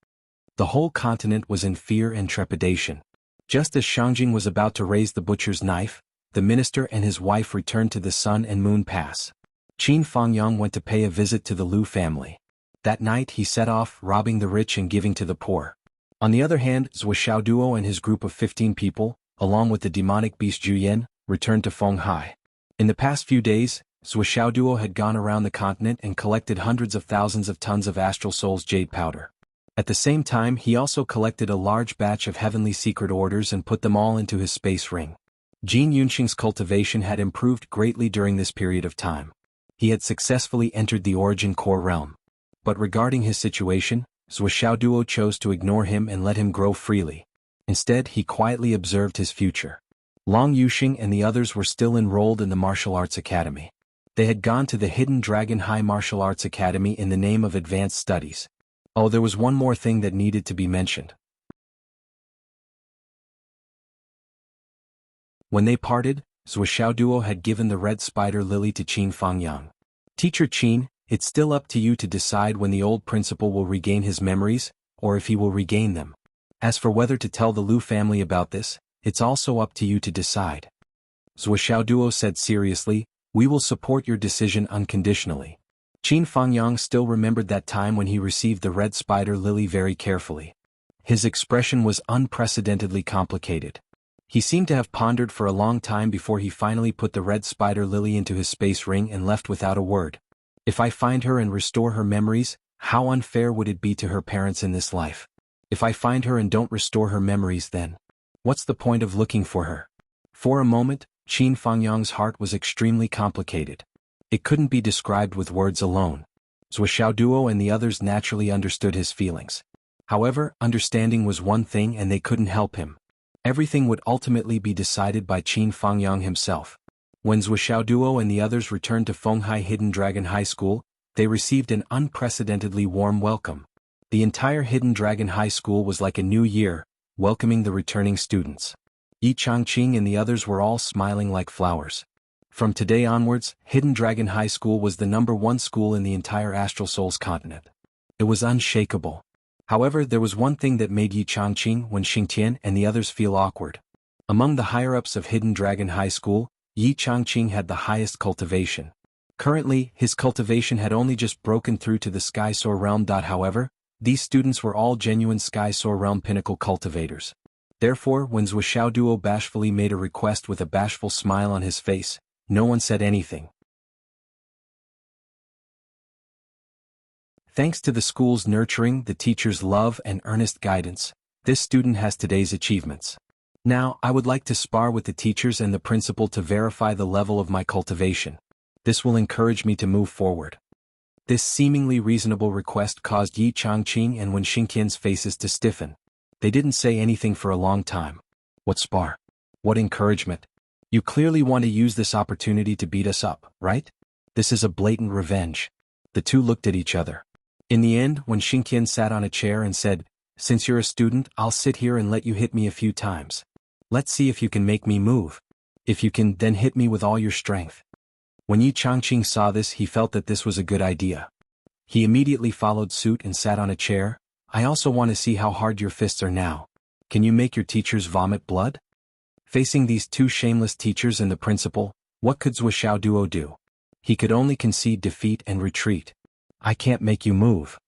The whole continent was in fear and trepidation. Just as Shangjing was about to raise the butcher's knife, the minister and his wife returned to the Sun and Moon Pass. Qin Fangyang went to pay a visit to the Liu family. That night he set off, robbing the rich and giving to the poor. On the other hand, Zhou Xiaoduo and his group of 15 people, along with the demonic beast Juyan, returned to Fenghai. In the past few days, Zhou Xiaoduo had gone around the continent and collected hundreds of thousands of tons of Astral Soul's jade powder. At the same time, he also collected a large batch of heavenly secret orders and put them all into his space ring. Jin Yunxing's cultivation had improved greatly during this period of time. He had successfully entered the Origin Core realm. But regarding his situation, Zhou Xiaoduo chose to ignore him and let him grow freely. Instead, he quietly observed his future. Long Yuxing and the others were still enrolled in the Martial Arts Academy. They had gone to the Hidden Dragon High Martial Arts Academy in the name of advanced studies. Oh, there was one more thing that needed to be mentioned. When they parted, Zhou Xiaoduo had given the red spider lily to Qin Fangyang. Teacher Qin, it's still up to you to decide when the old principal will regain his memories, or if he will regain them. As for whether to tell the Liu family about this, it's also up to you to decide. Zhou Xiaoduo said seriously, we will support your decision unconditionally. Qin Fangyang still remembered that time when he received the red spider lily very carefully. His expression was unprecedentedly complicated. He seemed to have pondered for a long time before he finally put the red spider lily into his space ring and left without a word. If I find her and restore her memories, how unfair would it be to her parents in this life? If I find her and don't restore her memories, then what's the point of looking for her? For a moment, Qin Fangyang's heart was extremely complicated. It couldn't be described with words alone. Zhou Xiaoduo and the others naturally understood his feelings. However, understanding was one thing and they couldn't help him. Everything would ultimately be decided by Qin Fangyang himself. When Zhou Xiaoduo and the others returned to Fenghai Hidden Dragon High School, they received an unprecedentedly warm welcome. The entire Hidden Dragon High School was like a new year, welcoming the returning students. Yi Changqing and the others were all smiling like flowers. From today onwards, Hidden Dragon High School was the #1 school in the entire Astral Souls continent. It was unshakable. However, there was one thing that made Yi Changqing and Xingtian and the others feel awkward. Among the higher-ups of Hidden Dragon High School, Yi Changqing had the highest cultivation. Currently, his cultivation had only just broken through to the Sky Soar realm. However, these students were all genuine Sky Soar realm pinnacle cultivators. Therefore, when Zhou Xiaoduo bashfully made a request with a bashful smile on his face, no one said anything. Thanks to the school's nurturing, the teacher's love and earnest guidance, this student has today's achievements. Now, I would like to spar with the teachers and the principal to verify the level of my cultivation. This will encourage me to move forward. This seemingly reasonable request caused Yi Changqing and Wen Xingqian's faces to stiffen. They didn't say anything for a long time. What spar? What encouragement? You clearly want to use this opportunity to beat us up, right? This is a blatant revenge. The two looked at each other. In the end, Wen Xingqian sat on a chair and said, since you're a student, I'll sit here and let you hit me a few times. Let's see if you can make me move. If you can, then hit me with all your strength. When Yi Changqing saw this, he felt that this was a good idea. He immediately followed suit and sat on a chair. I also want to see how hard your fists are now. Can you make your teachers vomit blood? Facing these two shameless teachers and the principal, what could Zhou Xiaoduo do? He could only concede defeat and retreat. I can't make you move.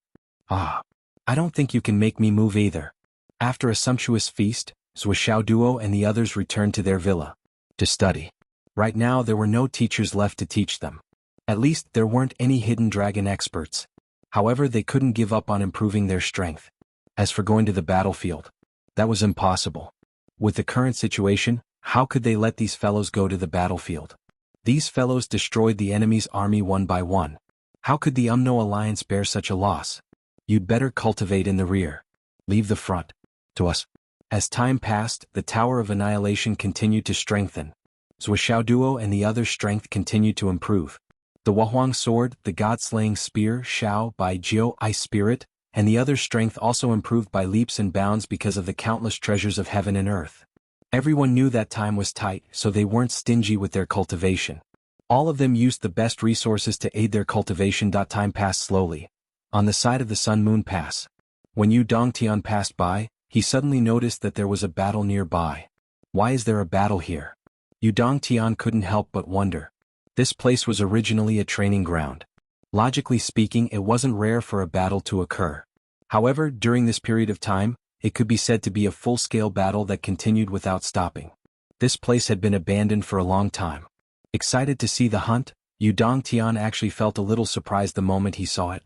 Ah. I don't think you can make me move either. After a sumptuous feast, Zhou Xiaoduo and the others returned to their villa to study. Right now there were no teachers left to teach them. At least there weren't any hidden dragon experts. However, they couldn't give up on improving their strength. As for going to the battlefield, that was impossible. With the current situation, how could they let these fellows go to the battlefield? These fellows destroyed the enemy's army one by one. How could the Umno alliance bear such a loss? You'd better cultivate in the rear. Leave the front to us. As time passed, the Tower of Annihilation continued to strengthen. Zuoxiao Duo and the other's strength continued to improve. The Wahuang sword, the god-slaying spear, Xiao by Jiao I spirit, and the other's strength also improved by leaps and bounds because of the countless treasures of heaven and earth. Everyone knew that time was tight, so they weren't stingy with their cultivation. All of them used the best resources to aid their cultivation. Time passed slowly. On the side of the Sun-Moon Pass, when Yu Dongtian passed by, he suddenly noticed that there was a battle nearby. Why is there a battle here? Yu Dongtian couldn't help but wonder. This place was originally a training ground. Logically speaking, it wasn't rare for a battle to occur. However, during this period of time, it could be said to be a full-scale battle that continued without stopping. This place had been abandoned for a long time. Excited to see the hunt, Yu Dongtian actually felt a little surprised the moment he saw it.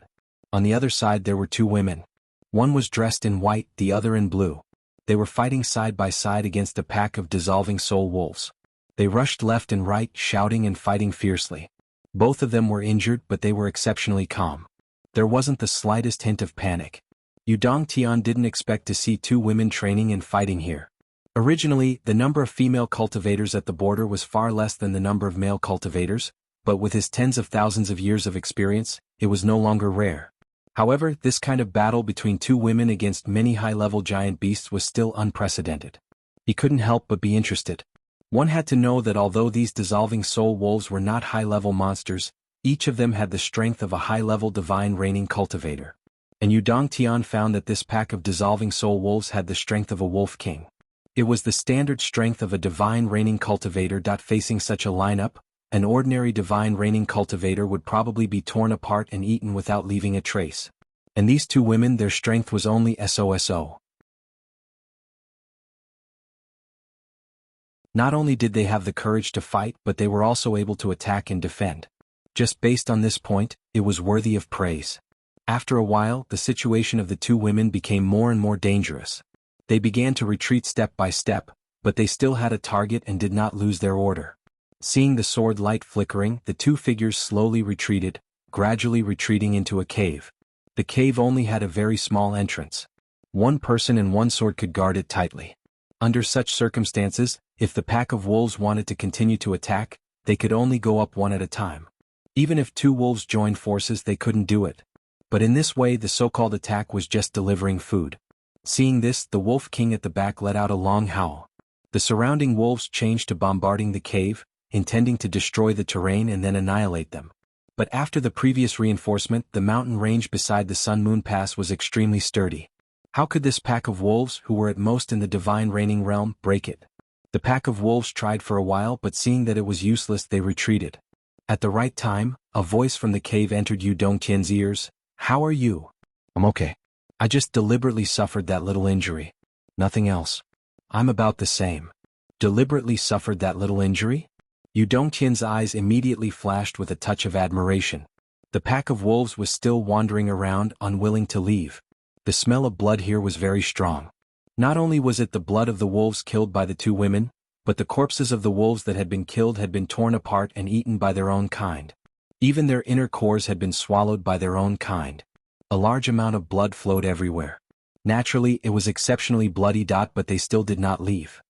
On the other side there were two women. One was dressed in white, the other in blue. They were fighting side by side against a pack of dissolving soul wolves. They rushed left and right, shouting and fighting fiercely. Both of them were injured, but they were exceptionally calm. There wasn't the slightest hint of panic. Yu Dongtian didn't expect to see two women training and fighting here. Originally, the number of female cultivators at the border was far less than the number of male cultivators, but with his tens of thousands of years of experience, it was no longer rare. However, this kind of battle between two women against many high-level giant beasts was still unprecedented. He couldn't help but be interested. One had to know that although these dissolving soul wolves were not high-level monsters, each of them had the strength of a high-level divine reigning cultivator. And Yu Dongtian found that this pack of dissolving soul wolves had the strength of a wolf king. It was the standard strength of a divine reigning cultivator. Facing such a lineup, an ordinary divine reigning cultivator would probably be torn apart and eaten without leaving a trace. And these two women, their strength was only SOSO. Not only did they have the courage to fight, but they were also able to attack and defend. Just based on this point, it was worthy of praise. After a while, the situation of the two women became more and more dangerous. They began to retreat step by step, but they still had a target and did not lose their order. Seeing the sword light flickering, the two figures slowly retreated, gradually retreating into a cave. The cave only had a very small entrance. One person and one sword could guard it tightly. Under such circumstances, if the pack of wolves wanted to continue to attack, they could only go up one at a time. Even if two wolves joined forces, they couldn't do it. But in this way, the so-called attack was just delivering food. Seeing this, the wolf king at the back let out a long howl. The surrounding wolves changed to bombarding the cave, intending to destroy the terrain and then annihilate them. But after the previous reinforcement, the mountain range beside the Sun-Moon Pass was extremely sturdy. How could this pack of wolves, who were at most in the divine reigning realm, break it? The pack of wolves tried for a while, but seeing that it was useless, they retreated. At the right time, a voice from the cave entered Yu Dongtian's ears. "How are you?" "I'm okay. I just deliberately suffered that little injury. Nothing else." "I'm about the same." "Deliberately suffered that little injury?" Yu Dongtian's eyes immediately flashed with a touch of admiration. The pack of wolves was still wandering around, unwilling to leave. The smell of blood here was very strong. Not only was it the blood of the wolves killed by the two women, but the corpses of the wolves that had been killed had been torn apart and eaten by their own kind. Even their inner cores had been swallowed by their own kind. A large amount of blood flowed everywhere. Naturally, it was exceptionally bloody. But they still did not leave.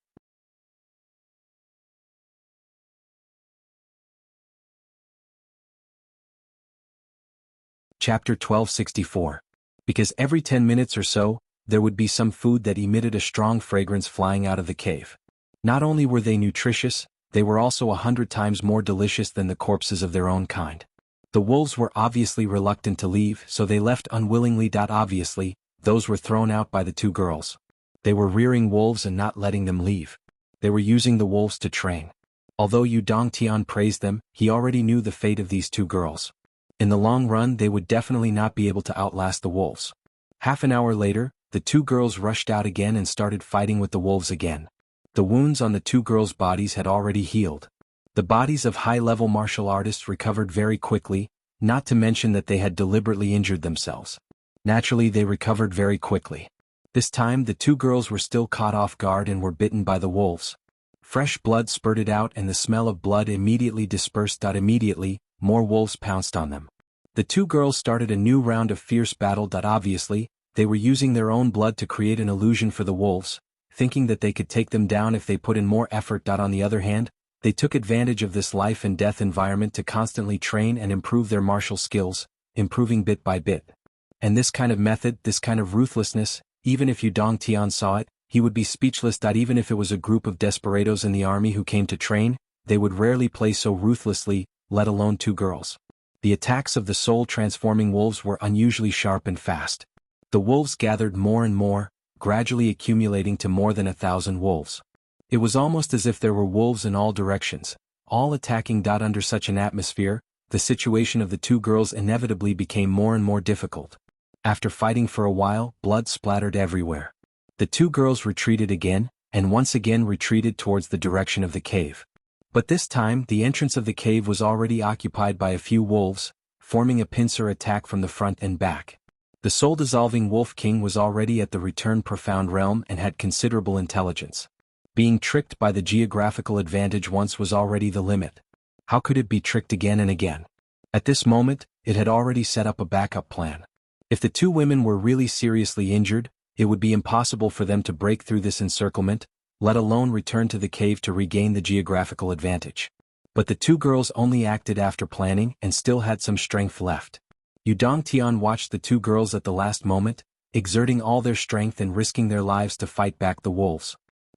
Chapter 1264. Because every 10 minutes or so, there would be some food that emitted a strong fragrance flying out of the cave. Not only were they nutritious, they were also 100 times more delicious than the corpses of their own kind. The wolves were obviously reluctant to leave, so they left unwillingly. Obviously, those were thrown out by the two girls. They were rearing wolves and not letting them leave. They were using the wolves to train. Although Yu Dongtian praised them, he already knew the fate of these two girls. In the long run, they would definitely not be able to outlast the wolves. Half an hour later, the two girls rushed out again and started fighting with the wolves again. The wounds on the two girls' bodies had already healed. The bodies of high-level martial artists recovered very quickly, not to mention that they had deliberately injured themselves. Naturally, they recovered very quickly. This time the two girls were still caught off guard and were bitten by the wolves. Fresh blood spurted out and the smell of blood immediately dispersed. Immediately, more wolves pounced on them. The two girls started a new round of fierce battle. Obviously, they were using their own blood to create an illusion for the wolves, thinking that they could take them down if they put in more effort. On the other hand, they took advantage of this life and death environment to constantly train and improve their martial skills, improving bit by bit. And this kind of method, this kind of ruthlessness, even if Yu Dongtian saw it, he would be speechless. Even if it was a group of desperados in the army who came to train, they would rarely play so ruthlessly, let alone two girls. The attacks of the soul-transforming wolves were unusually sharp and fast. The wolves gathered more and more, gradually accumulating to more than 1,000 wolves. It was almost as if there were wolves in all directions, all attacking. Under such an atmosphere, the situation of the two girls inevitably became more and more difficult. After fighting for a while, blood splattered everywhere. The two girls retreated again, and once again retreated towards the direction of the cave. But this time the entrance of the cave was already occupied by a few wolves, forming a pincer attack from the front and back. The soul-dissolving Wolf King was already at the Return Profound Realm and had considerable intelligence. Being tricked by the geographical advantage once was already the limit. How could it be tricked again and again? At this moment, it had already set up a backup plan. If the two women were really seriously injured, it would be impossible for them to break through this encirclement, let alone return to the cave to regain the geographical advantage. But the two girls only acted after planning and still had some strength left. Yu Dongtian watched the two girls at the last moment, exerting all their strength and risking their lives to fight back the wolves.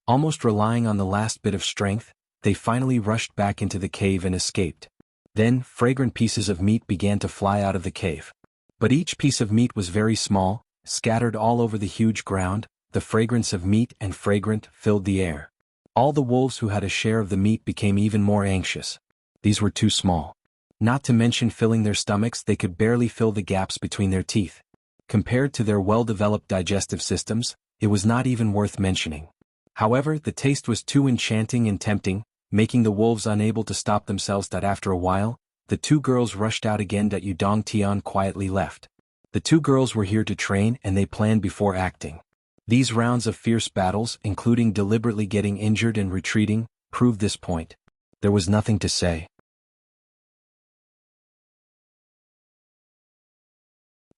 Almost relying on the last bit of strength, they finally rushed back into the cave and escaped. Then, fragrant pieces of meat began to fly out of the cave. But each piece of meat was very small, scattered all over the huge ground. The fragrance of meat and fragrant filled the air. All the wolves who had a share of the meat became even more anxious. These were too small. Not to mention filling their stomachs, they could barely fill the gaps between their teeth. Compared to their well-developed digestive systems, it was not even worth mentioning. However, the taste was too enchanting and tempting, making the wolves unable to stop themselves. After a while, the two girls rushed out again. Yu Dongtian quietly left. The two girls were here to train and they planned before acting. These rounds of fierce battles, including deliberately getting injured and retreating, proved this point. There was nothing to say.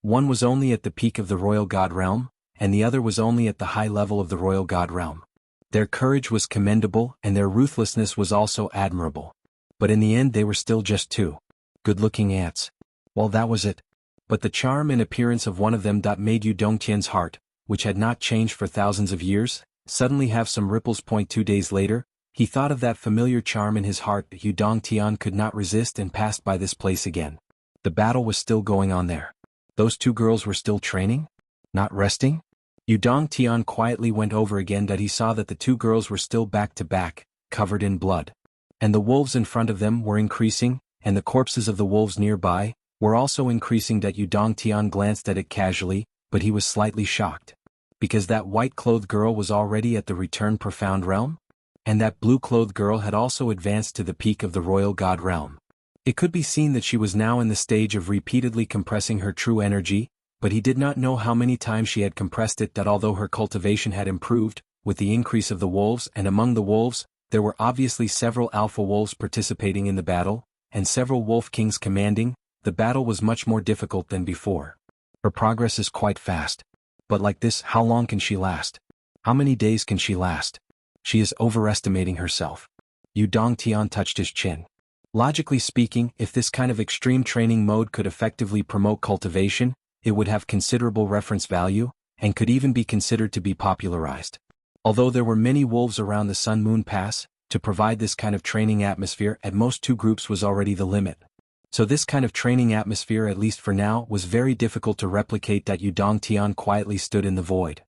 One was only at the peak of the Royal God Realm, and the other was only at the high level of the Royal God Realm. Their courage was commendable and their ruthlessness was also admirable. But in the end they were still just two good-looking ants. Well, that was it. But the charm and appearance of one of them made Yu Dongtian's heart, which had not changed for thousands of years, suddenly have some ripples. 2 days later, he thought of that familiar charm in his heart. Yu Dongtian could not resist and passed by this place again. The battle was still going on there. Those two girls were still training? Not resting? Yu Dongtian quietly went over again. He saw that the two girls were still back to back, covered in blood. And the wolves in front of them were increasing, and the corpses of the wolves nearby were also increasing. Yu Dongtian glanced at it casually, but he was slightly shocked. Because that white-clothed girl was already at the Return Profound Realm? And that blue-clothed girl had also advanced to the peak of the Royal God Realm. It could be seen that she was now in the stage of repeatedly compressing her true energy, but he did not know how many times she had compressed it. Although her cultivation had improved, with the increase of the wolves, and among the wolves, there were obviously several alpha wolves participating in the battle, and several wolf kings commanding, the battle was much more difficult than before. Her progress is quite fast. But like this, how long can she last? How many days can she last? She is overestimating herself. Yu Dongtian touched his chin. Logically speaking, if this kind of extreme training mode could effectively promote cultivation, it would have considerable reference value, and could even be considered to be popularized. Although there were many wolves around the Sun Moon Pass, to provide this kind of training atmosphere at most two groups was already the limit. So this kind of training atmosphere, at least for now, was very difficult to replicate. Yu Dongtian quietly stood in the void.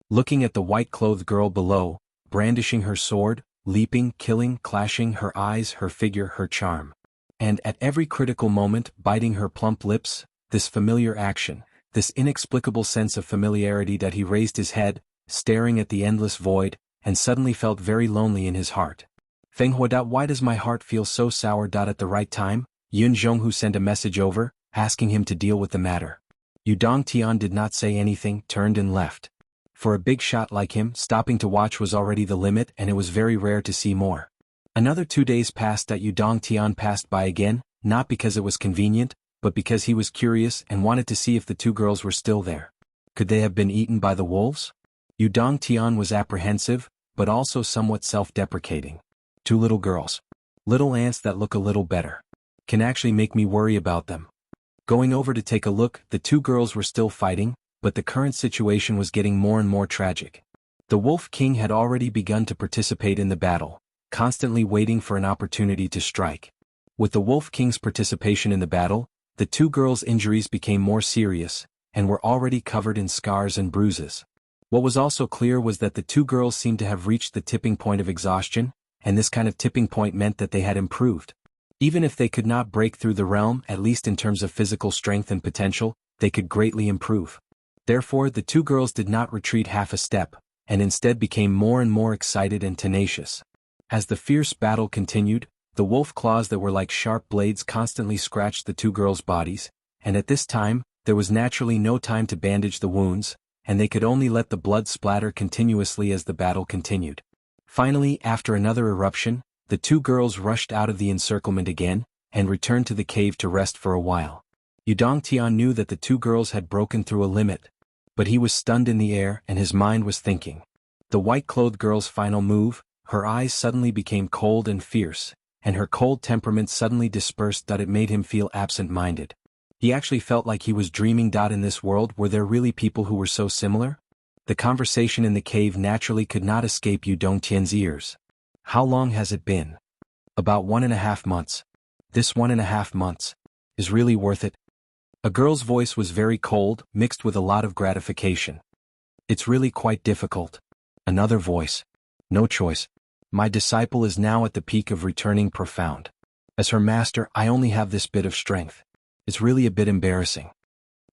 Looking at the white-clothed girl below, brandishing her sword, leaping, killing, clashing, her eyes, her figure, her charm. And at every critical moment, biting her plump lips, this familiar action, this inexplicable sense of familiarity. He raised his head, staring at the endless void, and suddenly felt very lonely in his heart. Feng Huada, why does my heart feel so sour? At the right time, Yun Zhonghu sent a message over, asking him to deal with the matter. Yudong Tian did not say anything, turned and left. For a big shot like him, stopping to watch was already the limit, and it was very rare to see more. Another 2 days passed that Yudong Tian passed by again, not because it was convenient, but because he was curious and wanted to see if the 2 girls were still there. Could they have been eaten by the wolves? Yudong Tian was apprehensive, but also somewhat self-deprecating. 2 little girls. Little ants that look a little better. Can actually make me worry about them. Going over to take a look, the 2 girls were still fighting, but the current situation was getting more and more tragic. The Wolf King had already begun to participate in the battle, constantly waiting for an opportunity to strike. With the Wolf King's participation in the battle, the 2 girls' injuries became more serious, and were already covered in scars and bruises. What was also clear was that the 2 girls seemed to have reached the tipping point of exhaustion, and this kind of tipping point meant that they had improved. Even if they could not break through the realm, at least in terms of physical strength and potential, they could greatly improve. Therefore, the 2 girls did not retreat half a step, and instead became more and more excited and tenacious. As the fierce battle continued, the wolf claws that were like sharp blades constantly scratched the 2 girls' bodies, and at this time, there was naturally no time to bandage the wounds, and they could only let the blood splatter continuously as the battle continued. Finally, after another eruption, the 2 girls rushed out of the encirclement again, and returned to the cave to rest for a while. Yudong Tian knew that the 2 girls had broken through a limit, but he was stunned in the air and his mind was thinking. The white-clothed girl's final move, her eyes suddenly became cold and fierce, and her cold temperament suddenly dispersed. It made him feel absent-minded. He actually felt like he was dreaming. In this world, were there really people who were so similar? The conversation in the cave naturally could not escape Yudong Tian's ears. How long has it been? About 1.5 months. This 1.5 months is really worth it. A girl's voice was very cold, mixed with a lot of gratification. It's really quite difficult. Another voice. No choice. My disciple is now at the peak of returning profound. As her master, I only have this bit of strength. It's really a bit embarrassing.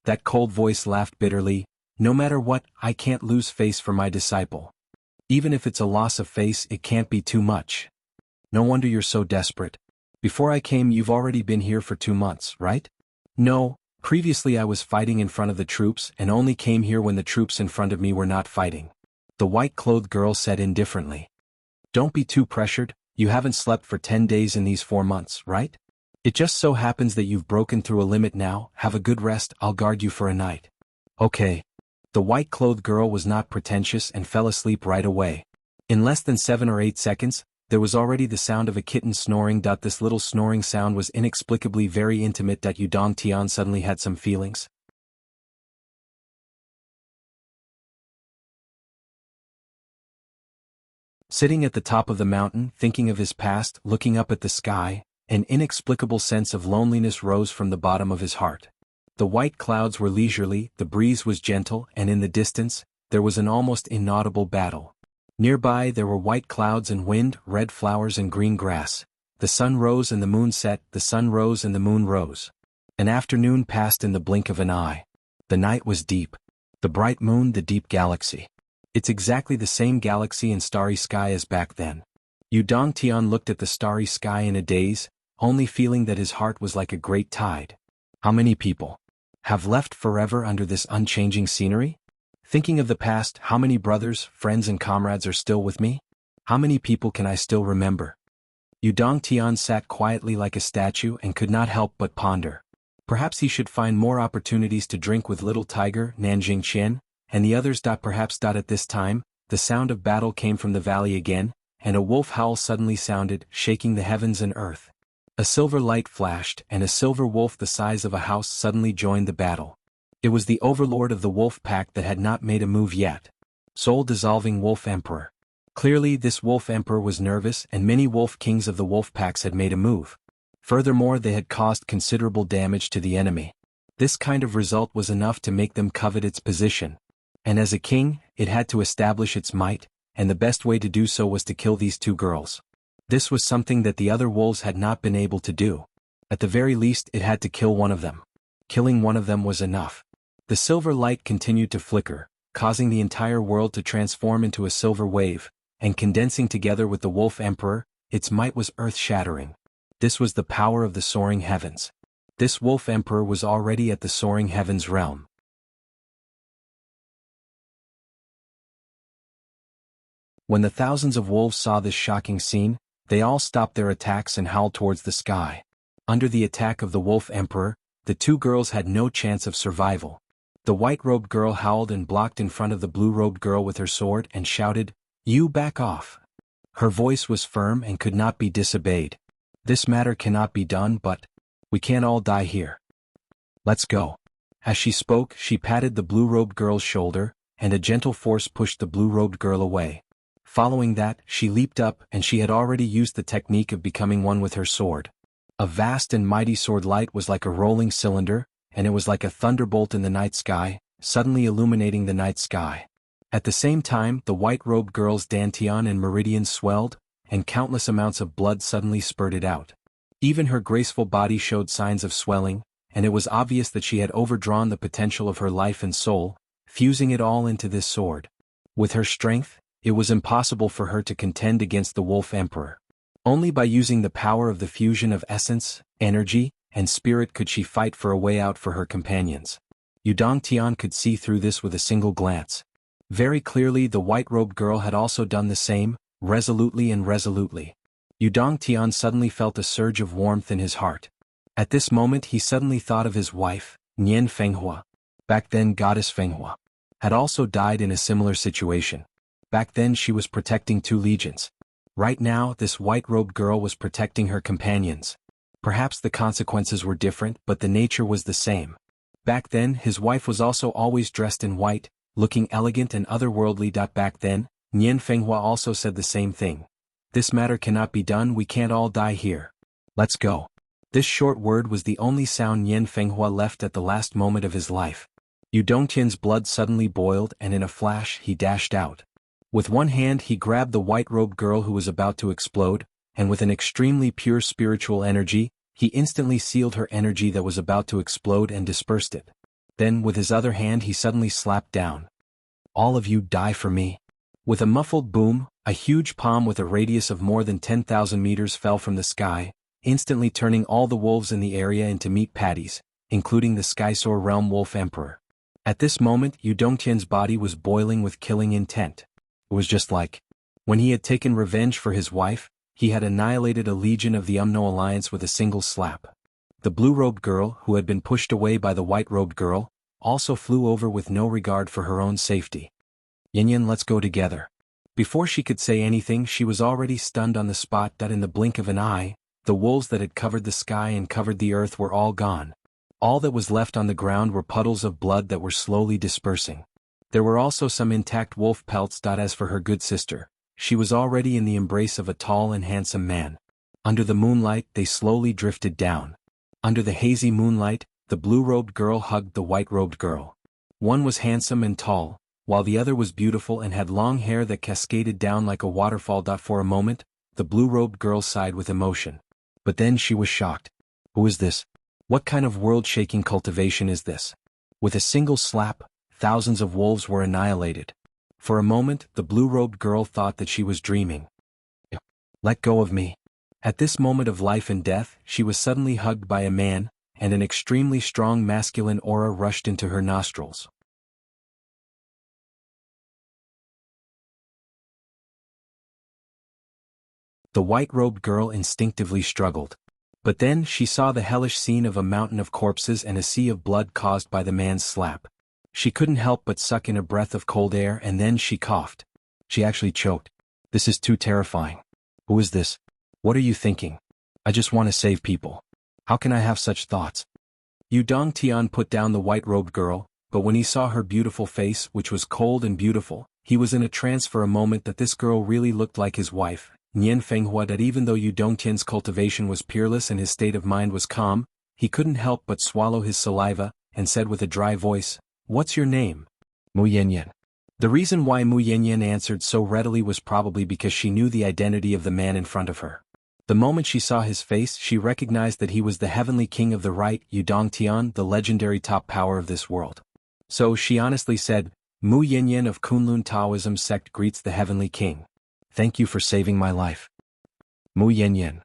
That cold voice laughed bitterly. No matter what, I can't lose face for my disciple. Even if it's a loss of face, it can't be too much. No wonder you're so desperate. Before I came, you've already been here for 2 months, right? No, previously I was fighting in front of the troops and only came here when the troops in front of me were not fighting. The white-clothed girl said indifferently. Don't be too pressured, you haven't slept for 10 days in these 4 months, right? It just so happens that you've broken through a limit now. Have a good rest, I'll guard you for a night. Okay. The white-clothed girl was not pretentious and fell asleep right away. In less than 7 or 8 seconds, there was already the sound of a kitten snoring. This little snoring sound was inexplicably very intimate. Yudong Tian suddenly had some feelings. Sitting at the top of the mountain, thinking of his past, looking up at the sky, an inexplicable sense of loneliness rose from the bottom of his heart. The white clouds were leisurely, the breeze was gentle, and in the distance, there was an almost inaudible battle. Nearby there were white clouds and wind, red flowers and green grass. The sun rose and the moon set, the sun rose and the moon rose. An afternoon passed in the blink of an eye. The night was deep. The bright moon, the deep galaxy. It's exactly the same galaxy and starry sky as back then. Yudong Tian looked at the starry sky in a daze, only feeling that his heart was like a great tide. How many people have left forever under this unchanging scenery? Thinking of the past, how many brothers, friends and comrades are still with me? How many people can I still remember? Yudong Tian sat quietly like a statue and could not help but ponder. Perhaps he should find more opportunities to drink with Little Tiger, Nanjing Qian, and the others. Perhaps. At this time, the sound of battle came from the valley again, and a wolf howl suddenly sounded, shaking the heavens and earth. A silver light flashed, and a silver wolf the size of a house suddenly joined the battle. It was the overlord of the wolf pack that had not made a move yet. Soul-dissolving wolf emperor. Clearly this wolf emperor was nervous, and many wolf kings of the wolf packs had made a move. Furthermore, they had caused considerable damage to the enemy. This kind of result was enough to make them covet its position. And as a king, it had to establish its might, and the best way to do so was to kill these 2 girls. This was something that the other wolves had not been able to do. At the very least, it had to kill one of them. Killing one of them was enough. The silver light continued to flicker, causing the entire world to transform into a silver wave, and condensing together with the Wolf Emperor, its might was earth-shattering. This was the power of the soaring heavens. This Wolf Emperor was already at the soaring heavens realm. When the thousands of wolves saw this shocking scene, they all stopped their attacks and howled towards the sky. Under the attack of the Wolf Emperor, the two girls had no chance of survival. The white-robed girl howled and blocked in front of the blue-robed girl with her sword and shouted, "You back off." Her voice was firm and could not be disobeyed. "This matter cannot be done, but we can't all die here. Let's go." As she spoke, she patted the blue-robed girl's shoulder, and a gentle force pushed the blue-robed girl away. Following that, she leaped up, and she had already used the technique of becoming one with her sword. A vast and mighty sword light was like a rolling cylinder, and it was like a thunderbolt in the night sky, suddenly illuminating the night sky. At the same time, the white-robed girl's dantian and meridians swelled, and countless amounts of blood suddenly spurted out. Even her graceful body showed signs of swelling, and it was obvious that she had overdrawn the potential of her life and soul, fusing it all into this sword. With her strength, it was impossible for her to contend against the Wolf Emperor. Only by using the power of the fusion of essence, energy, and spirit could she fight for a way out for her companions. Yudong Tian could see through this with a single glance. Very clearly the white-robed girl had also done the same, resolutely and resolutely. Yudong Tian suddenly felt a surge of warmth in his heart. At this moment he suddenly thought of his wife, Nian Fenghua. Back then Goddess Fenghua had also died in a similar situation. Back then she was protecting 2 legions. Right now this white-robed girl was protecting her companions. Perhaps the consequences were different, but the nature was the same. Back then his wife was also always dressed in white, looking elegant and otherworldly. Back then, Nian Fenghua also said the same thing. "This matter cannot be done, we can't all die here. Let's go." This short word was the only sound Nian Fenghua left at the last moment of his life. Yudong Tian's blood suddenly boiled, and in a flash he dashed out. With one hand he grabbed the white-robed girl who was about to explode, and with an extremely pure spiritual energy, he instantly sealed her energy that was about to explode and dispersed it. Then with his other hand he suddenly slapped down. "All of you die for me." With a muffled boom, a huge palm with a radius of more than 10,000 meters fell from the sky, instantly turning all the wolves in the area into meat patties, including the Skysoar Realm Wolf Emperor. At this moment Yudong Tian's body was boiling with killing intent. It was just like when he had taken revenge for his wife, he had annihilated a legion of the Umno Alliance with a single slap. The blue-robed girl, who had been pushed away by the white-robed girl, also flew over with no regard for her own safety. "Yin, let's go together." Before she could say anything she was already stunned on the spot. In the blink of an eye, the wolves that had covered the sky and covered the earth were all gone. All that was left on the ground were puddles of blood that were slowly dispersing. There were also some intact wolf pelts. As for her good sister, she was already in the embrace of a tall and handsome man. Under the moonlight they slowly drifted down. Under the hazy moonlight, the blue-robed girl hugged the white-robed girl. One was handsome and tall, while the other was beautiful and had long hair that cascaded down like a waterfall. For a moment, the blue-robed girl sighed with emotion. But then she was shocked. Who is this? What kind of world-shaking cultivation is this? With a single slap, thousands of wolves were annihilated. For a moment, the blue-robed girl thought that she was dreaming. "Let go of me." At this moment of life and death, she was suddenly hugged by a man, and an extremely strong masculine aura rushed into her nostrils. The white-robed girl instinctively struggled. But then she saw the hellish scene of a mountain of corpses and a sea of blood caused by the man's slap. She couldn't help but suck in a breath of cold air, and then she coughed. She actually choked. "This is too terrifying. Who is this? What are you thinking? I just want to save people. How can I have such thoughts?" Yudong Tian put down the white-robed girl, but when he saw her beautiful face, which was cold and beautiful, he was in a trance for a moment. This girl really looked like his wife, Nian Fenghua. Even though Yudong Tian's cultivation was peerless and his state of mind was calm, he couldn't help but swallow his saliva, and said with a dry voice, "What's your name?" "Mu Yanyan." The reason why Mu Yanyan answered so readily was probably because she knew the identity of the man in front of her. The moment she saw his face, she recognized that he was the heavenly king of the right, Yudong Tian, the legendary top power of this world. So she honestly said, "Mu Yanyan of Kunlun Taoism sect greets the heavenly king." Thank you for saving my life. Mu Yanyan.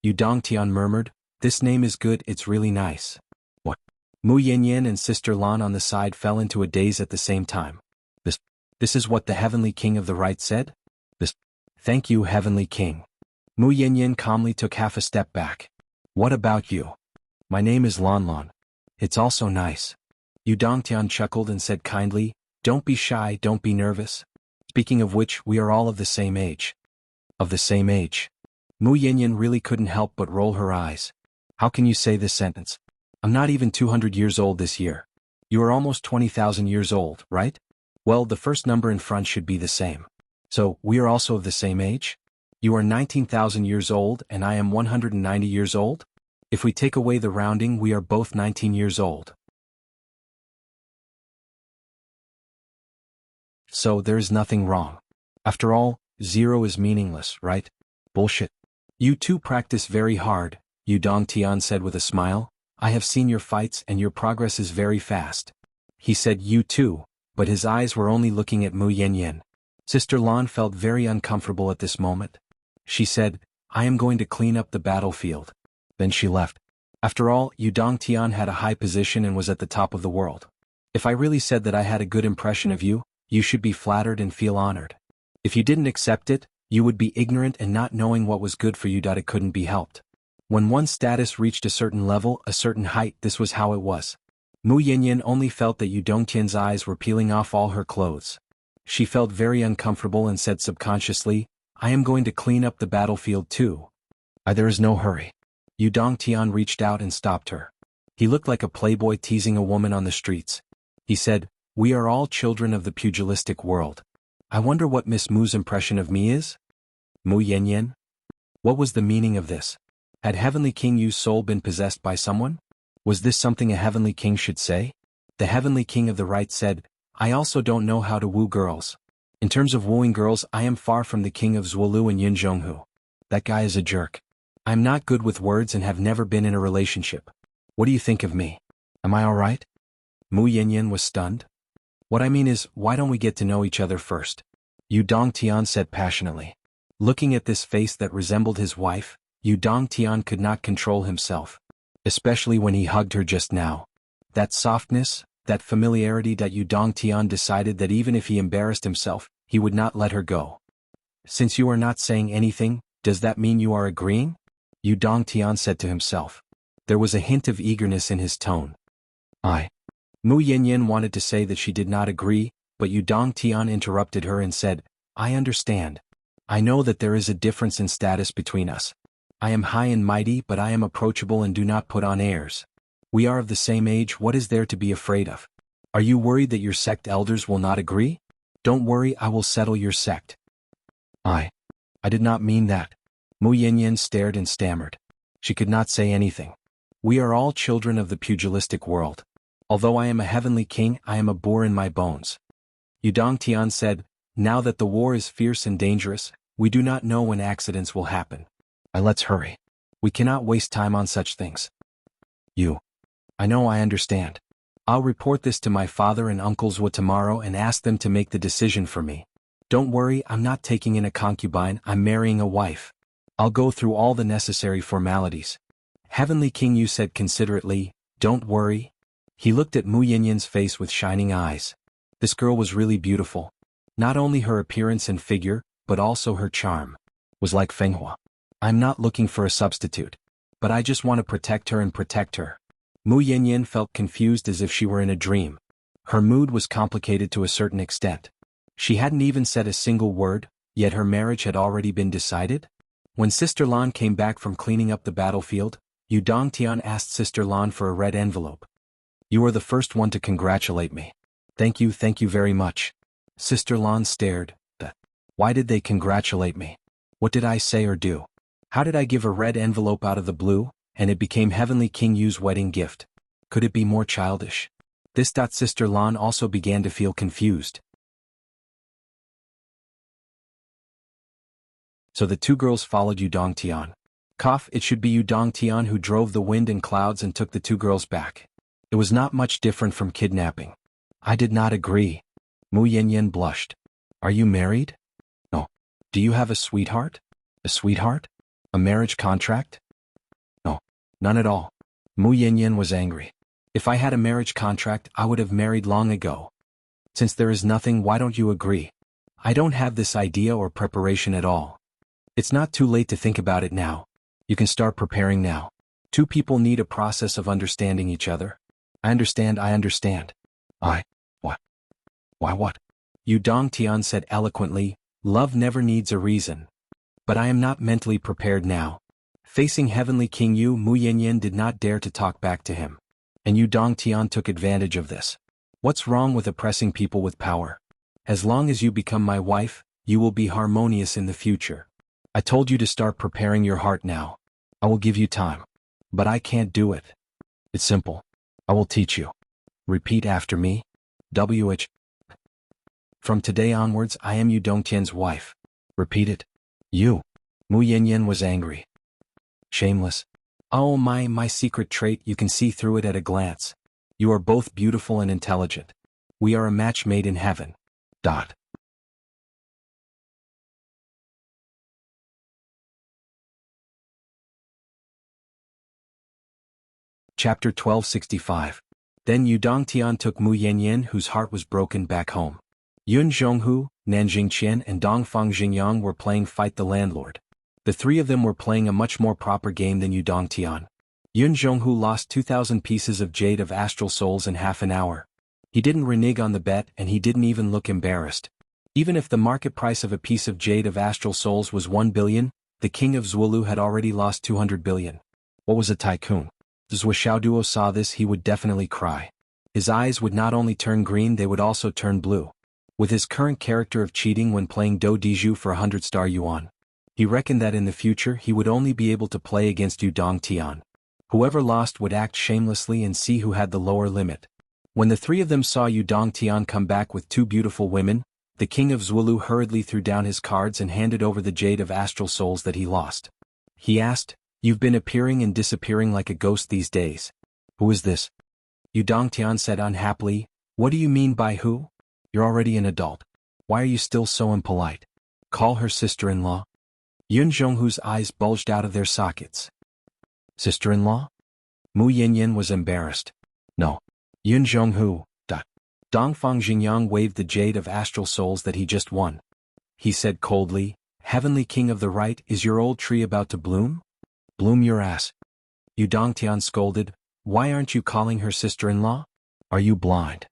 Yu Dongtian murmured, this name is good, it's really nice. What? Mu Yanyan and Sister Lan on the side fell into a daze at the same time. This is what the Heavenly King of the Right said? Thank you, Heavenly King. Mu Yanyan calmly took half a step back. What about you? My name is Lan Lan. It's also nice. Yu Dongtian chuckled and said kindly, don't be shy, don't be nervous. Speaking of which, we are all of the same age. Of the same age. Mu Yanyan really couldn't help but roll her eyes. How can you say this sentence? I'm not even 200 years old this year. You are almost 20,000 years old, right? Well, the first number in front should be the same. So, we are also of the same age? You are 19,000 years old and I am 190 years old? If we take away the rounding, we are both 19 years old. So there is nothing wrong. After all, 0 is meaningless, right? Bullshit. You two practice very hard, Yu Dongtian said with a smile. I have seen your fights and your progress is very fast. He said you too, but his eyes were only looking at Mu Yanyan. Sister Lan felt very uncomfortable at this moment. She said, I am going to clean up the battlefield. Then she left. After all, Yu Dongtian had a high position and was at the top of the world. If I really said that I had a good impression of you, you should be flattered and feel honored. If you didn't accept it, you would be ignorant and not knowing what was good for you. It couldn't be helped. When one's status reached a certain level, a certain height, this was how it was. Mu Yanyan only felt that Yu Dongtian's eyes were peeling off all her clothes. She felt very uncomfortable and said subconsciously, I am going to clean up the battlefield too. There is no hurry. Yu Dongtian reached out and stopped her. He looked like a playboy teasing a woman on the streets. He said, we are all children of the pugilistic world. I wonder what Miss Mu's impression of me is? Mu Yanyan? What was the meaning of this? Had Heavenly King Yu's soul been possessed by someone? Was this something a Heavenly King should say? The Heavenly King of the Right said, I also don't know how to woo girls. In terms of wooing girls, I am far from the king of Zhuolu and Jianghu. That guy is a jerk. I am not good with words and have never been in a relationship. What do you think of me? Am I alright? Mu Yanyan was stunned. What I mean is, why don't we get to know each other first? Yu Dongtian said passionately. Looking at this face that resembled his wife, Yu Dongtian could not control himself. Especially when he hugged her just now. That softness, that familiarity that Yu Dongtian decided that even if he embarrassed himself, he would not let her go. Since you are not saying anything, does that mean you are agreeing? Yu Dongtian said to himself. There was a hint of eagerness in his tone. Mu Yanyan wanted to say that she did not agree, but Yu Dongtian interrupted her and said, I understand. I know that there is a difference in status between us. I am high and mighty, but I am approachable and do not put on airs. We are of the same age, what is there to be afraid of? Are you worried that your sect elders will not agree? Don't worry, I will settle your sect. I did not mean that. Mu Yanyan stared and stammered. She could not say anything. We are all children of the pugilistic world. Although I am a heavenly king, I am a boar in my bones. Yu Dongtian said, now that the war is fierce and dangerous, we do not know when accidents will happen. Let's hurry. We cannot waste time on such things. I know, I understand. I'll report this to my father and uncles tomorrow and ask them to make the decision for me. Don't worry, I'm not taking in a concubine, I'm marrying a wife. I'll go through all the necessary formalities. Heavenly King Yu said considerately, don't worry. He looked at Mu Yanyan's face with shining eyes. This girl was really beautiful. Not only her appearance and figure, but also her charm. Was like Fenghua. I'm not looking for a substitute. But I just want to protect her and protect her. Mu Yanyan felt confused as if she were in a dream. Her mood was complicated to a certain extent. She hadn't even said a single word, yet her marriage had already been decided? When Sister Lan came back from cleaning up the battlefield, Yu Dongtian asked Sister Lan for a red envelope. You are the first one to congratulate me. Thank you very much. Sister Lan stared. Why did they congratulate me? What did I say or do? How did I give a red envelope out of the blue, and it became Heavenly King Yu's wedding gift? Could it be more childish? Sister Lan also began to feel confused. So the two girls followed Yu Dongtian. It should be Yu Dongtian who drove the wind and clouds and took the two girls back. It was not much different from kidnapping. I did not agree. Mu Yanyan blushed. Are you married? No. Do you have a sweetheart? A sweetheart? A marriage contract? No, none at all. Mu Yanyan was angry. If I had a marriage contract, I would have married long ago. Since there is nothing, why don't you agree? I don't have this idea or preparation at all. It's not too late to think about it now. You can start preparing now. Two people need a process of understanding each other. I understand. What? Why what? Yu Dongtian said eloquently, love never needs a reason. But I am not mentally prepared now. Facing Heavenly King Yu, Mu Yanyan did not dare to talk back to him. And Yu Dongtian took advantage of this. What's wrong with oppressing people with power? As long as you become my wife, you will be harmonious in the future. I told you to start preparing your heart now. I will give you time. But I can't do it. It's simple. I will teach you. Repeat after me. WH. From today onwards, I am Yu Dongtian's wife. Repeat it. You. Mu Yanyan was angry. Shameless. Oh my secret trait, you can see through it at a glance. You are both beautiful and intelligent. We are a match made in heaven. Dot. Chapter 1265. Then Yu Dongtian took Mu Yanyan, whose heart was broken, back home. Yun Zhonghu, Nanjing Qian and Dongfang Xingyang were playing Fight the Landlord. The three of them were playing a much more proper game than Yu Dongtian. Yun Zhonghu lost 2,000 pieces of jade of astral souls in half an hour. He didn't renege on the bet and he didn't even look embarrassed. Even if the market price of a piece of jade of astral souls was 1 billion, the king of Zwulu had already lost 200 billion. What was a tycoon? If Zhou Xiaoduo saw this, he would definitely cry. His eyes would not only turn green, they would also turn blue. With his current character of cheating when playing Do Diju for 100-star yuan, he reckoned that in the future he would only be able to play against Yu Dongtian. Whoever lost would act shamelessly and see who had the lower limit. When the three of them saw Yu Dongtian come back with two beautiful women, the king of Zwulu hurriedly threw down his cards and handed over the jade of astral souls that he lost. He asked, "You've been appearing and disappearing like a ghost these days. Who is this?" Yu Dongtian said unhappily, "What do you mean by who? You're already an adult. Why are you still so impolite? Call her sister-in-law." Yun Zhonghu's eyes bulged out of their sockets. Sister-in-law? Mu Yanyan was embarrassed. No. Yun Zhonghu. Dongfang Xingyang waved the jade of astral souls that he just won. He said coldly, "Heavenly King of the Right, is your old tree about to bloom?" "Bloom your ass." Yu Dongtian scolded, "Why aren't you calling her sister-in-law? Are you blind?"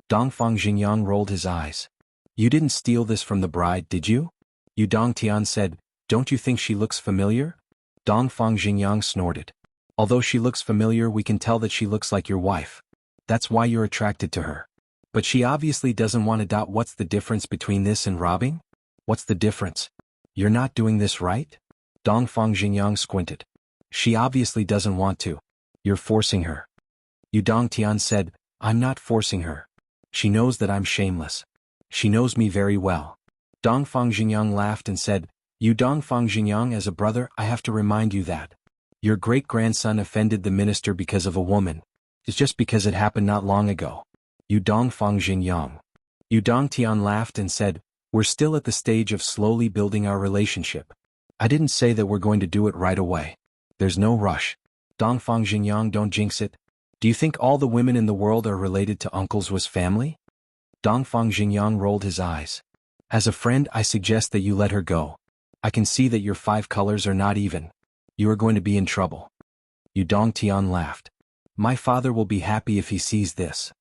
Dongfang Xingyang rolled his eyes. "You didn't steal this from the bride, did you?" Yu Dongtian said, "Don't you think she looks familiar?" Dongfang Xingyang snorted. "Although she looks familiar, we can tell that she looks like your wife. That's why you're attracted to her. But she obviously doesn't want to. What's the difference between this and robbing? What's the difference? You're not doing this right?" Dongfang Xingyang squinted. "She obviously doesn't want to. You're forcing her." Yu Dongtian said, "I'm not forcing her. She knows that I'm shameless. She knows me very well." Dongfang Xingyang laughed and said, "You Dongfang Xingyang, as a brother, I have to remind you that your great-grandson offended the minister because of a woman. It's just because it happened not long ago." Yu Dongfang Xingyang. Yu Dongtian laughed and said, "We're still at the stage of slowly building our relationship. I didn't say that we're going to do it right away. There's no rush." Dongfang Xingyang, don't jinx it. Do you think all the women in the world are related to Uncle Zhu's family? Dongfang Xingyang rolled his eyes. "As a friend, I suggest that you let her go. I can see that your 5 colors are not even. You are going to be in trouble." Yu Dongtian laughed. "My father will be happy if he sees this."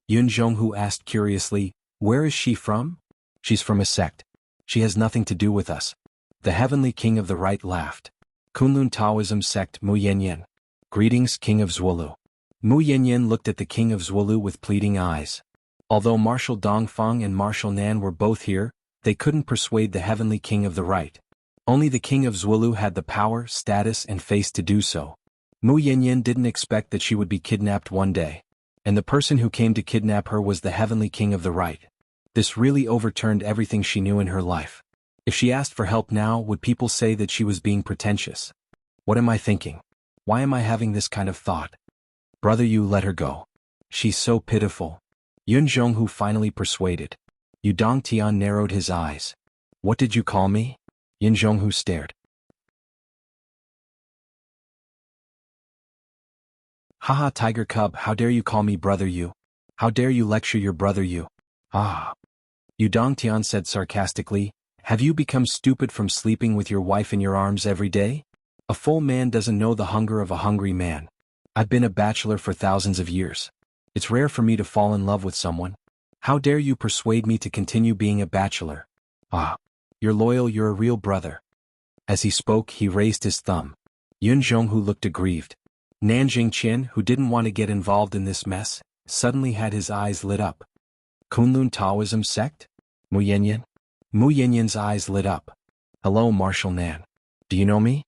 Yun Zhonghu asked curiously, "Where is she from?" "She's from a sect. She has nothing to do with us." The Heavenly King of the Right laughed. "Kunlun Taoism sect, Mu Yanyan. Greetings, King of Zwulu." Mu Yanyan looked at the King of Zwulu with pleading eyes. Although Marshal Dongfang and Marshal Nan were both here, they couldn't persuade the Heavenly King of the Right. Only the King of Zwulu had the power, status and face to do so. Mu Yanyan didn't expect that she would be kidnapped one day. And the person who came to kidnap her was the Heavenly King of the Right. This really overturned everything she knew in her life. If she asked for help now, would people say that she was being pretentious? What am I thinking? Why am I having this kind of thought? Brother, you let her go. She's so pitiful. Yun Zhonghu finally persuaded. Yu Dongtian narrowed his eyes. What did you call me? Jianghu stared. Haha, tiger cub, how dare you call me brother you? How dare you lecture your brother you? Ah. Yu Dongtian said sarcastically, have you become stupid from sleeping with your wife in your arms every day? A full man doesn't know the hunger of a hungry man. I've been a bachelor for thousands of years. It's rare for me to fall in love with someone. How dare you persuade me to continue being a bachelor? Ah. You're loyal, you're a real brother. As he spoke, he raised his thumb. Yun Zhonghu looked aggrieved. Nanjing Qian, who didn't want to get involved in this mess, suddenly had his eyes lit up. Kunlun Taoism sect? Mu Yanyan? Mu Yanyan's eyes lit up. Hello, Marshal Nan. Do you know me?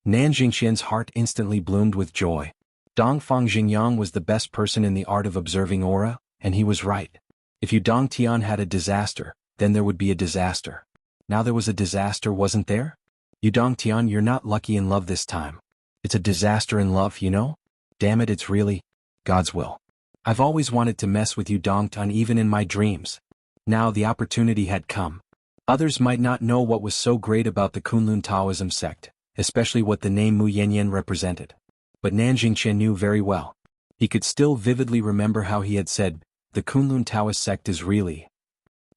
Nanjing Qian's heart instantly bloomed with joy. Dongfang Xingyang was the best person in the art of observing aura, and he was right. If Yu Dongtian had a disaster, then there would be a disaster. Now there was a disaster, wasn't there? Yu Dongtian, you're not lucky in love this time. It's a disaster in love, you know? Damn it, it's really God's will. I've always wanted to mess with Yu Dongtian even in my dreams. Now the opportunity had come. Others might not know what was so great about the Kunlun Taoism sect, especially what the name Mu Yanyan represented. But Nanjing Qian knew very well. He could still vividly remember how he had said, the Kunlun Taoist sect is really.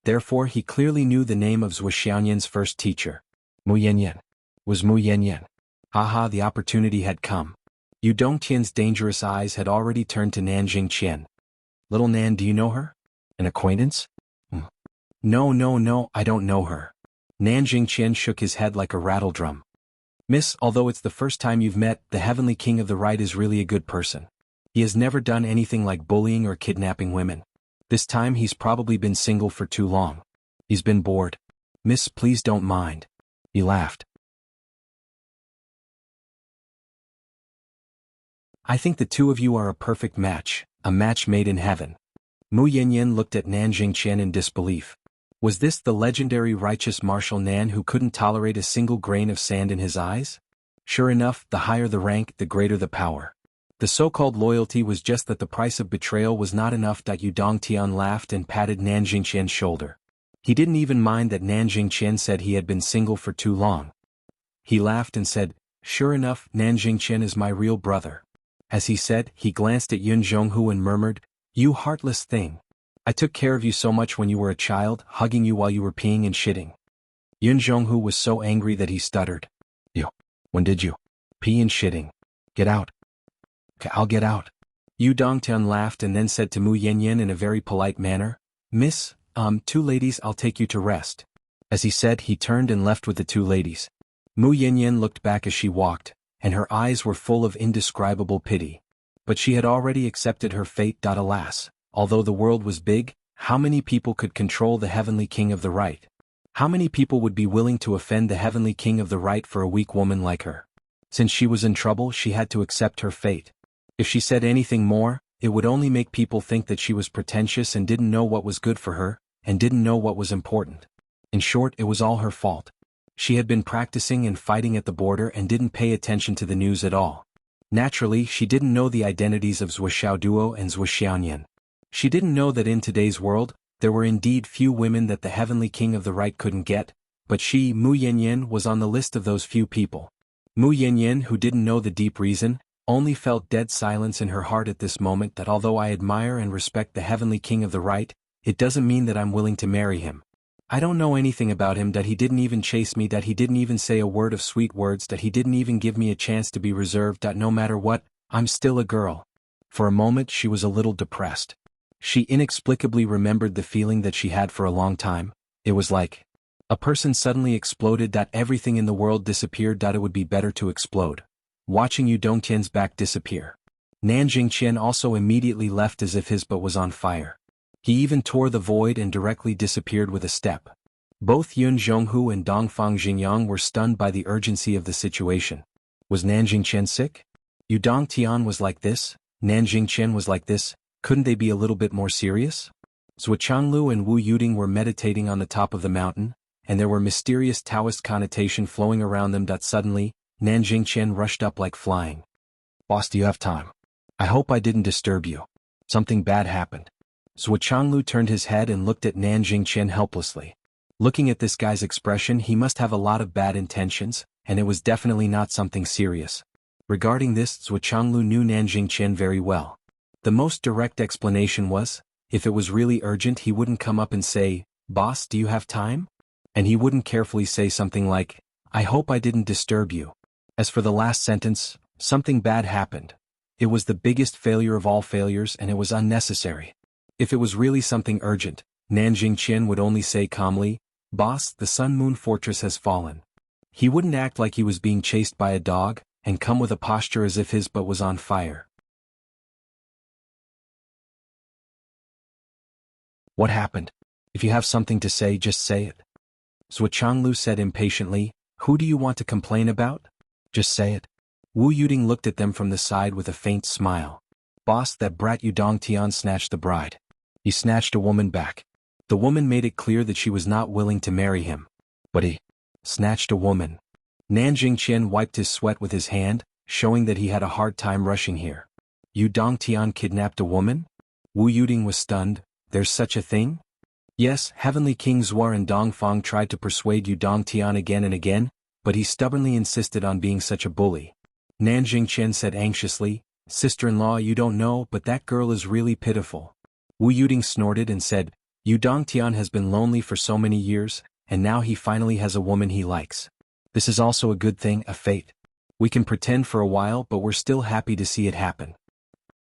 Therefore he clearly knew the name of Zhuo Xiaoyan's first teacher. Mu Yanyan. Was Mu Yanyan. Haha, the opportunity had come. Yu Dongtian's dangerous eyes had already turned to Nanjing Qian. Little Nan, do you know her? An acquaintance? No, I don't know her. Nanjing Qian shook his head like a rattledrum. Miss, although it's the first time you've met, the Heavenly King of the Right is really a good person. He has never done anything like bullying or kidnapping women. This time he's probably been single for too long. He's been bored. Miss, please don't mind. He laughed. I think the two of you are a perfect match, a match made in heaven. Mu Yanyan looked at Nanjing Qian in disbelief. Was this the legendary righteous Marshal Nan who couldn't tolerate a single grain of sand in his eyes? Sure enough, the higher the rank, the greater the power. The so-called loyalty was just that the price of betrayal was not enough. Yu Dongtian laughed and patted Nanjing Qian's shoulder. He didn't even mind that Nanjing Qian said he had been single for too long. He laughed and said, sure enough, Nanjing Qian is my real brother. As he said, he glanced at Yun Zhonghu and murmured, you heartless thing. I took care of you so much when you were a child, hugging you while you were peeing and shitting. Yun Zhonghu was so angry that he stuttered. When did you? Pee and shitting. Get out. I'll get out. Yu Dongtian laughed and then said to Mu Yanyan in a very polite manner, Miss, two ladies, I'll take you to rest. As he said, he turned and left with the two ladies. Mu Yanyan looked back as she walked, and her eyes were full of indescribable pity. But she had already accepted her fate. Alas, although the world was big, how many people could control the Heavenly King of the Right? How many people would be willing to offend the Heavenly King of the Right for a weak woman like her? Since she was in trouble, she had to accept her fate. If she said anything more, it would only make people think that she was pretentious and didn't know what was good for her, and didn't know what was important. In short, it was all her fault. She had been practicing and fighting at the border and didn't pay attention to the news at all. Naturally, she didn't know the identities of Zhuo Xiaoduo and Zhuo Xiaoyan. She didn't know that in today's world, there were indeed few women that the Heavenly King of the Right couldn't get, but she, Mu Yanyan, was on the list of those few people. Mu Yanyan, who didn't know the deep reason, only felt dead silence in her heart at this moment. That although I admire and respect the Heavenly King of the Right, it doesn't mean that I'm willing to marry him. I don't know anything about him. That he didn't even chase me. That he didn't even say a word of sweet words. That he didn't even give me a chance to be reserved. That no matter what, I'm still a girl. For a moment she was a little depressed. She inexplicably remembered the feeling that she had for a long time. It was like a person suddenly exploded. That everything in the world disappeared. That it would be better to explode. Watching Yu Dongtian's back disappear. Nanjing Qian also immediately left as if his butt was on fire. He even tore the void and directly disappeared with a step. Both Yun Zhonghu and Dongfang Xingyang were stunned by the urgency of the situation. Was Nanjing Qian sick? Yu Dongtian was like this, Nanjing Qian was like this, couldn't they be a little bit more serious? Zhuo Changlu and Wu Yuding were meditating on the top of the mountain, and there were mysterious Taoist connotation flowing around them. Suddenly, Nanjing Qian rushed up like flying. Boss, do you have time? I hope I didn't disturb you. Something bad happened. Zhuo Changlu turned his head and looked at Nanjing Qian helplessly. Looking at this guy's expression, he must have a lot of bad intentions, and it was definitely not something serious. Regarding this, Jianghu knew Nanjing Qian very well. The most direct explanation was, if it was really urgent he wouldn't come up and say, "Boss, do you have time?" And he wouldn't carefully say something like, "I hope I didn't disturb you." As for the last sentence, something bad happened. It was the biggest failure of all failures and it was unnecessary. If it was really something urgent, Nanjing Qian would only say calmly, "Boss, the Sun Moon Fortress has fallen." He wouldn't act like he was being chased by a dog, and come with a posture as if his butt was on fire. "What happened? If you have something to say, just say it." Jianghu said impatiently, "Who do you want to complain about? Just say it." Wu Yuding looked at them from the side with a faint smile. "Boss, that brat Yudong Tian snatched the bride. He snatched a woman back. The woman made it clear that she was not willing to marry him. But he snatched a woman." Nanjing Qian wiped his sweat with his hand, showing that he had a hard time rushing here. Yudong Tian kidnapped a woman? Wu Yuding was stunned. There's such a thing? Yes, Heavenly King Zuar and Dongfang tried to persuade Yudong Tian again and again, but he stubbornly insisted on being such a bully. Nanjing Qian said anxiously, "Sister-in-law, you don't know, but that girl is really pitiful." Wu Yuding snorted and said, "Yudong Tian has been lonely for so many years, and now he finally has a woman he likes. This is also a good thing, a fate. We can pretend for a while, but we're still happy to see it happen.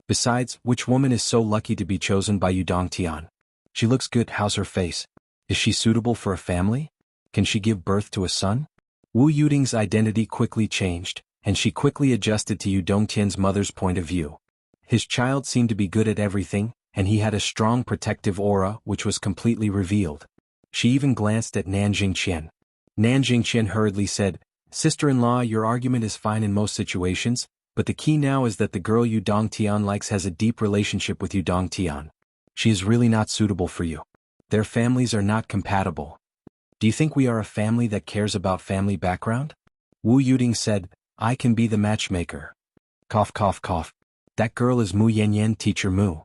Besides, which woman is so lucky to be chosen by Yudong Tian? She looks good, how's her face? Is she suitable for a family? Can she give birth to a son?" Wu Yuding's identity quickly changed, and she quickly adjusted to Yudong Tian's mother's point of view. His child seemed to be good at everything, and he had a strong protective aura which was completely revealed. She even glanced at Nanjing Qian. Nanjing Qian hurriedly said, "Sister-in-law, your argument is fine in most situations, but the key now is that the girl Yudong Tian likes has a deep relationship with Yudong Tian. She is really not suitable for you. Their families are not compatible. Do you think we are a family that cares about family background?" Wu Yuding said, "I can be the matchmaker." Cough cough cough. "That girl is Mu Yanyan, teacher Mu."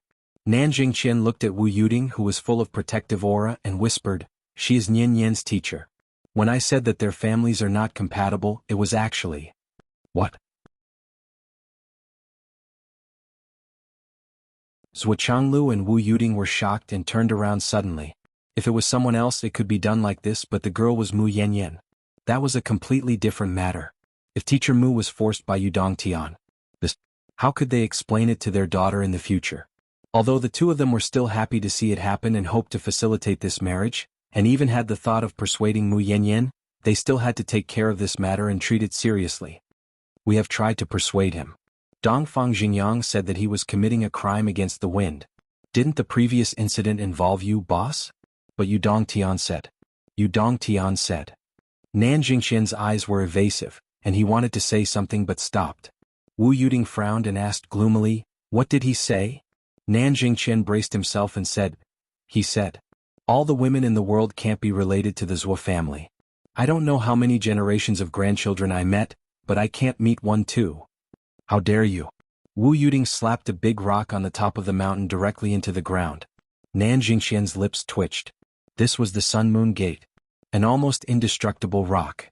Nanjing Qian looked at Wu Yuding, who was full of protective aura, and whispered, "She is Nian Yan's teacher. When I said that their families are not compatible, it was actually..." "What?" Jianghu and Wu Yuding were shocked and turned around suddenly. If it was someone else it could be done like this, but the girl was Mu Yanyan. That was a completely different matter. If teacher Mu was forced by Yudong Tian, how could they explain it to their daughter in the future? Although the two of them were still happy to see it happen and hoped to facilitate this marriage, and even had the thought of persuading Mu Yanyan, they still had to take care of this matter and treat it seriously. "We have tried to persuade him. Dongfang Xingyang said that he was committing a crime against the wind. Didn't the previous incident involve you, boss?" But Yudong Tian said. Yudong Tian said. Nanjing Qian's eyes were evasive, and he wanted to say something but stopped. Wu Yuding frowned and asked gloomily, "What did he say?" Nanjing Qian braced himself and said, "He said, all the women in the world can't be related to the Zhuo family. I don't know how many generations of grandchildren I met, but I can't meet one too." "How dare you!" Wu Yuding slapped a big rock on the top of the mountain directly into the ground. Nanjing Qian's lips twitched. This was the Sun Moon Gate. An almost indestructible rock.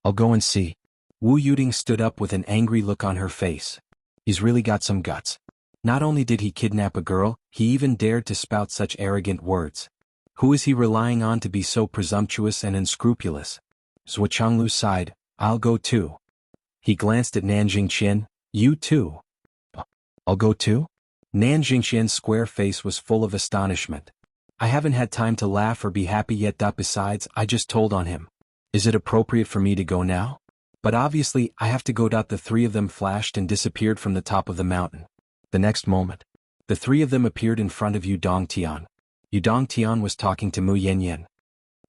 "I'll go and see." Wu Yuding stood up with an angry look on her face. He's really got some guts. Not only did he kidnap a girl, he even dared to spout such arrogant words. Who is he relying on to be so presumptuous and unscrupulous? Jianghu sighed, "I'll go too." He glanced at Nanjing Qian. "You too?" "I'll go too?" Nanjing Qian's square face was full of astonishment. "I haven't had time to laugh or be happy yet. Besides, I just told on him. Is it appropriate for me to go now? But obviously, I have to go. The three of them flashed and disappeared from the top of the mountain. The next moment, the three of them appeared in front of Yudong Tian. Yudong Tian was talking to Mu Yanyan.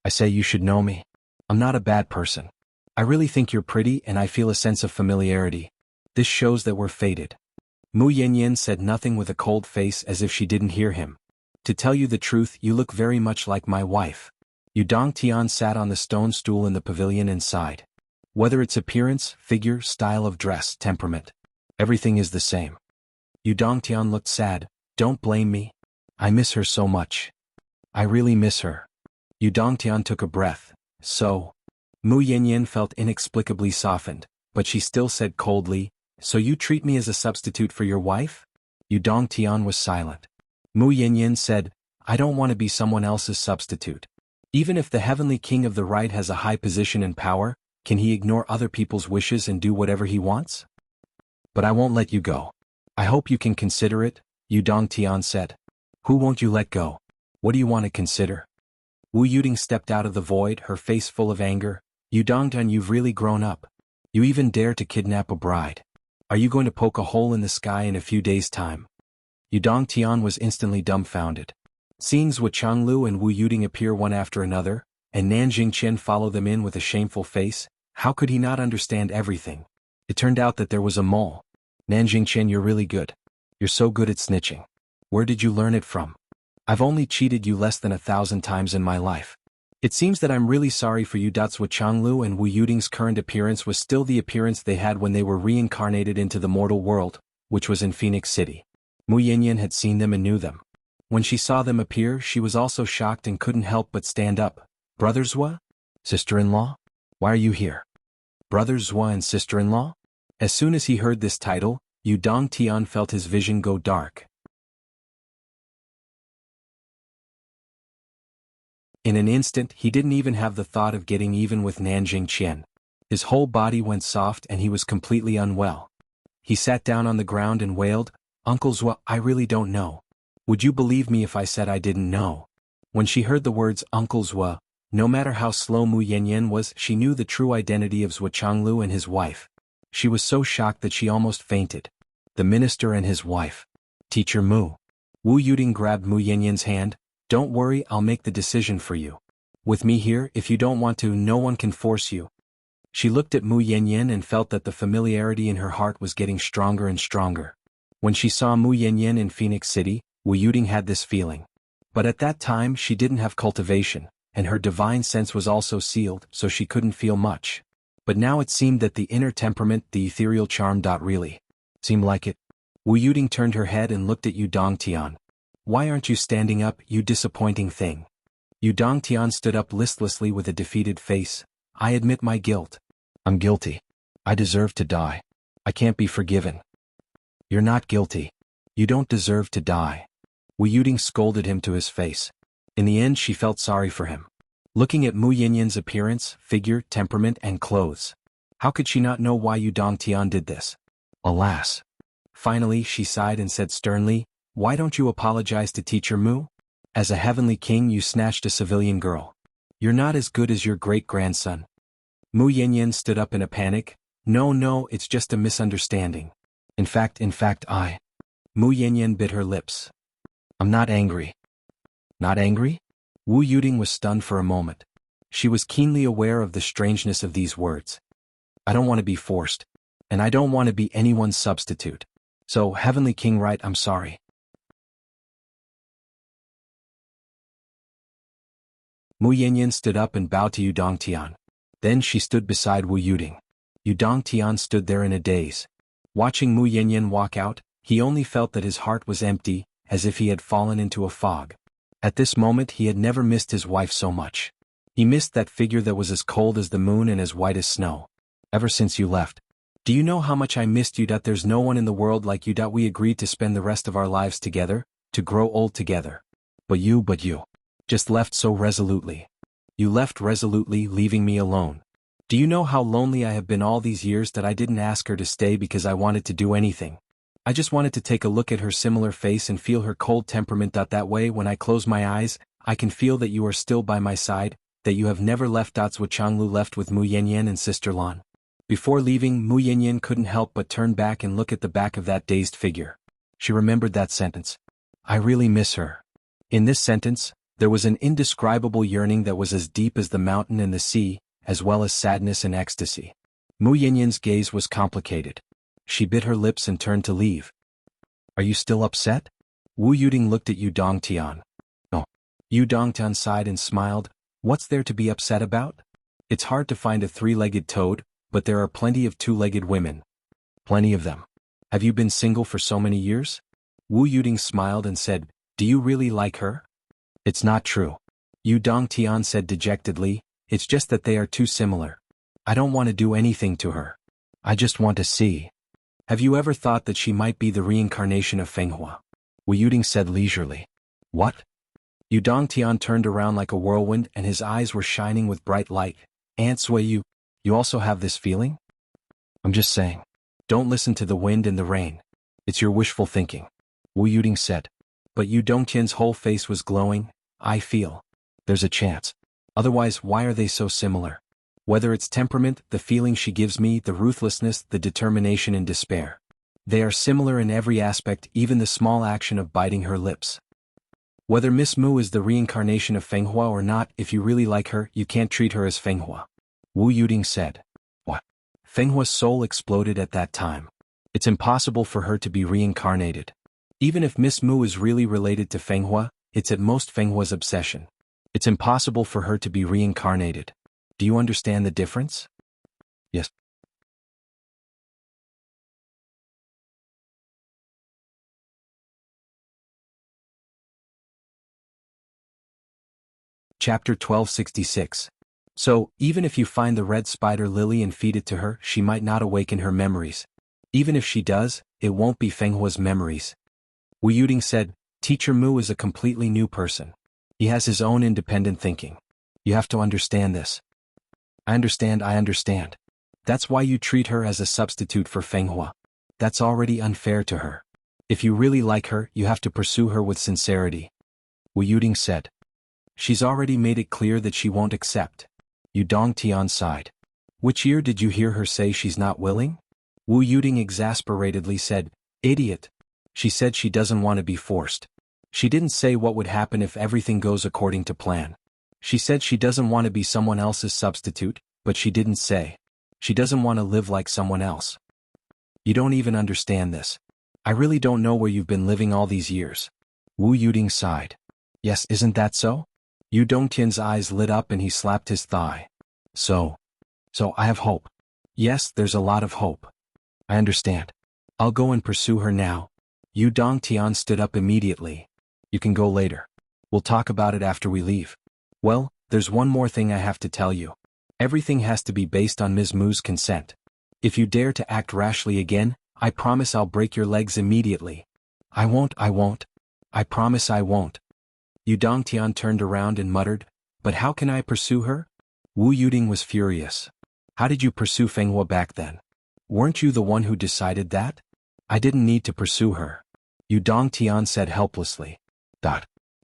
"I say you should know me. I'm not a bad person. I really think you're pretty and I feel a sense of familiarity. This shows that we're fated." Mu Yanyan said nothing with a cold face as if she didn't hear him. "To tell you the truth, you look very much like my wife." Yudong Tian sat on the stone stool in the pavilion and sighed. "Whether it's appearance, figure, style of dress, temperament, everything is the same." Yudong Tian looked sad. "Don't blame me. I miss her so much. I really miss her." Yu Dongtian took a breath. So? Mu Yanyan felt inexplicably softened, but she still said coldly, so you treat me as a substitute for your wife? Yu Dongtian was silent. Mu Yanyan said, I don't want to be someone else's substitute. Even if the heavenly king of the right has a high position and power, can he ignore other people's wishes and do whatever he wants? But I won't let you go. I hope you can consider it, Yu Dongtian said. Who won't you let go? What do you want to consider? Wu Yuding stepped out of the void, her face full of anger. Yu Dongtian, you've really grown up. You even dare to kidnap a bride. Are you going to poke a hole in the sky in a few days' time? Yu Dongtian was instantly dumbfounded. Seeing Zhuo Changlu and Wu Yuding appear one after another, and Nanjing Chen follow them in with a shameful face, how could he not understand everything? It turned out that there was a mole. Nanjing Chen, you're really good. You're so good at snitching. Where did you learn it from? I've only cheated you less than 1,000 times in my life. It seems that I'm really sorry for you. Zhuo Changlu and Wu Yuding's current appearance was still the appearance they had when they were reincarnated into the mortal world, which was in Phoenix City. Mu Yanyan had seen them and knew them. When she saw them appear, she was also shocked and couldn't help but stand up. Brother Zhuo? Sister-in-law? Why are you here? Brother Zhuo and sister-in-law? As soon as he heard this title, Yu Dongtian felt his vision go dark. In an instant, he didn't even have the thought of getting even with Nanjing Chen. His whole body went soft and he was completely unwell. He sat down on the ground and wailed, Uncle Zhuo, I really don't know. Would you believe me if I said I didn't know? When she heard the words Uncle Zhuo, no matter how slow Mu Yanyan was, she knew the true identity of Zhuo Changlu and his wife. She was so shocked that she almost fainted. The minister and his wife. Teacher Mu. Wu Yuding grabbed Mu Yanyan's hand. Don't worry, I'll make the decision for you. With me here, if you don't want to, no one can force you. She looked at Mu Yanyan and felt that the familiarity in her heart was getting stronger and stronger. When she saw Mu Yanyan in Phoenix City, Wu Yuding had this feeling. But at that time she didn't have cultivation, and her divine sense was also sealed, so she couldn't feel much. But now it seemed that the inner temperament, the ethereal charm, really seemed like it. Wu Yuding turned her head and looked at Yu Dongtian. Why aren't you standing up, you disappointing thing? Yu Dongtian stood up listlessly with a defeated face. I admit my guilt. I'm guilty. I deserve to die. I can't be forgiven. You're not guilty. You don't deserve to die. Wu Yuding scolded him to his face. In the end she felt sorry for him. Looking at Mu Yanyan's appearance, figure, temperament and clothes. How could she not know why Yu Dongtian did this? Alas. Finally she sighed and said sternly, why don't you apologize to Teacher Mu? As a heavenly king you snatched a civilian girl. You're not as good as your great-grandson. Mu Yanyan stood up in a panic. No, it's just a misunderstanding. In fact, Mu Yanyan bit her lips. I'm not angry. Not angry? Wu Yuding was stunned for a moment. She was keenly aware of the strangeness of these words. I don't want to be forced. And I don't want to be anyone's substitute. So, Heavenly King, right, I'm sorry. Mu Yanyan stood up and bowed to Yu Dongtian. Then she stood beside Wu Yuding. Yu Dongtian stood there in a daze. Watching Mu Yanyan walk out, he only felt that his heart was empty, as if he had fallen into a fog. At this moment he had never missed his wife so much. He missed that figure that was as cold as the moon and as white as snow. Ever since you left. Do you know how much I missed you? There's no one in the world like you. We agreed to spend the rest of our lives together, to grow old together. But you just left so resolutely. You left resolutely, leaving me alone. Do you know how lonely I have been all these years? That I didn't ask her to stay because I wanted to do anything. I just wanted to take a look at her similar face and feel her cold temperament. That way when I close my eyes, I can feel that you are still by my side, that you have never left. Zhuo Changlu left with Mu Yanyan and Sister Lan. Before leaving, Mu Yanyan couldn't help but turn back and look at the back of that dazed figure. She remembered that sentence. I really miss her. In this sentence, there was an indescribable yearning that was as deep as the mountain and the sea, as well as sadness and ecstasy. Mu Yanyan's gaze was complicated. She bit her lips and turned to leave. Are you still upset? Wu Yuding looked at Yu Dongtian. Oh. Yu Dongtian sighed and smiled. What's there to be upset about? It's hard to find a three-legged toad, but there are plenty of two-legged women. Plenty of them. Have you been single for so many years? Wu Yuding smiled and said, do you really like her? It's not true. Yu Dongtian said dejectedly, it's just that they are too similar. I don't want to do anything to her. I just want to see. Have you ever thought that she might be the reincarnation of Fenghua? Wu Yuding said leisurely. What? Yu Dongtian turned around like a whirlwind and his eyes were shining with bright light. Aunt Sui, you also have this feeling? I'm just saying. Don't listen to the wind and the rain. It's your wishful thinking. Wu Yuding said. But Yu Dongtian's whole face was glowing. I feel. There's a chance. Otherwise, why are they so similar? Whether it's temperament, the feeling she gives me, the ruthlessness, the determination and despair. They are similar in every aspect, even the small action of biting her lips. Whether Miss Mu is the reincarnation of Fenghua or not, if you really like her, you can't treat her as Fenghua. Wu Yuding said. What? Fenghua's soul exploded at that time. It's impossible for her to be reincarnated. Even if Miss Mu is really related to Fenghua, it's at most Fenghua's obsession. It's impossible for her to be reincarnated. Do you understand the difference? Yes. Chapter 1266. So, even if you find the red spider lily and feed it to her, she might not awaken her memories. Even if she does, it won't be Fenghua's memories. Wu Yuding said, Teacher Mu is a completely new person. He has his own independent thinking. You have to understand this. I understand. That's why you treat her as a substitute for Fenghua. That's already unfair to her. If you really like her, you have to pursue her with sincerity. Wu Yuding said. She's already made it clear that she won't accept. Yu Dongtian sighed. Which year did you hear her say she's not willing? Wu Yuding exasperatedly said, Idiot. She said she doesn't want to be forced. She didn't say what would happen if everything goes according to plan. She said she doesn't want to be someone else's substitute, but she didn't say. She doesn't want to live like someone else. You don't even understand this. I really don't know where you've been living all these years. Wu Yuding sighed. Yes, isn't that so? Yu Dongtian's eyes lit up and he slapped his thigh. So I have hope. Yes, there's a lot of hope. I understand. I'll go and pursue her now. Yu Dongtian stood up immediately. You can go later. We'll talk about it after we leave. Well, there's one more thing I have to tell you. Everything has to be based on Ms. Mu's consent. If you dare to act rashly again, I promise I'll break your legs immediately. I won't. I promise I won't. Yu Dongtian turned around and muttered, But how can I pursue her? Wu Yuding was furious. How did you pursue Fenghua back then? Weren't you the one who decided that? I didn't need to pursue her. Yu Dongtian said helplessly.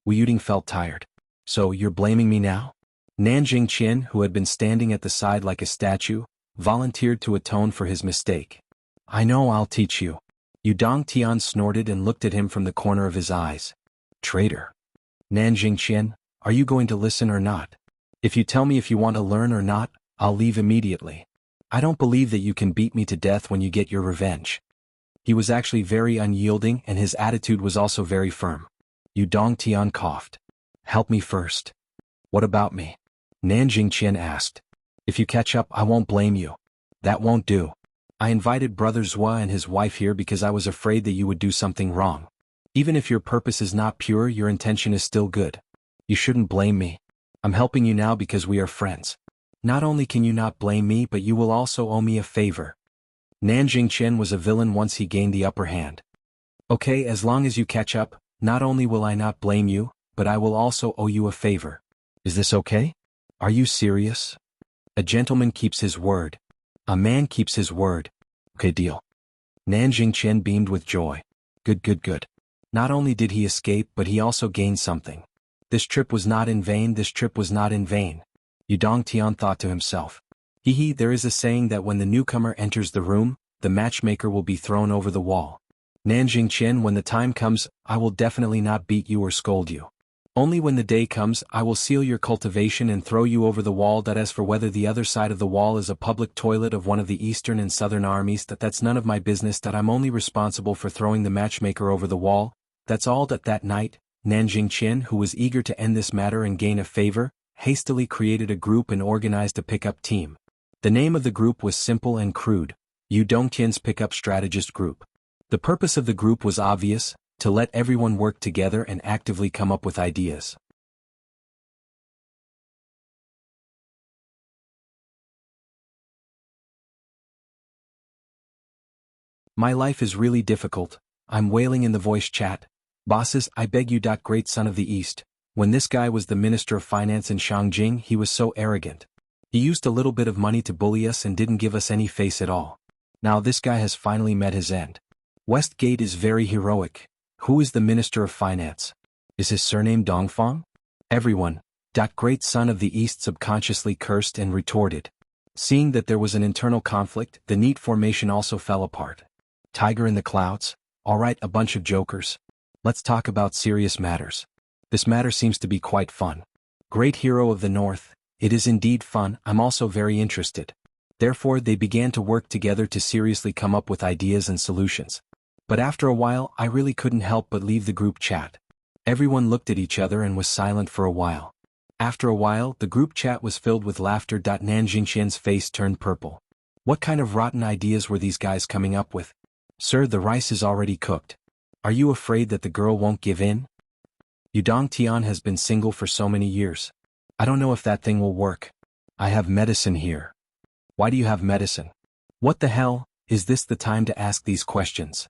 Wu Yuding felt tired. So you're blaming me now? Nanjing Qian, who had been standing at the side like a statue, volunteered to atone for his mistake. I know, I'll teach you. Yu Dongtian snorted and looked at him from the corner of his eyes. Traitor. Nanjing Qian, are you going to listen or not? If you tell me if you want to learn or not, I'll leave immediately. I don't believe that you can beat me to death when you get your revenge. He was actually very unyielding and his attitude was also very firm. Yu Dongtian coughed. Help me first. What about me? Nanjing Qian asked. If you catch up, I won't blame you. That won't do. I invited Brother Zhua and his wife here because I was afraid that you would do something wrong. Even if your purpose is not pure, your intention is still good. You shouldn't blame me. I'm helping you now because we are friends. Not only can you not blame me, but you will also owe me a favor. Nanjing Qian was a villain once he gained the upper hand. Okay, as long as you catch up, not only will I not blame you, but I will also owe you a favor. Is this okay? Are you serious? A gentleman keeps his word. A man keeps his word. Okay, deal. Nanjing Qian beamed with joy. Good. Not only did he escape, but he also gained something. This trip was not in vain. Yu Dongtian thought to himself. There is a saying that when the newcomer enters the room, the matchmaker will be thrown over the wall. Nanjing Qian, when the time comes, I will definitely not beat you or scold you. Only when the day comes, I will seal your cultivation and throw you over the wall. That as for whether the other side of the wall is a public toilet of one of the eastern and southern armies, that's none of my business. That I'm only responsible for throwing the matchmaker over the wall. That's all. That night, Nanjing Qian, who was eager to end this matter and gain a favor, hastily created a group and organized a pickup team. The name of the group was simple and crude, Yu Dongtian's Pickup Strategist Group. The purpose of the group was obvious, to let everyone work together and actively come up with ideas. My life is really difficult. I'm wailing in the voice chat. Bosses, I beg you. Great son of the East. When this guy was the Minister of Finance in Shangjing, he was so arrogant. He used a little bit of money to bully us and didn't give us any face at all. Now this guy has finally met his end. Westgate is very heroic. Who is the Minister of Finance? Is his surname Dongfang? Everyone. Great son of the East subconsciously cursed and retorted. Seeing that there was an internal conflict, the neat formation also fell apart. Tiger in the clouds? Alright, a bunch of jokers. Let's talk about serious matters. This matter seems to be quite fun. Great hero of the North, it is indeed fun. I'm also very interested. Therefore they began to work together to seriously come up with ideas and solutions. But after a while I really couldn't help but leave the group chat. Everyone looked at each other and was silent for a while. After a while the group chat was filled with laughter. Nanjingqian's face turned purple. What kind of rotten ideas were these guys coming up with? Sir, the rice is already cooked. Are you afraid that the girl won't give in? Yudong Tian has been single for so many years. I don't know if that thing will work. I have medicine here. Why do you have medicine? What the hell, is this the time to ask these questions?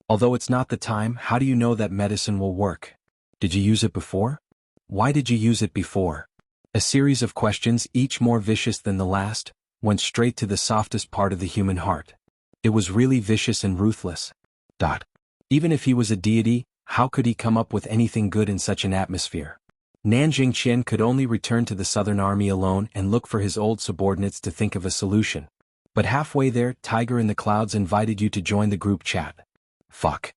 Although it's not the time, how do you know that medicine will work? Did you use it before? Why did you use it before? A series of questions, each more vicious than the last, went straight to the softest part of the human heart. It was really vicious and ruthless. Even if he was a deity, how could he come up with anything good in such an atmosphere? Nanjingqian could only return to the Southern Army alone and look for his old subordinates to think of a solution. But halfway there, Tiger in the Clouds invited you to join the group chat. Fuck.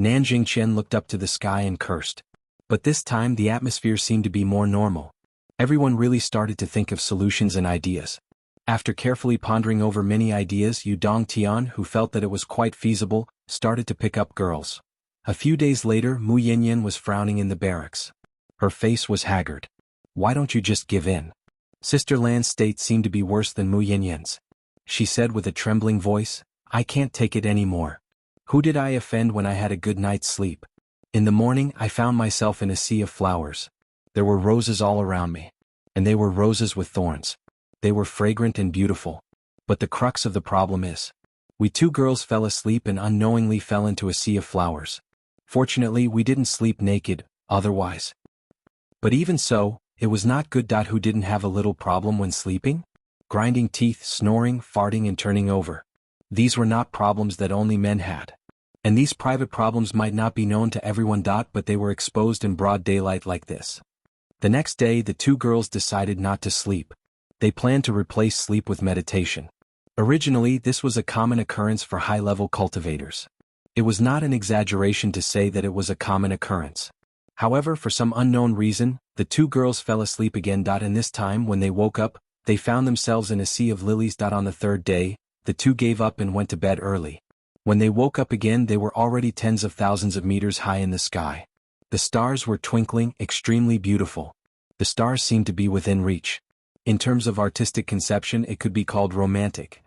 Nanjingqian looked up to the sky and cursed. But this time the atmosphere seemed to be more normal. Everyone really started to think of solutions and ideas. After carefully pondering over many ideas, Yudong Tian, who felt that it was quite feasible, started to pick up girls. A few days later, Mu Yanyan was frowning in the barracks. Her face was haggard. Why don't you just give in? Sister Lan's state seemed to be worse than Mu Yanyan's. She said with a trembling voice, I can't take it anymore. Who did I offend when I had a good night's sleep? In the morning I found myself in a sea of flowers. There were roses all around me. And they were roses with thorns. They were fragrant and beautiful. But the crux of the problem is, we two girls fell asleep and unknowingly fell into a sea of flowers. Fortunately we didn't sleep naked, otherwise. But even so, it was not good. Who didn't have a little problem when sleeping? Grinding teeth, snoring, farting and turning over. These were not problems that only men had. And these private problems might not be known to everyone. But they were exposed in broad daylight like this. The next day the two girls decided not to sleep. They planned to replace sleep with meditation. Originally this was a common occurrence for high-level cultivators. It was not an exaggeration to say that it was a common occurrence. However, for some unknown reason, the two girls fell asleep again. And this time when they woke up, they found themselves in a sea of lilies. On the third day, the two gave up and went to bed early. When they woke up again they were already tens of thousands of meters high in the sky. The stars were twinkling, extremely beautiful. The stars seemed to be within reach. In terms of artistic conception it could be called romantic.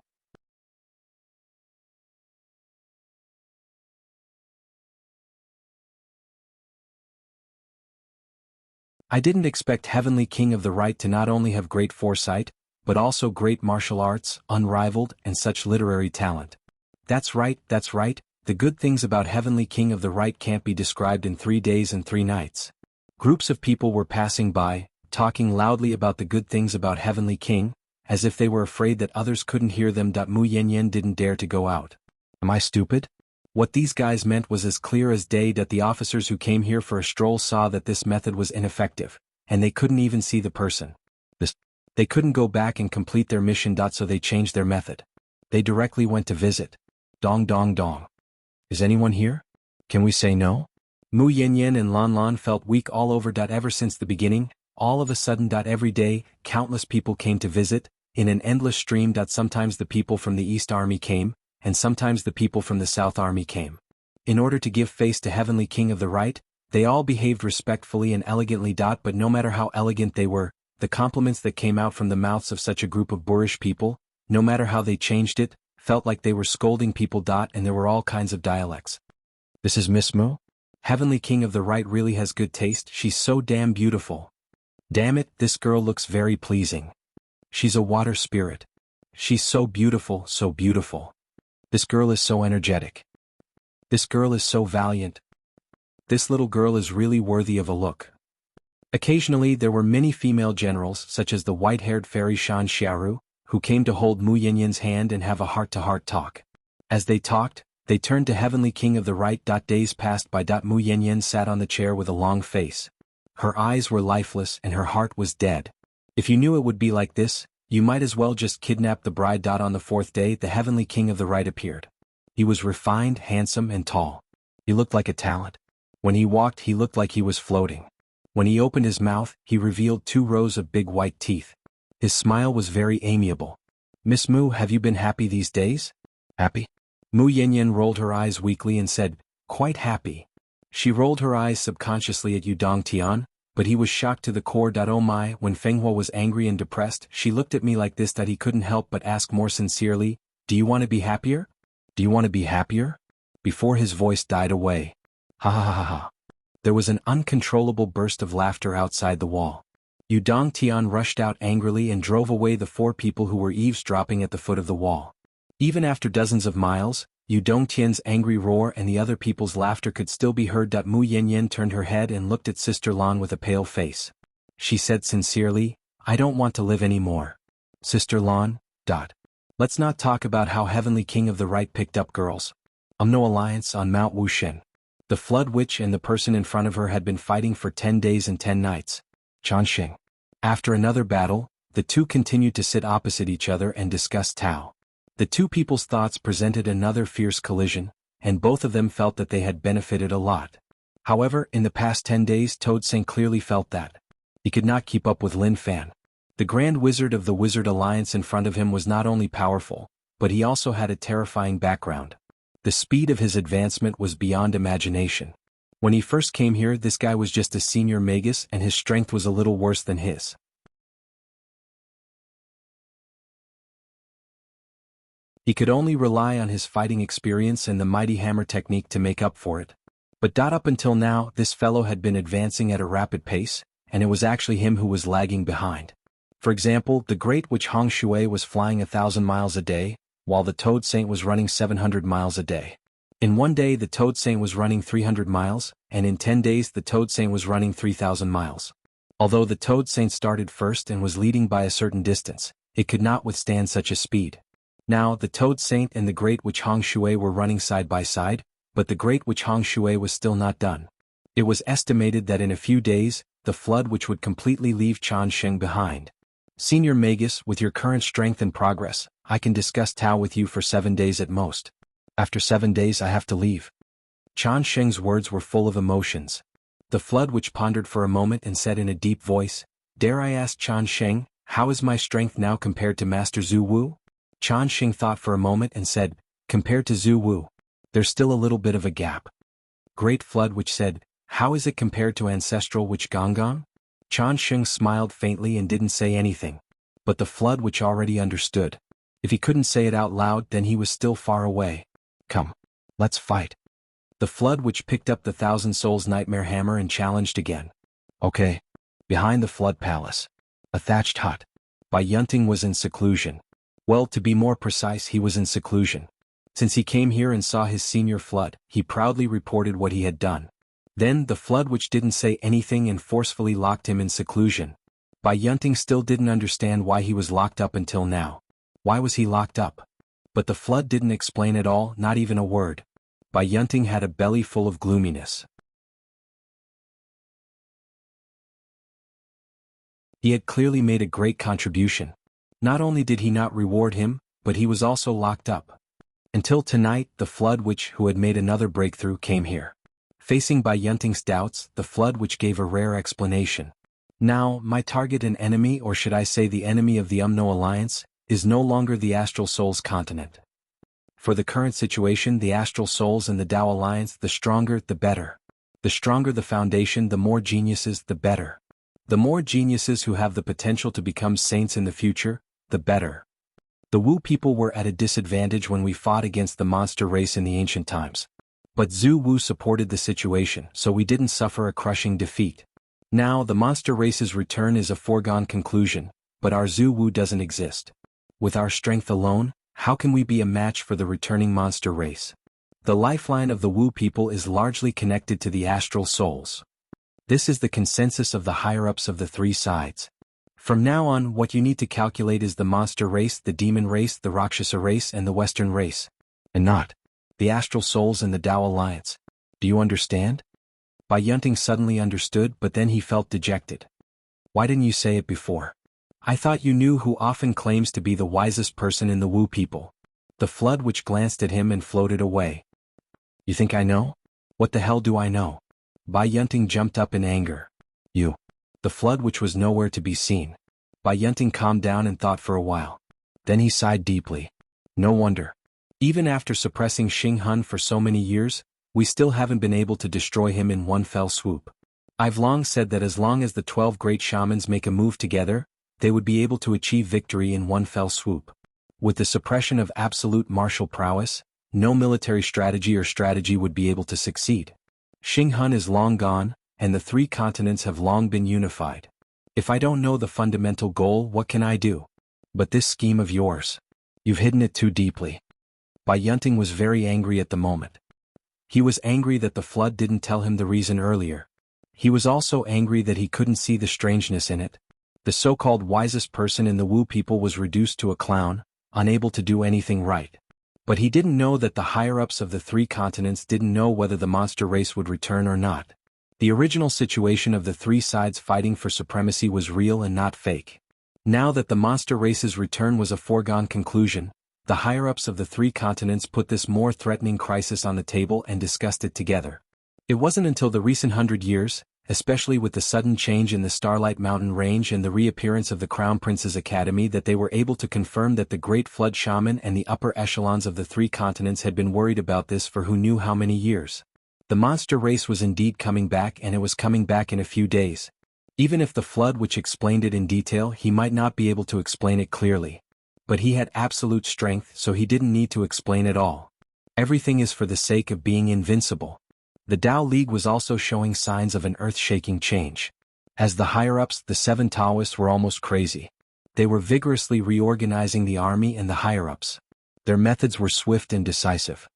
I didn't expect Heavenly King of the Right to not only have great foresight, but also great martial arts, unrivaled, and such literary talent. That's right, the good things about Heavenly King of the Right can't be described in 3 days and 3 nights. Groups of people were passing by, talking loudly about the good things about Heavenly King, as if they were afraid that others couldn't hear them. Mu Yanyan didn't dare to go out. Am I stupid? What these guys meant was as clear as day. The officers who came here for a stroll saw that this method was ineffective, and they couldn't even see the person. They couldn't go back and complete their mission. So they changed their method. They directly went to visit. Dong dong dong. Is anyone here? Can we say no? Mu Yanyan and Lan Lan felt weak all over. Ever since the beginning, all of a sudden. Every day, countless people came to visit, in an endless stream. Sometimes the people from the East Army came, and sometimes the people from the South Army came. In order to give face to Heavenly King of the Right, they all behaved respectfully and elegantly. But no matter how elegant they were, the compliments that came out from the mouths of such a group of boorish people, no matter how they changed it, felt like they were scolding people. And there were all kinds of dialects. This is Miss Mu? Heavenly King of the Right really has good taste. She's so damn beautiful. Damn it, this girl looks very pleasing. She's a water spirit. She's so beautiful, so beautiful. This girl is so energetic. This girl is so valiant. This little girl is really worthy of a look. Occasionally there were many female generals such as the white-haired fairy Shan Xiaoru, who came to hold Mu Yanyan's hand and have a heart-to-heart talk. As they talked, they turned to Heavenly King of the Right. Days passed by. Mu Yanyan sat on the chair with a long face. Her eyes were lifeless and her heart was dead. If you knew it would be like this, you might as well just kidnap the bride. On the fourth day the Heavenly King of the Right appeared. He was refined, handsome and tall. He looked like a talent. When he walked he looked like he was floating. When he opened his mouth, he revealed 2 rows of big white teeth. His smile was very amiable. Miss Mu, have you been happy these days? Happy? Mu Yanyan rolled her eyes weakly and said, quite happy. She rolled her eyes subconsciously at Yu Dongtian, but he was shocked to the core. Oh my, when Feng Huo was angry and depressed, she looked at me like this that he couldn't help but ask more sincerely, do you want to be happier? Do you want to be happier? Before his voice died away. Ha ha ha ha. There was an uncontrollable burst of laughter outside the wall. Yu Dongtian rushed out angrily and drove away the 4 people who were eavesdropping at the foot of the wall. Even after dozens of miles, Yu Dongtian's angry roar and the other people's laughter could still be heard. Mu Yanyan turned her head and looked at Sister Lan with a pale face. She said sincerely, I don't want to live anymore. Sister Lan. Let's not talk about how Heavenly King of the Right picked up girls. No alliance on Mount Wushen. The Flood Witch and the person in front of her had been fighting for 10 days and 10 nights. Changxing. After another battle, the two continued to sit opposite each other and discuss Tao. The 2 people's thoughts presented another fierce collision, and both of them felt that they had benefited a lot. However, in the past 10 days Toad Sing clearly felt that he could not keep up with Lin Fan. The Grand Wizard of the Wizard Alliance in front of him was not only powerful, but he also had a terrifying background. The speed of his advancement was beyond imagination. When he first came here this guy was just a senior magus and his strength was a little worse than his. He could only rely on his fighting experience and the mighty hammer technique to make up for it. But up until now, this fellow had been advancing at a rapid pace, and it was actually him who was lagging behind. For example, the Great Witch Hong Shui was flying 1,000 miles a day, while the Toad Saint was running 700 miles a day. In one day the Toad Saint was running 300 miles, and in 10 days the Toad Saint was running 3,000 miles. Although the Toad Saint started first and was leading by a certain distance, it could not withstand such a speed. Now, the Toad Saint and the Great Witch Hong Shui were running side by side, but the Great Witch Hong Shui was still not done. It was estimated that in a few days, the Flood Witch would completely leave Changxing behind. Senior Magus, with your current strength and progress, I can discuss Tao with you for 7 days at most. After 7 days I have to leave. Changxing's words were full of emotions. The Flood Witch pondered for a moment and said in a deep voice, dare I ask Changxing, how is my strength now compared to Master Zhu Wu? Changxing thought for a moment and said, compared to Zhu Wu, there's still a little bit of a gap. Great Flood Witch said, how is it compared to Ancestral Witch Gonggong? Changxing smiled faintly and didn't say anything. But the Flood Witch already understood. If he couldn't say it out loud then he was still far away. Come. Let's fight. The Flood Witch picked up the 1,000 Souls Nightmare Hammer and challenged again. Okay. Behind the Flood Palace. A thatched hut. Bai Yunting was in seclusion. Well, to be more precise, he was in seclusion. Since he came here and saw his senior Flood, he proudly reported what he had done. Then the Flood Witch didn't say anything and forcefully locked him in seclusion. Bai Yunting still didn't understand why he was locked up until now. Why was he locked up? But the Flood didn't explain at all, not even a word. Bai Yunting had a belly full of gloominess. He had clearly made a great contribution. Not only did he not reward him, but he was also locked up. Until tonight, the Flood Witch who had made another breakthrough came here. Facing Bai Yunting's doubts, the Flood Witch gave a rare explanation. Now, my target and enemy, or should I say the enemy of the Umno Alliance, is no longer the Astral Souls continent. For the current situation, the Astral Souls and the Tao Alliance, the stronger, the better. The stronger the foundation, the more geniuses, the better. The more geniuses who have the potential to become saints in the future, the better. The Wu people were at a disadvantage when we fought against the monster race in the ancient times. But Zhu Wu supported the situation, so we didn't suffer a crushing defeat. Now the monster race's return is a foregone conclusion, but our Zhu Wu doesn't exist. With our strength alone, How can we be a match for the returning monster race? The lifeline of the Wu people is largely connected to the astral souls. This is the consensus of the higher-ups of the three sides. From now on, what you need to calculate is the monster race, the demon race, the Rakshasa race, and the Western race. And not the astral souls and the Tao alliance. Do you understand? Bai Yunting suddenly understood, but then he felt dejected. Why didn't you say it before? I thought you knew who often claims to be the wisest person in the Wu people. The flood which glanced at him and floated away. You think I know? What the hell do I know? Bai Yunting jumped up in anger. You. The flood which was nowhere to be seen. Bai Yunting calmed down and thought for a while. Then he sighed deeply. No wonder. Even after suppressing Xing Hun for so many years, we still haven't been able to destroy him in one fell swoop. I've long said that as long as the 12 great shamans make a move together, they would be able to achieve victory in one fell swoop. With the suppression of absolute martial prowess, no military strategy would be able to succeed. Xing Hun is long gone, and the three continents have long been unified. If I don't know the fundamental goal, what can I do? But this scheme of yours. You've hidden it too deeply. Bai Yunting was very angry at the moment. He was angry that the flood didn't tell him the reason earlier. He was also angry that he couldn't see the strangeness in it. The so-called wisest person in the Wu people was reduced to a clown, unable to do anything right. But he didn't know that the higher-ups of the three continents didn't know whether the monster race would return or not. The original situation of the three sides fighting for supremacy was real and not fake. Now that the monster race's return was a foregone conclusion, the higher-ups of the three continents put this more threatening crisis on the table and discussed it together. It wasn't until the recent 100 years, especially with the sudden change in the Starlight Mountain Range and the reappearance of the Crown Prince's Academy, that they were able to confirm that the Great Flood Shaman and the upper echelons of the three continents had been worried about this for who knew how many years. The monster race was indeed coming back, and it was coming back in a few days. Even if the flood which explained it in detail, he might not be able to explain it clearly. But he had absolute strength, so he didn't need to explain it all. Everything is for the sake of being invincible. The Tao League was also showing signs of an earth-shaking change. As the higher-ups, the 7 Taoists were almost crazy. They were vigorously reorganizing the army and the higher-ups. Their methods were swift and decisive.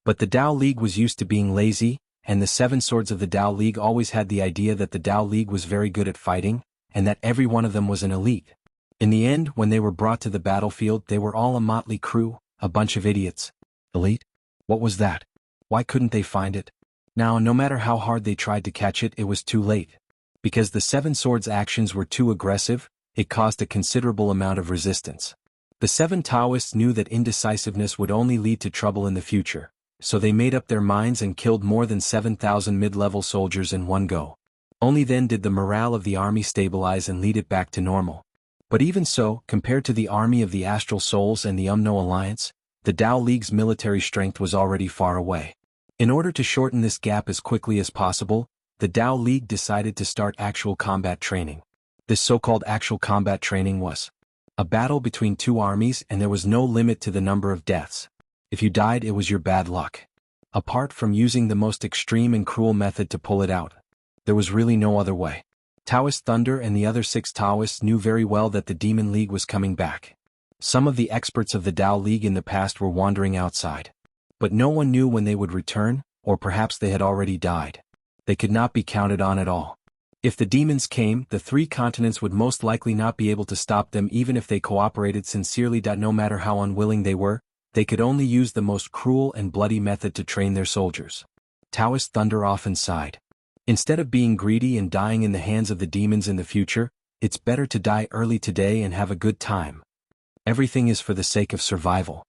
But the Tao League was used to being lazy, and the 7 swords of the Tao League always had the idea that the Tao League was very good at fighting, and that every one of them was an elite. In the end, when they were brought to the battlefield, they were all a motley crew, a bunch of idiots. Elite? What was that? Why couldn't they find it? Now, no matter how hard they tried to catch it, it was too late. Because the 7 swords' actions were too aggressive, it caused a considerable amount of resistance. The 7 Taoists knew that indecisiveness would only lead to trouble in the future, so they made up their minds and killed more than 7,000 mid-level soldiers in one go. Only then did the morale of the army stabilize and lead it back to normal. But even so, compared to the army of the Astral Souls and the Umno Alliance, the Tao League's military strength was already far away. In order to shorten this gap as quickly as possible, the Tao League decided to start actual combat training. This so-called actual combat training was a battle between 2 armies, and there was no limit to the number of deaths. If you died, it was your bad luck. Apart from using the most extreme and cruel method to pull it out, there was really no other way. Taoist Thunder and the other 6 Taoists knew very well that the Demon League was coming back. Some of the experts of the Tao League in the past were wandering outside. But no one knew when they would return, or perhaps they had already died. They could not be counted on at all. If the demons came, the 3 continents would most likely not be able to stop them even if they cooperated sincerely. No matter how unwilling they were, they could only use the most cruel and bloody method to train their soldiers. Taoist Thunder often sighed. Instead of being greedy and dying in the hands of the demons in the future, it's better to die early today and have a good time. Everything is for the sake of survival.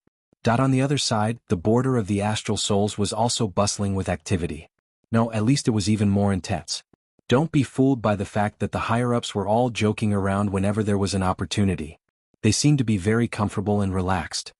On the other side, the border of the Astral Souls was also bustling with activity. No, at least it was even more intense. Don't be fooled by the fact that the higher-ups were all joking around whenever there was an opportunity. They seemed to be very comfortable and relaxed.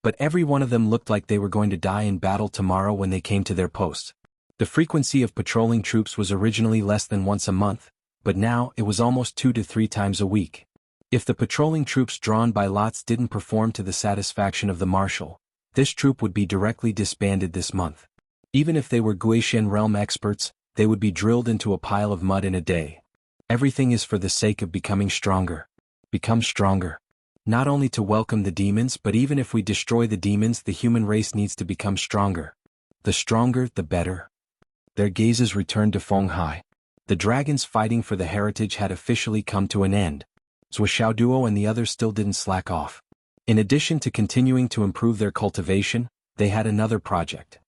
But every one of them looked like they were going to die in battle tomorrow when they came to their posts. The frequency of patrolling troops was originally less than once a month, but now it was almost 2 to 3 times a week. If the patrolling troops drawn by lots didn't perform to the satisfaction of the marshal, this troop would be directly disbanded this month. Even if they were Guishan realm experts, they would be drilled into a pile of mud in a day. Everything is for the sake of becoming stronger. Become stronger. Not only to welcome the demons, but even if we destroy the demons, the human race needs to become stronger. The stronger, the better. Their gazes returned to Fenghai. The dragons fighting for the heritage had officially come to an end. Zhou Xiaoduo and the others still didn't slack off. In addition to continuing to improve their cultivation, they had another project.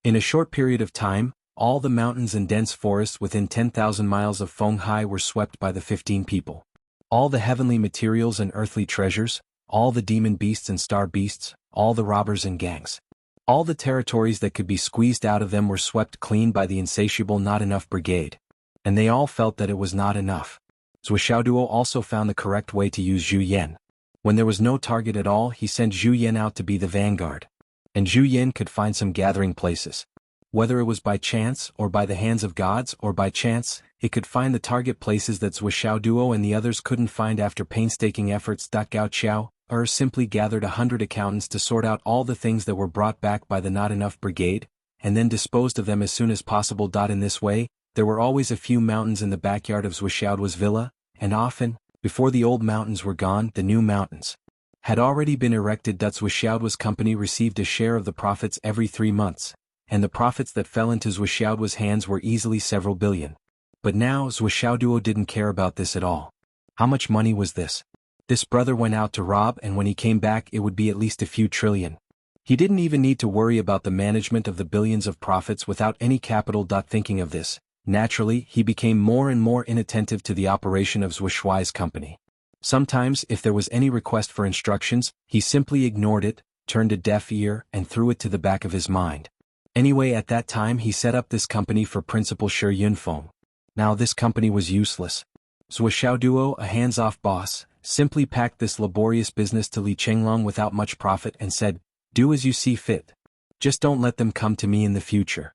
In a short period of time, all the mountains and dense forests within 10,000 miles of Fenghai were swept by the 15 people. All the heavenly materials and earthly treasures, all the demon beasts and star beasts, all the robbers and gangs. All the territories that could be squeezed out of them were swept clean by the insatiable Not Enough Brigade. And they all felt that it was not enough. Zhou Xiaoduo also found the correct way to use Zhu Yan. When there was no target at all, he sent Zhu Yan out to be the vanguard. And Zhu Yan could find some gathering places. Whether it was by chance, or by the hands of gods, or by chance, it could find the target places that Zhou Xiaoduo and the others couldn't find after painstaking efforts. Gao Qiao, simply gathered 100 accountants to sort out all the things that were brought back by the Not Enough Brigade, and then disposed of them as soon as possible. In this way, there were always a few mountains in the backyard of Zhou Xiaoduo's villa, and often, before the old mountains were gone, the new mountains had already been erected. Zhou Xiaoduo's company received a share of the profits every 3 months, and the profits that fell into Zhou Xiaoduo's hands were easily several billion. But now Zhou Xiaoduo didn't care about this at all. How much money was this? This brother went out to rob, and when he came back it would be at least a few trillion. He didn't even need to worry about the management of the billions of profits without any capital. Thinking of this, naturally he became more and more inattentive to the operation of Zhou Shuai's company. Sometimes, if there was any request for instructions, he simply ignored it, turned a deaf ear, and threw it to the back of his mind. Anyway, at that time he set up this company for Principal Shi Yunfeng. Now this company was useless. Zhou Xiaoduo, a hands-off boss, simply packed this laborious business to Li Chenglong without much profit and said, "Do as you see fit. Just don't let them come to me in the future."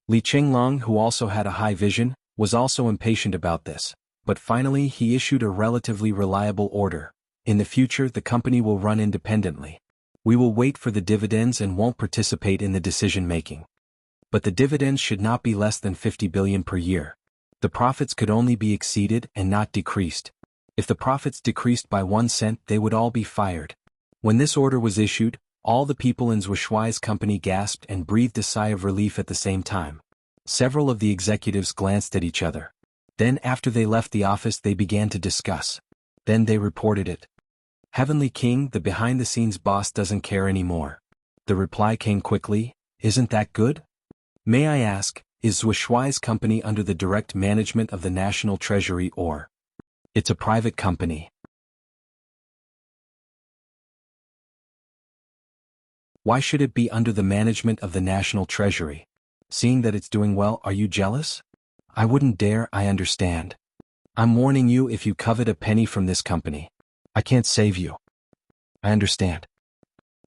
Li Chenglong, who also had a high vision, was also impatient about this, but finally he issued a relatively reliable order. In the future the company will run independently. We will wait for the dividends and won't participate in the decision-making. But the dividends should not be less than 50 billion per year. The profits could only be exceeded and not decreased. If the profits decreased by 1 cent, they would all be fired. When this order was issued, all the people in Zhou Shuai's company gasped and breathed a sigh of relief at the same time. Several of the executives glanced at each other. Then after they left the office they began to discuss. Then they reported it. "Heavenly King, the behind-the-scenes boss doesn't care anymore." The reply came quickly, "Isn't that good? May I ask, is Zhou Shuai's company under the direct management of the National Treasury or? It's a private company." "Why should it be under the management of the National Treasury? Seeing that it's doing well, are you jealous?" "I wouldn't dare, I understand. I'm warning you, if you covet a penny from this company, I can't save you." "I understand.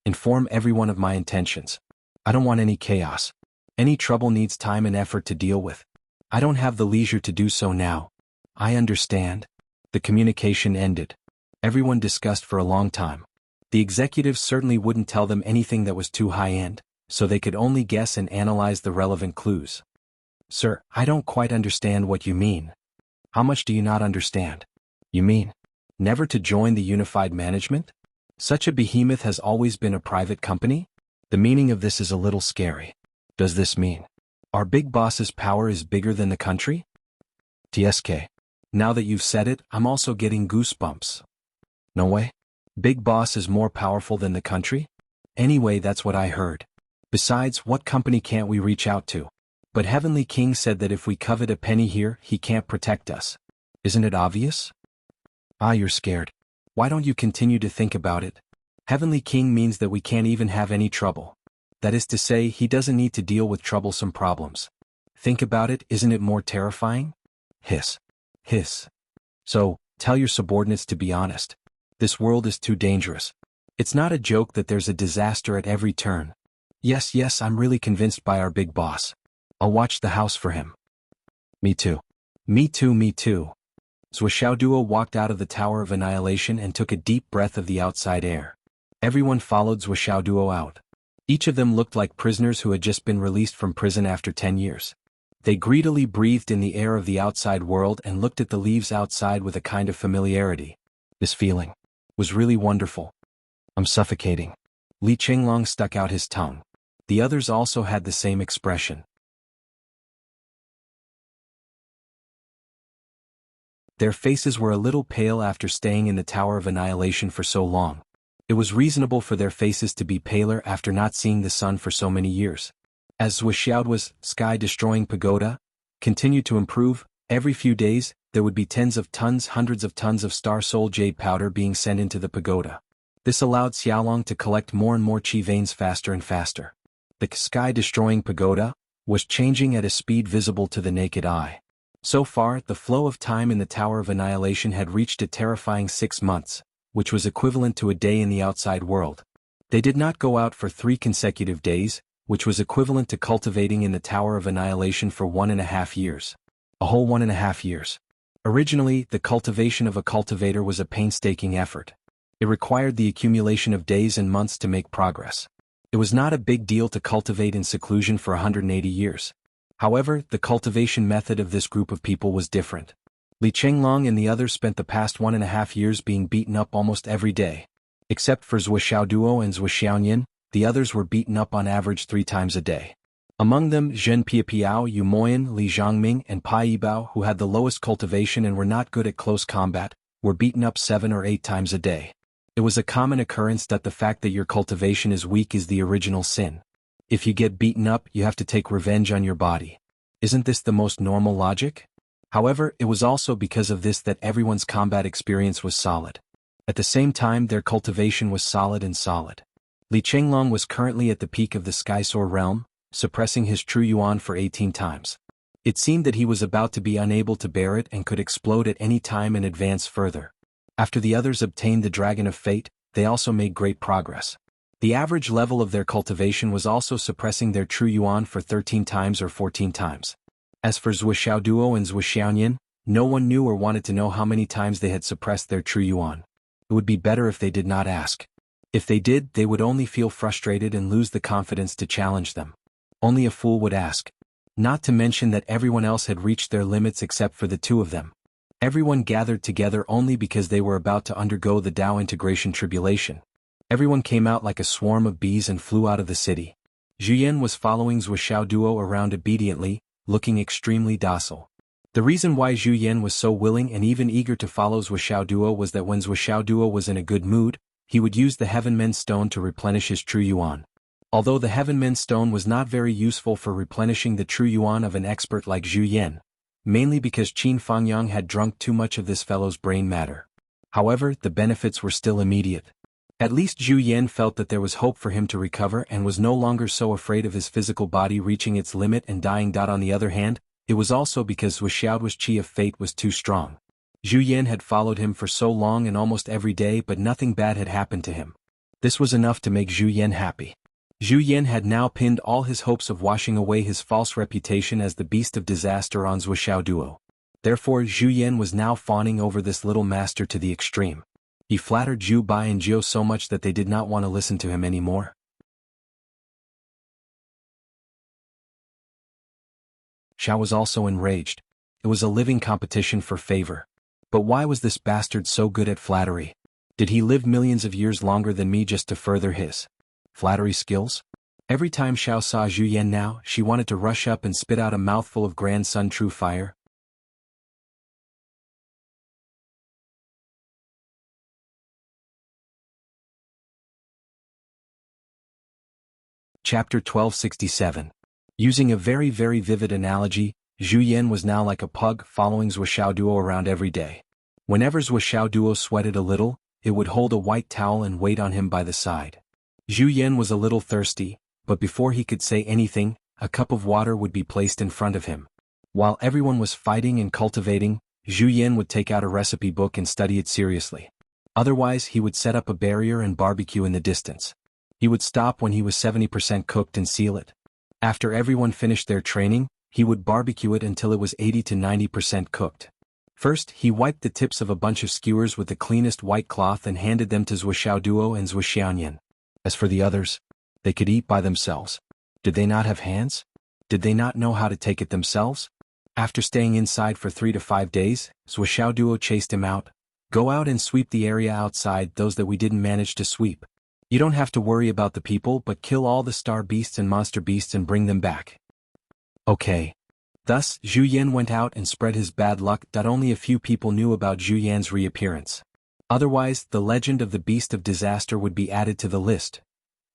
Inform everyone of my intentions. I don't want any chaos. Any trouble needs time and effort to deal with. I don't have the leisure to do so now." "I understand." The communication ended. Everyone discussed for a long time. The executives certainly wouldn't tell them anything that was too high-end, so they could only guess and analyze the relevant clues. "Sir, I don't quite understand what you mean." "How much do you not understand?" "You mean never to join the unified management? Such a behemoth has always been a private company? The meaning of this is a little scary. Does this mean our big boss's power is bigger than the country?" "TSK. Now that you've said it, I'm also getting goosebumps." "No way. Big boss is more powerful than the country?" "Anyway, that's what I heard. Besides, what company can't we reach out to? But Heavenly King said that if we covet a penny here, he can't protect us. Isn't it obvious?" "Ah, you're scared. Why don't you continue to think about it? Heavenly King means that we can't even have any trouble. That is to say, he doesn't need to deal with troublesome problems. Think about it, isn't it more terrifying?" Hiss. Hiss. "So, tell your subordinates to be honest. This world is too dangerous. It's not a joke that there's a disaster at every turn. Yes, I'm really convinced by our big boss. I'll watch the house for him." "Me too. Me too, me too." Zhou Xiaoduo walked out of the Tower of Annihilation and took a deep breath of the outside air. Everyone followed Zhou Xiaoduo out. Each of them looked like prisoners who had just been released from prison after 10 years. They greedily breathed in the air of the outside world and looked at the leaves outside with a kind of familiarity. This feeling was really wonderful. I'm suffocating. Li Qinglong stuck out his tongue. The others also had the same expression. Their faces were a little pale after staying in the Tower of Annihilation for so long. It was reasonable for their faces to be paler after not seeing the sun for so many years. As Wuxiao's sky-destroying pagoda continued to improve, every few days, there would be tens of tons, hundreds of tons of Star Soul Jade powder being sent into the pagoda. This allowed Xiaolong to collect more and more qi veins faster and faster. The sky-destroying pagoda was changing at a speed visible to the naked eye. So far, the flow of time in the Tower of Annihilation had reached a terrifying 6 months, which was equivalent to a day in the outside world. They did not go out for 3 consecutive days, which was equivalent to cultivating in the Tower of Annihilation for 1.5 years. A whole 1.5 years. Originally, the cultivation of a cultivator was a painstaking effort. It required the accumulation of days and months to make progress. It was not a big deal to cultivate in seclusion for 180 years. However, the cultivation method of this group of people was different. Li Qinglong and the others spent the past 1.5 years being beaten up almost every day. Except for Zhou Xiaoduo and Zhou Xiaoyan, the others were beaten up on average 3 times a day. Among them, Zhen Piapiao, Yu Moyan, Li Zhangming, and Pai Yibao, who had the lowest cultivation and were not good at close combat, were beaten up 7 or 8 times a day. It was a common occurrence that the fact that your cultivation is weak is the original sin. If you get beaten up, you have to take revenge on your body. Isn't this the most normal logic? However, it was also because of this that everyone's combat experience was solid. At the same time, their cultivation was solid and solid. Li Qinglong was currently at the peak of the Skysoar realm, suppressing his true yuan for 18 times. It seemed that he was about to be unable to bear it and could explode at any time and advance further. After the others obtained the Dragon of Fate, they also made great progress. The average level of their cultivation was also suppressing their true yuan for 13 times or 14 times. As for Zhou Xiaoduo and Zhou Xiaoyan, no one knew or wanted to know how many times they had suppressed their true yuan. It would be better if they did not ask. If they did, they would only feel frustrated and lose the confidence to challenge them. Only a fool would ask. Not to mention that everyone else had reached their limits except for the 2 of them. Everyone gathered together only because they were about to undergo the Dao integration tribulation. Everyone came out like a swarm of bees and flew out of the city. Zhu Yan was following Zhou Xiaoduo around obediently, looking extremely docile. The reason why Zhu Yan was so willing and even eager to follow Zhou Xiaoduo was that when Zhou Xiaoduo was in a good mood, he would use the Heaven Men Stone to replenish his true yuan. Although the Heaven Men Stone was not very useful for replenishing the true yuan of an expert like Zhu Yan, mainly because Qin Fangyang had drunk too much of this fellow's brain matter. However, the benefits were still immediate. At least Zhu Yan felt that there was hope for him to recover and was no longer so afraid of his physical body reaching its limit and dying. On the other hand, it was also because Wuxiao's Qi of Fate was too strong. Zhu Yan had followed him for so long and almost every day, but nothing bad had happened to him. This was enough to make Zhu Yan happy. Zhu Yan had now pinned all his hopes of washing away his false reputation as the beast of disaster on Zhou Xiaoduo. Therefore, Zhu Yan was now fawning over this little master to the extreme. He flattered Zhu Bai and Jiu so much that they did not want to listen to him anymore. Xiao was also enraged. It was a living competition for favor. But why was this bastard so good at flattery? Did he live millions of years longer than me just to further his flattery skills? Every time Xiao saw Zhu Yan now, she wanted to rush up and spit out a mouthful of Grand Sun True Fire. Chapter 1267. Using a very vivid analogy, Zhu Yan was now like a pug following Zhou Xiaoduo around every day. Whenever Zhou Xiaoduo sweated a little, it would hold a white towel and wait on him by the side. Zhu Yan was a little thirsty, but before he could say anything, a cup of water would be placed in front of him. While everyone was fighting and cultivating, Zhu Yan would take out a recipe book and study it seriously. Otherwise, he would set up a barrier and barbecue in the distance. He would stop when he was 70% cooked and seal it. After everyone finished their training, he would barbecue it until it was 80 to 90% cooked. First, he wiped the tips of a bunch of skewers with the cleanest white cloth and handed them to Zhou Xiaoduo and Zhou Xiaoyan. As for the others, They could eat by themselves. Did they not have hands? Did they not know how to take it themselves? After staying inside for 3 to 5 days, Zhuxiao Duo chased him out. Go out and sweep the area outside, those that we didn't manage to sweep. You don't have to worry about the people, but kill all the star beasts and monster beasts and bring them back. Okay. Thus, Zhu Yan went out and spread his bad luck that only a few people knew about Zhu Yan's reappearance. Otherwise, the legend of the beast of disaster would be added to the list.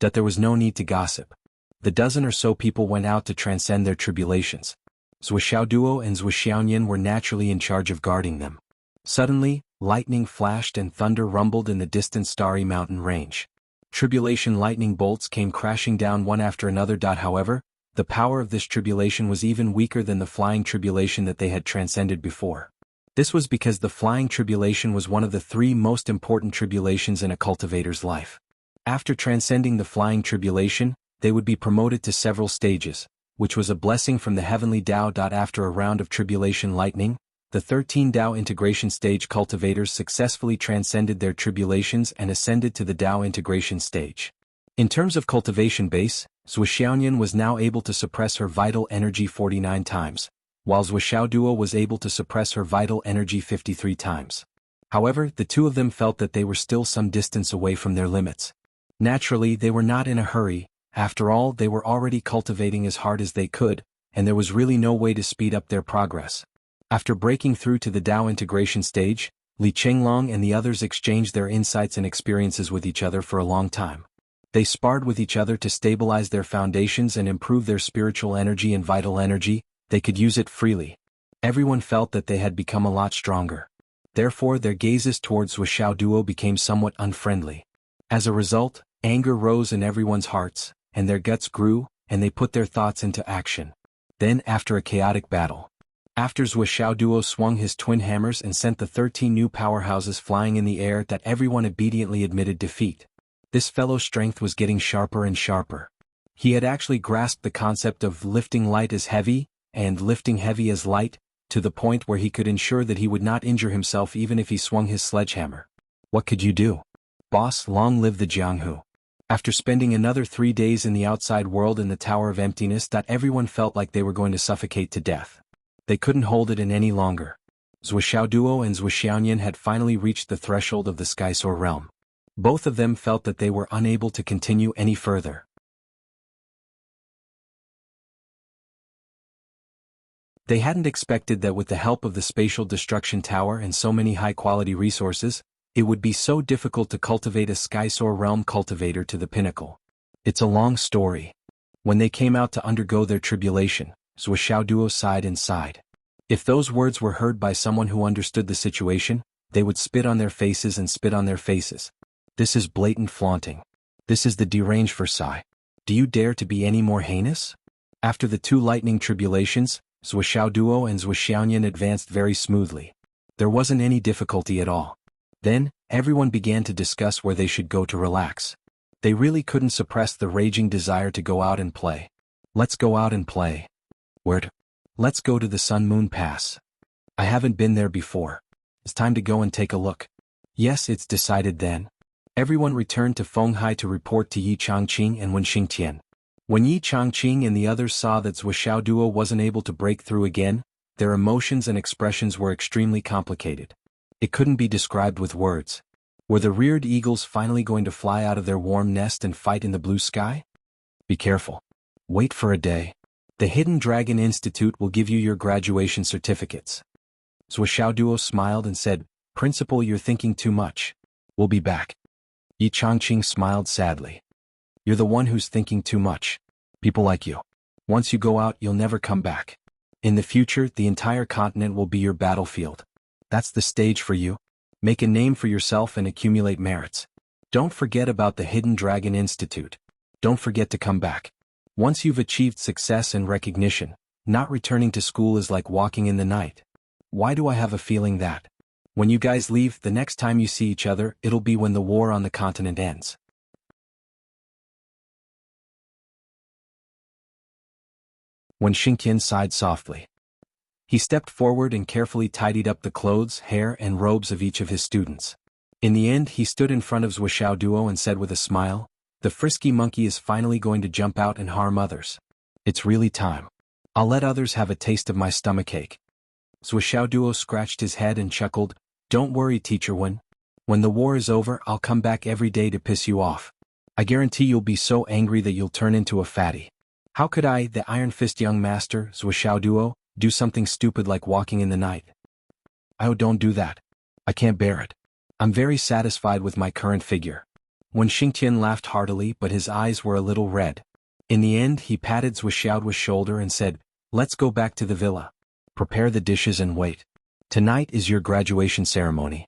That there was no need to gossip. The dozen or so people went out to transcend their tribulations. Zhuxiao Duo and Zhuxiaonian were naturally in charge of guarding them. Suddenly, lightning flashed and thunder rumbled in the distant starry mountain range. Tribulation lightning bolts came crashing down one after another. However, the power of this tribulation was even weaker than the flying tribulation that they had transcended before. This was because the flying tribulation was one of the 3 most important tribulations in a cultivator's life. After transcending the flying tribulation, they would be promoted to several stages, which was a blessing from the heavenly Tao. After a round of tribulation lightning, the 13 Tao integration stage cultivators successfully transcended their tribulations and ascended to the Tao integration stage. In terms of cultivation base, Zhuxiaonian was now able to suppress her vital energy 49 times, while Zhuxiao Duo was able to suppress her vital energy 53 times. However, the two of them felt that they were still some distance away from their limits. Naturally, they were not in a hurry. After all, they were already cultivating as hard as they could, and there was really no way to speed up their progress. After breaking through to the Tao integration stage, Li Chenglong and the others exchanged their insights and experiences with each other for a long time. They sparred with each other to stabilize their foundations and improve their spiritual energy and vital energy. They could use it freely. Everyone felt that they had become a lot stronger. Therefore, their gazes towards Zhuxiao Duo became somewhat unfriendly. As a result, anger rose in everyone's hearts, and their guts grew, and they put their thoughts into action. Then, after a chaotic battle, after Zhuxiao Duo swung his twin hammers and sent the 13 new powerhouses flying in the air, that everyone obediently admitted defeat. This fellow's strength was getting sharper and sharper. He had actually grasped the concept of lifting light as heavy, and lifting heavy as light, to the point where he could ensure that he would not injure himself even if he swung his sledgehammer. What could you do? Boss, long live the Jianghu. After spending another 3 days in the outside world in the Tower of Emptiness, that everyone felt like they were going to suffocate to death. They couldn't hold it in any longer. Zhuxiao Duo and Zhuxiaonian had finally reached the threshold of the Skysoar realm. Both of them felt that they were unable to continue any further. They hadn't expected that with the help of the Spatial Destruction Tower and so many high-quality resources, it would be so difficult to cultivate a Skysoar realm cultivator to the pinnacle. It's a long story. When they came out to undergo their tribulation, Zhuxiao Duo sighed and sighed. If those words were heard by someone who understood the situation, they would spit on their faces and spit on their faces. This is blatant flaunting. This is the deranged Versailles. Do you dare to be any more heinous? After the 2 lightning tribulations, Zhuxiao Duo and Zhuxiaonian advanced very smoothly. There wasn't any difficulty at all. Then, everyone began to discuss where they should go to relax. They really couldn't suppress the raging desire to go out and play. Let's go out and play. Where to? Let's go to the Sun Moon Pass. I haven't been there before. It's time to go and take a look. Yes, it's decided then. Everyone returned to Fenghai to report to Yi Changqing and Wen Xingtian. When Yi Changqing and the others saw that Zhuxiao Duo wasn't able to break through again, their emotions and expressions were extremely complicated. It couldn't be described with words. Were the reared eagles finally going to fly out of their warm nest and fight in the blue sky? Be careful. Wait for a day. The Hidden Dragon Institute will give you your graduation certificates. Zhuxiao Duo smiled and said, Principal, you're thinking too much. We'll be back. Yi Changqing smiled sadly. You're the one who's thinking too much. People like you. Once you go out, you'll never come back. In the future, the entire continent will be your battlefield. That's the stage for you. Make a name for yourself and accumulate merits. Don't forget about the Hidden Dragon Institute. Don't forget to come back. Once you've achieved success and recognition, not returning to school is like walking in the night. Why do I have a feeling that when you guys leave, the next time you see each other, it'll be when the war on the continent ends? Wen Xingtian sighed softly. He stepped forward and carefully tidied up the clothes, hair, and robes of each of his students. In the end, he stood in front of Zhuxiao Duo and said with a smile, The frisky monkey is finally going to jump out and harm others. It's really time. I'll let others have a taste of my stomachache. Duo scratched his head and chuckled, "Don't worry, Teacher Wen. When the war is over, I'll come back every day to piss you off. I guarantee you'll be so angry that you'll turn into a fatty." How could I, the Iron Fist young master, Duo, do something stupid like walking in the night? Oh, don't do that. I can't bear it. I'm very satisfied with my current figure. Wen Xingtian laughed heartily, but his eyes were a little red. In the end, he patted Duo's shoulder and said, "Let's go back to the villa. Prepare the dishes and wait. Tonight is your graduation ceremony."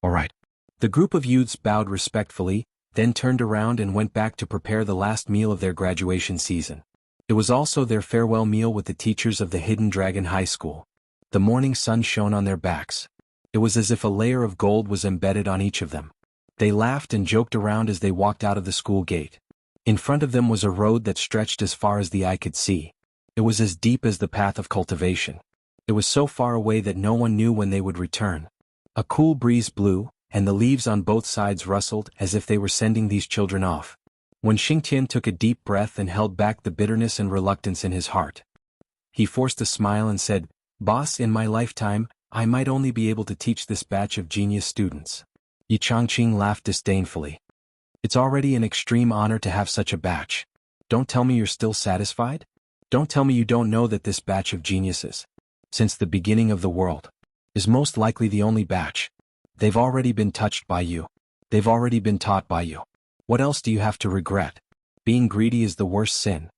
All right. The group of youths bowed respectfully, then turned around and went back to prepare the last meal of their graduation season. It was also their farewell meal with the teachers of the Hidden Dragon High School. The morning sun shone on their backs. It was as if a layer of gold was embedded on each of them. They laughed and joked around as they walked out of the school gate. In front of them was a road that stretched as far as the eye could see. It was as deep as the path of cultivation. It was so far away that no one knew when they would return. A cool breeze blew, and the leaves on both sides rustled as if they were sending these children off. When Xingtian took a deep breath and held back the bitterness and reluctance in his heart, he forced a smile and said, "Boss, in my lifetime, I might only be able to teach this batch of genius students." Yi Changqing laughed disdainfully. "It's already an extreme honor to have such a batch. Don't tell me you're still satisfied? Don't tell me you don't know that this batch of geniuses, since the beginning of the world, is most likely the only batch. They've already been touched by you. They've already been taught by you. What else do you have to regret? Being greedy is the worst sin."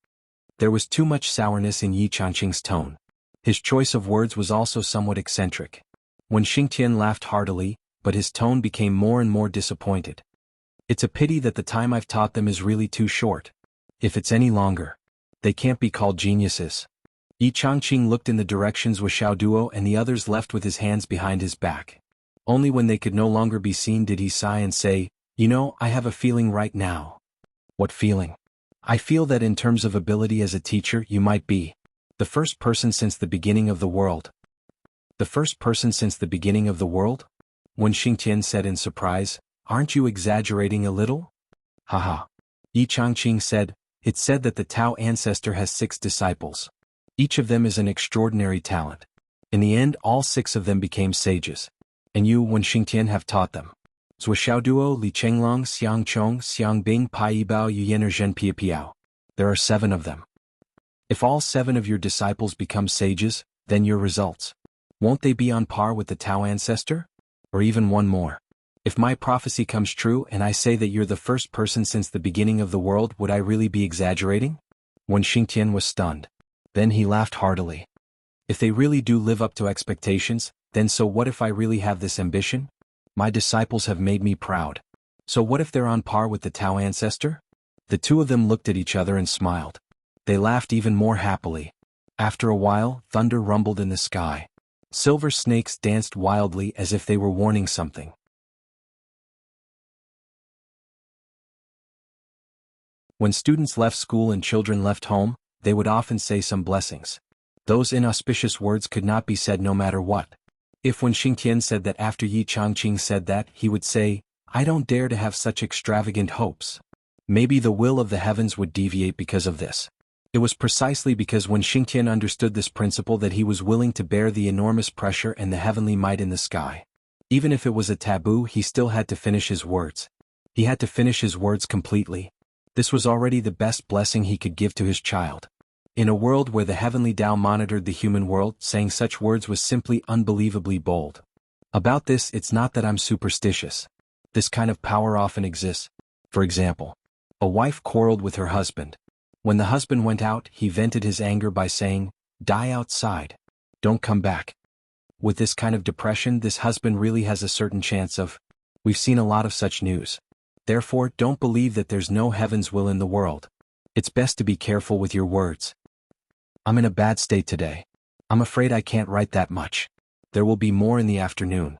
There was too much sourness in Yi Changqing's tone. His choice of words was also somewhat eccentric. When Xingtian laughed heartily, but his tone became more and more disappointed. "It's a pity that the time I've taught them is really too short. If it's any longer, they can't be called geniuses." Yi Changqing looked in the directions Duo and the others left with his hands behind his back. Only when they could no longer be seen did he sigh and say, "You know, I have a feeling right now." "What feeling?" "I feel that in terms of ability as a teacher you might be the first person since the beginning of the world." "The first person since the beginning of the world?" Wen Xingtian said in surprise, "Aren't you exaggerating a little?" "Haha." Yi Changqing said, "It's said that the Tao ancestor has 6 disciples. Each of them is an extraordinary talent. In the end, all 6 of them became sages. And you, Wen Xingtian, have taught them. Duo, Li Chenglong, Xiang Chong, Xiang Bing, Pai Yibao, Yuyener Zhen Pia Piao. There are 7 of them. If all 7 of your disciples become sages, then your results, won't they be on par with the Tao ancestor? Or even one more? If my prophecy comes true and I say that you're the first person since the beginning of the world, would I really be exaggerating?" Wen Xingtian was stunned. Then he laughed heartily. "If they really do live up to expectations, then so what if I really have this ambition? My disciples have made me proud. So what if they're on par with the Tao ancestor?" The two of them looked at each other and smiled. They laughed even more happily. After a while, thunder rumbled in the sky. Silver snakes danced wildly as if they were warning something. When students left school and children left home, they would often say some blessings. Those inauspicious words could not be said no matter what. If Wen Xingtian said that after Yi Changqing said that, he would say, "I don't dare to have such extravagant hopes." Maybe the will of the heavens would deviate because of this. It was precisely because Wen Xingtian understood this principle that he was willing to bear the enormous pressure and the heavenly might in the sky. Even if it was a taboo, he still had to finish his words. He had to finish his words completely. This was already the best blessing he could give to his child. In a world where the heavenly Tao monitored the human world, saying such words was simply unbelievably bold. About this, it's not that I'm superstitious. This kind of power often exists. For example, a wife quarreled with her husband. When the husband went out, he vented his anger by saying, "Die outside. Don't come back." With this kind of depression, this husband really has a certain chance of. We've seen a lot of such news. Therefore, don't believe that there's no heaven's will in the world. It's best to be careful with your words. "I'm in a bad state today. I'm afraid I can't write that much. There will be more in the afternoon."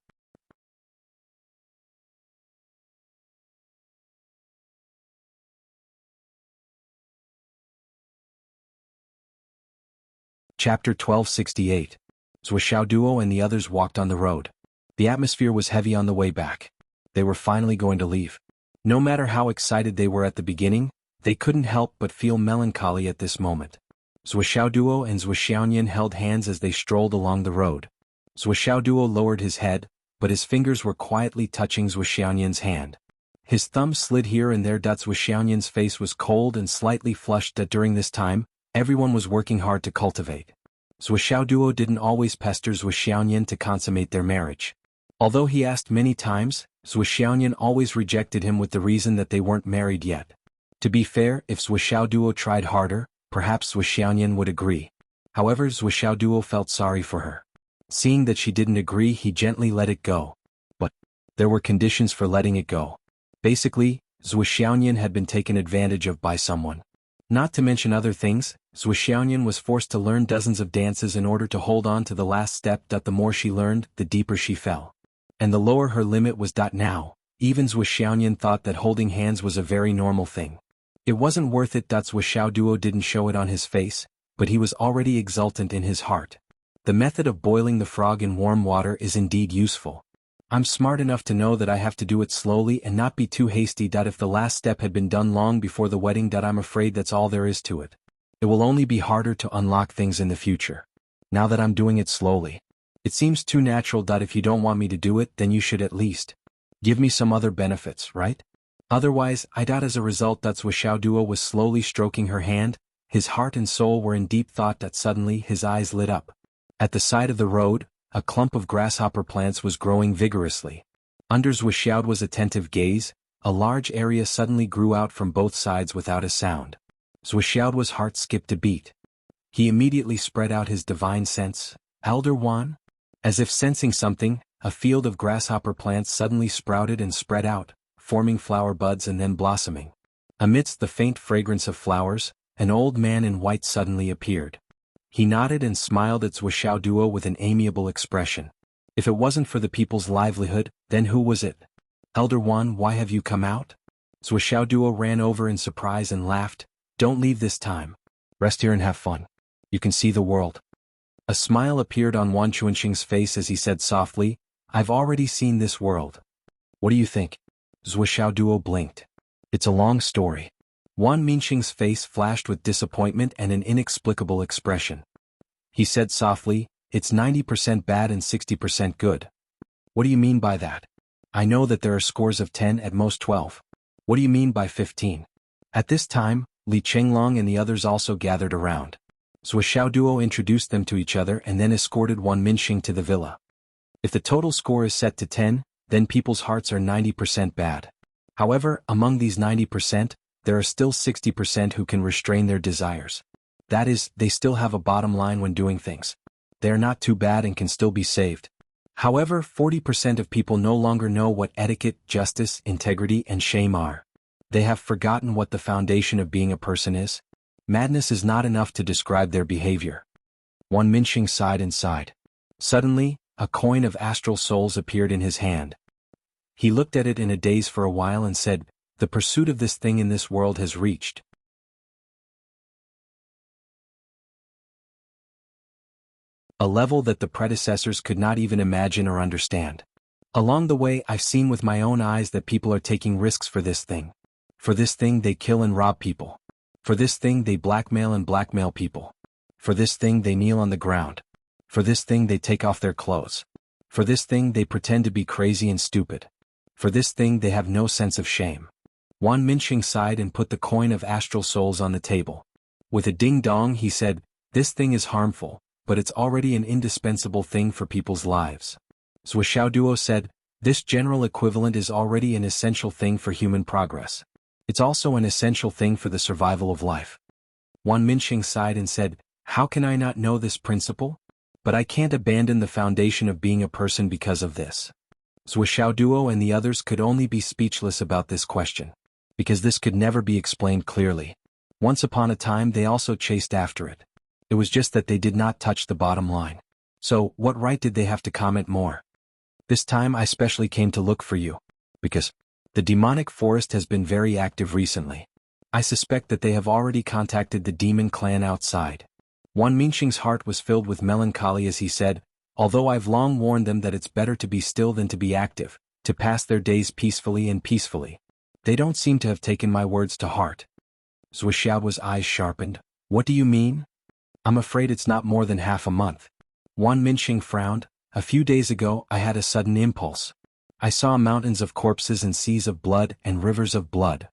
Chapter 1268. Duo and the others walked on the road. The atmosphere was heavy on the way back. They were finally going to leave. No matter how excited they were at the beginning, they couldn't help but feel melancholy at this moment. Zhuoxiaoduo and Zhuoxiaonian held hands as they strolled along the road. Zhuoxiaoduo lowered his head, but his fingers were quietly touching Zhuoxiaonian's hand. His thumb slid here and there. Zhuoxiaonian's face was cold and slightly flushed. During this time, everyone was working hard to cultivate. Zhuoxiaoduo didn't always pester Zhuoxiaonian to consummate their marriage. Although he asked many times, Zhuoxiaonian always rejected him with the reason that they weren't married yet. To be fair, if Zhuoxiaoduo tried harder, perhaps Zhuoxiaonian would agree. However, Zhuoxiaoduo felt sorry for her. Seeing that she didn't agree, he gently let it go. But there were conditions for letting it go. Basically, Zhuoxiaonian had been taken advantage of by someone. Not to mention other things, Zhuoxiaonian was forced to learn dozens of dances in order to hold on to the last step. The more she learned, the deeper she fell. And the lower her limit was. Now, even Zhuoxiaonian thought that holding hands was a very normal thing. It wasn't worth it. Zhuoxiaoduo didn't show it on his face, but he was already exultant in his heart. The method of boiling the frog in warm water is indeed useful. I'm smart enough to know that I have to do it slowly and not be too hasty. If the last step had been done long before the wedding, I'm afraid that's all there is to it. It will only be harder to unlock things in the future. Now that I'm doing it slowly, it seems too natural. If you don't want me to do it, then you should at least give me some other benefits, right? Otherwise, as a result. Zhuoxiaoduo was slowly stroking her hand. His heart and soul were in deep thought. Suddenly his eyes lit up. At the side of the road, a clump of grasshopper plants was growing vigorously. Under Zhuoxiaoduo's attentive gaze, a large area suddenly grew out from both sides without a sound. Zhuoxiaoduo's heart skipped a beat. He immediately spread out his divine sense. Elder One? As if sensing something, a field of grasshopper plants suddenly sprouted and spread out, forming flower buds and then blossoming. Amidst the faint fragrance of flowers, an old man in white suddenly appeared. He nodded and smiled at Zhuoxiaoduo with an amiable expression. If it wasn't for the people's livelihood, then who was it? Elder One, why have you come out? Zhuoxiaoduo ran over in surprise and laughed. Don't leave this time. Rest here and have fun. You can see the world. A smile appeared on Wan Chuanxing's face as he said softly, I've already seen this world. What do you think? Zhuoxiaoduo blinked. It's a long story. Wan Minxing's face flashed with disappointment and an inexplicable expression. He said softly, it's 90% bad and 60% good. What do you mean by that? I know that there are scores of 10 at most 12. What do you mean by 15? At this time, Li Chenglong and the others also gathered around. Zhuoxiaoduo introduced them to each other and then escorted Wan Minxing to the villa. If the total score is set to 10, then people's hearts are 90% bad. However, among these 90%, there are still 60% who can restrain their desires. That is, they still have a bottom line when doing things. They are not too bad and can still be saved. However, 40% of people no longer know what etiquette, justice, integrity, and shame are. They have forgotten what the foundation of being a person is. Madness is not enough to describe their behavior. Wan Minxing sighed and sighed. Suddenly, a coin of astral souls appeared in his hand. He looked at it in a daze for a while and said, the pursuit of this thing in this world has reached a level that the predecessors could not even imagine or understand. Along the way, I've seen with my own eyes that people are taking risks for this thing. For this thing they kill and rob people. For this thing they blackmail people. For this thing they kneel on the ground. For this thing they take off their clothes. For this thing they pretend to be crazy and stupid. For this thing they have no sense of shame. Wan Minxing sighed and put the coin of astral souls on the table. With a ding-dong he said, this thing is harmful, but it's already an indispensable thing for people's lives. Zhuoxiaoduo said, this general equivalent is already an essential thing for human progress. It's also an essential thing for the survival of life. Wan Minxing sighed and said, how can I not know this principle? But I can't abandon the foundation of being a person because of this. Zhuoxiaoduo and the others could only be speechless about this question. Because this could never be explained clearly. Once upon a time they also chased after it. It was just that they did not touch the bottom line. So, what right did they have to comment more? This time I specially came to look for you. Because the demonic forest has been very active recently. I suspect that they have already contacted the demon clan outside. Wan Minxing's heart was filled with melancholy as he said, although I've long warned them that it's better to be still than to be active, to pass their days peacefully. They don't seem to have taken my words to heart. Zhuoxiao's eyes sharpened. What do you mean? I'm afraid it's not more than half a month. Wan Minxing frowned. A few days ago I had a sudden impulse. I saw mountains of corpses and seas of blood and rivers of blood.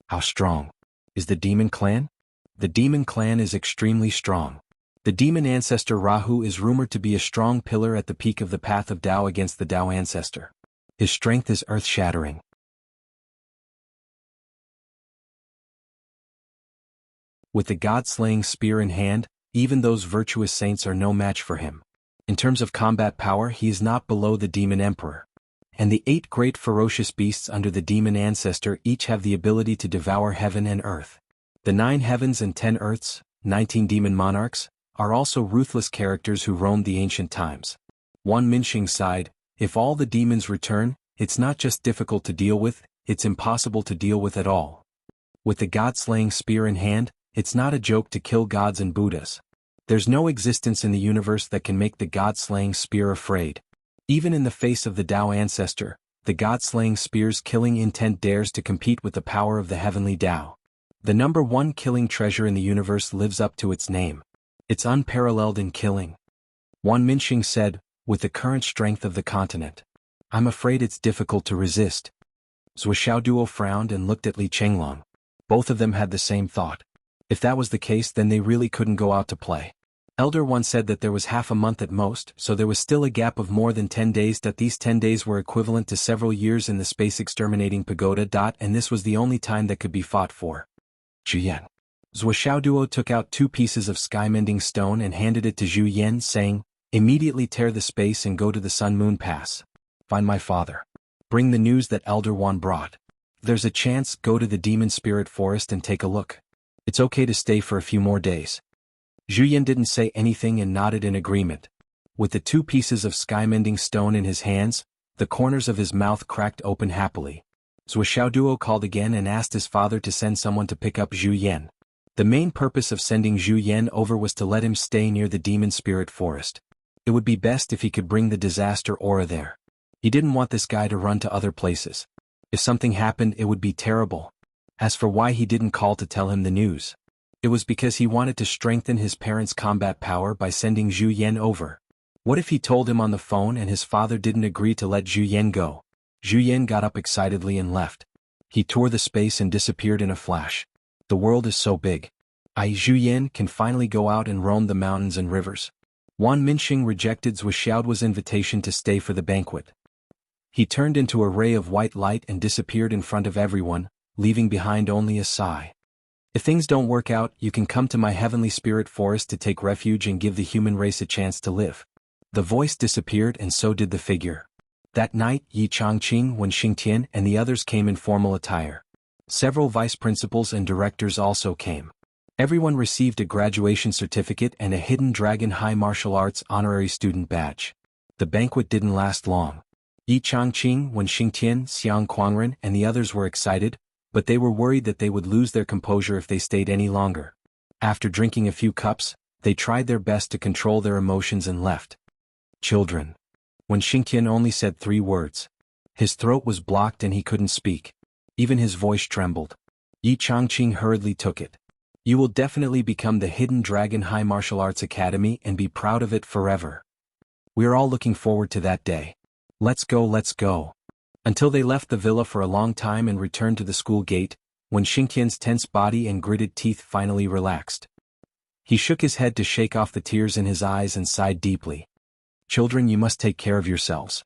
How strong is the demon clan? The demon clan is extremely strong. The demon ancestor Rahu is rumored to be a strong pillar at the peak of the path of Tao against the Tao ancestor. His strength is earth-shattering. With the god-slaying spear in hand, even those virtuous saints are no match for him. In terms of combat power, he is not below the demon emperor. And the 8 great ferocious beasts under the demon ancestor each have the ability to devour heaven and earth. The 9 heavens and 10 earths, 19 demon monarchs, are also ruthless characters who roamed the ancient times. Wan Minxing sighed. If all the demons return, it's not just difficult to deal with, it's impossible to deal with at all. With the god-slaying spear in hand, it's not a joke to kill gods and Buddhas. There's no existence in the universe that can make the god-slaying spear afraid. Even in the face of the Tao ancestor, the god-slaying spear's killing intent dares to compete with the power of the heavenly Tao. The number 1 killing treasure in the universe lives up to its name. It's unparalleled in killing. Wan Minxing said, with the current strength of the continent. I'm afraid it's difficult to resist. Zhuoxiao frowned and looked at Li Chenglong. Both of them had the same thought. If that was the case, then they really couldn't go out to play. Elder One said that there was half a month at most, so there was still a gap of more than 10 days, that these 10 days were equivalent to several years in the space exterminating pagoda. And this was the only time that could be fought for. Zhu Yan. Zhuoxiao took out 2 pieces of sky-mending stone and handed it to Zhu Yan, saying, immediately tear the space and go to the Sun-Moon Pass. Find my father. Bring the news that Elder One brought. If there's a chance, go to the Demon Spirit Forest and take a look. It's okay to stay for a few more days. Zhu Yan didn't say anything and nodded in agreement. With the 2 pieces of sky-mending stone in his hands, the corners of his mouth cracked open happily. Zhuoxiao called again and asked his father to send someone to pick up Zhu Yan. The main purpose of sending Zhu Yan over was to let him stay near the Demon Spirit Forest. It would be best if he could bring the disaster aura there. He didn't want this guy to run to other places. If something happened, it would be terrible. As for why he didn't call to tell him the news, it was because he wanted to strengthen his parents' combat power by sending Zhu Yan over. What if he told him on the phone and his father didn't agree to let Zhu Yan go? Zhu Yan got up excitedly and left. He tore the space and disappeared in a flash. The world is so big. Zhu Yan can finally go out and roam the mountains and rivers. Wan Minxing rejected Zhuoxiao's invitation to stay for the banquet. He turned into a ray of white light and disappeared in front of everyone, leaving behind only a sigh. If things don't work out, you can come to my heavenly spirit forest to take refuge and give the human race a chance to live. The voice disappeared and so did the figure. That night, Yi Changqing, Wen Xingtian, and the others came in formal attire. Several vice principals and directors also came. Everyone received a graduation certificate and a Hidden Dragon High Martial Arts honorary student badge. The banquet didn't last long. Yi Changqing, Wen Xingtian, Xiang Quangren, and the others were excited, but they were worried that they would lose their composure if they stayed any longer. After drinking a few cups, they tried their best to control their emotions and left. Children. Wen Xingtian only said 3 words. His throat was blocked and he couldn't speak. Even his voice trembled. Yi Changqing hurriedly took it. You will definitely become the Hidden Dragon High Martial Arts Academy and be proud of it forever. We are all looking forward to that day. Let's go, let's go. Until they left the villa for a long time and returned to the school gate, when Xingtian's tense body and gritted teeth finally relaxed. He shook his head to shake off the tears in his eyes and sighed deeply. Children, you must take care of yourselves.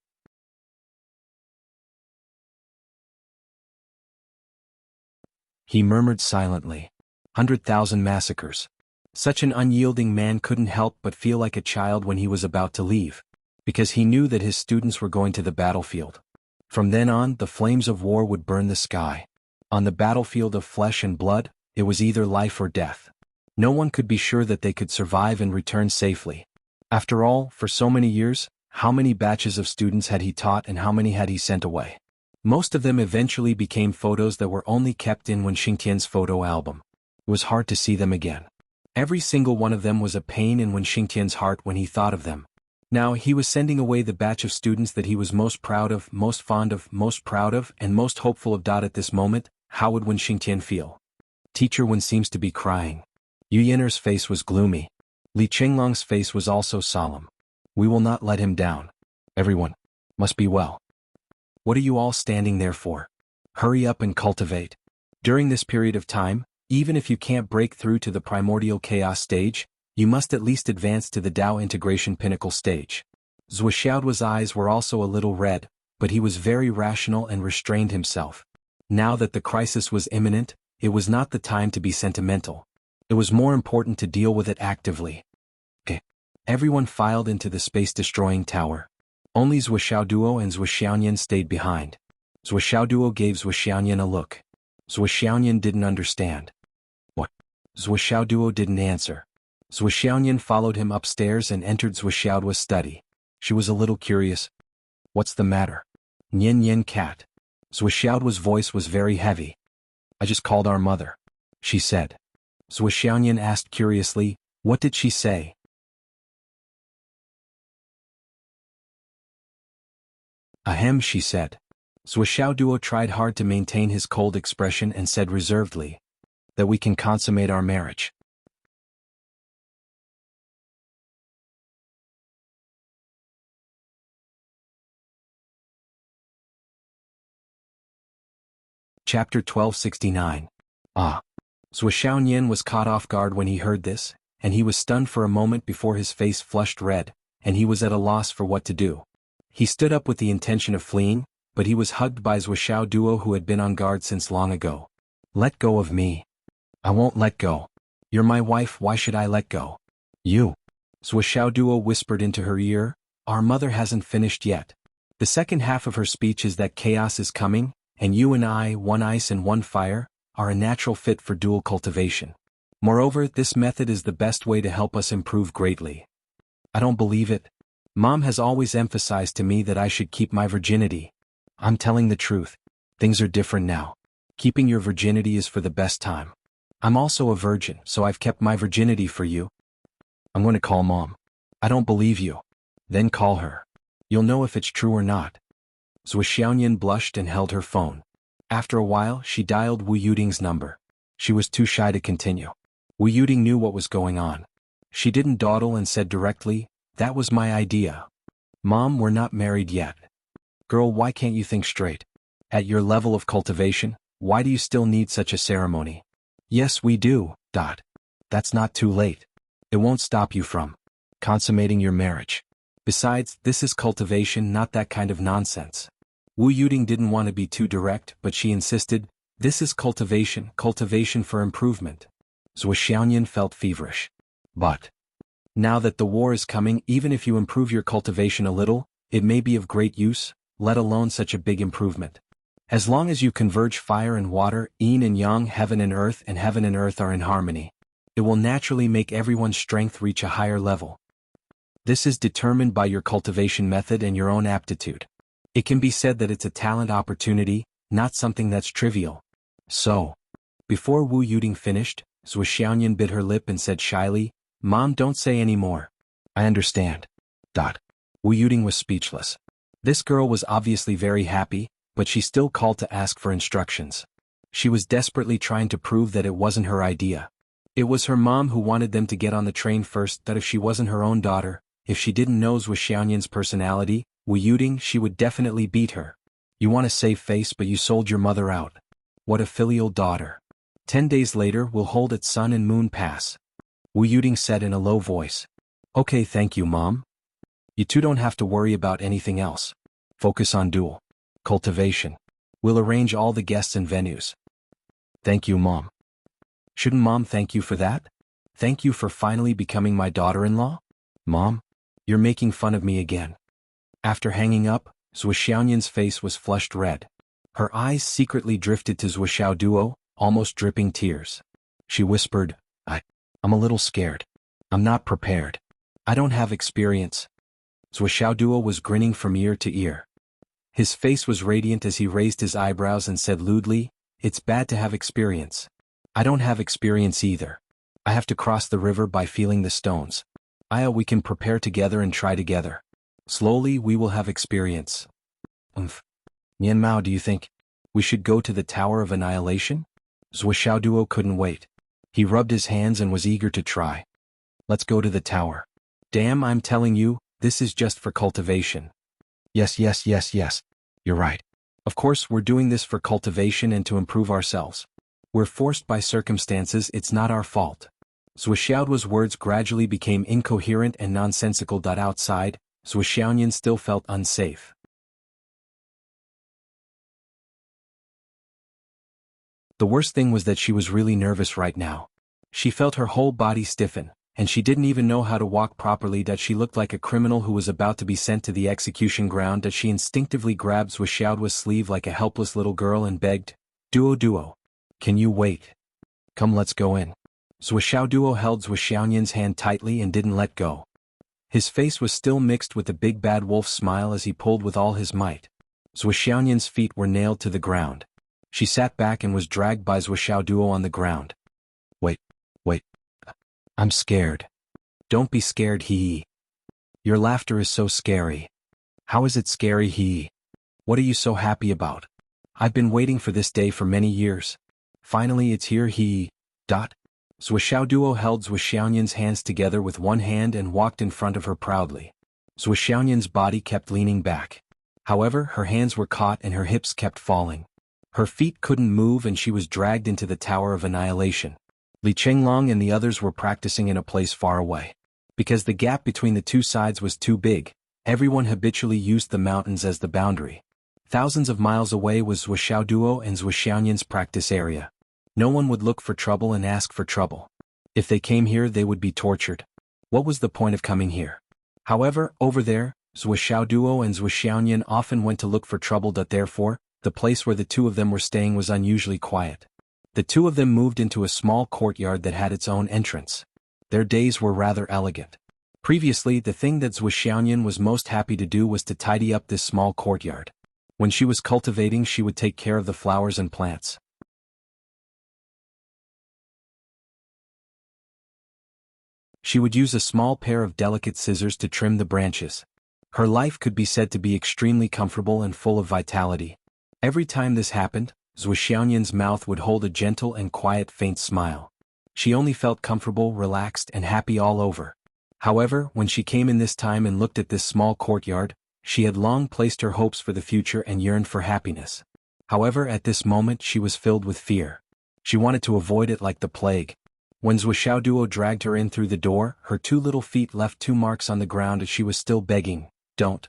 He murmured silently. 100,000 massacres. Such an unyielding man couldn't help but feel like a child when he was about to leave, because he knew that his students were going to the battlefield. From then on, the flames of war would burn the sky. On the battlefield of flesh and blood, it was either life or death. No one could be sure that they could survive and return safely. After all, for so many years, how many batches of students had he taught and how many had he sent away? Most of them eventually became photos that were only kept in Wen Xingtian's photo album. It was hard to see them again. Every single one of them was a pain in Wen Xingtian's heart when he thought of them. Now he was sending away the batch of students that he was most proud of, most fond of, most proud of, and most hopeful of. At this moment, how would Wen Xingtian feel? Teacher Wen seems to be crying. Yu Yiner's face was gloomy. Li Qinglong's face was also solemn. We will not let him down. Everyone must be well. What are you all standing there for? Hurry up and cultivate. During this period of time, even if you can't break through to the primordial chaos stage, you must at least advance to the Dao integration pinnacle stage. Zhuo Xiaoduo's eyes were also a little red, but he was very rational and restrained himself. Now that the crisis was imminent, it was not the time to be sentimental. It was more important to deal with it actively. Everyone filed into the space-destroying tower. Only Zhuo Xiaoduo and Zhuo Xiaoyan stayed behind. Zhuo Xiaoduo gave Zhuo Xiaoyan a look. Zhuo Xiaoyan didn't understand. What? Zhuo Xiaoduo didn't answer. Zhuo Xiaoyan followed him upstairs and entered Zhuo Xiaoduo's study. She was a little curious. What's the matter? Nian Yen cat. Zhuo Xiaoduo's voice was very heavy. I just called our mother, she said. Zhuo Xiaoyan asked curiously, what did she say? Ahem, she said. Zhuo Xiaoduo tried hard to maintain his cold expression and said reservedly, that we can consummate our marriage. Chapter 1269. Ah. Zhuo Xiaoyan was caught off guard when he heard this, and he was stunned for a moment before his face flushed red, and he was at a loss for what to do. He stood up with the intention of fleeing, but he was hugged by Zhuo Xiaoduo who had been on guard since long ago. Let go of me. I won't let go. You're my wife, why should I let go? You. Zhuo Xiaoduo whispered into her ear, our mother hasn't finished yet. The second half of her speech is that chaos is coming, and you and I, one ice and one fire, are a natural fit for dual cultivation. Moreover, this method is the best way to help us improve greatly. I don't believe it. Mom has always emphasized to me that I should keep my virginity. I'm telling the truth. Things are different now. Keeping your virginity is for the best time. I'm also a virgin, so I've kept my virginity for you. I'm going to call Mom. I don't believe you. Then call her. You'll know if it's true or not. Zhuo Xiaoyan blushed and held her phone. After a while, she dialed Wu Yuding's number. She was too shy to continue. Wu Yuding knew what was going on. She didn't dawdle and said directly, that was my idea. Mom, we're not married yet. Girl, why can't you think straight? At your level of cultivation, why do you still need such a ceremony? Yes, we do. That's not too late. It won't stop you from consummating your marriage. Besides, this is cultivation, not that kind of nonsense. Wu Yuding didn't want to be too direct, but she insisted, this is cultivation, cultivation for improvement. Zhuo Xiaoyan felt feverish. But now that the war is coming, even if you improve your cultivation a little, it may be of great use, let alone such a big improvement. As long as you converge fire and water, yin and yang, heaven and earth are in harmony. It will naturally make everyone's strength reach a higher level. This is determined by your cultivation method and your own aptitude. It can be said that it's a talent opportunity, not something that's trivial. So, before Wu Yuding finished, Zhuo Xiaoyan bit her lip and said shyly, Mom, don't say any more. I understand. Wu Yuding was speechless. This girl was obviously very happy, but she still called to ask for instructions. She was desperately trying to prove that it wasn't her idea. It was her mom who wanted them to get on the train first, that if she wasn't her own daughter, if she didn't know Zhuo Xiaoyan's personality, Wu Yuding, she would definitely beat her. You want to save face but you sold your mother out. What a filial daughter. 10 days later we'll hold at Sun and Moon Pass. Wu Yuding said in a low voice. Okay, thank you, Mom. You two don't have to worry about anything else. Focus on dual cultivation. We'll arrange all the guests and venues. Thank you, Mom. Shouldn't Mom thank you for that? Thank you for finally becoming my daughter-in-law? Mom? You're making fun of me again. After hanging up, Zhuo Xiaoyan's face was flushed red. Her eyes secretly drifted to Zhuo Xiaoduo, almost dripping tears. She whispered, I'm a little scared. I'm not prepared. I don't have experience. Zhuo Xiaoduo was grinning from ear to ear. His face was radiant as he raised his eyebrows and said lewdly, it's bad to have experience. I don't have experience either. I have to cross the river by feeling the stones. Aya, we can prepare together and try together. Slowly we will have experience. Nian Mao, do you think we should go to the Tower of Annihilation? Zhou Xiaoduo couldn't wait. He rubbed his hands and was eager to try. Let's go to the tower. Damn, I'm telling you, this is just for cultivation. Yes. You're right. Of course, we're doing this for cultivation and to improve ourselves. We're forced by circumstances, it's not our fault. Zhou Xiaoduo's words gradually became incoherent and nonsensical. Outside, Zhou Xiaoyan still felt unsafe. The worst thing was that she was really nervous right now. She felt her whole body stiffen, and she didn't even know how to walk properly. She looked like a criminal who was about to be sent to the execution ground. She instinctively grabbed Zhou Xiaoduo's sleeve like a helpless little girl and begged, Duo, can you wait? Come, let's go in. Zhou Xiaoduo held Zhou Xiaoyan's hand tightly and didn't let go. His face was still mixed with the big bad wolf smile as he pulled with all his might. Zhou Xiaoyan's feet were nailed to the ground. She sat back and was dragged by Zhou Xiaoduo on the ground. Wait. I'm scared. Don't be scared, hee. Your laughter is so scary. How is it scary, hee? What are you so happy about? I've been waiting for this day for many years. Finally it's here, hee. Zhou Xiaoduo held Zhou Xiaoyan's hands together with one hand and walked in front of her proudly. Zhou Xiaoyan's body kept leaning back. However, her hands were caught and her hips kept falling. Her feet couldn't move and she was dragged into the Tower of Annihilation. Li Chenglong and the others were practicing in a place far away. Because the gap between the two sides was too big, everyone habitually used the mountains as the boundary. Thousands of miles away was Zhou Xiaoduo and Zhou Xiaoyan's practice area. No one would look for trouble and ask for trouble. If they came here, they would be tortured. What was the point of coming here? However, over there, Zhou Xiaoduo and Zhou Xiaoyan often went to look for trouble. Therefore, the place where the two of them were staying was unusually quiet. The two of them moved into a small courtyard that had its own entrance. Their days were rather elegant. Previously, the thing that Zhou Xiaoyan was most happy to do was to tidy up this small courtyard. When she was cultivating, she would take care of the flowers and plants. She would use a small pair of delicate scissors to trim the branches. Her life could be said to be extremely comfortable and full of vitality. Every time this happened, Zhou Xiaoyan's mouth would hold a gentle and quiet faint smile. She only felt comfortable, relaxed, and happy all over. However, when she came in this time and looked at this small courtyard, she had long placed her hopes for the future and yearned for happiness. However, at this moment she was filled with fear. She wanted to avoid it like the plague. When Zhou Xiaoduo dragged her in through the door, her two little feet left 2 marks on the ground as she was still begging, Don't.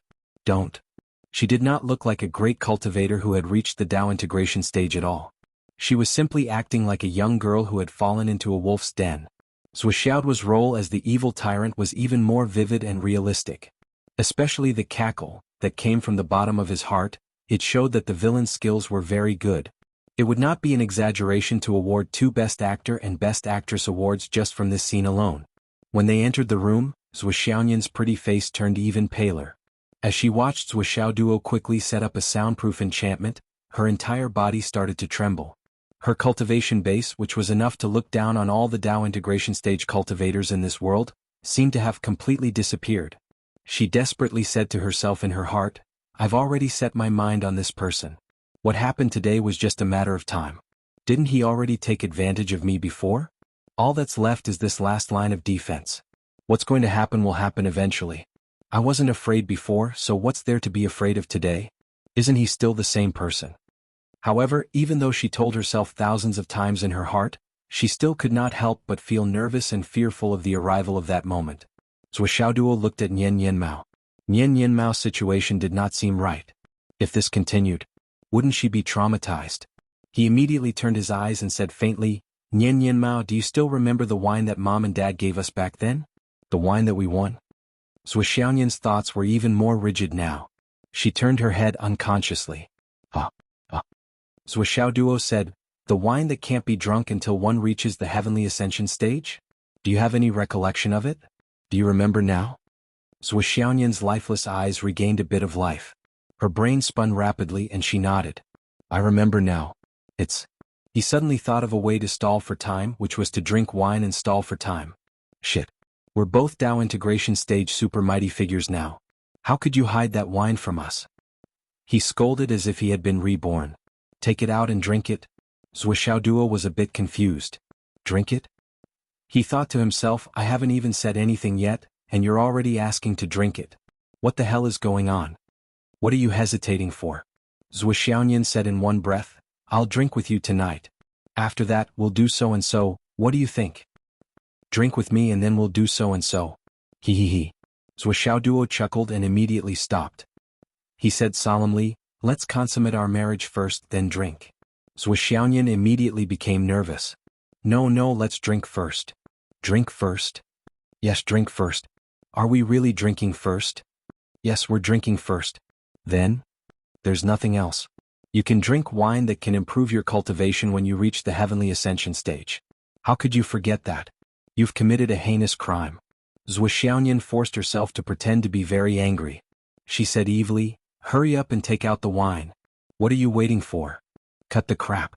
She did not look like a great cultivator who had reached the Dao integration stage at all. She was simply acting like a young girl who had fallen into a wolf's den. Zhou Xiaoduo's role as the evil tyrant was even more vivid and realistic. Especially the cackle that came from the bottom of his heart, it showed that the villain's skills were very good. It would not be an exaggeration to award 2 Best Actor and Best Actress awards just from this scene alone. When they entered the room, Zhou Xiaoyan's pretty face turned even paler. As she watched Zhou Xiaoduo quickly set up a soundproof enchantment, her entire body started to tremble. Her cultivation base, which was enough to look down on all the Dao integration stage cultivators in this world, seemed to have completely disappeared. She desperately said to herself in her heart, I've already set my mind on this person. What happened today was just a matter of time. Didn't he already take advantage of me before? All that's left is this last line of defense. What's going to happen will happen eventually. I wasn't afraid before, so what's there to be afraid of today? Isn't he still the same person? However, even though she told herself thousands of times in her heart, she still could not help but feel nervous and fearful of the arrival of that moment. Zhou Xiaoduo looked at Nian Mao. Nian Mao's situation did not seem right. If this continued, wouldn't she be traumatized? He immediately turned his eyes and said faintly, Nian Mao, do you still remember the wine that Mom and Dad gave us back then? The wine that we won? Zhou Xiaoyan's thoughts were even more rigid now. She turned her head unconsciously. Zhou Xiaoduo said, the wine that can't be drunk until one reaches the heavenly ascension stage? Do you have any recollection of it? Do you remember now? Zhou Xiaoyan's lifeless eyes regained a bit of life. Her brain spun rapidly and she nodded. I remember now. He suddenly thought of a way to stall for time, which was to drink wine and stall for time. Shit. We're both Dao integration stage super mighty figures now. How could you hide that wine from us? He scolded as if he had been reborn. Take it out and drink it. Zhuo Duo was a bit confused. Drink it? He thought to himself, I haven't even said anything yet, and you're already asking to drink it. What the hell is going on? What are you hesitating for? Zhuo Xiaoyan said in one breath, I'll drink with you tonight. After that, we'll do so and so, what do you think? Drink with me and then we'll do so and so. He he he. Zhuo Duo chuckled and immediately stopped. He said solemnly, let's consummate our marriage first, then drink. Zhuo Xiaoyan immediately became nervous. No, let's drink first. Drink first? Yes, drink first. Are we really drinking first? Yes, we're drinking first. Then? There's nothing else. You can drink wine that can improve your cultivation when you reach the heavenly ascension stage. How could you forget that? You've committed a heinous crime. Zhuo Xiaoyan forced herself to pretend to be very angry. She said evilly, hurry up and take out the wine. What are you waiting for? Cut the crap.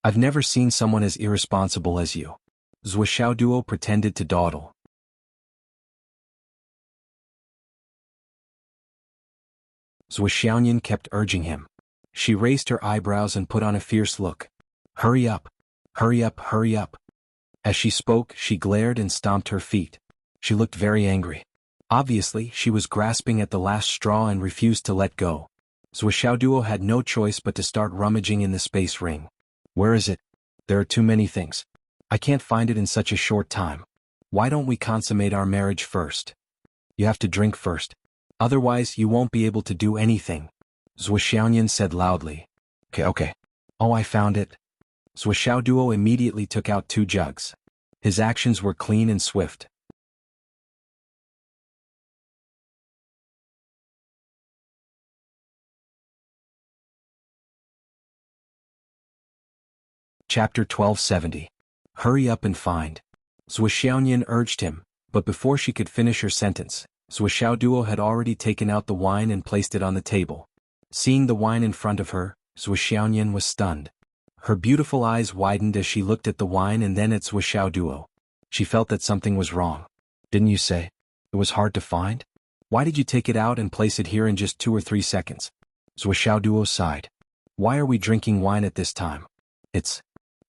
I've never seen someone as irresponsible as you. Zhuo Duo pretended to dawdle. Zhuo Xiaoyan kept urging him. She raised her eyebrows and put on a fierce look. Hurry up. Hurry up, hurry up. As she spoke, she glared and stomped her feet. She looked very angry. Obviously, she was grasping at the last straw and refused to let go. Zhuo Duo had no choice but to start rummaging in the space ring. Where is it? There are too many things. I can't find it in such a short time. Why don't we consummate our marriage first? You have to drink first. Otherwise, you won't be able to do anything. Zhuo Xiaoyan said loudly. Okay. Oh, I found it. Zhuo Duo immediately took out 2 jugs. His actions were clean and swift. Chapter 1270. Hurry up and find. Zhuo Xiaoyan urged him, but before she could finish her sentence, Zhuo Duo had already taken out the wine and placed it on the table. Seeing the wine in front of her, Zhuo Xiaoyan was stunned. Her beautiful eyes widened as she looked at the wine and then at Zhuo Duo. She felt that something was wrong. Didn't you say it was hard to find? Why did you take it out and place it here in just 2 or 3 seconds? Zhuo Duo sighed. Why are we drinking wine at this time? Zhuo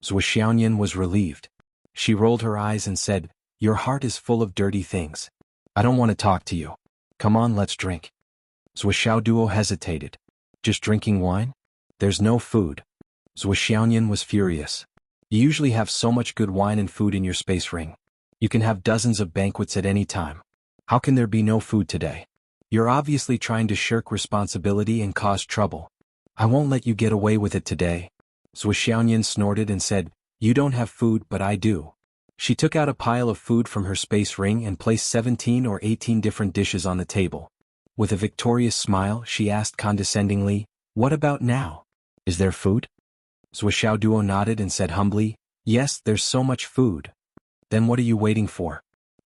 Xiaoyan was relieved. She rolled her eyes and said, your heart is full of dirty things. I don't want to talk to you. Come on, let's drink. Zhuo Duo hesitated. Just drinking wine? There's no food. Zhuo Xiaoyan was furious. You usually have so much good wine and food in your space ring. You can have dozens of banquets at any time. How can there be no food today? You're obviously trying to shirk responsibility and cause trouble. I won't let you get away with it today. Zhuo Xiaoyan snorted and said, you don't have food but I do. She took out a pile of food from her space ring and placed 17 or 18 different dishes on the table. With a victorious smile, she asked condescendingly, what about now? Is there food? Zhuo Duo nodded and said humbly, yes, there's so much food. Then what are you waiting for?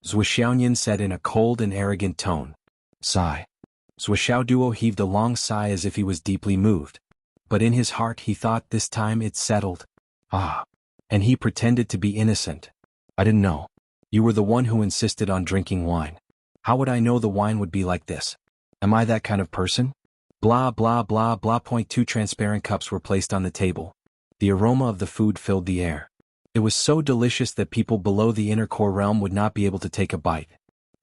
Zhuo Xiaoyan said in a cold and arrogant tone. Sigh. Zhuo Duo heaved a long sigh as if he was deeply moved. But in his heart he thought this time it's settled. Ah. And he pretended to be innocent. I didn't know. You were the one who insisted on drinking wine. How would I know the wine would be like this? Am I that kind of person? Blah blah blah blah. 2 transparent cups were placed on the table. The aroma of the food filled the air. It was so delicious that people below the inner core realm would not be able to take a bite.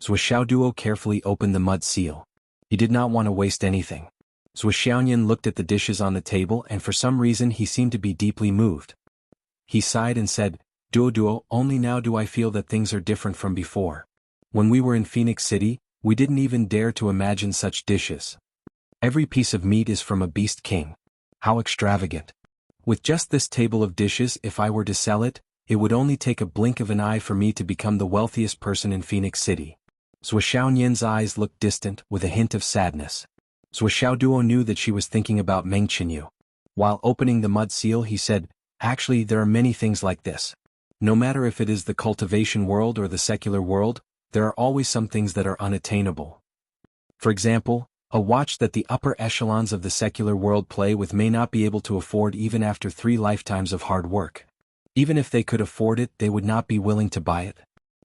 Zhuo Duo carefully opened the mud seal. He did not want to waste anything. Zhuo Xiaoyan looked at the dishes on the table and for some reason he seemed to be deeply moved. He sighed and said, Duo, only now do I feel that things are different from before. When we were in Phoenix City, we didn't even dare to imagine such dishes. Every piece of meat is from a beast king. How extravagant. With just this table of dishes, if I were to sell it, it would only take a blink of an eye for me to become the wealthiest person in Phoenix City. Zhuo Xiaoyan's eyes looked distant with a hint of sadness. Zhuo Duo knew that she was thinking about Meng Qinyu. While opening the mud seal he said, actually there are many things like this. No matter if it is the cultivation world or the secular world, there are always some things that are unattainable. For example, a watch that the upper echelons of the secular world play with may not be able to afford even after 3 lifetimes of hard work. Even if they could afford it, they would not be willing to buy it.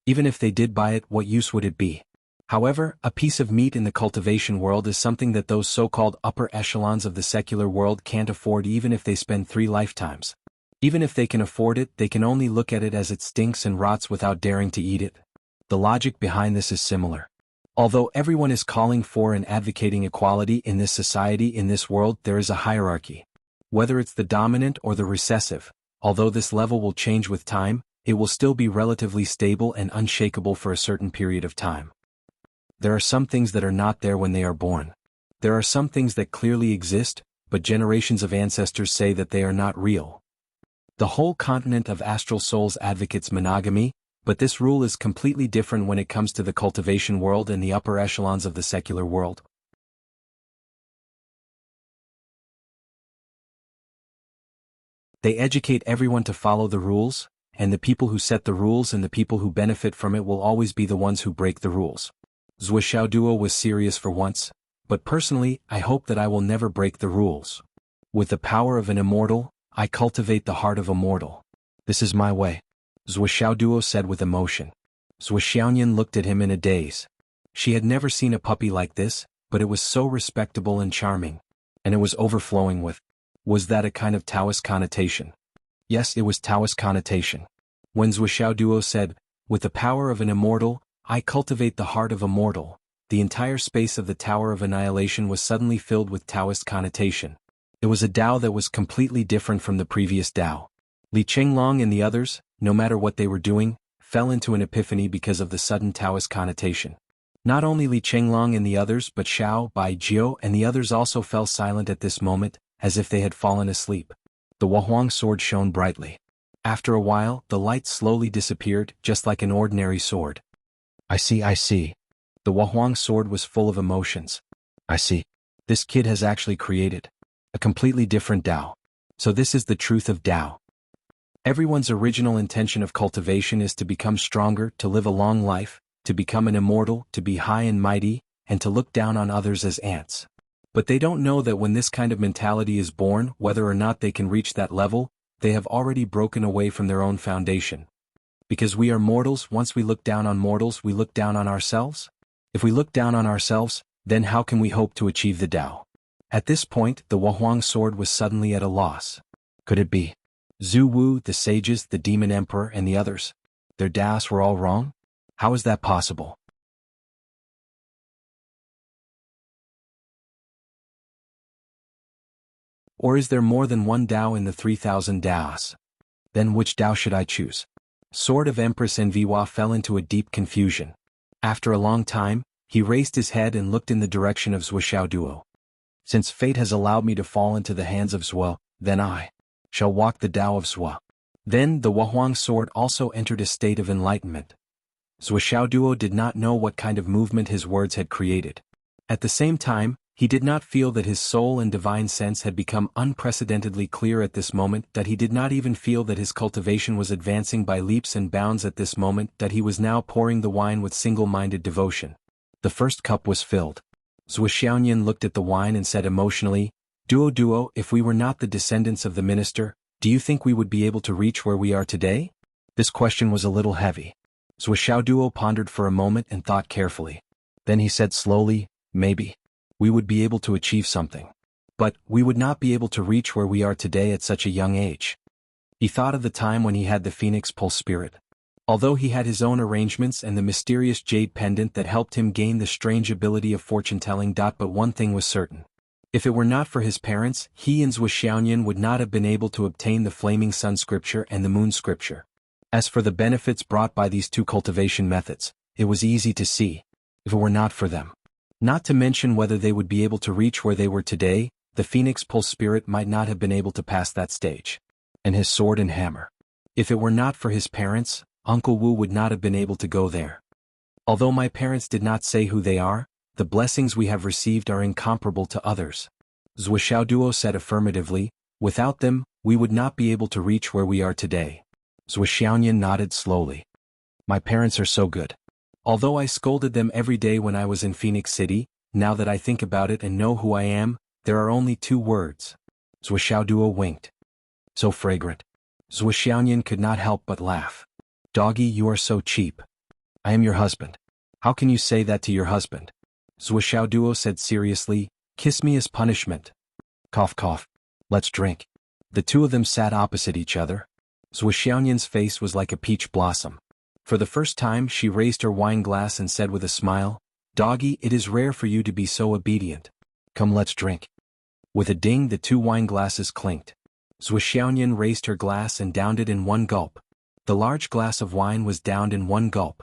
Even if they did buy it, what use would it be? However, a piece of meat in the cultivation world is something that those so-called upper echelons of the secular world can't afford even if they spend 3 lifetimes. Even if they can afford it, they can only look at it as it stinks and rots without daring to eat it. The logic behind this is similar. Although everyone is calling for and advocating equality in this society, in this world, there is a hierarchy. Whether it's the dominant or the recessive, although this level will change with time, it will still be relatively stable and unshakable for a certain period of time. There are some things that are not there when they are born. There are some things that clearly exist, but generations of ancestors say that they are not real. The whole continent of astral souls advocates monogamy, but this rule is completely different when it comes to the cultivation world and the upper echelons of the secular world. They educate everyone to follow the rules, and the people who set the rules and the people who benefit from it will always be the ones who break the rules. Wuxia Duo was serious for once, but personally, I hope that I will never break the rules. With the power of an immortal, I cultivate the heart of a mortal. This is my way, Wuxia Duo said with emotion. Zhuo Xiaoyan looked at him in a daze. She had never seen a puppy like this, but it was so respectable and charming. And it was overflowing with. Was that a kind of Taoist connotation? Yes, it was Taoist connotation. When Wuxia Duo said, with the power of an immortal, I cultivate the heart of a mortal, the entire space of the Tower of Annihilation was suddenly filled with Taoist connotation. It was a Tao that was completely different from the previous Tao. Li Chenglong and the others, no matter what they were doing, fell into an epiphany because of the sudden Taoist connotation. Not only Li Chenglong and the others but Xiao, Bai Jiao and the others also fell silent at this moment, as if they had fallen asleep. The Wuhuang sword shone brightly. After a while, the light slowly disappeared, just like an ordinary sword. I see. The Wuhuang sword was full of emotions. I see. This kid has actually created a completely different Tao. So this is the truth of Tao. Everyone's original intention of cultivation is to become stronger, to live a long life, to become an immortal, to be high and mighty, and to look down on others as ants. But they don't know that when this kind of mentality is born, whether or not they can reach that level, they have already broken away from their own foundation. Because we are mortals, once we look down on mortals, we look down on ourselves? If we look down on ourselves, then how can we hope to achieve the Tao? At this point, the Wuhuang sword was suddenly at a loss. Could it be? Zhu Wu, the sages, the demon emperor, and the others, their Taos were all wrong? How is that possible? Or is there more than one Tao in the 3,000 Taos? Then which Tao should I choose? Sword of Empress Enviwa fell into a deep confusion. After a long time, he raised his head and looked in the direction of Wuxia Duo. Since fate has allowed me to fall into the hands of Zhuo, then I shall walk the Tao of Zhuo. Then the Wuhuang sword also entered a state of enlightenment. Wuxia Duo did not know what kind of movement his words had created. At the same time, he did not feel that his soul and divine sense had become unprecedentedly clear at this moment, that he did not even feel that his cultivation was advancing by leaps and bounds at this moment, that he was now pouring the wine with single-minded devotion. The first cup was filled. Zhuo Xiaoyan looked at the wine and said emotionally, Duo, if we were not the descendants of the minister, do you think we would be able to reach where we are today? This question was a little heavy. Wuxia Duo pondered for a moment and thought carefully. Then he said slowly, maybe. We would be able to achieve something. But we would not be able to reach where we are today at such a young age. He thought of the time when he had the Phoenix Pulse Spirit. Although he had his own arrangements and the mysterious jade pendant that helped him gain the strange ability of fortune-telling. But one thing was certain. If it were not for his parents, he and Zhuo Xiaoyan would not have been able to obtain the Flaming Sun Scripture and the Moon Scripture. As for the benefits brought by these two cultivation methods, it was easy to see. If it were not for them. Not to mention whether they would be able to reach where they were today, the Phoenix Pulse Spirit might not have been able to pass that stage. And his sword and hammer. If it were not for his parents, Uncle Wu would not have been able to go there. Although my parents did not say who they are, the blessings we have received are incomparable to others. Wuxia Duo said affirmatively, without them, we would not be able to reach where we are today. Zhuo Xiaoyan nodded slowly. My parents are so good. Although I scolded them every day when I was in Phoenix City, now that I think about it and know who I am, there are only 2 words. Wuxia Duo winked. So fragrant. Zhuo Xiaoyan could not help but laugh. Doggy, you are so cheap. I am your husband. How can you say that to your husband? Zhuoxiaoduo said seriously, kiss me as punishment. Cough cough. Let's drink. The two of them sat opposite each other. Zhuoxiaoyan's face was like a peach blossom. For the first time she raised her wine glass and said with a smile, Doggy, it is rare for you to be so obedient. Come, let's drink. With a ding, the two wine glasses clinked. Zhuoxiaoyan raised her glass and downed it in one gulp. The large glass of wine was downed in one gulp.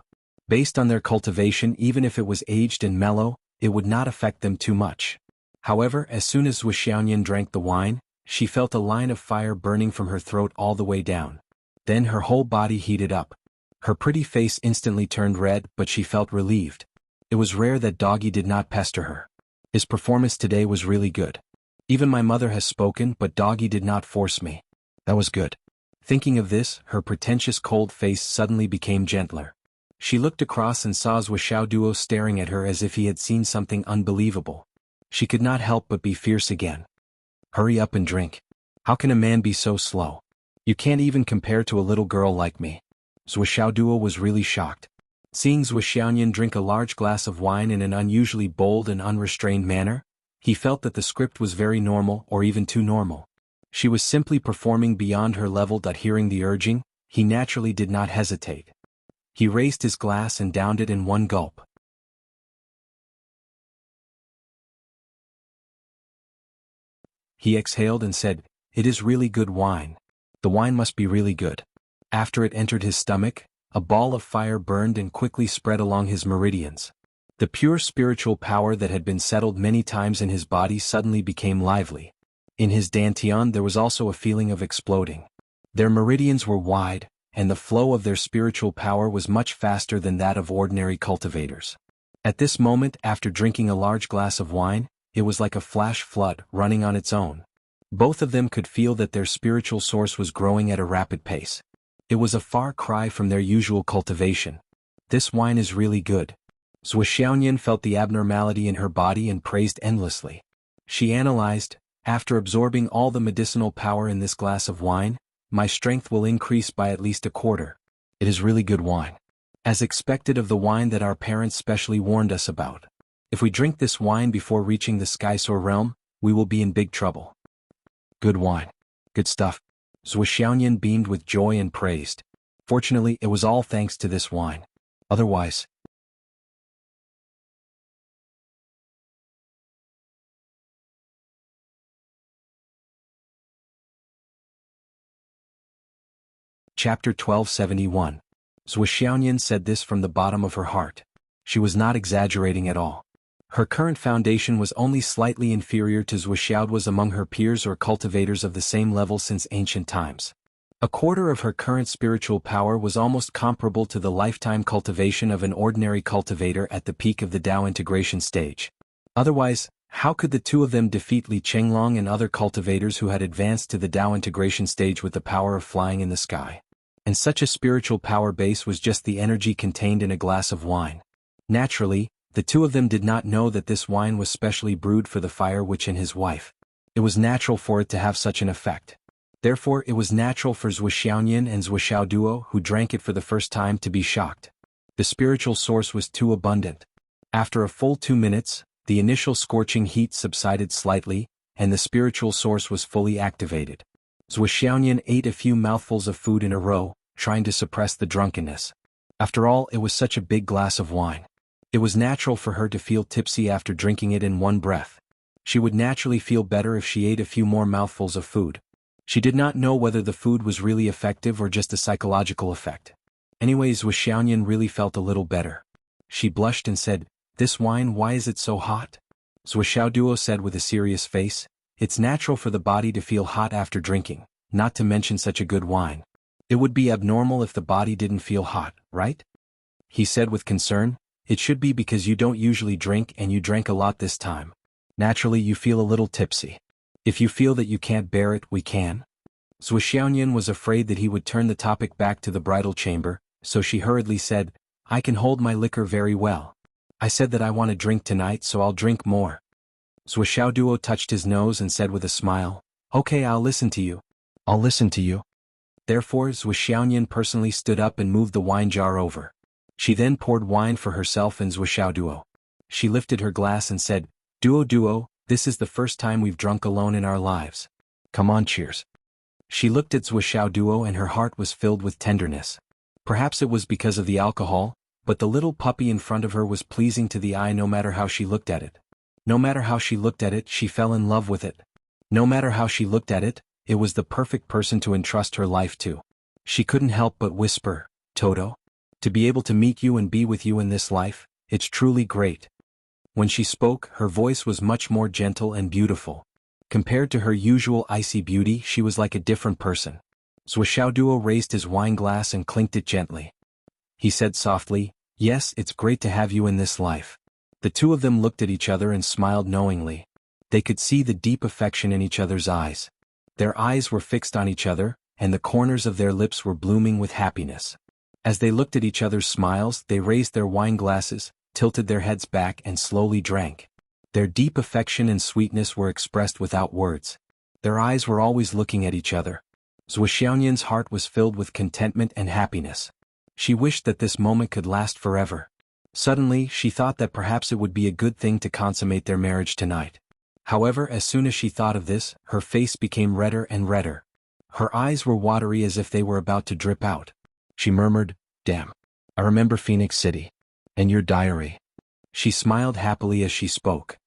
Based on their cultivation, even if it was aged and mellow, it would not affect them too much. However, as soon as Zhuoxiaoyan drank the wine, she felt a line of fire burning from her throat all the way down. Then her whole body heated up. Her pretty face instantly turned red, but she felt relieved. It was rare that Doggy did not pester her. His performance today was really good. Even my mother has spoken, but Doggy did not force me. That was good. Thinking of this, her pretentious cold face suddenly became gentler. She looked across and saw Zhuoxiaoduo staring at her as if he had seen something unbelievable. She could not help but be fierce again. Hurry up and drink. How can a man be so slow? You can't even compare to a little girl like me. Zhuoxiaoduo was really shocked. Seeing Zhuoxiaoyan drink a large glass of wine in an unusually bold and unrestrained manner, he felt that the script was very normal or even too normal. She was simply performing beyond her level. Hearing the urging, he naturally did not hesitate. He raised his glass and downed it in one gulp. He exhaled and said, It is really good wine. The wine must be really good. After it entered his stomach, a ball of fire burned and quickly spread along his meridians. The pure spiritual power that had been settled many times in his body suddenly became lively. In his dantian there was also a feeling of exploding. Their meridians were wide, and the flow of their spiritual power was much faster than that of ordinary cultivators. At this moment, after drinking a large glass of wine, it was like a flash flood running on its own. Both of them could feel that their spiritual source was growing at a rapid pace. It was a far cry from their usual cultivation. This wine is really good. Zhuoxiaoyan felt the abnormality in her body and praised endlessly. She analyzed, after absorbing all the medicinal power in this glass of wine, my strength will increase by at least a quarter. It is really good wine. As expected of the wine that our parents specially warned us about. If we drink this wine before reaching the Skysoar realm, we will be in big trouble. Good wine. Good stuff. Zhuoxiaoyan beamed with joy and praised. Fortunately, it was all thanks to this wine. Otherwise. Chapter 1271. Zhuoxiaoyan said this from the bottom of her heart. She was not exaggerating at all. Her current foundation was only slightly inferior to Zhuoxiaoduo's among her peers or cultivators of the same level since ancient times. A quarter of her current spiritual power was almost comparable to the lifetime cultivation of an ordinary cultivator at the peak of the Dao integration stage. Otherwise, how could the two of them defeat Li Chenglong and other cultivators who had advanced to the Dao integration stage with the power of flying in the sky? And such a spiritual power base was just the energy contained in a glass of wine. Naturally, the two of them did not know that this wine was specially brewed for the Fire Witch and his wife. It was natural for it to have such an effect. Therefore, it was natural for Zhuoxiaoyan and Zhuoxiaoduo, who drank it for the first time, to be shocked. The spiritual source was too abundant. After a full 2 minutes, the initial scorching heat subsided slightly, and the spiritual source was fully activated. Zhuoxiaoyan ate a few mouthfuls of food in a row, trying to suppress the drunkenness. After all, it was such a big glass of wine. It was natural for her to feel tipsy after drinking it in one breath. She would naturally feel better if she ate a few more mouthfuls of food. She did not know whether the food was really effective or just a psychological effect. Anyways, Zhuoxiaoyan really felt a little better. She blushed and said, "This wine, why is it so hot?" Zhuoxiaoduo said with a serious face, "It's natural for the body to feel hot after drinking, not to mention such a good wine. It would be abnormal if the body didn't feel hot, right?" He said with concern, "It should be because you don't usually drink and you drank a lot this time. Naturally you feel a little tipsy. If you feel that you can't bear it, we can." Zhuoxiaoyan was afraid that he would turn the topic back to the bridal chamber, so she hurriedly said, "I can hold my liquor very well. I said that I want to drink tonight, so I'll drink more." Zhuoxiaoduo touched his nose and said with a smile, "Okay, I'll listen to you. I'll listen to you." Therefore, Zhuoxiaoyan personally stood up and moved the wine jar over. She then poured wine for herself and Zhuxiao Duo. She lifted her glass and said, Duo, this is the first time we've drunk alone in our lives. Come on, cheers. She looked at Zhuxiao Duo and her heart was filled with tenderness. Perhaps it was because of the alcohol, but the little puppy in front of her was pleasing to the eye no matter how she looked at it. No matter how she looked at it, she fell in love with it. No matter how she looked at it, it was the perfect person to entrust her life to. She couldn't help but whisper, Toto? To be able to meet you and be with you in this life, it's truly great. When she spoke, her voice was much more gentle and beautiful. Compared to her usual icy beauty, she was like a different person. Zhuxiao Duo raised his wine glass and clinked it gently. He said softly, Yes, it's great to have you in this life. The two of them looked at each other and smiled knowingly. They could see the deep affection in each other's eyes. Their eyes were fixed on each other, and the corners of their lips were blooming with happiness. As they looked at each other's smiles, they raised their wine glasses, tilted their heads back and slowly drank. Their deep affection and sweetness were expressed without words. Their eyes were always looking at each other. Zhuxiaoyan's heart was filled with contentment and happiness. She wished that this moment could last forever. Suddenly, she thought that perhaps it would be a good thing to consummate their marriage tonight. However, as soon as she thought of this, her face became redder and redder. Her eyes were watery as if they were about to drip out. She murmured, Damn. I remember Phoenix City. And your diary. She smiled happily as she spoke.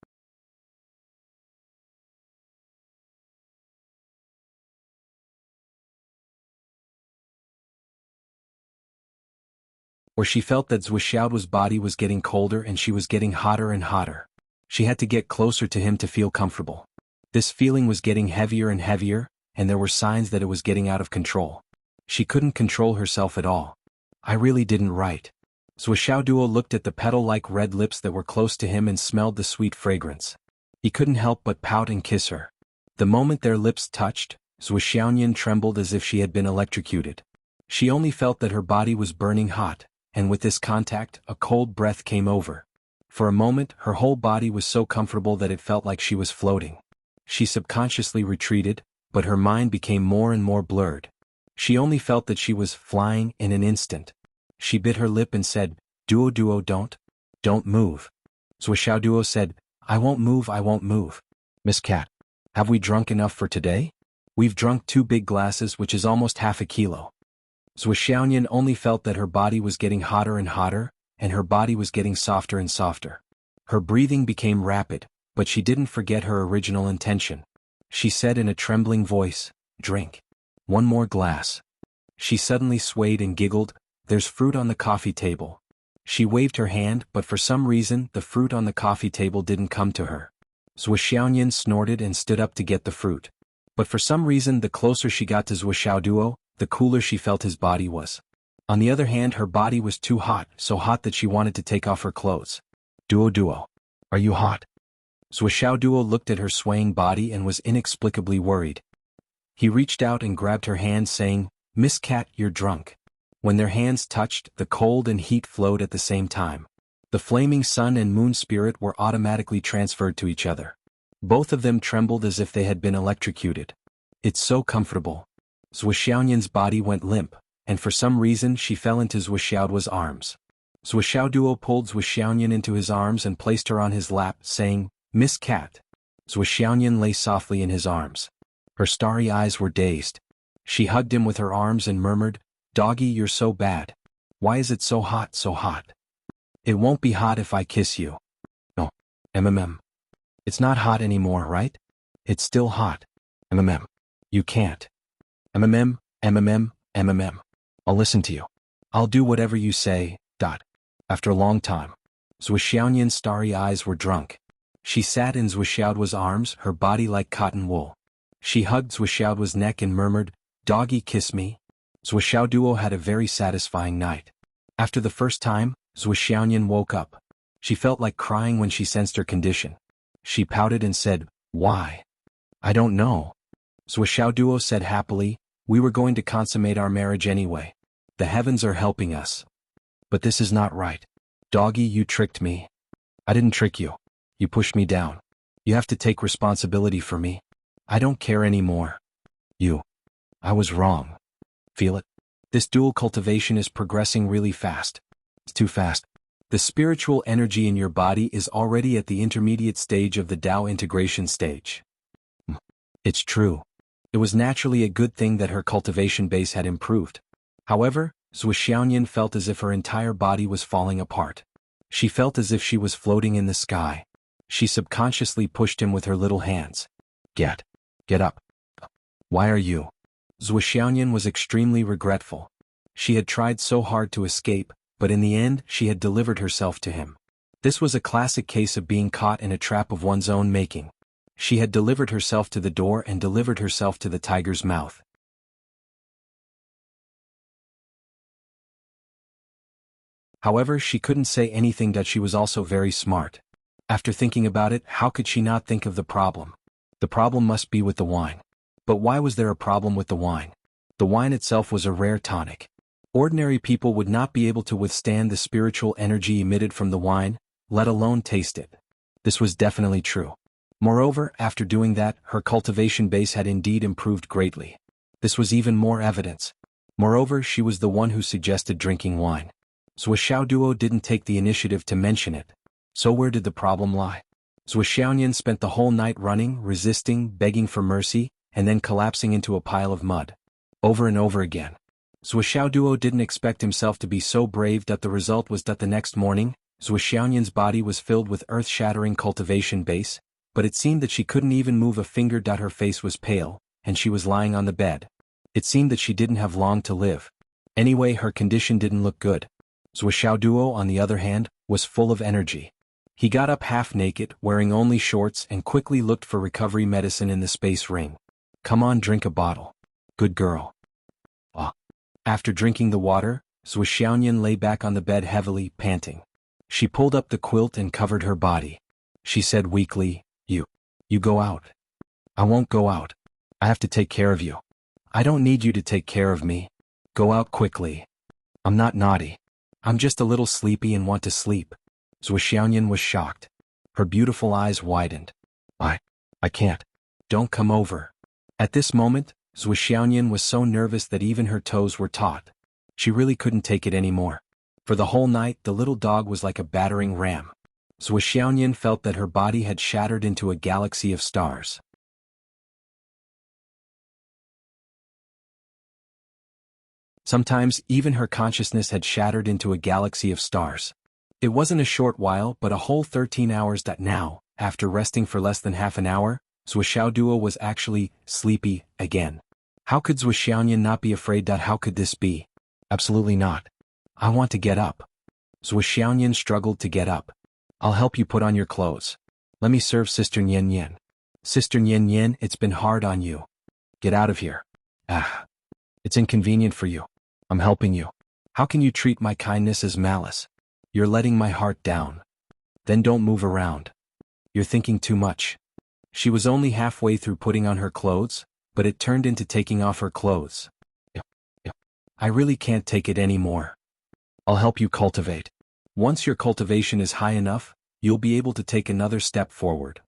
Where she felt that Zhuxiao's body was getting colder and she was getting hotter and hotter. She had to get closer to him to feel comfortable. This feeling was getting heavier and heavier, and there were signs that it was getting out of control. She couldn't control herself at all. I really didn't write. Zhuxiao Duo looked at the petal-like red lips that were close to him and smelled the sweet fragrance. He couldn't help but pout and kiss her. The moment their lips touched, Zhuxiaoyan trembled as if she had been electrocuted. She only felt that her body was burning hot, and with this contact, a cold breath came over. For a moment, her whole body was so comfortable that it felt like she was floating. She subconsciously retreated, but her mind became more and more blurred. She only felt that she was flying in an instant. She bit her lip and said, Duo, don't move. Zhuxiao Duo said, I won't move. Miss Cat, have we drunk enough for today? We've drunk 2 big glasses, which is almost half a kilo. Zhuxiaoyan only felt that her body was getting hotter and hotter, and her body was getting softer and softer. Her breathing became rapid, but she didn't forget her original intention. She said in a trembling voice, Drink. 1 more glass. She suddenly swayed and giggled, There's fruit on the coffee table. She waved her hand, but for some reason, the fruit on the coffee table didn't come to her. Zhuxiaoyan snorted and stood up to get the fruit. But for some reason, the closer she got to Zhuxiao Duo, the cooler she felt his body was. On the other hand, her body was too hot, so hot that she wanted to take off her clothes. Duo, are you hot? Zhuxiao Duo looked at her swaying body and was inexplicably worried. He reached out and grabbed her hand saying, Miss Cat, you're drunk. When their hands touched, the cold and heat flowed at the same time. The flaming sun and moon spirit were automatically transferred to each other. Both of them trembled as if they had been electrocuted. It's so comfortable. Zhuxiaoyan's body went limp, and for some reason she fell into Zhuxiao's arms. Zhuxiao Duo pulled Zhuxiaoyan into his arms and placed her on his lap, saying, Miss Cat. Zhuxiaoyan lay softly in his arms. Her starry eyes were dazed. She hugged him with her arms and murmured, Doggy, you're so bad. Why is it so hot, so hot? It won't be hot if I kiss you. No. It's not hot anymore, right? It's still hot. You can't. I'll listen to you. I'll do whatever you say, ... After a long time, Zhuxiaoyan's starry eyes were drunk. She sat in Zhuxiao's arms, her body like cotton wool. She hugged Zhuxiao's neck and murmured, Doggy, kiss me. Zhuxiao Duo had a very satisfying night. After the first time, Zhuxiaoyan woke up. She felt like crying when she sensed her condition. She pouted and said, Why? I don't know. Zhuxiao Duo said happily, We were going to consummate our marriage anyway. The heavens are helping us. But this is not right. Doggy, you tricked me. I didn't trick you. You pushed me down. You have to take responsibility for me. I don't care anymore. I was wrong. Feel it? This dual cultivation is progressing really fast. It's too fast. The spiritual energy in your body is already at the intermediate stage of the Tao integration stage. It's true. It was naturally a good thing that her cultivation base had improved. However, Zhu Xiaoyan felt as if her entire body was falling apart. She felt as if she was floating in the sky. She subconsciously pushed him with her little hands. Get up. Why are you? Zhu Xiaoyan was extremely regretful. She had tried so hard to escape, but in the end she had delivered herself to him. This was a classic case of being caught in a trap of one's own making. She had delivered herself to the door and delivered herself to the tiger's mouth. However, she couldn't say anything that she was also very smart. After thinking about it, how could she not think of the problem? The problem must be with the wine. But why was there a problem with the wine? The wine itself was a rare tonic. Ordinary people would not be able to withstand the spiritual energy emitted from the wine, let alone taste it. This was definitely true. Moreover, after doing that, her cultivation base had indeed improved greatly. This was even more evidence. Moreover, she was the one who suggested drinking wine. Zhu Xiaoduo didn't take the initiative to mention it. So where did the problem lie? Zhu Xiaoyan spent the whole night running, resisting, begging for mercy, and then collapsing into a pile of mud. Over and over again. Zhu Xiaoduo didn't expect himself to be so brave that the result was that the next morning, Zhu Xiaoyan's body was filled with earth-shattering cultivation base, but it seemed that she couldn't even move a finger. Her face was pale, and she was lying on the bed. It seemed that she didn't have long to live. Anyway, her condition didn't look good. Zhu Xiaoduo, on the other hand, was full of energy. He got up half naked, wearing only shorts, and quickly looked for recovery medicine in the space ring. Come on, drink a bottle. Good girl. After drinking the water, Zhu Xiaoyan lay back on the bed heavily, panting. She pulled up the quilt and covered her body. She said weakly, You go out. I won't go out. I have to take care of you. I don't need you to take care of me. Go out quickly. I'm not naughty. I'm just a little sleepy and want to sleep. Zhu Xiaoyan was shocked. Her beautiful eyes widened. I can't. Don't come over. At this moment, Zhu Xiaoyan was so nervous that even her toes were taut. She really couldn't take it anymore. For the whole night, the little dog was like a battering ram. Zhu Xiaoyan felt that her body had shattered into a galaxy of stars. Sometimes, even her consciousness had shattered into a galaxy of stars. It wasn't a short while, but a whole 13 hours that now, after resting for less than half an hour, Zhu Xiaoduo was actually sleepy again. How could Zhu Xiaoyan not be afraid? How could this be? Absolutely not. I want to get up. Zhu Xiaoyan struggled to get up. I'll help you put on your clothes. Let me serve Sister Nian Nian. Sister Nian Nian, it's been hard on you. Get out of here. It's inconvenient for you. I'm helping you. How can you treat my kindness as malice? You're letting my heart down. Then don't move around. You're thinking too much. She was only halfway through putting on her clothes, but it turned into taking off her clothes. I really can't take it anymore. I'll help you cultivate. Once your cultivation is high enough, you'll be able to take another step forward.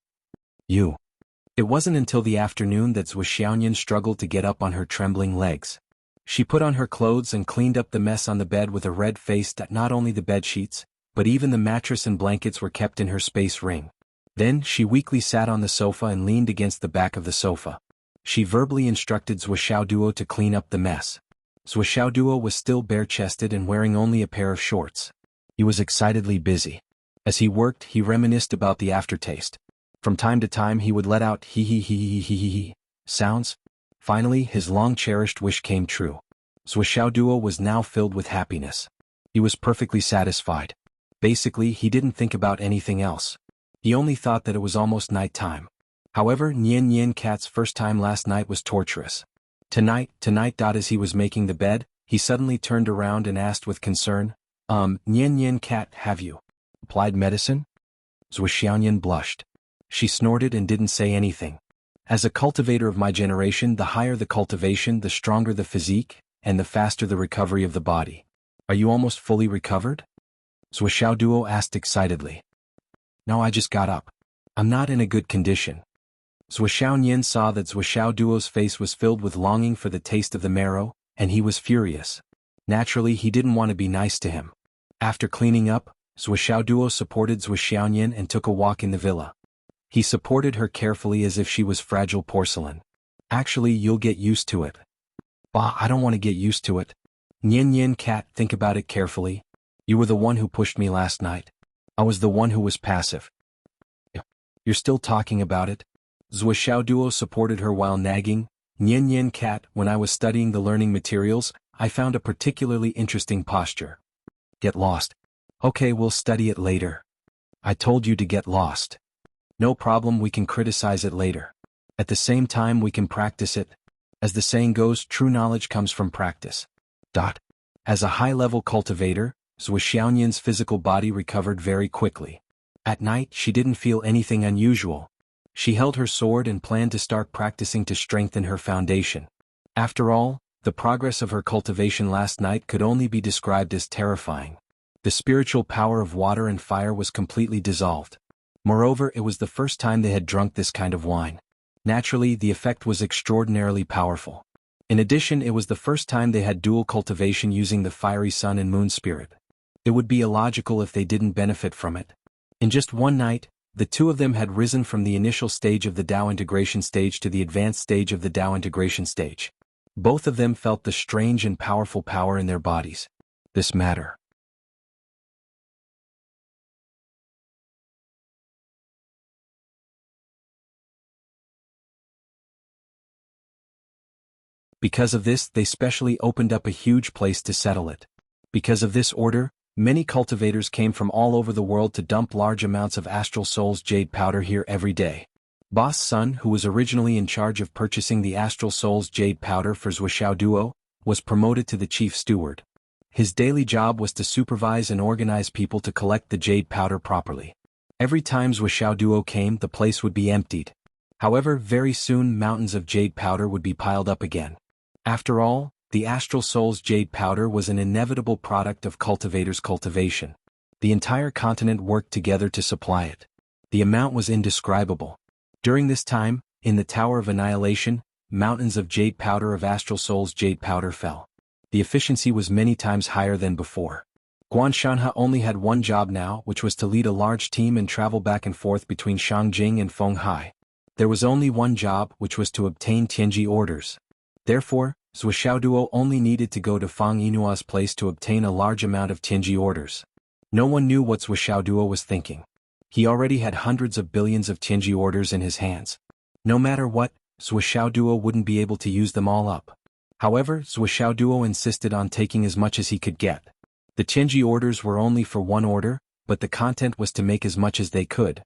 It wasn't until the afternoon that Zhu Xiaoyan struggled to get up on her trembling legs. She put on her clothes and cleaned up the mess on the bed with a red face. Not only the bed sheets, but even the mattress and blankets were kept in her space ring. Then she weakly sat on the sofa and leaned against the back of the sofa. She verbally instructed Zhu Xiaoduo to clean up the mess. Zhu Xiaoduo was still bare-chested and wearing only a pair of shorts. He was excitedly busy. As he worked, he reminisced about the aftertaste. From time to time he would let out hee sounds. Finally, his long-cherished wish came true. Zhu Xiaoduo was now filled with happiness. He was perfectly satisfied. Basically, he didn't think about anything else. He only thought that it was almost night time. However, Nian Nian Cat's first time last night was torturous. Tonight, as he was making the bed, he suddenly turned around and asked with concern, Nian Nian Cat, have you applied medicine? Zhu Xiaoyan blushed. She snorted and didn't say anything. As a cultivator of my generation, the higher the cultivation, the stronger the physique, and the faster the recovery of the body. Are you almost fully recovered? Zhu Xiaoduo asked excitedly. No, I just got up. I'm not in a good condition. Zhu Xiaoyan saw that Zhu Xiaoduo's face was filled with longing for the taste of the marrow, and he was furious. Naturally, he didn't want to be nice to him. After cleaning up, Duo supported Xiaoyan and took a walk in the villa. He supported her carefully as if she was fragile porcelain. Actually, you'll get used to it. Bah, I don't want to get used to it. Nian cat, think about it carefully. You were the one who pushed me last night. I was the one who was passive. You're still talking about it? Duo supported her while nagging. Nian cat, when I was studying the learning materials, I found a particularly interesting posture. Get lost. Okay, we'll study it later. I told you to get lost. No problem, we can criticize it later. At the same time we can practice it. As the saying goes, true knowledge comes from practice. As a high-level cultivator, Xiaoyan's physical body recovered very quickly. At night she didn't feel anything unusual. She held her sword and planned to start practicing to strengthen her foundation. After all, the progress of her cultivation last night could only be described as terrifying. The spiritual power of water and fire was completely dissolved. Moreover, it was the first time they had drunk this kind of wine. Naturally, the effect was extraordinarily powerful. In addition, it was the first time they had dual cultivation using the fiery sun and moon spirit. It would be illogical if they didn't benefit from it. In just one night, the two of them had risen from the initial stage of the Dao integration stage to the advanced stage of the Dao integration stage. Both of them felt the strange and powerful power in their bodies. This matter. Because of this, they specially opened up a huge place to settle it. Because of this order, many cultivators came from all over the world to dump large amounts of Astral Soul's jade powder here every day. Boss Sun, who was originally in charge of purchasing the Astral Soul's jade powder for Duo, was promoted to the chief steward. His daily job was to supervise and organize people to collect the jade powder properly. Every time Duo came, the place would be emptied. However, very soon mountains of jade powder would be piled up again. After all, the Astral Soul's jade powder was an inevitable product of cultivators' cultivation. The entire continent worked together to supply it. The amount was indescribable. During this time, in the Tower of Annihilation, mountains of jade powder of Astral Soul's jade powder fell. The efficiency was many times higher than before. Guanshanhe only had one job now, which was to lead a large team and travel back and forth between Shangjing and Fenghai. There was only one job, which was to obtain Tianji orders. Therefore, Duo only needed to go to Fang Yinua's place to obtain a large amount of Tianji orders. No one knew what Duo was thinking. He already had hundreds of billions of Tianji orders in his hands. No matter what, Duo wouldn't be able to use them all up. However, Duo insisted on taking as much as he could get. The Tianji orders were only for one order, but the content was to make as much as they could.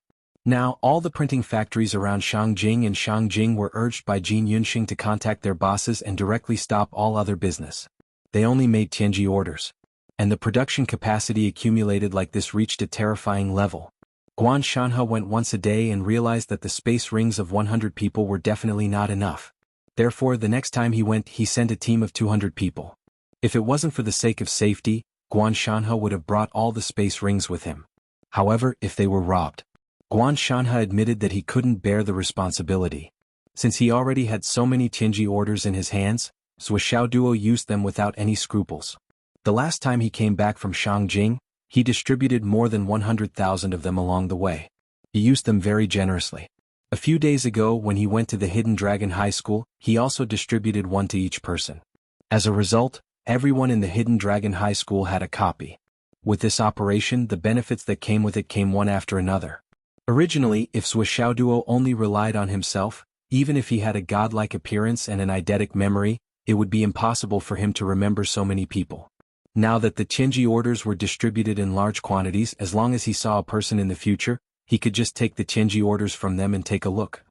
Now, all the printing factories around Shangjing and Shangjing were urged by Jin Yunxing to contact their bosses and directly stop all other business. They only made Tianji orders. And the production capacity accumulated like this reached a terrifying level. Guanshanhe went once a day and realized that the space rings of 100 people were definitely not enough. Therefore, the next time he went, he sent a team of 200 people. If it wasn't for the sake of safety, Guanshanhe would have brought all the space rings with him. However, if they were robbed, Guanshanhe admitted that he couldn't bear the responsibility. Since he already had so many Tianji orders in his hands, Duo used them without any scruples. The last time he came back from Shangjing, he distributed more than 100,000 of them along the way. He used them very generously. A few days ago when he went to the Hidden Dragon High School, he also distributed one to each person. As a result, everyone in the Hidden Dragon High School had a copy. With this operation, the benefits that came with it came one after another. Originally, if Duo only relied on himself, even if he had a godlike appearance and an eidetic memory, it would be impossible for him to remember so many people. Now that the Tianji orders were distributed in large quantities, as long as he saw a person in the future, he could just take the Tianji orders from them and take a look.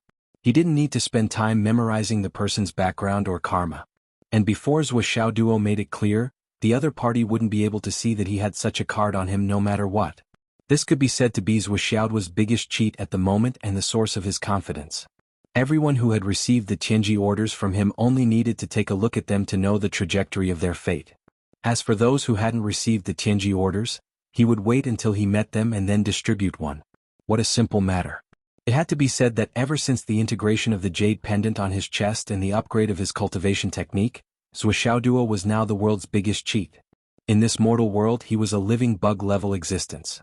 He didn't need to spend time memorizing the person's background or karma. And before Duo made it clear, the other party wouldn't be able to see that he had such a card on him no matter what. This could be said to be Duo's biggest cheat at the moment and the source of his confidence. Everyone who had received the Tianji orders from him only needed to take a look at them to know the trajectory of their fate. As for those who hadn't received the Tianji orders, he would wait until he met them and then distribute one. What a simple matter. It had to be said that ever since the integration of the jade pendant on his chest and the upgrade of his cultivation technique, Duo was now the world's biggest cheat. In this mortal world he was a living bug-level existence.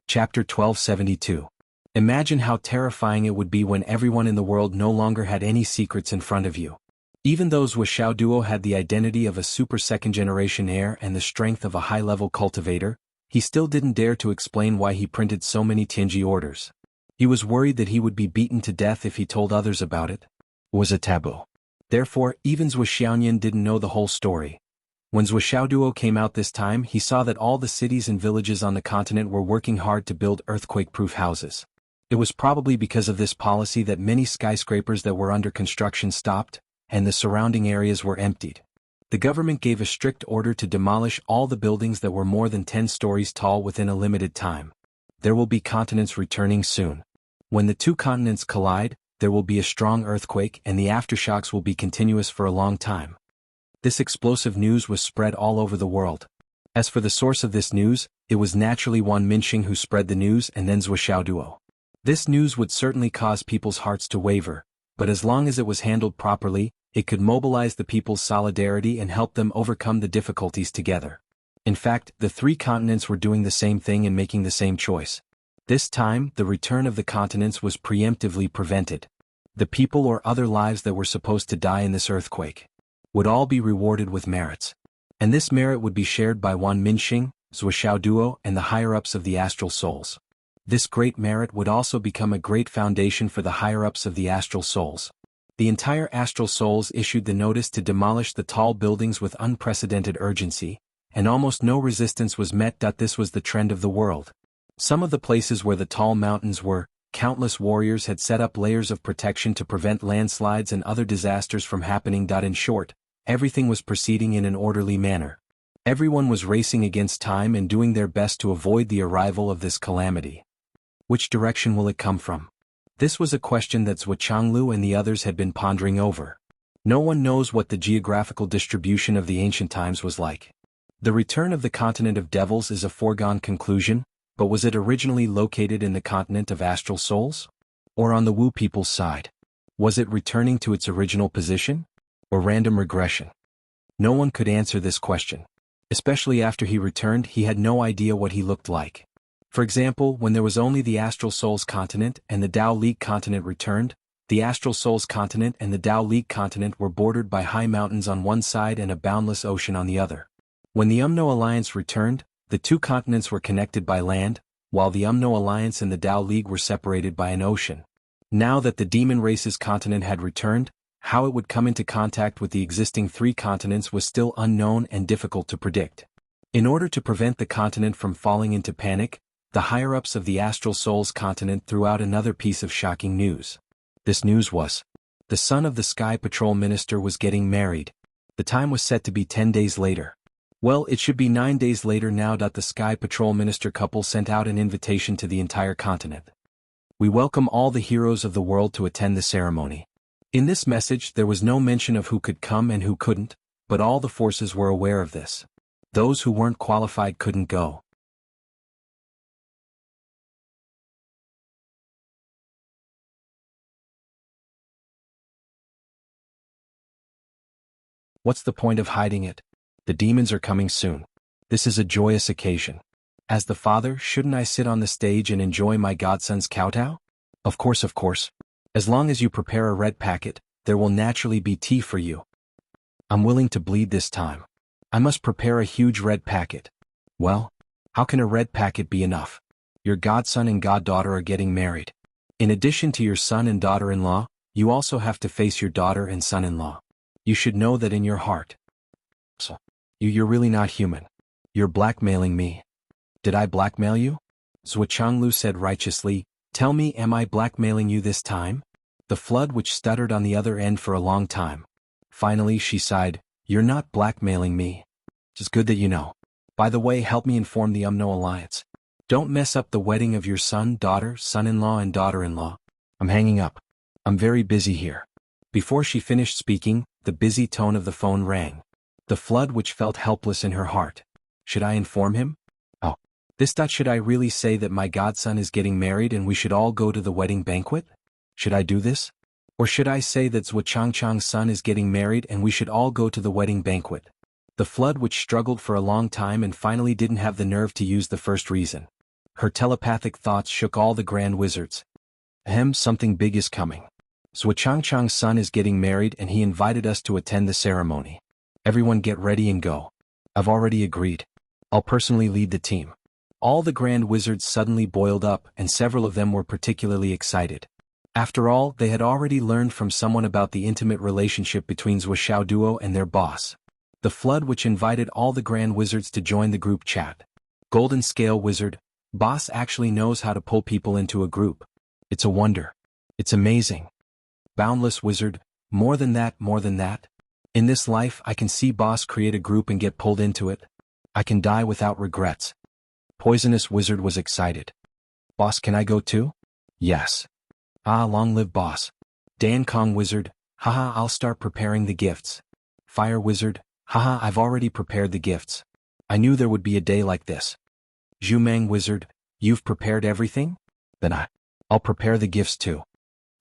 Chapter 1272. Imagine how terrifying it would be when everyone in the world no longer had any secrets in front of you. Even though Wuxia Duo had the identity of a super second-generation heir and the strength of a high-level cultivator, he still didn't dare to explain why he printed so many Tianji orders. He was worried that he would be beaten to death if he told others about it. It was a taboo. Therefore, even Zhuo Xiaoyan didn't know the whole story. When Zhuo Xiaoduo came out this time, he saw that all the cities and villages on the continent were working hard to build earthquake-proof houses. It was probably because of this policy that many skyscrapers that were under construction stopped, and the surrounding areas were emptied. The government gave a strict order to demolish all the buildings that were more than 10 stories tall within a limited time. There will be continents returning soon. When the two continents collide, there will be a strong earthquake and the aftershocks will be continuous for a long time. This explosive news was spread all over the world. As for the source of this news, it was naturally Wan Minxing who spread the news and then Zhuo Xiaoduo. This news would certainly cause people's hearts to waver, but as long as it was handled properly, it could mobilize the people's solidarity and help them overcome the difficulties together. In fact, the three continents were doing the same thing and making the same choice. This time, the return of the continents was preemptively prevented. The people or other lives that were supposed to die in this earthquake would all be rewarded with merits. And this merit would be shared by Wan Minxing, Zhuo Xiaoduo, and the higher-ups of the astral souls. This great merit would also become a great foundation for the higher-ups of the astral souls. The entire astral souls issued the notice to demolish the tall buildings with unprecedented urgency, and almost no resistance was met. This was the trend of the world. Some of the places where the tall mountains were, countless warriors had set up layers of protection to prevent landslides and other disasters from happening. In short, everything was proceeding in an orderly manner. Everyone was racing against time and doing their best to avoid the arrival of this calamity. Which direction will it come from? This was a question that Zhuo Changlu and the others had been pondering over. No one knows what the geographical distribution of the ancient times was like. The return of the continent of devils is a foregone conclusion, but was it originally located in the continent of astral souls? Or on the Wu people's side? Was it returning to its original position? Or random regression? No one could answer this question. Especially after he returned, he had no idea what he looked like. For example, when there was only the Astral Souls continent and the Dao League continent returned, the Astral Souls continent and the Dao League continent were bordered by high mountains on one side and a boundless ocean on the other. When the Umno Alliance returned, the two continents were connected by land, while the Umno Alliance and the Dao League were separated by an ocean. Now that the Demon Race's continent had returned, how it would come into contact with the existing three continents was still unknown and difficult to predict. In order to prevent the continent from falling into panic, the higher-ups of the Astral Souls continent threw out another piece of shocking news. This news was, the son of the Sky Patrol Minister was getting married. The time was set to be 10 days later. Well, it should be 9 days later now. The Sky Patrol Minister couple sent out an invitation to the entire continent. We welcome all the heroes of the world to attend the ceremony. In this message there was no mention of who could come and who couldn't, but all the forces were aware of this. Those who weren't qualified couldn't go. What's the point of hiding it? The demons are coming soon. This is a joyous occasion. As the father, shouldn't I sit on the stage and enjoy my godson's kowtow? Of course. As long as you prepare a red packet, there will naturally be tea for you. I'm willing to bleed this time. I must prepare a huge red packet. Well, how can a red packet be enough? Your godson and goddaughter are getting married. In addition to your son and daughter-in-law, you also have to face your daughter and son-in-law. You should know that in your heart. So, you're really not human. You're blackmailing me. Did I blackmail you? Zhuo Changlu said righteously, tell me, am I blackmailing you this time? The flood which stuttered on the other end for a long time. Finally she sighed, you're not blackmailing me. It's good that you know. By the way, help me inform the Umno Alliance. Don't mess up the wedding of your son, daughter, son-in-law and daughter-in-law. I'm hanging up. I'm very busy here. Before she finished speaking, the busy tone of the phone rang. The flood which felt helpless in her heart. Should I inform him? Oh, Should I really say that my godson is getting married and we should all go to the wedding banquet? Should I do this? Or should I say that Zhuchangchang's son is getting married and we should all go to the wedding banquet? The flood, which struggled for a long time and finally didn't have the nerve to use the first reason. Her telepathic thoughts shook all the grand wizards. Something big is coming. Zhuchangchang's son is getting married and he invited us to attend the ceremony. Everyone get ready and go. I've already agreed. I'll personally lead the team. All the grand wizards suddenly boiled up and several of them were particularly excited. After all, they had already learned from someone about the intimate relationship between Zuoxiao Duo and their boss. The flood, which invited all the grand wizards to join the group chat. Golden Scale Wizard, boss actually knows how to pull people into a group. It's a wonder. It's amazing. Boundless Wizard, more than that. In this life I can see boss create a group and get pulled into it. I can die without regrets. Poisonous Wizard was excited. Boss, can I go too? Yes. Long live boss. Dan Kong Wizard, haha, I'll start preparing the gifts. Fire Wizard, haha, I've already prepared the gifts. I knew there would be a day like this. Zhumang Wizard, you've prepared everything? Then I'll prepare the gifts too.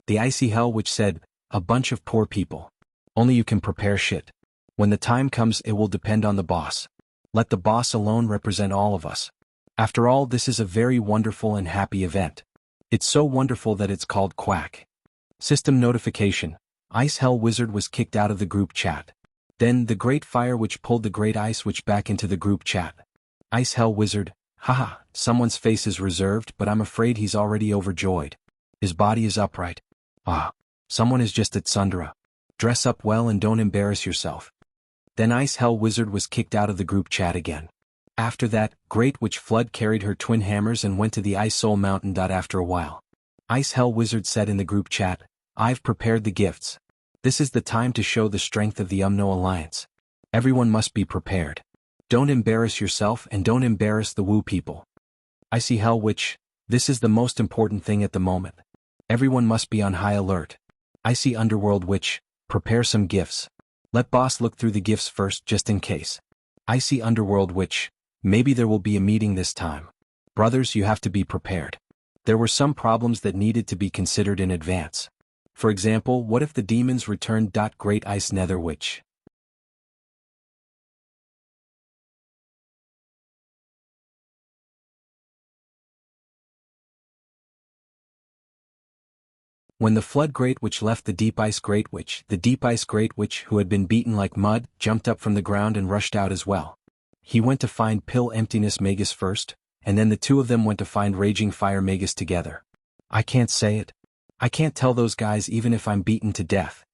The Icy Hell Witch said, a bunch of poor people. Only you can prepare shit. When the time comes it will depend on the boss. Let the boss alone represent all of us. After all, this is a very wonderful and happy event. It's so wonderful that it's called Quack. System notification. Ice Hell Wizard was kicked out of the group chat. Then the Great Fire Witch pulled the Great Ice Witch back into the group chat. Ice Hell Wizard, haha, someone's face is reserved but I'm afraid he's already overjoyed. His body is upright. Someone is just at Sundara. Dress up well and don't embarrass yourself. Then Ice Hell Wizard was kicked out of the group chat again. After that, Great Witch Flood carried her twin hammers and went to the Ice Soul Mountain. After a while, Ice Hell Wizard said in the group chat, I've prepared the gifts. This is the time to show the strength of the Umno Alliance. Everyone must be prepared. Don't embarrass yourself and don't embarrass the Wu people. Icy Hell Witch, this is the most important thing at the moment. Everyone must be on high alert. Icy Underworld Witch, prepare some gifts. Let boss look through the gifts first just in case. Icy Underworld Witch, maybe there will be a meeting this time. Brothers, you have to be prepared. There were some problems that needed to be considered in advance. For example, what if the demons returned? Great Ice Nether Witch. When the Flood Great Witch left the Deep Ice Great Witch, the Deep Ice Great Witch, who had been beaten like mud, jumped up from the ground and rushed out as well. He went to find Pill Emptiness Magus first, and then the two of them went to find Raging Fire Magus together. I can't say it. I can't tell those guys even if I'm beaten to death.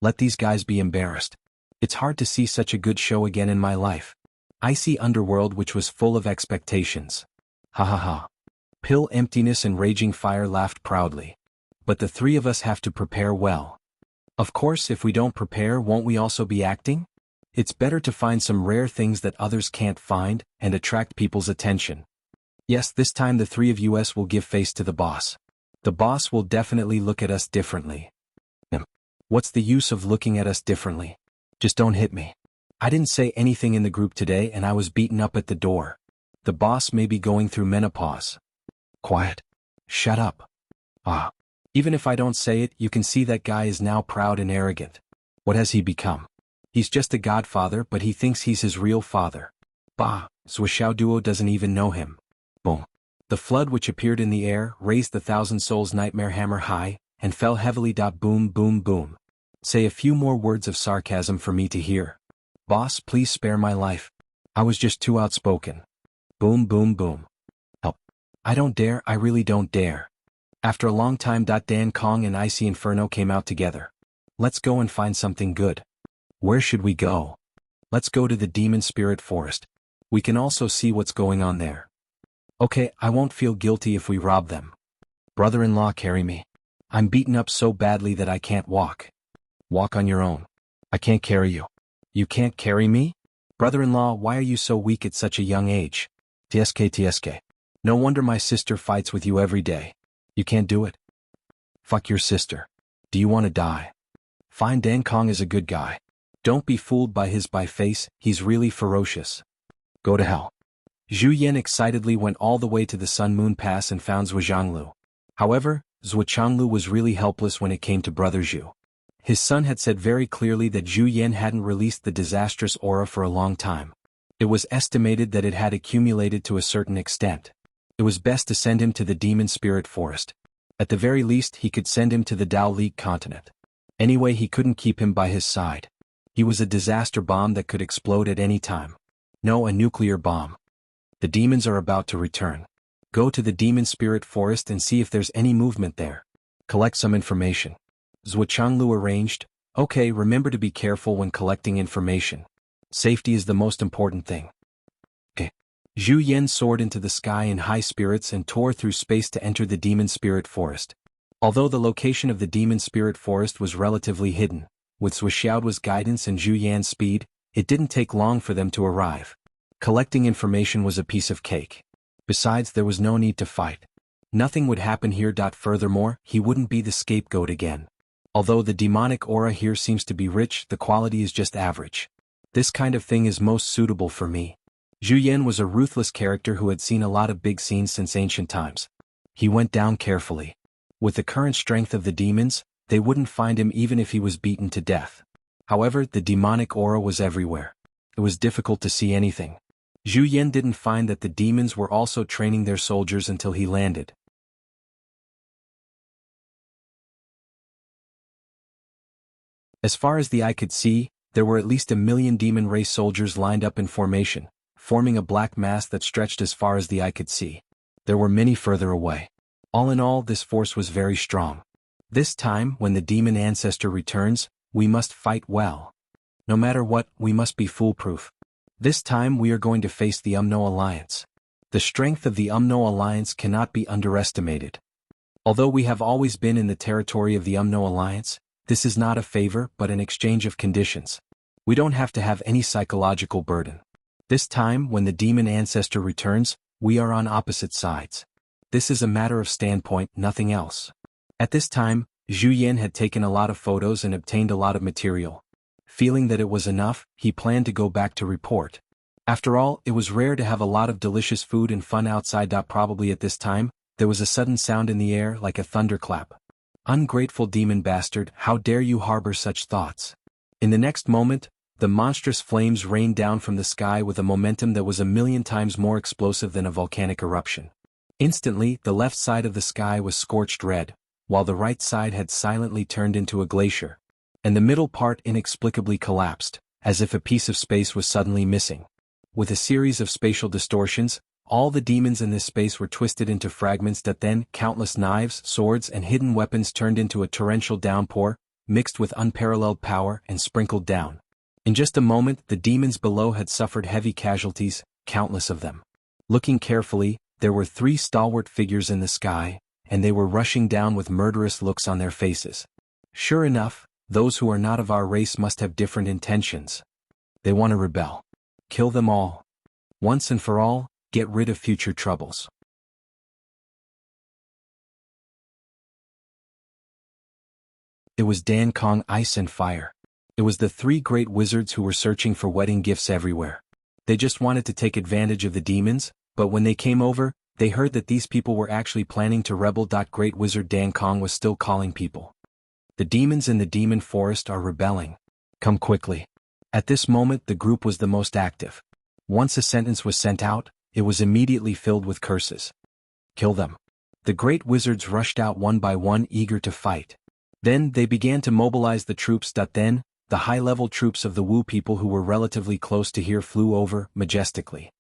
Let these guys be embarrassed. It's hard to see such a good show again in my life. Icy Underworld, which was full of expectations. Ha ha ha. Pill Emptiness and Raging Fire laughed proudly. But the three of us have to prepare well. Of course, if we don't prepare, won't we also be acting? It's better to find some rare things that others can't find, and attract people's attention. Yes, this time the three of us will give face to the boss. The boss will definitely look at us differently. What's the use of looking at us differently? Just don't hit me. I didn't say anything in the group today and I was beaten up at the door. The boss may be going through menopause. Quiet. Shut up. Even if I don't say it, you can see that guy is now proud and arrogant. What has he become? He's just a godfather, but he thinks he's his real father. Zuoxiao Duo doesn't even know him. Boom. The flood, which appeared in the air, raised the Thousand Souls Nightmare Hammer high, and fell heavily. Boom, boom, boom. Say a few more words of sarcasm for me to hear. Boss, please spare my life. I was just too outspoken. Boom, boom, boom. Help. I don't dare, I really don't dare. After a long time, Dan Kong and Icy Inferno came out together. Let's go and find something good. Where should we go? Let's go to the Demon Spirit Forest. We can also see what's going on there. Okay, I won't feel guilty if we rob them. Brother-in-law, carry me. I'm beaten up so badly that I can't walk. Walk on your own. I can't carry you. You can't carry me? Brother-in-law, why are you so weak at such a young age? TSK. No wonder my sister fights with you every day. You can't do it. Fuck your sister. Do you want to die? Fine, Dan Kong is a good guy. Don't be fooled by his face, he's really ferocious. Go to hell. Zhu Yan excitedly went all the way to the Sun Moon Pass and found Zhuanglu. However, Zhuanglu was really helpless when it came to Brother Zhu. His son had said very clearly that Zhu Yan hadn't released the disastrous aura for a long time. It was estimated that it had accumulated to a certain extent. It was best to send him to the Demon Spirit Forest. At the very least he could send him to the Dao League continent. Anyway, he couldn't keep him by his side. He was a disaster bomb that could explode at any time. No, a nuclear bomb. The demons are about to return. Go to the Demon Spirit Forest and see if there's any movement there. Collect some information. Zhuanglu arranged. Okay, remember to be careful when collecting information. Safety is the most important thing. Okay. Zhu Yan soared into the sky in high spirits and tore through space to enter the Demon Spirit Forest. Although the location of the Demon Spirit Forest was relatively hidden, with Zhuxiao's guidance and Zhu Yan's speed, it didn't take long for them to arrive. Collecting information was a piece of cake. Besides, there was no need to fight. Nothing would happen here. Furthermore, he wouldn't be the scapegoat again. Although the demonic aura here seems to be rich, the quality is just average. This kind of thing is most suitable for me. Zhu Yan was a ruthless character who had seen a lot of big scenes since ancient times. He went down carefully. With the current strength of the demons, they wouldn't find him even if he was beaten to death. However, the demonic aura was everywhere. It was difficult to see anything. Zhu Yan didn't find that the demons were also training their soldiers until he landed. As far as the eye could see, there were at least 1 million demon race soldiers lined up in formation, forming a black mass that stretched as far as the eye could see. There were many further away. All in all, this force was very strong. This time, when the demon ancestor returns, we must fight well. No matter what, we must be foolproof. This time we are going to face the Umno Alliance. The strength of the Umno Alliance cannot be underestimated. Although we have always been in the territory of the Umno Alliance, this is not a favor but an exchange of conditions. We don't have to have any psychological burden. This time, when the demon ancestor returns, we are on opposite sides. This is a matter of standpoint, nothing else. At this time, Zhu Yan had taken a lot of photos and obtained a lot of material. Feeling that it was enough, he planned to go back to report. After all, it was rare to have a lot of delicious food and fun outside. Probably at this time, there was a sudden sound in the air like a thunderclap. Ungrateful demon bastard, how dare you harbor such thoughts? In the next moment, the monstrous flames rained down from the sky with a momentum that was 1,000,000 times more explosive than a volcanic eruption. Instantly, the left side of the sky was scorched red, while the right side had silently turned into a glacier. And the middle part inexplicably collapsed, as if a piece of space was suddenly missing. With a series of spatial distortions, all the demons in this space were twisted into fragments that then, countless knives, swords and hidden weapons turned into a torrential downpour, mixed with unparalleled power and sprinkled down. In just a moment, the demons below had suffered heavy casualties, countless of them. Looking carefully, there were 3 stalwart figures in the sky, and they were rushing down with murderous looks on their faces. Sure enough, those who are not of our race must have different intentions. They want to rebel. Kill them all. Once and for all, get rid of future troubles. It was Dan Kong, Ice and Fire. It was the 3 great wizards who were searching for wedding gifts everywhere. They just wanted to take advantage of the demons, but when they came over, they heard that these people were actually planning to rebel. Great Wizard Dan Kong was still calling people. The demons in the demon forest are rebelling. Come quickly. At this moment the group was the most active. Once a sentence was sent out, it was immediately filled with curses. Kill them. The great wizards rushed out one by one, eager to fight. Then they began to mobilize the troops. Then, the high-level troops of the Wu people who were relatively close to here flew over, majestically.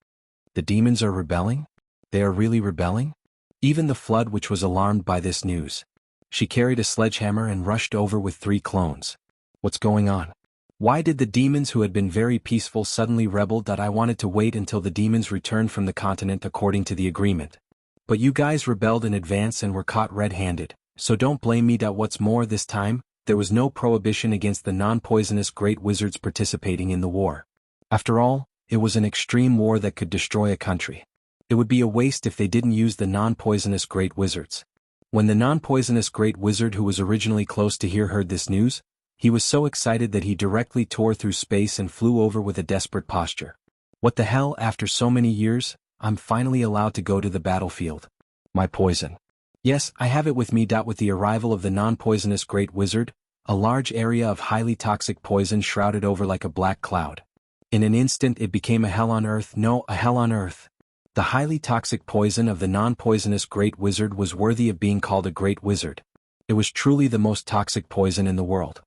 The demons are rebelling? They are really rebelling? Even the Flood, which was alarmed by this news. She carried a sledgehammer and rushed over with 3 clones. What's going on? Why did the demons who had been very peaceful suddenly rebel? I wanted to wait until the demons returned from the continent according to the agreement. But you guys rebelled in advance and were caught red-handed, so don't blame me. What's more, this time, there was no prohibition against the non-poisonous great wizards participating in the war. After all, it was an extreme war that could destroy a country. It would be a waste if they didn't use the non-poisonous great wizards. When the non-poisonous great wizard who was originally close to here heard this news, he was so excited that he directly tore through space and flew over with a desperate posture. What the hell, after so many years, I'm finally allowed to go to the battlefield. My poison. Yes, I have it with me. With the arrival of the non-poisonous Great Wizard, a large area of highly toxic poison shrouded over like a black cloud. In an instant it became a hell on earth. No, a hell on earth. The highly toxic poison of the non-poisonous Great Wizard was worthy of being called a Great Wizard. It was truly the most toxic poison in the world.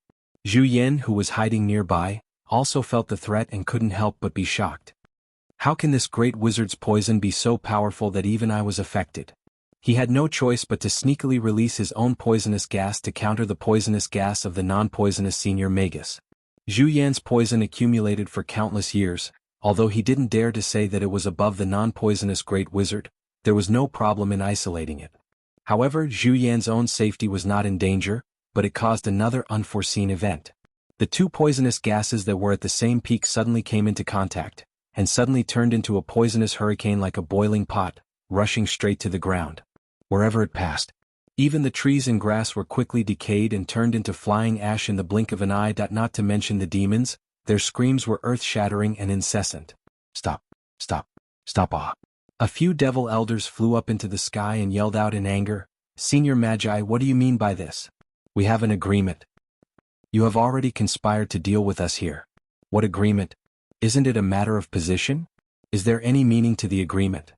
Zhu Yan, who was hiding nearby, also felt the threat and couldn't help but be shocked. How can this Great Wizard's poison be so powerful that even I was affected? He had no choice but to sneakily release his own poisonous gas to counter the poisonous gas of the non-poisonous senior magus. Zhu Yan's poison accumulated for countless years. Although he didn't dare to say that it was above the non-poisonous Great Wizard, there was no problem in isolating it. However, Zhu Yan's own safety was not in danger, but it caused another unforeseen event. The two poisonous gases that were at the same peak suddenly came into contact, and suddenly turned into a poisonous hurricane like a boiling pot, rushing straight to the ground. Wherever it passed, even the trees and grass were quickly decayed and turned into flying ash in the blink of an eye. Not to mention the demons, their screams were earth-shattering and incessant. Stop, stop, stop. A few devil elders flew up into the sky and yelled out in anger, Senior Magi, what do you mean by this? We have an agreement. You have already conspired to deal with us here. What agreement? Isn't it a matter of position? Is there any meaning to the agreement?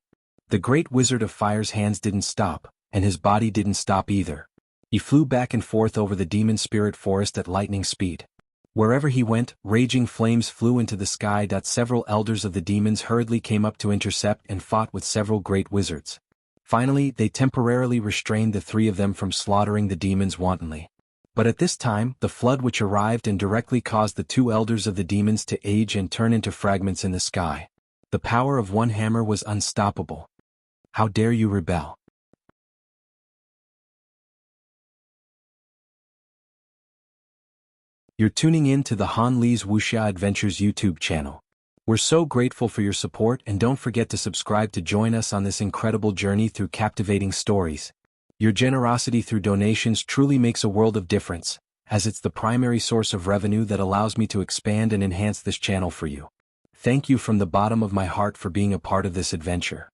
The Great Wizard of Fire's hands didn't stop, and his body didn't stop either. He flew back and forth over the demon spirit forest at lightning speed. Wherever he went, raging flames flew into the sky. Several elders of the demons hurriedly came up to intercept and fought with several great wizards. Finally, they temporarily restrained the three of them from slaughtering the demons wantonly. But at this time, the flood which arrived and directly caused the two elders of the demons to age and turn into fragments in the sky. The power of one hammer was unstoppable. How dare you rebel? You're tuning in to the Han Li's Wuxia Adventures YouTube channel. We're so grateful for your support, and don't forget to subscribe to join us on this incredible journey through captivating stories. Your generosity through donations truly makes a world of difference, as it's the primary source of revenue that allows me to expand and enhance this channel for you. Thank you from the bottom of my heart for being a part of this adventure.